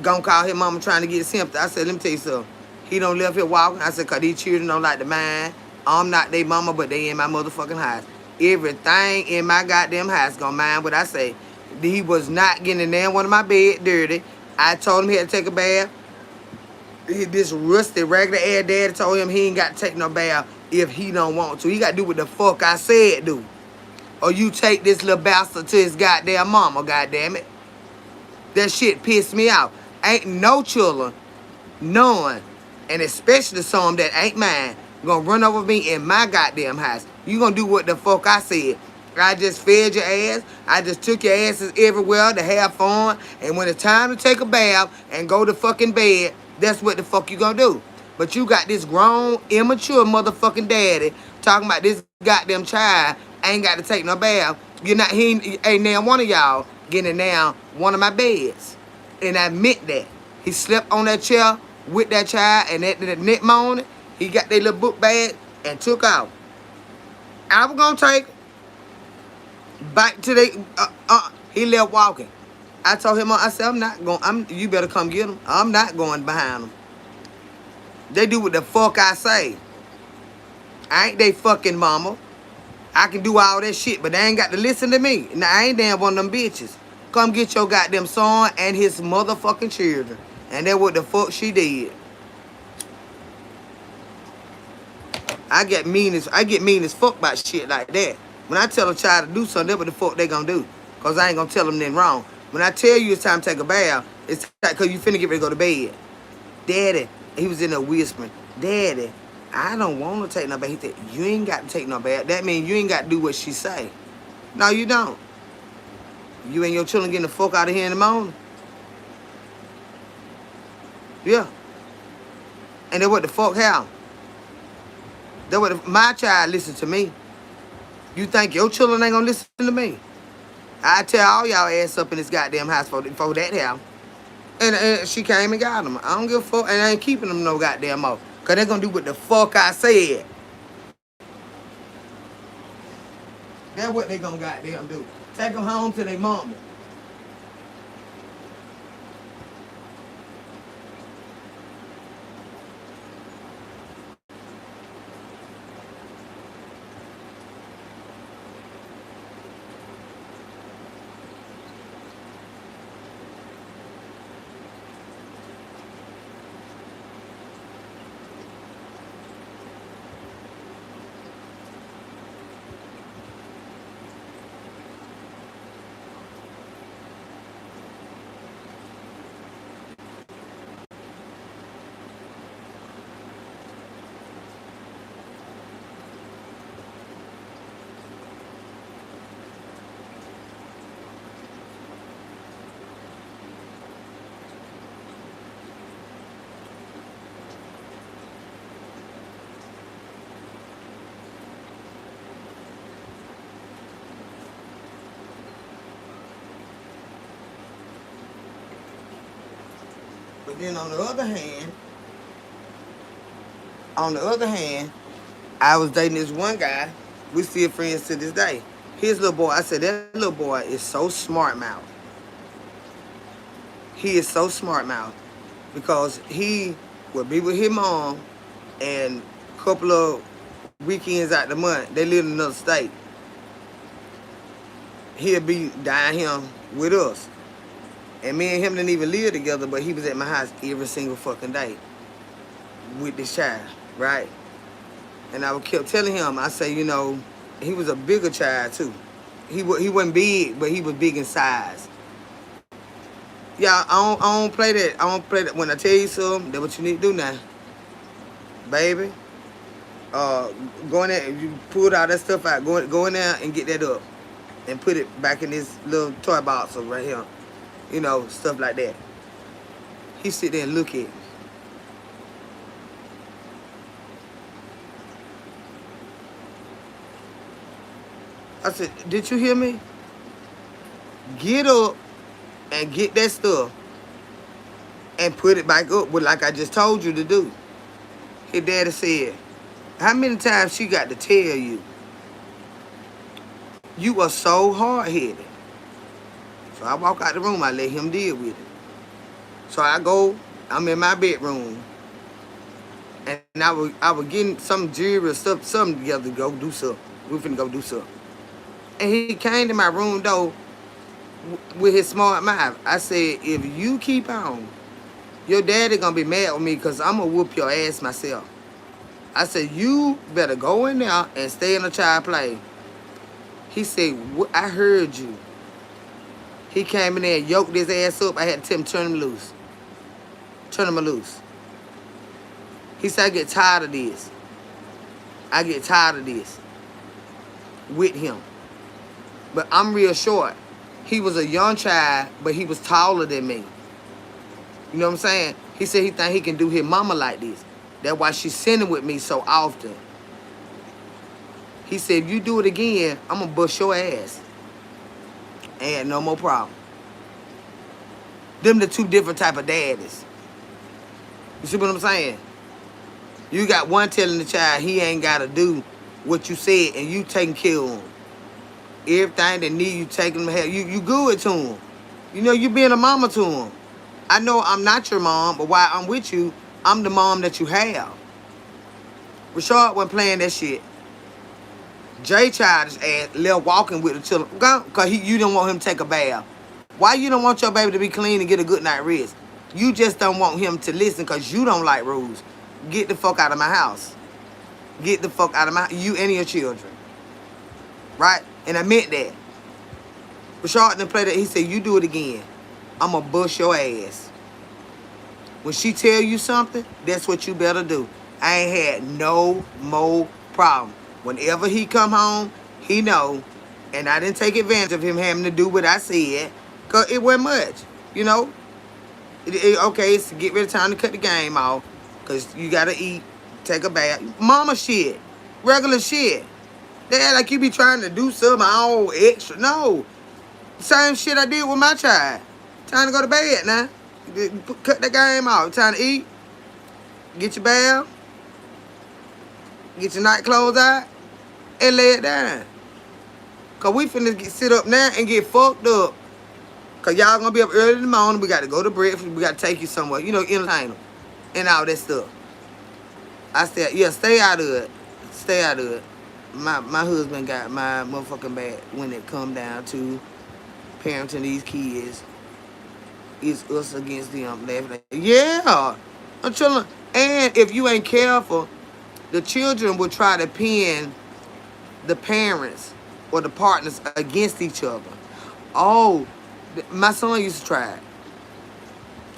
Gonna call his mama trying to get sympathy. I said, let me tell you something. He don't left here walking. I said, cause these children don't like the mine. I'm not their mama, but they in my motherfucking house. Everything in my goddamn house gonna mind what I say. He was not getting in there in one of my bed dirty. I told him he had to take a bath. This rusty, regular ass daddy told him he ain't got to take no bath if he don't want to. He got to do what the fuck I said do. Or you take this little bastard to his goddamn mama, goddamn it. That shit pissed me off. Ain't no children, none, and especially some that ain't mine, gonna run over me in my goddamn house. You gonna do what the fuck I said. I just fed your ass. I just took your asses everywhere to have fun. And when it's time to take a bath and go to fucking bed, that's what the fuck you gonna do. But you got this grown, immature motherfucking daddy talking about this goddamn child ain't got to take no bath. You're not, he ain't now one of y'all getting down one of my beds. And I meant that. He slept on that chair with that child and that net morning, he got that little book bag and took out. I was gonna take back to the he left walking. I told him, I said, I'm not going, you better come get him. I'm not going behind him. They do what the fuck I say. I ain't they fucking mama. I can do all that shit, but they ain't got to listen to me. Now, I ain't damn one of them bitches. Come get your goddamn son and his motherfucking children. And that's what the fuck she did. I get mean as fuck about shit like that. When I tell a child to do something, that's what the fuck they gonna do. Because I ain't gonna tell them nothing wrong. When I tell you it's time to take a bath, it's because you finna get ready to go to bed. Daddy, he was in there whispering, Daddy, I don't want to take no bath. He said, you ain't got to take no bath. That means you ain't got to do what she say. No, you don't. You and your children getting the fuck out of here in the morning. Yeah. And then what the fuck happened? That what my child listen to me. You think your children ain't gonna listen to me? I tell all y'all ass up in this goddamn house before that happened. And she came and got them. I don't give a fuck, and I ain't keeping them no goddamn more. Because they're going to do what the fuck I said. That's what they going to goddamn do. Take them home to their mama. But then on the other hand, I was dating this one guy. We still friends to this day. His little boy, I said, that little boy is so smart mouth. He is so smart mouth. Because he would be with his mom and a couple of weekends out the month, they live in another state. He'll be down here with us. And me and him didn't even live together, but he was at my house every single fucking day with this child, right? And I kept telling him, I say, you know, he was a bigger child too. He wasn't big, but he was big in size. Yeah, I don't play that. I don't play that. When I tell you something, that's what you need to do now. Baby, go in there, you pulled all that stuff out, go in there and get that up. And put it back in this little toy box right here. You know, stuff like that. He sit there and look at me. I said, did you hear me? Get up and get that stuff and put it back up with like I just told you to do. His daddy said, how many times she got to tell you? You are so hard-headed. So I walk out the room, I let him deal with it. So I go, I'm in my bedroom, and I was getting some jewelry or stuff, something together to go do something. We finna go do something. And he came to my room door with his smart mouth. I said, if you keep on, your daddy gonna be mad with me because I'm gonna whoop your ass myself. I said, you better go in there and stay in the child play. He said, I heard you. He came in there and yoked his ass up. I had to tell him, turn him loose. Turn him loose. He said, I get tired of this. I get tired of this with him. But I'm real short. He was a young child, but he was taller than me. You know what I'm saying? He said he think he can do his mama like this. That's why she's sending with me so often. He said, if you do it again, I'm going to bust your ass. And no more problem. Them the two different type of daddies. You see what I'm saying? You got one telling the child he ain't got to do what you said, and you taking care of him. Everything that need you taking him help. You good to him. You know, you being a mama to him. I know I'm not your mom, but while I'm with you, I'm the mom that you have. Rashard wasn't playing that shit. Jay Childish ass left walking with the children. Because you don't want him to take a bath. Why you don't want your baby to be clean and get a good night rest? You just don't want him to listen because you don't like rules. Get the fuck out of my house. Get the fuck out of my... You and your children. Right? And I meant that. Rashard didn't play that. He said, you do it again, I'm going to bust your ass. When she tell you something, that's what you better do. I ain't had no more problem. Whenever he come home, he know. And I didn't take advantage of him having to do what I said. Because it wasn't much. You know? Okay, it's get ready time to cut the game off. Because you got to eat, take a bath. Mama shit. Regular shit. Dad, like you be trying to do something all extra. No. Same shit I did with my child. Time to go to bed now. Cut the game off. Time to eat. Get your bath. Get your night clothes out. And lay it down. Because we finna sit up now and get fucked up. Because y'all gonna be up early in the morning. We got to go to breakfast. We got to take you somewhere. You know, entertain them. And all that stuff. I said, yeah, stay out of it. Stay out of it. My husband got my motherfucking back when it come down to parenting these kids. It's us against them. Yeah. I'm chilling. And if you ain't careful, the children will try to pin the parents or the partners against each other. Oh, my son used to try it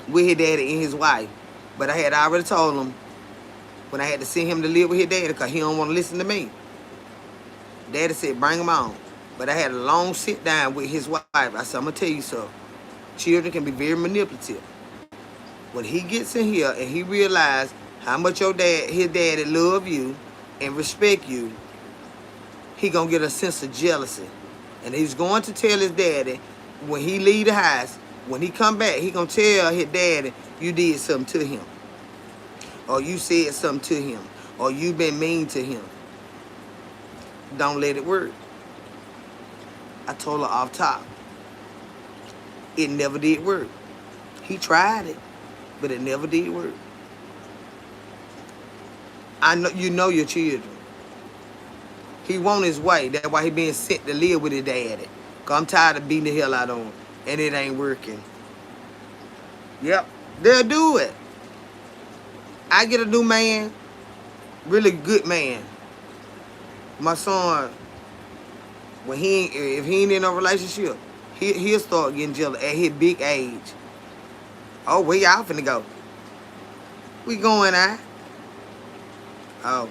with his daddy and his wife. But I had already told him when I had to send him to live with his daddy because he don't want to listen to me. Daddy said, bring him on. But I had a long sit down with his wife. I said, I'm going to tell you something. Children can be very manipulative. When he gets in here and he realizes how much his daddy love you and respect you, he going to get a sense of jealousy. And he's going to tell his daddy when he leave the house, when he come back, he going to tell his daddy you did something to him. Or you said something to him. Or you been mean to him. Don't let it work. I told her off top. It never did work. He tried it, but it never did work. I know you know your children. He want his way. That's why he being sent to live with his daddy. Cause I'm tired of beating the hell out of him. And it ain't working. Yep. They'll do it. I get a new man. Really good man. My son, when if he ain't in a relationship, he'll start getting jealous at his big age. Oh, where y'all finna go? We going out. Oh.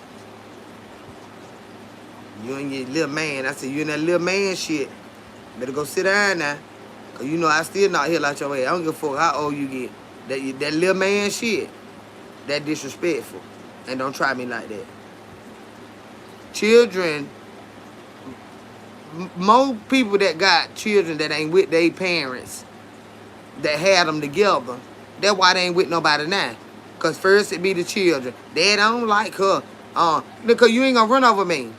You and your little man. I said, you and that little man shit. Better go sit down now. Cause you know I still not here like your way. I don't give a fuck how old you get. That little man shit. That disrespectful. And don't try me like that. Children, more people that got children that ain't with their parents, that had them together, that's why they ain't with nobody now. Because first it be the children. Dad, I don't like her. Because you ain't going to run over me.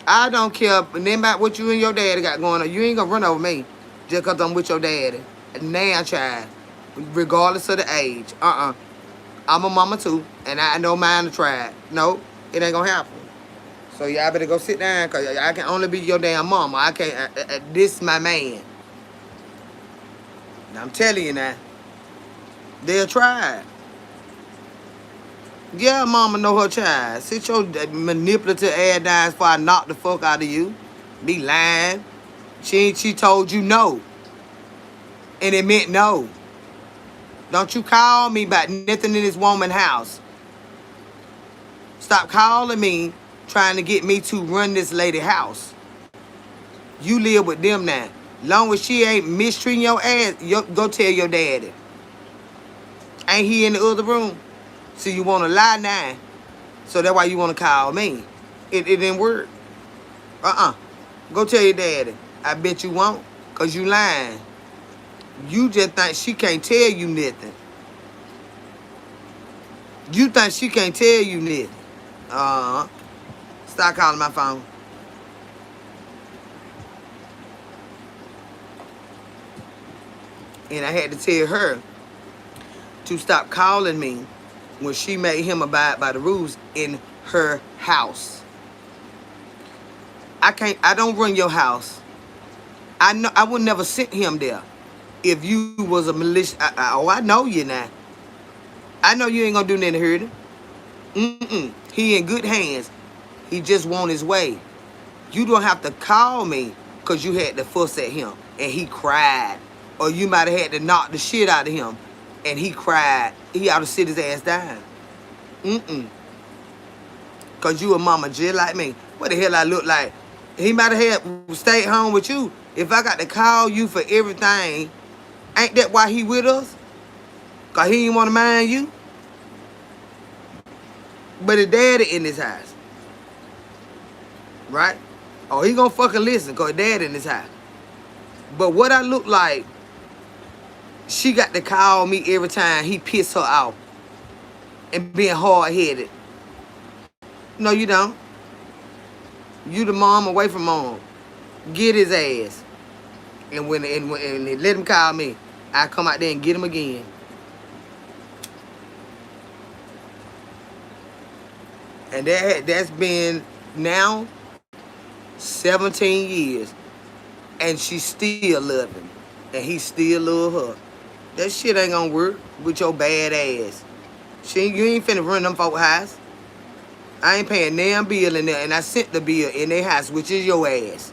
I don't care about what you and your daddy got going on. You ain't going to run over me. just because I'm with your daddy. Now, child, regardless of the age. I'm a mama too, and I know mine to try. No, it ain't gonna happen. So y'all better go sit down, cause I can only be your damn mama. I can't. This my man. Now, I'm telling you now, they'll try. Yeah, mama know her child. Sit your manipulative ass down before I knock the fuck out of you. Be lying. She told you no, and it meant no. Don't you call me about nothing in this woman's house. Stop calling me trying to get me to run this lady house. You live with them now. Long as she ain't mistreating your ass, go tell your daddy. Ain't he in the other room? So you want to lie now. So that's why you want to call me. It didn't work. Go tell your daddy. I bet you won't, because you lying. You just think she can't tell you nothing. You think she can't tell you nothing. Stop calling my phone. And I had to tell her to stop calling me when she made him abide by the rules in her house. I don't run your house. I would never send him there if you was a malicious. I know you now. I know you ain't gonna do nothing to hurt him. He in good hands. He just want his way. You don't have to call me because you had to fuss at him and he cried. Or you might have had to knock the shit out of him and he cried. He ought to sit his ass down. Because you a mama just like me. What the hell I look like? He might have had stayed home with you. If I got to call you for everything, ain't that why he with us? Because he didn't want to mind you? But his daddy in this house. Right? Oh, he gonna fucking listen because his daddy in this house. But what I look like, she got to call me every time he piss her off and being hard-headed. No, you don't. You the mom away from mom. Get his ass. And when they let him call me, I come out there and get him again. And that's been now 17 years. And she still love him. And he still love her. That shit ain't gonna work with your bad ass. You ain't finna run them folk house. I ain't paying damn bill in there. And I sent the bill in their house, which is your ass.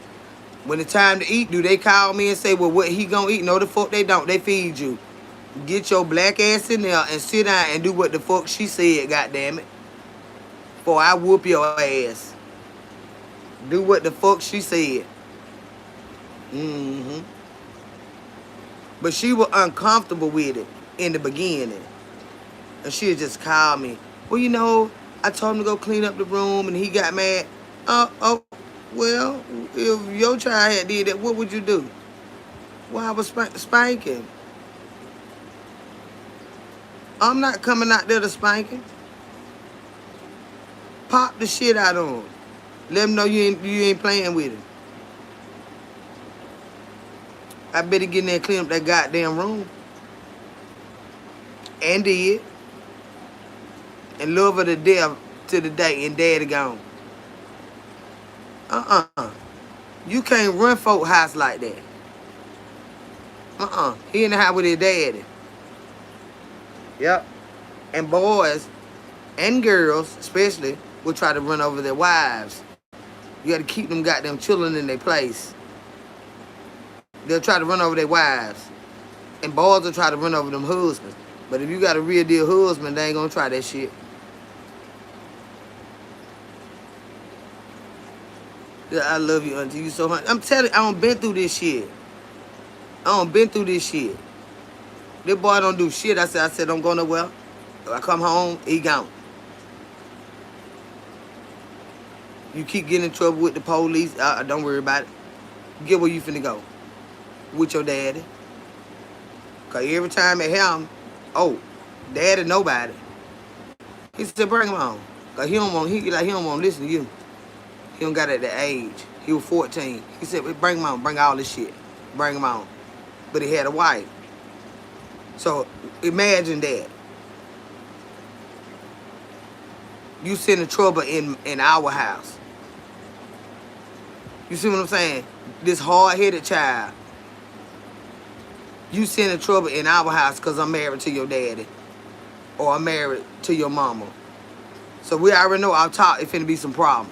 When it's time to eat, do they call me and say, well, what he gonna eat? No, the fuck they don't. They feed you. Get your black ass in there and sit down and do what the fuck she said, goddammit. Before I whoop your ass. Do what the fuck she said. But she was uncomfortable with it in the beginning. And she'd just call me. Well, you know, I told him to go clean up the room and he got mad. Well, if your child had did that, what would you do? Well, I was spanking. I'm not coming out there to spank him. Pop the shit out of him. Let him know you ain't playing with him. I better get in there and clean up that goddamn room. And did. And love her to death to the day and daddy gone. You can't run folk house like that. He in the house with his daddy. Yep. And boys and girls, especially, will try to run over their wives. You got to keep them goddamn children in their place. They'll try to run over their wives. And boys will try to run over them husbands. But if you got a real deal husband, they ain't gonna try that shit. Yeah, I love you, auntie. You so hungry. I'm telling you, I done been through this shit. This boy don't do shit. I said, don't go nowhere. If I come home, he gone. You keep getting in trouble with the police, don't worry about it. Get where you finna go. With your daddy. Because every time it happened, daddy nobody. He said, bring him on. Because he don't want to listen to you. He don't got at that age. He was 14. He said, bring him on. Bring all this shit. Bring him on. but he had a wife. So imagine that. You sending trouble in our house. You see what I'm saying? This hard-headed child. You sending trouble in our house because I'm married to your daddy. Or I'm married to your mama. So we already know our talk, it's finna be some problem.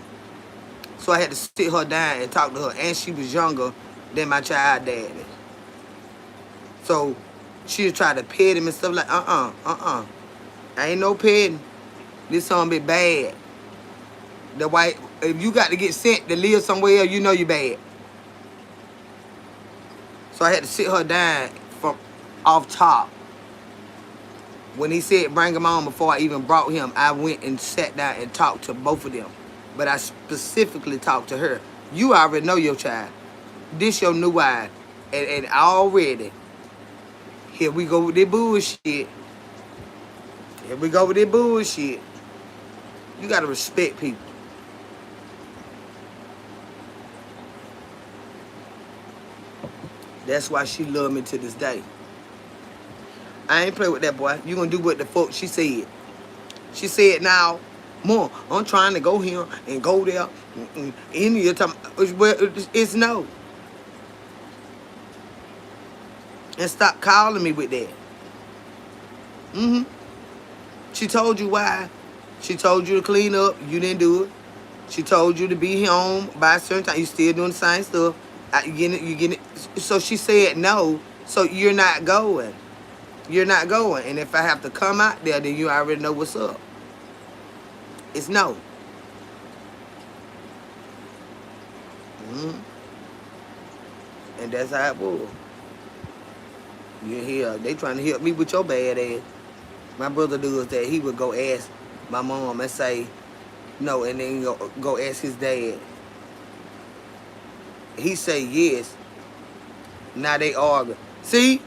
So I had to sit her down and talk to her. And she was younger than my child daddy. So she was trying to pet him and stuff like, I ain't no petting. This song be bad. The white, if you got to get sent to live somewhere else, you know you bad. So I had to sit her down from off top. When he said bring him on before I even brought him, I went and sat down and talked to both of them. But I specifically talked to her. You already know your child. This your new wife. And already, here we go with this bullshit. Here we go with this bullshit. You gotta respect people. That's why she love me to this day. I ain't play with that boy. You gonna do what the fuck she said. She said, now, Mom, I'm trying to go here and go there. Any of the time, it's no. And stop calling me with that. She told you why. She told you to clean up. You didn't do it. She told you to be home by a certain time. You still doing the same stuff. You getting it. So she said no. So you're not going. You're not going. And if I have to come out there, then you already know what's up. It's no. And that's how it was. You hear? They trying to help me with your bad ass. My brother does that. He would go ask my mom and say no, and then go ask his dad. He say yes. Now they argue. See?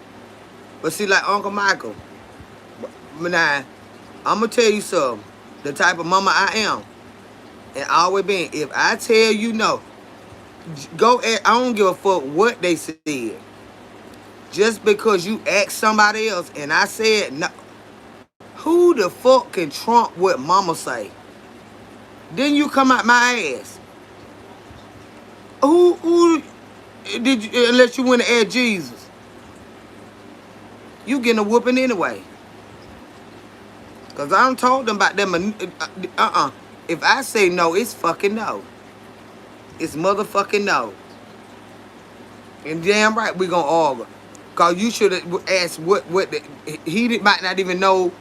But see, like Uncle Michael. Now, I'm going to tell you something. The type of mama I am. And always been. If I tell you no, go ask. I don't give a fuck what they said. Just because you asked somebody else and I said no. Who the fuck can trump what mama say? Then you come out my ass. Who did you, unless you went to ask Jesus? You getting a whooping anyway. Because I don't told them about them. If I say no, it's fucking no. It's motherfucking no. And damn right we gonna argue. Because you should have asked he might not even know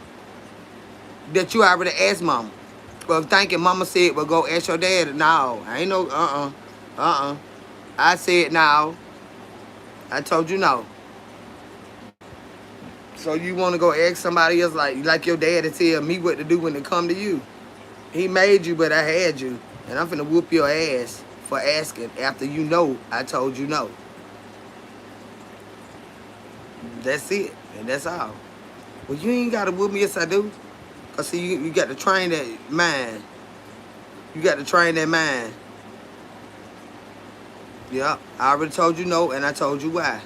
that you already asked mama. But thinking mama said, well, go ask your dad. No, I ain't no, I said no. I told you no. So you want to go ask somebody else like your dad to tell me what to do when it come to you. He made you, but I had you. And I'm finna whoop your ass for asking after you know I told you no. That's it. And that's all. Well, you ain't got to whoop me. Yes, I do. Because, see, you got to train that mind. You got to train that mind. Yeah, I already told you no, and I told you why.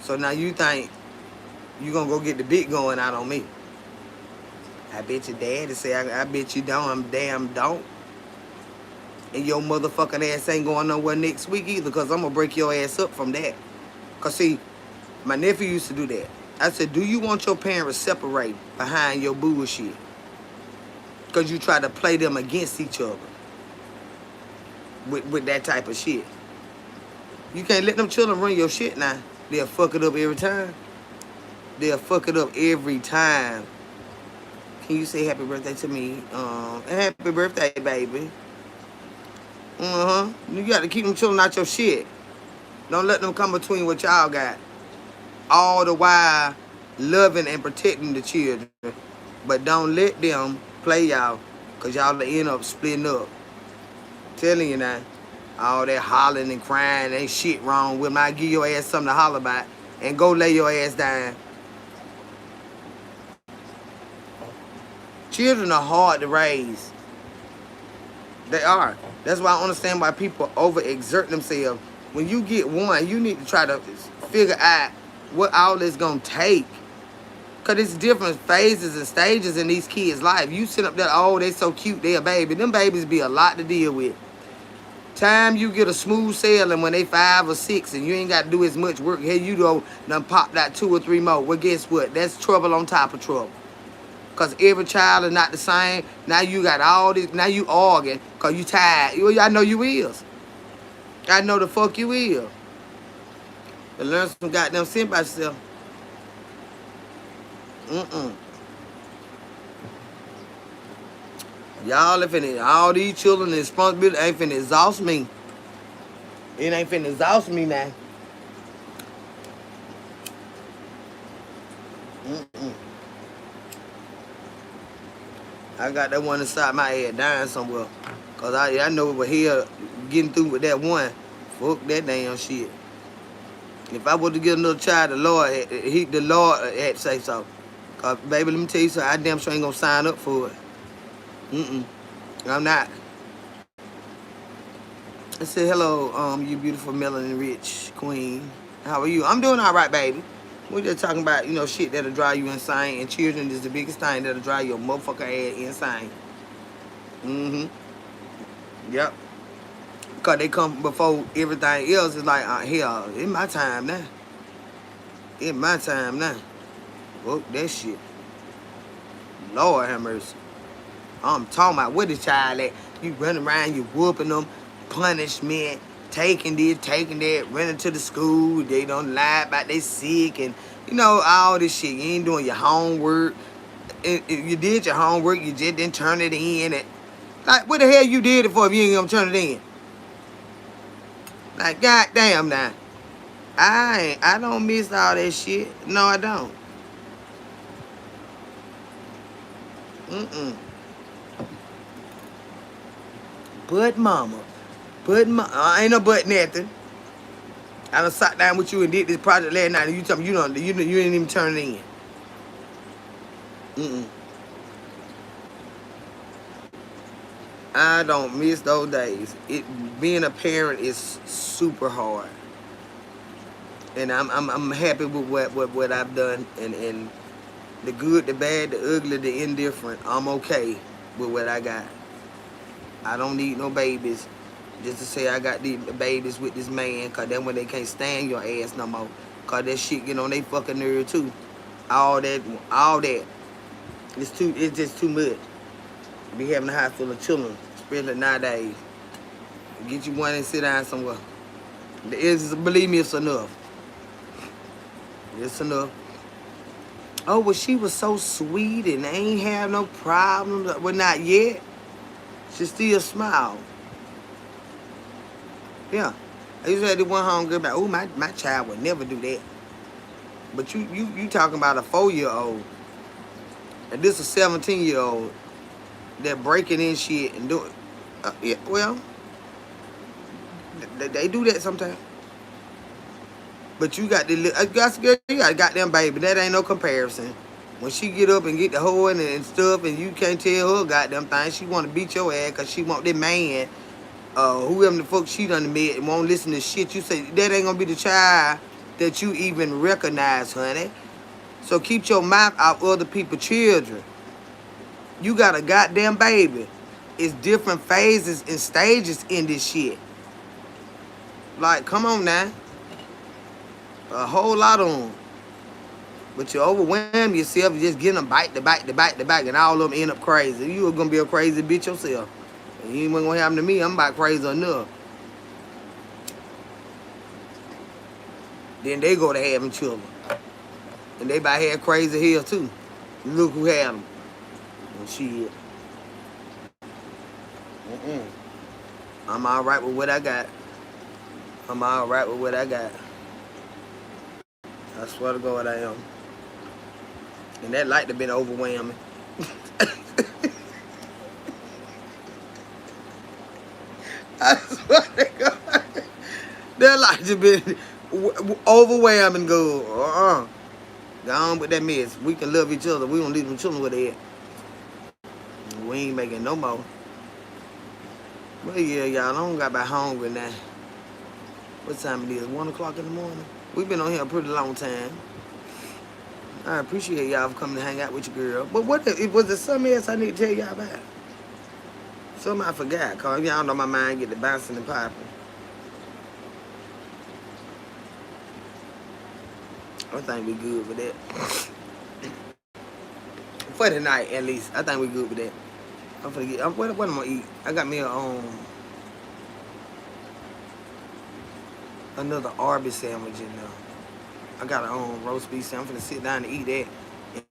So now you think you going to go get the big going out on me. I bet your daddy say, I bet you don't. I'm damn don't. And your motherfucking ass ain't going nowhere next week either, because I'm going to break your ass up from that. Because, see, my nephew used to do that. I said, do you want your parents separate behind your bullshit? Because you try to play them against each other. With that type of shit. You can't let them children run your shit now. They'll fuck it up every time. They'll fuck it up every time. Can you say happy birthday to me? Happy birthday, baby. You got to keep them children out your shit. Don't let them come between what y'all got. All the while loving and protecting the children. But don't let them play y'all, because y'all will end up splitting up. Telling you now, all that hollering and crying, ain't shit wrong with them. I give your ass something to holler about and go lay your ass down. Children are hard to raise. They are. That's why I understand why people overexert themselves. When you get one, you need to try to figure out what all this gonna take. Cause it's different phases and stages in these kids' life. You sit up there, oh, they so cute, they a baby. Them babies be a lot to deal with. Time you get a smooth sailing when they 5 or 6 and you ain't got to do as much work. Here you go, done pop that 2 or 3 more. Well, guess what? That's trouble on top of trouble. Because every child is not the same. Now you got all this, now you arguing because you tired. I know you is. I know the fuck you is. To learn some goddamn sense about yourself. Y'all finna, all these children and responsibility ain't finna exhaust me. It ain't finna exhaust me now. I got that one inside my head dying somewhere. Cause I know we're here getting through with that one. Fuck that damn shit. If I was to get another child, the Lord had to say so. Cause baby, let me tell you something, I damn sure ain't gonna sign up for it. I'm not. I said, hello, you beautiful melanin rich queen. How are you? I'm doing all right, baby. We're just talking about, shit that'll drive you insane. And children is the biggest thing that'll drive your motherfucker ass insane. Yep. Because they come before everything else. It's like, hell, it's my time now. It's my time now. Fuck that shit. Lord have mercy. I'm talking about where the child at. You running around, you whooping them, punishment, taking this, taking that, running to the school. They don't lie about they sick and, all this shit. You ain't doing your homework. You did your homework, you just didn't turn it in. Like, what the hell you did it for if you ain't gonna turn it in? Like, goddamn now. I don't miss all that shit. No, I don't. But mama. Ain't no but nothing. I done sat down with you and did this project last night and you tell me you didn't even turn it in. I don't miss those days. Being a parent is super hard. And I'm happy with what I've done and the good, the bad, the ugly, the indifferent. I'm okay with what I got. I don't need no babies just to say I got these babies with this man, because then when they can't stand your ass no more, because that shit get on their fucking nerve too. All that. It's just too much. Be having a house full of children, especially nowadays. Get you one and sit down somewhere. Believe me, it's enough. It's enough. Oh, well, she was so sweet and they ain't have no problems. Well, not yet. She still smile. Yeah. I used to have this one homegirl about, oh, my child would never do that. But you talking about a 4-year-old. And this a 17-year-old that breaking in shit and doing. Yeah, well, they do that sometimes. But you got you got a goddamn baby. That ain't no comparison. When she get up and get the hoeing and stuff, and you can't tell her goddamn thing, she want to beat your ass because she want that man, whoever the fuck she done met, and won't listen to shit you say. That ain't gonna be the child that you even recognize, honey. So keep your mouth out other people's children. You got a goddamn baby. It's different phases and stages in this shit. Like, come on now. A whole lot of them. But you overwhelm yourself and just getting them bite, and all of them end up crazy. You are going to be a crazy bitch yourself. And you ain't going to happen to me. I'm about crazy enough. Then they go to having children. And they about have crazy hell too. Look who had them. And shit. I'm all right with what I got. I swear to God I am. And that light have been overwhelming. I swear to God. That light have been overwhelming good. Go on with that mess. We can love each other. We don't leave them children with it. We ain't making no more. But yeah, y'all, I don't got back hungry now. What time it is? 1 o'clock in the morning? We've been on here a pretty long time. I appreciate y'all for coming to hang out with your girl. But was there something else I need to tell y'all about? Something I forgot, cause y'all know my mind get to bouncing and popping. I think we good with that. For the night, at least. I think we good with that. I'm finna get. What am I gonna eat? I got me another Arby's sandwich in there. I got a roast beef sandwich. I'm finna sit down and eat that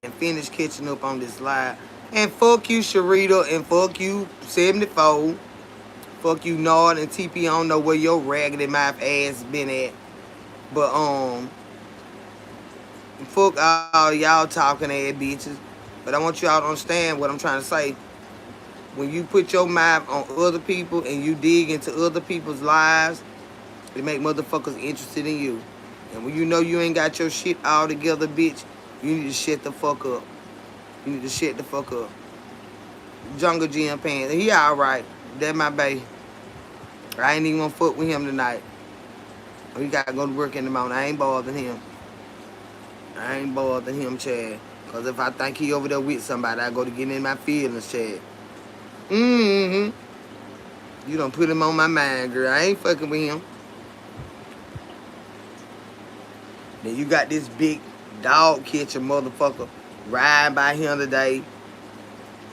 and finish catching up on this live. And fuck you, Sharita, and fuck you, 74. Fuck you, Nard and TP. I don't know where your raggedy mouth ass been at, but fuck all y'all talking ass bitches. But I want y'all to understand what I'm trying to say. When you put your mouth on other people and you dig into other people's lives, it make motherfuckers interested in you. And when you know you ain't got your shit all together, bitch, you need to shut the fuck up. You need to shut the fuck up. Jungle Jim Pants, he alright. That my bae. I ain't even gonna fuck with him tonight. He gotta go to work in the morning. I ain't bothering him. I ain't bothering him, Chad. Cause if I think he over there with somebody, I go to get in my feelings, Chad. You done put him on my mind, girl. I ain't fucking with him. Then you got this big dog catcher motherfucker riding by him today.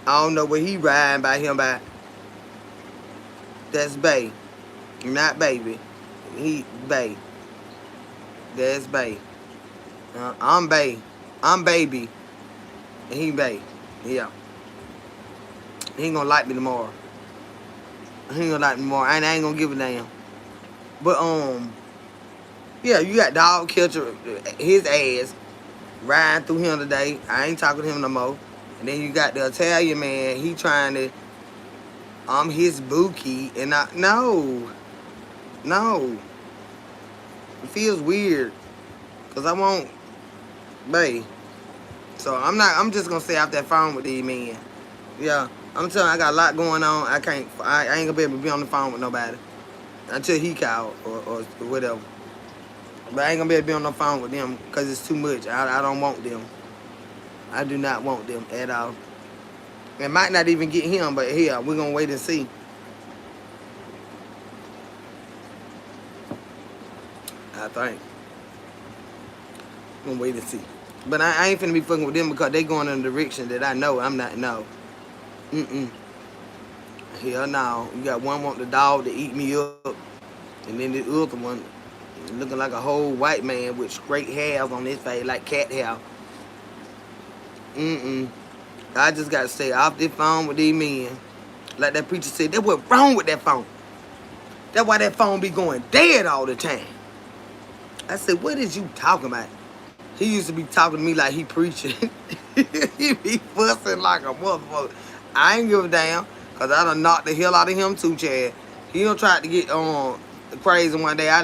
I don't know what he riding by him by. That's Bae. Not baby. He Bae. That's Bae. I'm Bae. I'm baby. And he Bae. Yeah. He ain't gonna like me tomorrow. He ain't gonna like me tomorrow. I ain't gonna give a damn. But yeah, you got dog catcher, his ass riding through him today. I ain't talking to him no more. And then you got the Italian man. He trying to. I'm his bookie, and no. It feels weird, cause I won't, Bae. So I'm just gonna stay off that phone with these men. Yeah, I'm telling you, I got a lot going on. I ain't gonna be able to be on the phone with nobody until he call or whatever. But I ain't gonna be able to be on the phone with them because it's too much. I don't want them. I do not want them at all. It might not even get him, but here, we're gonna wait and see. I think. We're gonna wait and see. But I ain't finna be fucking with them because they going in a direction that I know I'm not, no. Hell no. You got one want the dog to eat me up, and then the other one looking like a whole white man with straight hairs on his face, like cat hair. I just gotta stay off this phone with these men. Like that preacher said, that's what's wrong with that phone. That's why that phone be going dead all the time. I said, what is you talking about? He used to be talking to me like he preaching. He be fussing like a motherfucker. I ain't give a damn, cause I done knocked the hell out of him too, Chad. He done tried to get crazy one day. I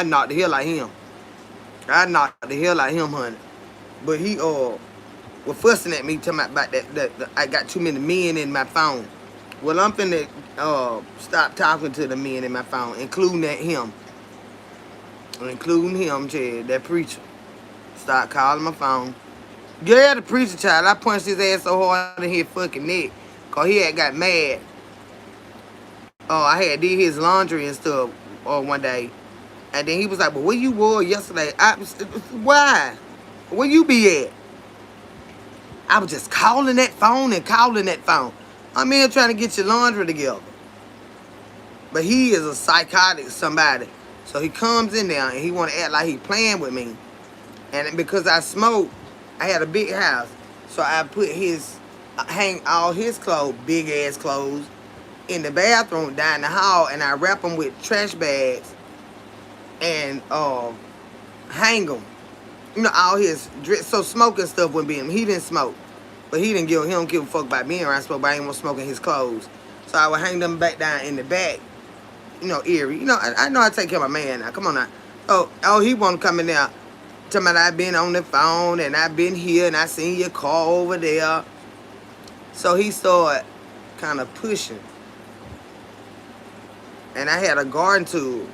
knocked the hell out of him. I knocked the hell out of him, honey. But he was fussing at me, talking about that I got too many men in my phone. Well, I'm finna stop talking to the men in my phone, including him, Chad, that preacher. Start calling my phone. Yeah, the preacher child. I punched his ass so hard in his fucking neck, cause he had got mad. I had did his laundry and stuff one day, and then he was like, "But where you were yesterday?" Why? Where you be at? I was just calling that phone and calling that phone. I'm here trying to get your laundry together. But he is a psychotic somebody. So he comes in there and he want to act like he playing with me. And because I smoke, I had a big house. So I put hang all his clothes, big ass clothes, in the bathroom down the hall, and I wrap them with trash bags and hang them. You know, all his dress, so smoking stuff wouldn't be him. He didn't smoke. But he don't give a fuck about being around smoke, but I ain't want smoking his clothes. So I would hang them back down in the back, area. I know I take care of my man now. Come on now. Oh, he won't come in there. Talking about I've been on the phone and I've been here and I seen your car over there. So he started kind of pushing. And I had a garden tool.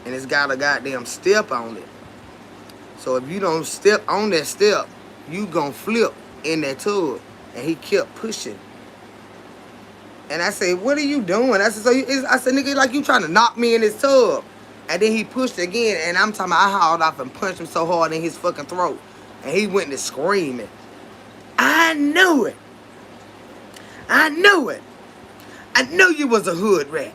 and it's got a goddamn step on it. So if you don't step on that step, you gonna flip in that tub. And he kept pushing. And I said, what are you doing? I said, I said, nigga, like you trying to knock me in this tub. And then he pushed again, and I'm talking about I hauled off and punched him so hard in his fucking throat. And he went to screaming. I knew it. I knew it. I knew you was a hood rat.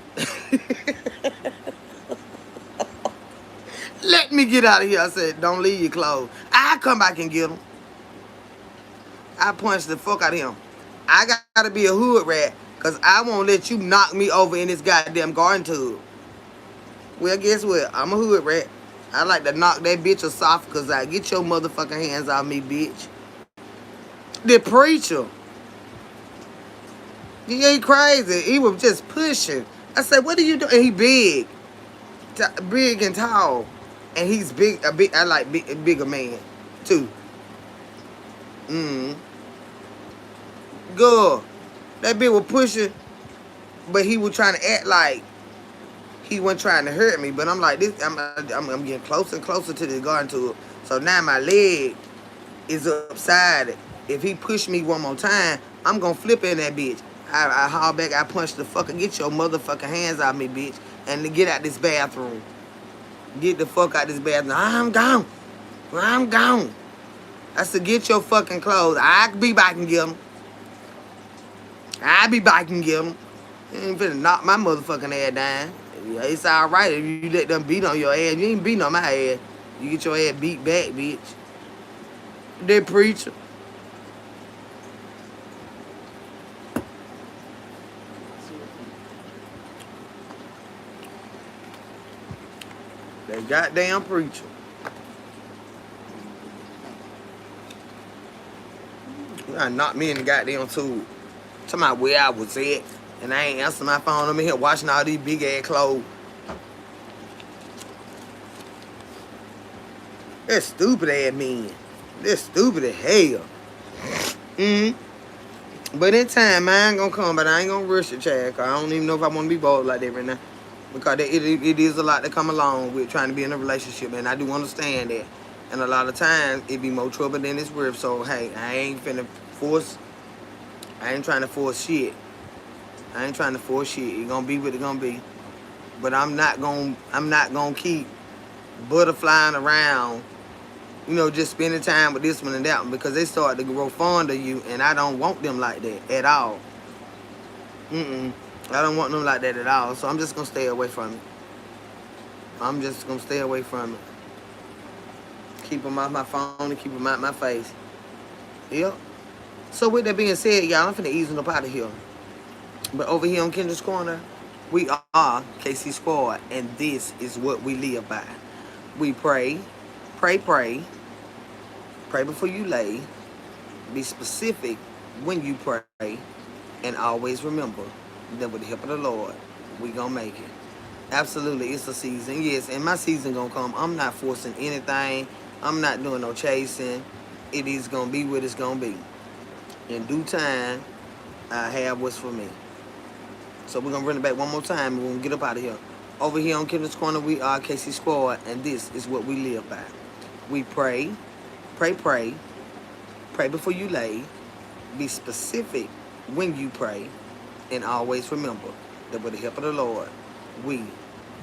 Let me get out of here. I said, don't leave your clothes. I come back and get him. I punched the fuck out of him. I gotta be a hood rat, because I won't let you knock me over in this goddamn garden tub. Well, guess what? I'm a hood rat. I like to knock that bitch off, because I get your motherfucking hands off me, bitch. The preacher. He ain't crazy. He was just pushing. I said, what are you doing? And he big. Big and tall. And he's big. I like bigger man, too. Good. That bitch was pushing, but he was trying to act like he wasn't trying to hurt me. But I'm like, this. I'm getting closer and closer to the garden tube. So now my leg is upside. If he push me one more time, I'm gonna flip in that bitch. I haul back. I punch the fucker. Get your motherfucking hands out me, bitch, and to get out this bathroom. Get the fuck out this bathroom. I'm gone. I'm gone. I said, get your fucking clothes. I'll be back and get them. I'll be back and get them. You ain't finna knock my motherfucking ass down. Yeah, it's alright if you let them beat on your ass. You ain't beating on my ass. You get your ass beat back, bitch. That preacher. That goddamn preacher. You gotta knock me in the goddamn tube. Talking about where I was at. And I ain't answering my phone. I'm in here washing all these big ass clothes. That's stupid ass men. That's stupid as hell. But in time, mine gonna come, but I ain't gonna rush it, child. Cause I don't even know if I wanna be bold like that right now. Because it is a lot to come along with trying to be in a relationship, and I do understand that. And a lot of times, it be more trouble than it's worth. So, hey, I ain't finna force. I ain't trying to force shit. I ain't trying to force shit. It gonna be what it gonna be. But I'm not gonna keep butterflying around, you know, just spending time with this one and that one, because they start to grow fond of you, and I don't want them like that at all. I don't want them like that at all. So I'm just gonna stay away from it. I'm just gonna stay away from it. Keep them off my phone and keep them out my face. Yep. So with that being said, y'all, I'm finna ease up out of here. But over here on Kendra's Corner, we are KC Squad, and this is what we live by. We pray, pray before you lay, be specific when you pray, and always remember that with the help of the Lord, we gonna make it. Absolutely, it's a season, yes, and my season gonna come. I'm not forcing anything. I'm not doing no chasing. It is gonna be what it's gonna be. In due time, I have what's for me. So we're going to run it back one more time, and we're going to get up out of here. Over here on Kendra's Corner, we are KC Squad, and this is what we live by. We pray before you lay, be specific when you pray, and always remember that with the help of the Lord, we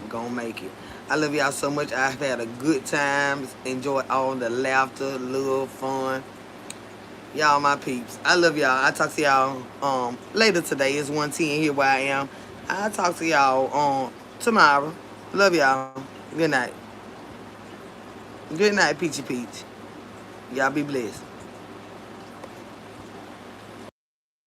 going to make it. I love y'all so much. I've had a good time, enjoyed all the laughter, love, fun. Y'all my peeps. I love y'all. I'll talk to y'all later today. It's 1:10 here where I am. I'll talk to y'all tomorrow. Love y'all. Good night. Good night, Peachy Peach. Y'all be blessed.